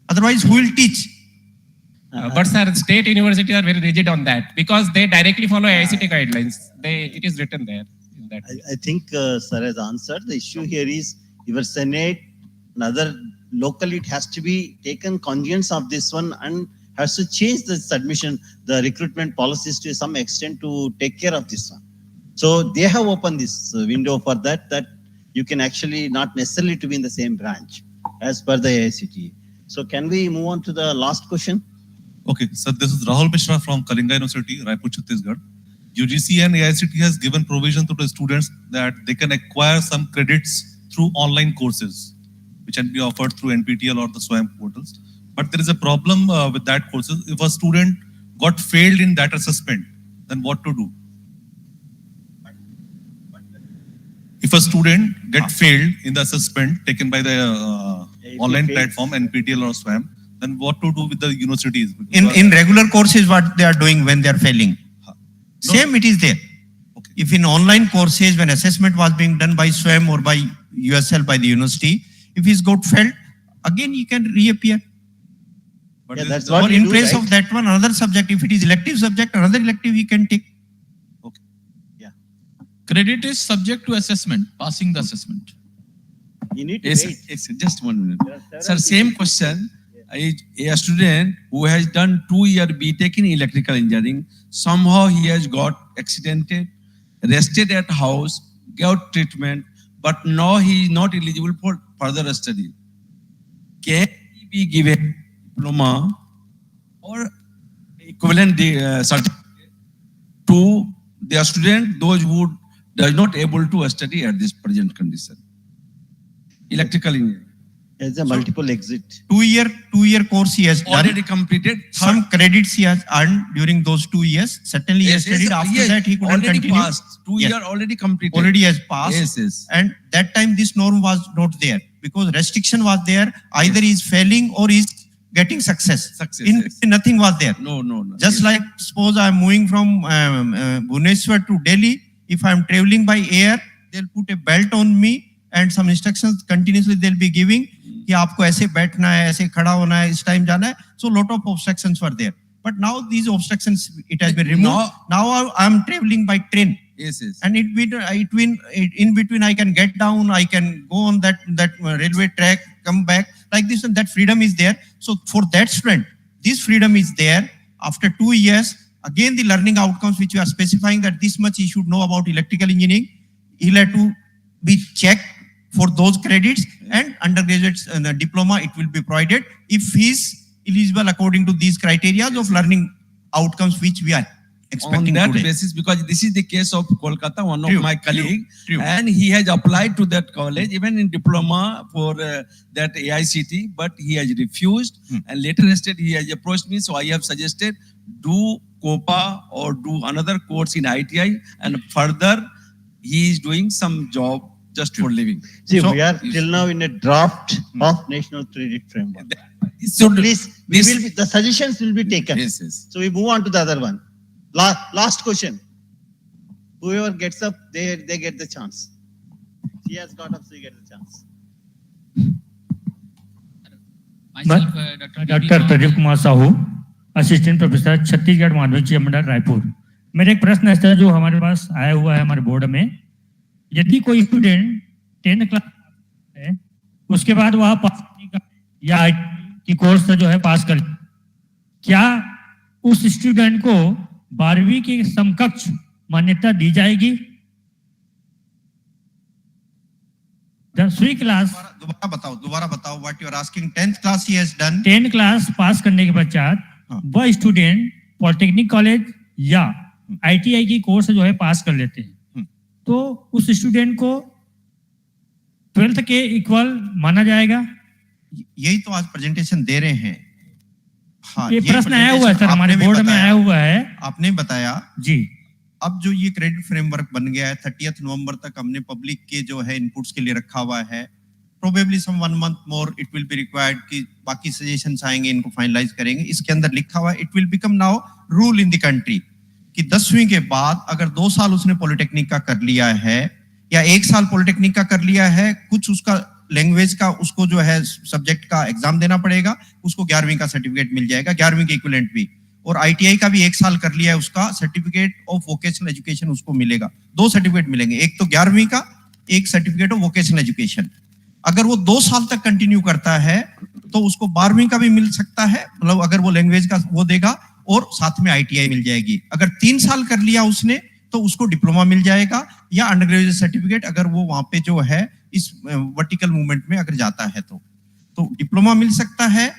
Otherwise, who will teach? But sir, state universities are very rigid on that because they directly follow AICTE guidelines. It is written there. In that I think sir has answered. The issue here is your Senate and other locally it has to be taken cognizance of this one and has to change this admission, the recruitment policies to some extent to take care of this one. So they have opened this window for that you can actually not necessarily to be in the same branch as per the AICTE. So can we move on to the last question? Okay, so this is Rahul Mishra from Kalinga University, Raipur, Chhattisgarh. UGC and AICTE has given provision to the students that they can acquire some credits through online courses, which can be offered through NPTEL or the SWAYAM portals. But there is a problem with that courses. If a student got failed in that assessment, then what to do? If a student get failed in the assessment taken by the online platform, NPTEL or SWAYAM, then what to do with the universities? In regular courses, what they are doing when they are failing? Same it is there. Okay. If in online courses, when assessment was being done by SWAYAM or by USL, by the university, if he's got failed, again he can reappear. But yeah, that's Or what in do, place right? of that one, another subject, if it is elective subject, another elective he can take. Credit is subject to assessment, passing the assessment. You need to Yes, wait. yes, just 1 minute. There are Sir, several same things. question. A student who has done 2-year BTech in electrical engineering, somehow he has got accidented, rested at house, got treatment, but now he is not eligible for further study. Can he be given diploma or equivalent certificate to their student, those who does not able to study at this present condition? Electrical engineering. There's a multiple exit. 2-year course he has done. Already completed. Some credits he has earned during those 2 years. Certainly he has studied. After that he couldn't already continue. passed. 2 year already completed. Already has passed. Yes, yes. And that time this norm was not there because restriction was there. Either he is failing or he is getting success. Nothing was there. No. Just like suppose I am moving from Bhubaneswar to Delhi. If I am traveling by air, they'll put a belt on me and some instructions continuously they'll be giving कि आपको ऐसे बैठना है, ऐसे खड़ा होना है, इस टाइम जाना है. So lot of obstructions were there. But now these obstructions it has been removed. Now I am traveling by train. Yes. And in between I can get down, I can go on that railway track, come back like this, and that freedom is there. So for that student, this freedom is there. After 2 years, again the learning outcomes which we are specifying that this much he should know about electrical engineering, he'll have to be checked for those credits, and undergraduate diploma it will be provided if he is eligible according to these criteria of learning outcomes which we are expecting on that today. basis, because this is the case of Kolkata, one True, of my colleague, true. and he has applied to that college even in diploma for that AICT, but he has refused. And later instead he has approached me, so I have suggested do COPA or do another course in ITI, and further he is doing some job just for living. See, So, we are till now in a draft of National Credit Framework. So Please, the suggestions will be taken. Yes. So we move on to the other one. Last question. Whoever gets up, they get the chance. He has got up, so he gets the chance. Myself, Dr. Pradeep Kumar Sahu, assistant professor Chhattisgarh माध्यमिक मंडल रायपुर. मेरा एक प्रश्न ऐसा है जो हमारे पास आया हुआ है हमारे बोर्ड में. यदि कोई स्टूडेंट 10th क्लास है, उसके बाद वह पास या की कोर्स जो है पास कर, क्या उस स्टूडेंट को 12वीं की समकक्ष मान्यता दी जाएगी? 10वीं क्लास दोबारा बताओ what you are asking. 10th class he has done. 10 class pass करने के पश्चात वह स्टूडेंट पॉलिटेक्निक कॉलेज या ITI की कोर्स जो है पास कर लेते हैं, तो उस स्टूडेंट को 12th के इक्वल माना जाएगा? यही तो आज प्रेजेंटेशन दे रहे हैं. हाँ, ये प्रश्न आया हुआ है सर, हमारे बोर्ड में आया हुआ है. आपने बताया जी. अब जो ये क्रेडिट फ्रेमवर्क बन गया है 30th नवंबर तक हमने पब्लिक के जो है इनपुट्स के लिए रखा हुआ है. Probably some 1 month more it will be required कि बाकी सजेशंस आएंगे, इनको फाइनलाइज करेंगे. इसके अंदर लिखा हुआ है it will become now rule in the country कि 10वीं के बाद अगर 2 साल उसने पॉलिटेक्निक का कर लिया है या 1 साल पॉलिटेक्निक का कर लिया है, कुछ उसका लैंग्वेज का उसको जो है सब्जेक्ट का एग्जाम देना पड़ेगा, उसको 11वीं का सर्टिफिकेट मिल जाएगा, 11वीं के इक्विवेलेंट भी. और ITI का भी 1 साल कर लिया है, उसका सर्टिफिकेट ऑफ वोकेशनल एजुकेशन उसको मिलेगा. 2 सर्टिफिकेट मिलेंगे, एक तो 11वीं का, एक सर्टिफिकेट ऑफ वोकेशनल एजुकेशन. अगर वो 2 साल तक कंटिन्यू करता है तो उसको 12वीं का भी मिल सकता है, मतलब अगर वो लैंग्वेज का वो देगा, और साथ में ITI मिल जाएगी. अगर 3 साल कर लिया उसने तो उसको डिप्लोमा मिल जाएगा या अंडर ग्रेजुएट सर्टिफिकेट, अगर वो वहां पे जो है इस वर्टिकल मूवमेंट में अगर जाता है तो डिप्लोमा मिल सकता है.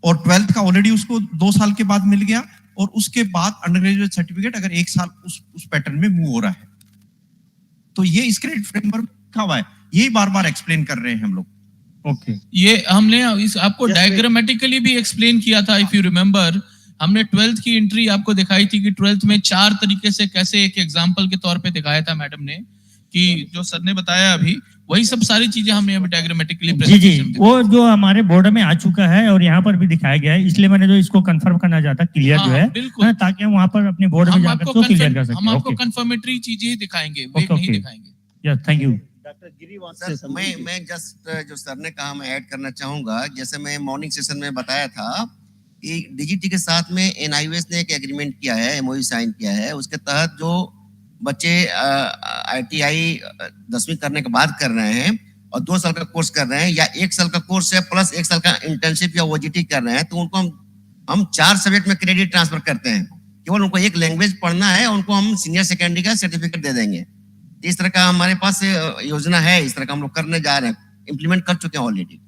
और 12th का ऑलरेडी उसको 2 साल के बाद मिल गया, और उसके बाद अंडर ग्रेजुएट सर्टिफिकेट अगर 1 साल उस पैटर्न में मूव हो रहा है. तो ये इस क्रेडिट फ्रेमवर्क लिखा हुआ है, यही बार बार एक्सप्लेन कर रहे हैं हम लोग. ओके. ये हमने आपको डायग्रामेटिकली भी एक्सप्लेन किया था, इफ यू रिमेम्बर. हमने 12th की एंट्री आपको दिखाई थी कि 12th में 4 तरीके से कैसे एक एग्जांपल के तौर पे दिखाया था मैडम ने, कि जो सर ने बताया अभी वही सब सारी चीजें हमने अभी डायग्रामेटिकली जी, वो जो हमारे बोर्ड में आ चुका है और यहाँ पर भी दिखाया गया है, इसलिए मैंने जो इसको कंफर्म करना चाहता क्लियर जो है, ताकि हम वहाँ पर अपने बोर्ड में जाकर तो क्लियर कर सकें. हम आपको कंफर्मेटरी चीजें ही दिखाएंगे, वे नहीं दिखाएंगे. Yes, thank you. सर, मैं जस्ट जो सर ने कहा मैं ऐड करना चाहूंगा. जैसे मैं मॉर्निंग सेशन में बताया था कि DGT के साथ में NIOS ने एक एग्रीमेंट किया है, MOU साइन किया है. उसके तहत जो बच्चे ITI 10वीं करने के बाद कर रहे हैं और 2 साल का कोर्स कर रहे हैं, या 1 साल का कोर्स है प्लस 1 साल का इंटर्नशिप या OJT कर रहे हैं, तो उनको हम 4 सब्जेक्ट में क्रेडिट ट्रांसफर करते हैं. केवल उनको एक लैंग्वेज पढ़ना है, उनको हम सीनियर सेकेंडरी का सर्टिफिकेट दे देंगे. इस तरह का हमारे पास योजना है, इस तरह का हम लोग करने जा रहे हैं, इम्प्लीमेंट कर चुके हैं ऑलरेडी।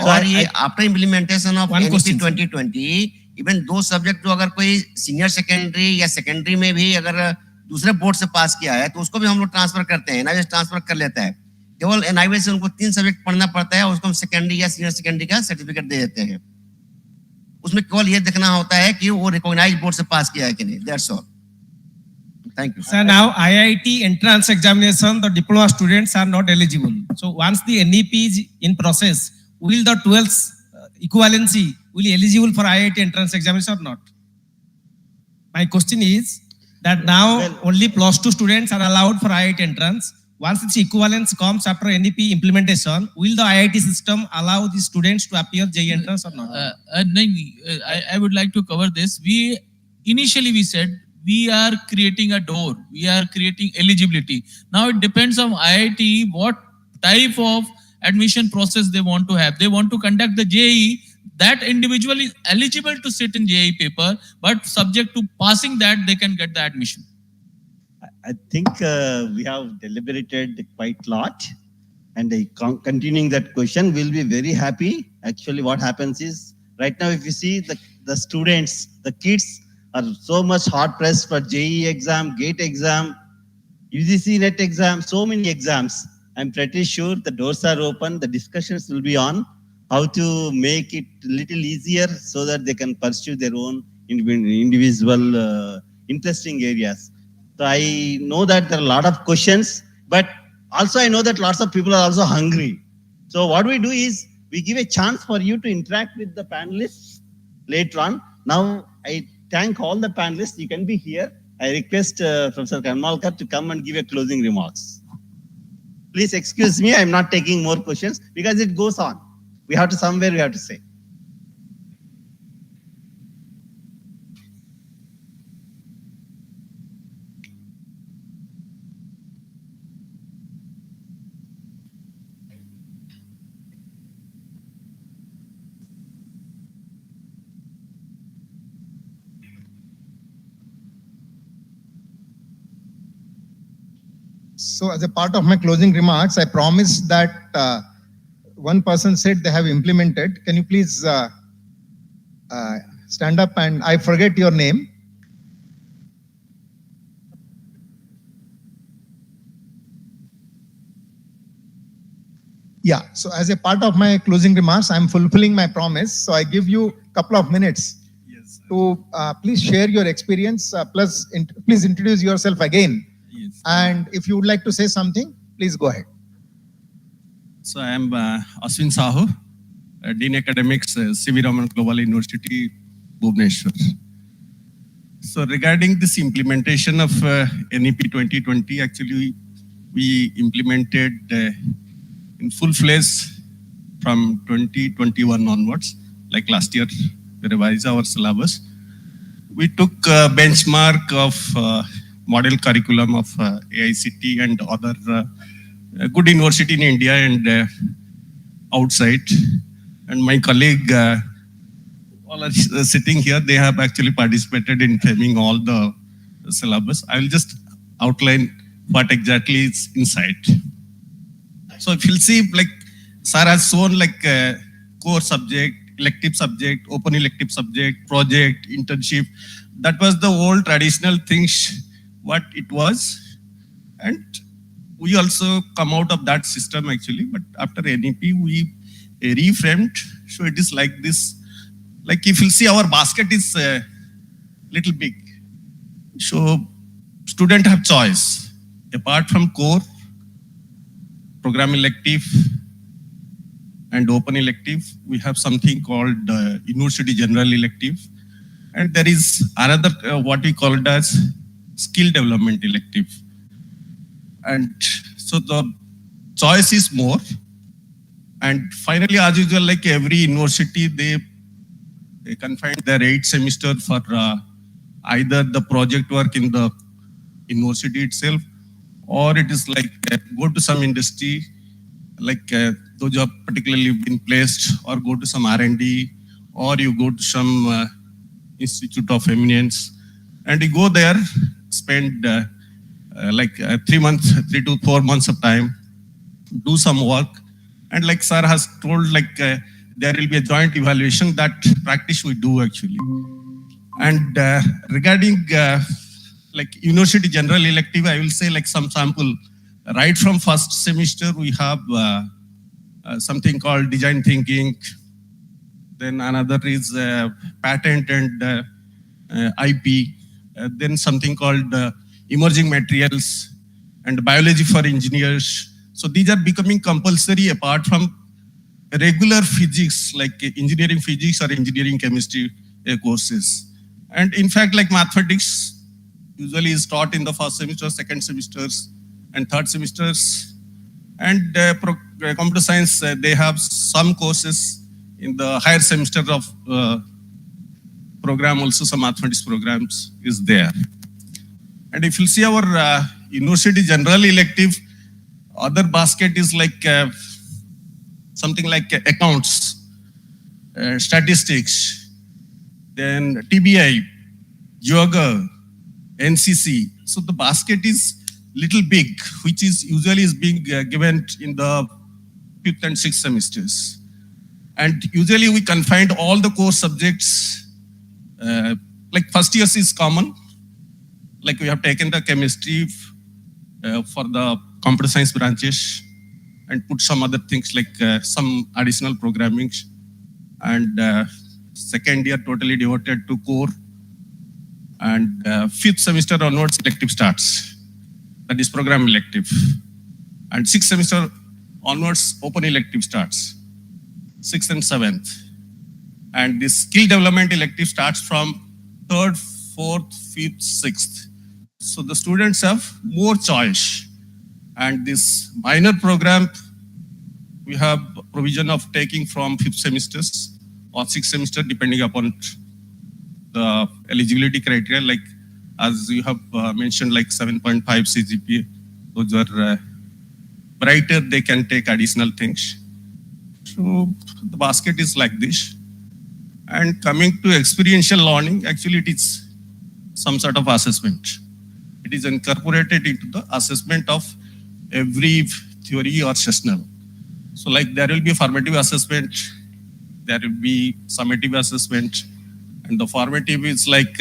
और ये after implementation of NEP 2020 even 2 subject जो अगर कोई सीनियर सेकेंडरी या सेकेंडरी में भी अगर दूसरे बोर्ड से पास किया है तो उसको भी हम लोग ट्रांसफर करते हैं, एनआईवीएस ट्रांसफर कर लेता है। केवल एनआईवीएस से उनको 3 सब्जेक्ट पढ़ना पड़ता है, उसको हम सेकेंडरी या सीनियर सेकेंडरी का सर्टिफिकेट दे देते हैं। उसमें केवल ये देखना होता है कि वो रिकॉग्नाइज्ड बोर्ड से पास किया है कि नहीं। That's all. Thank you. Sir, now IIT entrance examination, the diploma students are not eligible. So once the NEP is in process, will the 12th equivalency will be eligible for IIT entrance examination or not? My question is that now only +2 students are allowed for IIT entrance. Once its equivalence comes after NEP implementation, will the IIT system allow the students to appear JEE entrance or not? I would like to cover this. Initially we said we are creating a door, we are creating eligibility. Now it depends on IIT what type of admission process they want to have. They want to conduct the JEE, that individual is eligible to sit in JEE paper, but subject to passing that they can get the admission. I think we have deliberated quite a lot, and continuing that question, we'll be very happy. Actually, what happens is, right now, if you see the students, the kids are so much hard pressed for JEE exam, GATE exam, UGC NET exam, so many exams. I'm pretty sure the doors are open, the discussions will be on how to make it a little easier so that they can pursue their own individual interesting areas. So I know that there are a lot of questions, but also I know that lots of people are also hungry. So what we do is we give a chance for you to interact with the panelists later on. Now I thank all the panelists. You can be here. I request Professor Karmalkar to come and give a closing remarks. Please excuse me, I'm not taking more questions because it goes on. We have to somewhere we have to say. So as a part of my closing remarks, I promise that one person said they have implemented. Can you please stand up, and I forget your name. Yeah, so as a part of my closing remarks, I'm fulfilling my promise. So I give you a couple of minutes to please share your experience, please introduce yourself again. Yes. And if you would like to say something, please go ahead. So I am Ashwin Sahu, Dean Academics, C.V. Raman Global University, Bhubaneswar. So regarding this implementation of NEP 2020, actually we implemented in full fledged from 2021 onwards, like last year we revised our syllabus. We took a benchmark of model curriculum of AICT and other good university in India and outside. And my colleague, all are sitting here, they have actually participated in framing all the syllabus. I will just outline what exactly is inside. So if you'll see, like Sir has shown like core subject, elective subject, open elective subject, project, internship. That was the old traditional things, what it was. And we also come out of that system actually, but after NEP, we reframed. So it is like this, like if you see our basket is little big. So student have choice. Apart from core, program elective and open elective, we have something called University General Elective. And there is another, what we call it as skill development elective. And so the choice is more. And finally, as usual, like every university, they confine their 8th semester for either the project work in the university itself, or it is like go to some industry, like those who have particularly been placed, or go to some R&D, or you go to some institute of eminence, and you go there, spend 3 months, 3 to 4 months of time, do some work. And like sir has told, there will be a joint evaluation. That practice we do actually. And regarding university general elective, I will say some sample. Right from first semester, we have something called design thinking. Then another is patent and IP. Then something called emerging materials and biology for engineers. So these are becoming compulsory apart from regular physics, like engineering physics or engineering chemistry courses. And in fact, like mathematics usually is taught in the first semester, second semesters, and third semesters. And computer science, they have some courses in the higher semester of program, also some mathematics programs is there. And if you see our university general elective, other basket is something like accounts, statistics, then TBI, yoga, NCC. So the basket is little big, which is usually being given in the 5th and 6th semesters. And usually we confined all the core subjects, like first years is common. Like we have taken the chemistry for the computer science branches and put some other things like some additional programming. And second year totally devoted to core. And 5th semester onwards elective starts. That is program elective. And 6th semester onwards open elective starts. 6th and 7th. And the skill development elective starts from 3rd, 4th, 5th, 6th. So the students have more choice. And this minor program, we have provision of taking from 5th semesters or 6th semester, depending upon the eligibility criteria, like as you have mentioned, like 7.5 CGPA. Those are brighter, they can take additional things. So the basket is like this. And coming to experiential learning, actually it is some sort of assessment. It is incorporated into the assessment of every theory or sessional. So like there will be a formative assessment, there will be summative assessment, and the formative is like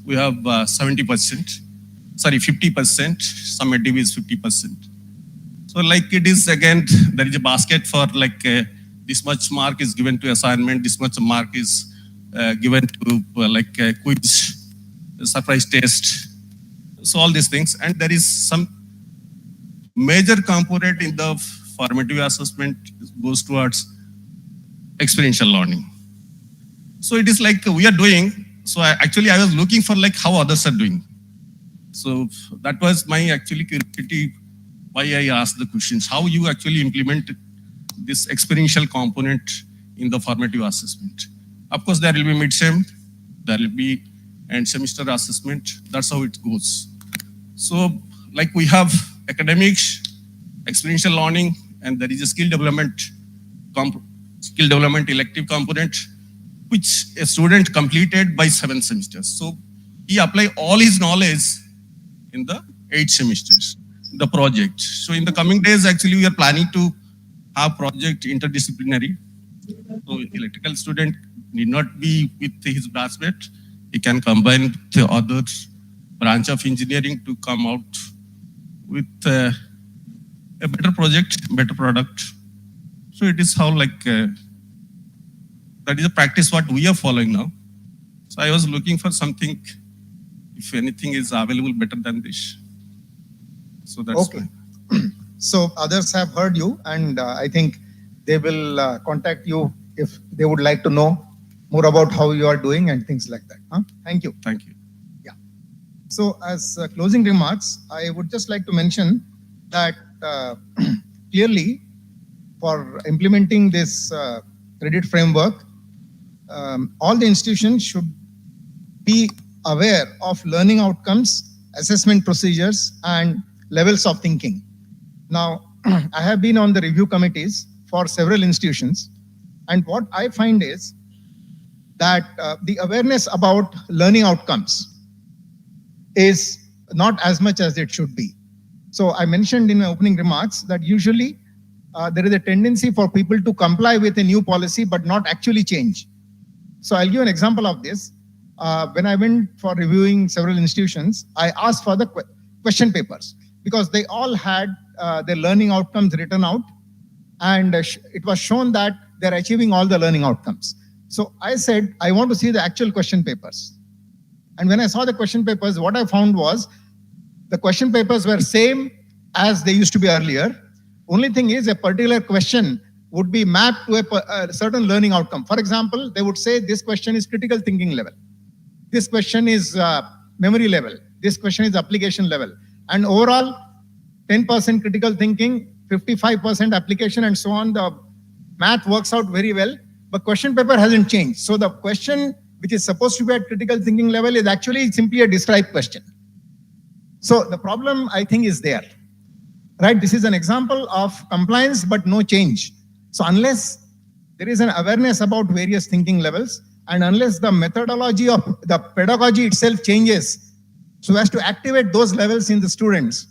we have 70%, sorry 50%, summative is 50%. So like it is again, there is a basket for like this much mark is given to assignment, this much mark is given to like a quiz, surprise test. So all these things, and there is some major component in the formative assessment goes towards experiential learning. So it is like we are doing, so I was looking for like how others are doing. So that was my actually curiosity, why I asked the questions, how you actually implement this experiential component in the formative assessment. Of course, there will be mid-sem, there will be end semester assessment, that's how it goes. So like we have academics, experiential learning, and there is a skill development elective component, which a student completed by 7 semesters. So he applied all his knowledge in the 8 semesters, the project. So in the coming days, actually, we are planning to have project interdisciplinary. So electrical student need not be with his classmate. He can combine with the other branch of engineering to come out with a better project, better product. So it is how like, that is a practice what we are following now. So I was looking for something, if anything is available better than this. So that's okay. So others have heard you, and I think they will contact you if they would like to know more about how you are doing and things like that. Huh? Thank you. Thank you. Yeah. So as closing remarks, I would just like to mention that clearly for implementing this credit framework, all the institutions should be aware of learning outcomes, assessment procedures, and levels of thinking. Now, I have been on the review committees for several institutions, and what I find is that the awareness about learning outcomes is not as much as it should be. So I mentioned in my opening remarks that usually there is a tendency for people to comply with a new policy but not actually change. So I'll give an example of this. When I went for reviewing several institutions, I asked for the question papers because they all had their learning outcomes written out, and it was shown that they're achieving all the learning outcomes. So I said, I want to see the actual question papers. And when I saw the question papers, what I found was the question papers were same as they used to be earlier. Only thing is a particular question would be mapped to a certain learning outcome. For example, they would say this question is critical thinking level. This question is memory level. This question is application level. And overall, 10% critical thinking, 55% application, and so on. The math works out very well, but question paper hasn't changed. So the question which is supposed to be at critical thinking level is actually simply a described question. So the problem, I think, is there. Right? This is an example of compliance, but no change. So unless there is an awareness about various thinking levels, and unless the methodology of the pedagogy itself changes so as to activate those levels in the students,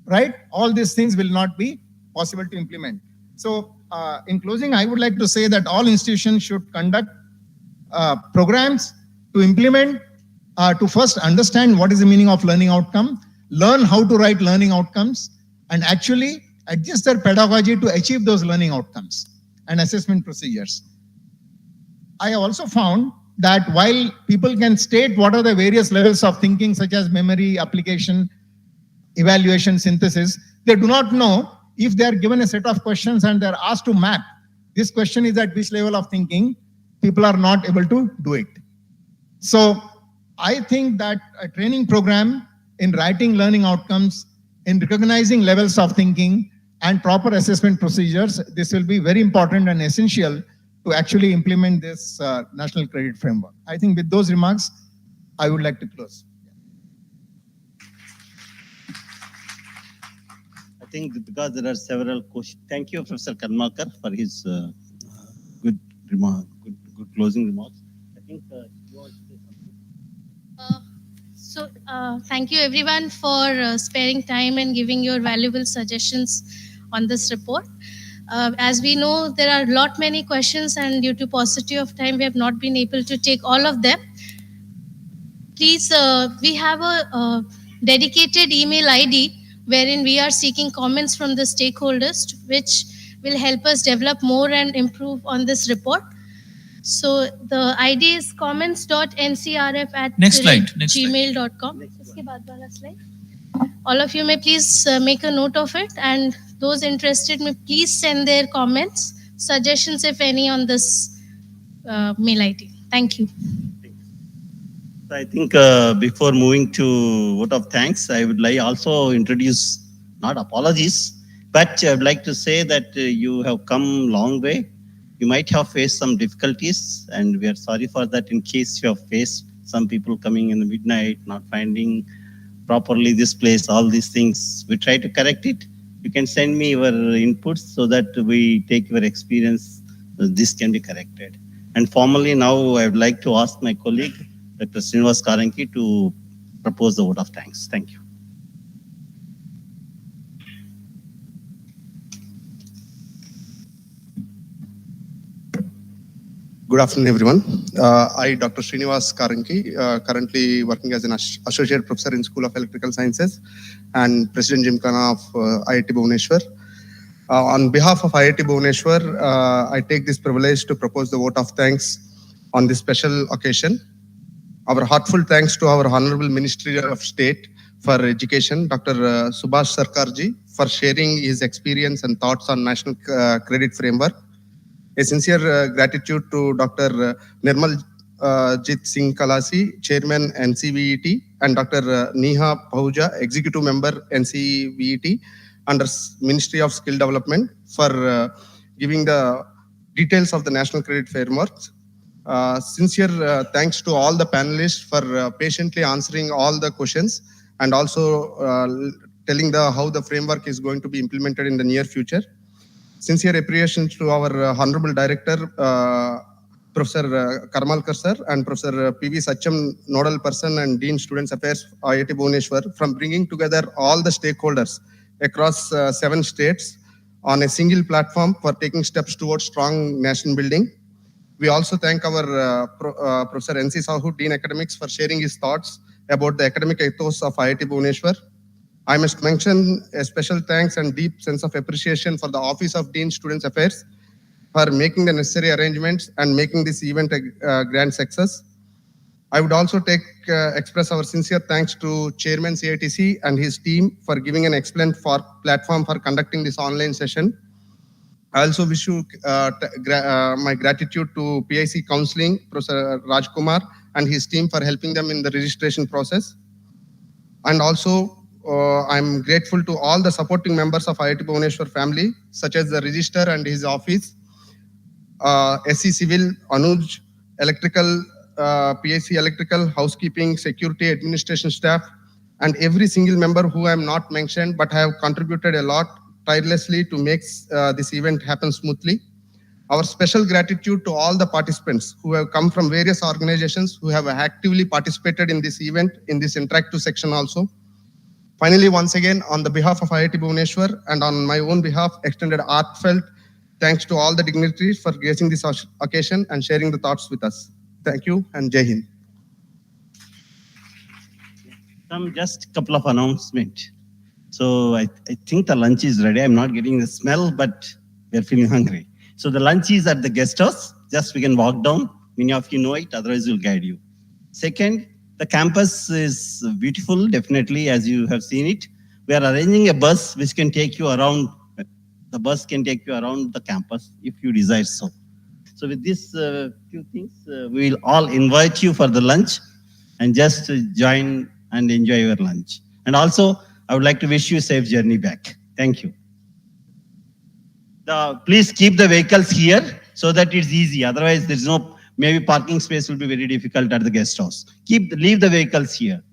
right, all these things will not be possible to implement. So in closing, I would like to say that all institutions should conduct programs to implement, to first understand what is the meaning of learning outcome, learn how to write learning outcomes, and actually adjust their pedagogy to achieve those learning outcomes and assessment procedures. I have also found that while people can state what are the various levels of thinking, such as memory, application, evaluation, synthesis, they do not know if they are given a set of questions and they are asked to map, this question is at which level of thinking, people are not able to do it. So I think that a training program in writing learning outcomes, in recognizing levels of thinking and proper assessment procedures, this will be very important and essential to actually implement this national credit framework. I think with those remarks, I would like to close. I think because there are several questions. Thank you, Professor Karmakar, for his good remark, good closing remarks. I think you want to say something? Thank you everyone for sparing time and giving your valuable suggestions on this report. As we know, there are many questions, and due to paucity of time, we have not been able to take all of them. Please, we have a dedicated email ID wherein we are seeking comments from the stakeholders, which will help us develop more and improve on this report. So the ID is comments.ncrf@gmail.com. All of you may please make a note of it, and those interested may please send their comments, suggestions, if any, on this mail ID. Thank you. I think before moving to vote of thanks, I would like also introduce, not apologies, but I would like to say that you have come long way. You might have faced some difficulties, and we are sorry for that in case you have faced some people coming in the midnight, not finding properly this place, all these things. We try to correct it. You can send me your inputs so that we take your experience. This can be corrected. And formally now I would like to ask my colleague, Dr. Srinivas Karanki, to propose the vote of thanks. Thank you. Good afternoon, everyone. I, Dr. Srinivas Karanki, currently working as an Associate Professor in School of Electrical Sciences and President Gymkhana of IIT Bhubaneswar. On behalf of IIT Bhubaneswar, I take this privilege to propose the vote of thanks on this special occasion. Our heartfelt thanks to our Honorable Ministry of State for Education, Dr. Subhash Sarkarji, for sharing his experience and thoughts on National Credit Framework. A sincere gratitude to Dr. Nirmal Jit Singh Kalasi, Chairman NCVET, and Dr. Neha Pahuja, Executive Member NCVET under Ministry of Skill Development, for giving the details of the National Credit Framework. Sincere thanks to all the panelists for patiently answering all the questions and also telling how the framework is going to be implemented in the near future. Sincere appreciation to our Honorable Director, Professor Karmalkar sir and Professor P.V. Sachyam, Nodal Person and Dean Students Affairs, IIT Bhubaneswar, from bringing together all the stakeholders across 7 states on a single platform for taking steps towards strong nation building. We also thank our Professor N.C. Sahu, Dean Academics, for sharing his thoughts about the academic ethos of IIT Bhubaneswar. I must mention a special thanks and deep sense of appreciation for the Office of Dean Students Affairs for making the necessary arrangements and making this event a grand success. I would also express our sincere thanks to Chairman CITC and his team for giving an excellent platform for conducting this online session. I also wish you my gratitude to PIC Counseling, Professor Rajkumar and his team for helping them in the registration process. And also, I'm grateful to all the supporting members of IIT Bhubaneswar family, such as the Registrar and his office, SC Civil, Anuj, Electrical, PIC Electrical, Housekeeping, Security, Administration staff, and every single member who I am not mentioned but have contributed a lot tirelessly to make this event happen smoothly. Our special gratitude to all the participants who have come from various organizations who have actively participated in this event, in this interactive section also. Finally, once again, on the behalf of IIT Bhubaneswar and on my own behalf, extended heartfelt thanks to all the dignitaries for gracing this occasion and sharing the thoughts with us. Thank you and Jai Hind. Just a couple of announcements. So I think the lunch is ready. I'm not getting the smell, but we're feeling hungry. So the lunch is at the guest house. Just we can walk down. Many of you know it, otherwise we'll guide you. Second, the campus is beautiful, definitely, as you have seen it. We are arranging a bus which can take you around. The bus can take you around the campus if you desire so. So with these few things, we will all invite you for the lunch and just join and enjoy your lunch. And also, I would like to wish you a safe journey back. Thank you. Please keep the vehicles here so that it's easy. Otherwise, there's no, maybe parking space will be very difficult at the guest house. Leave the vehicles here.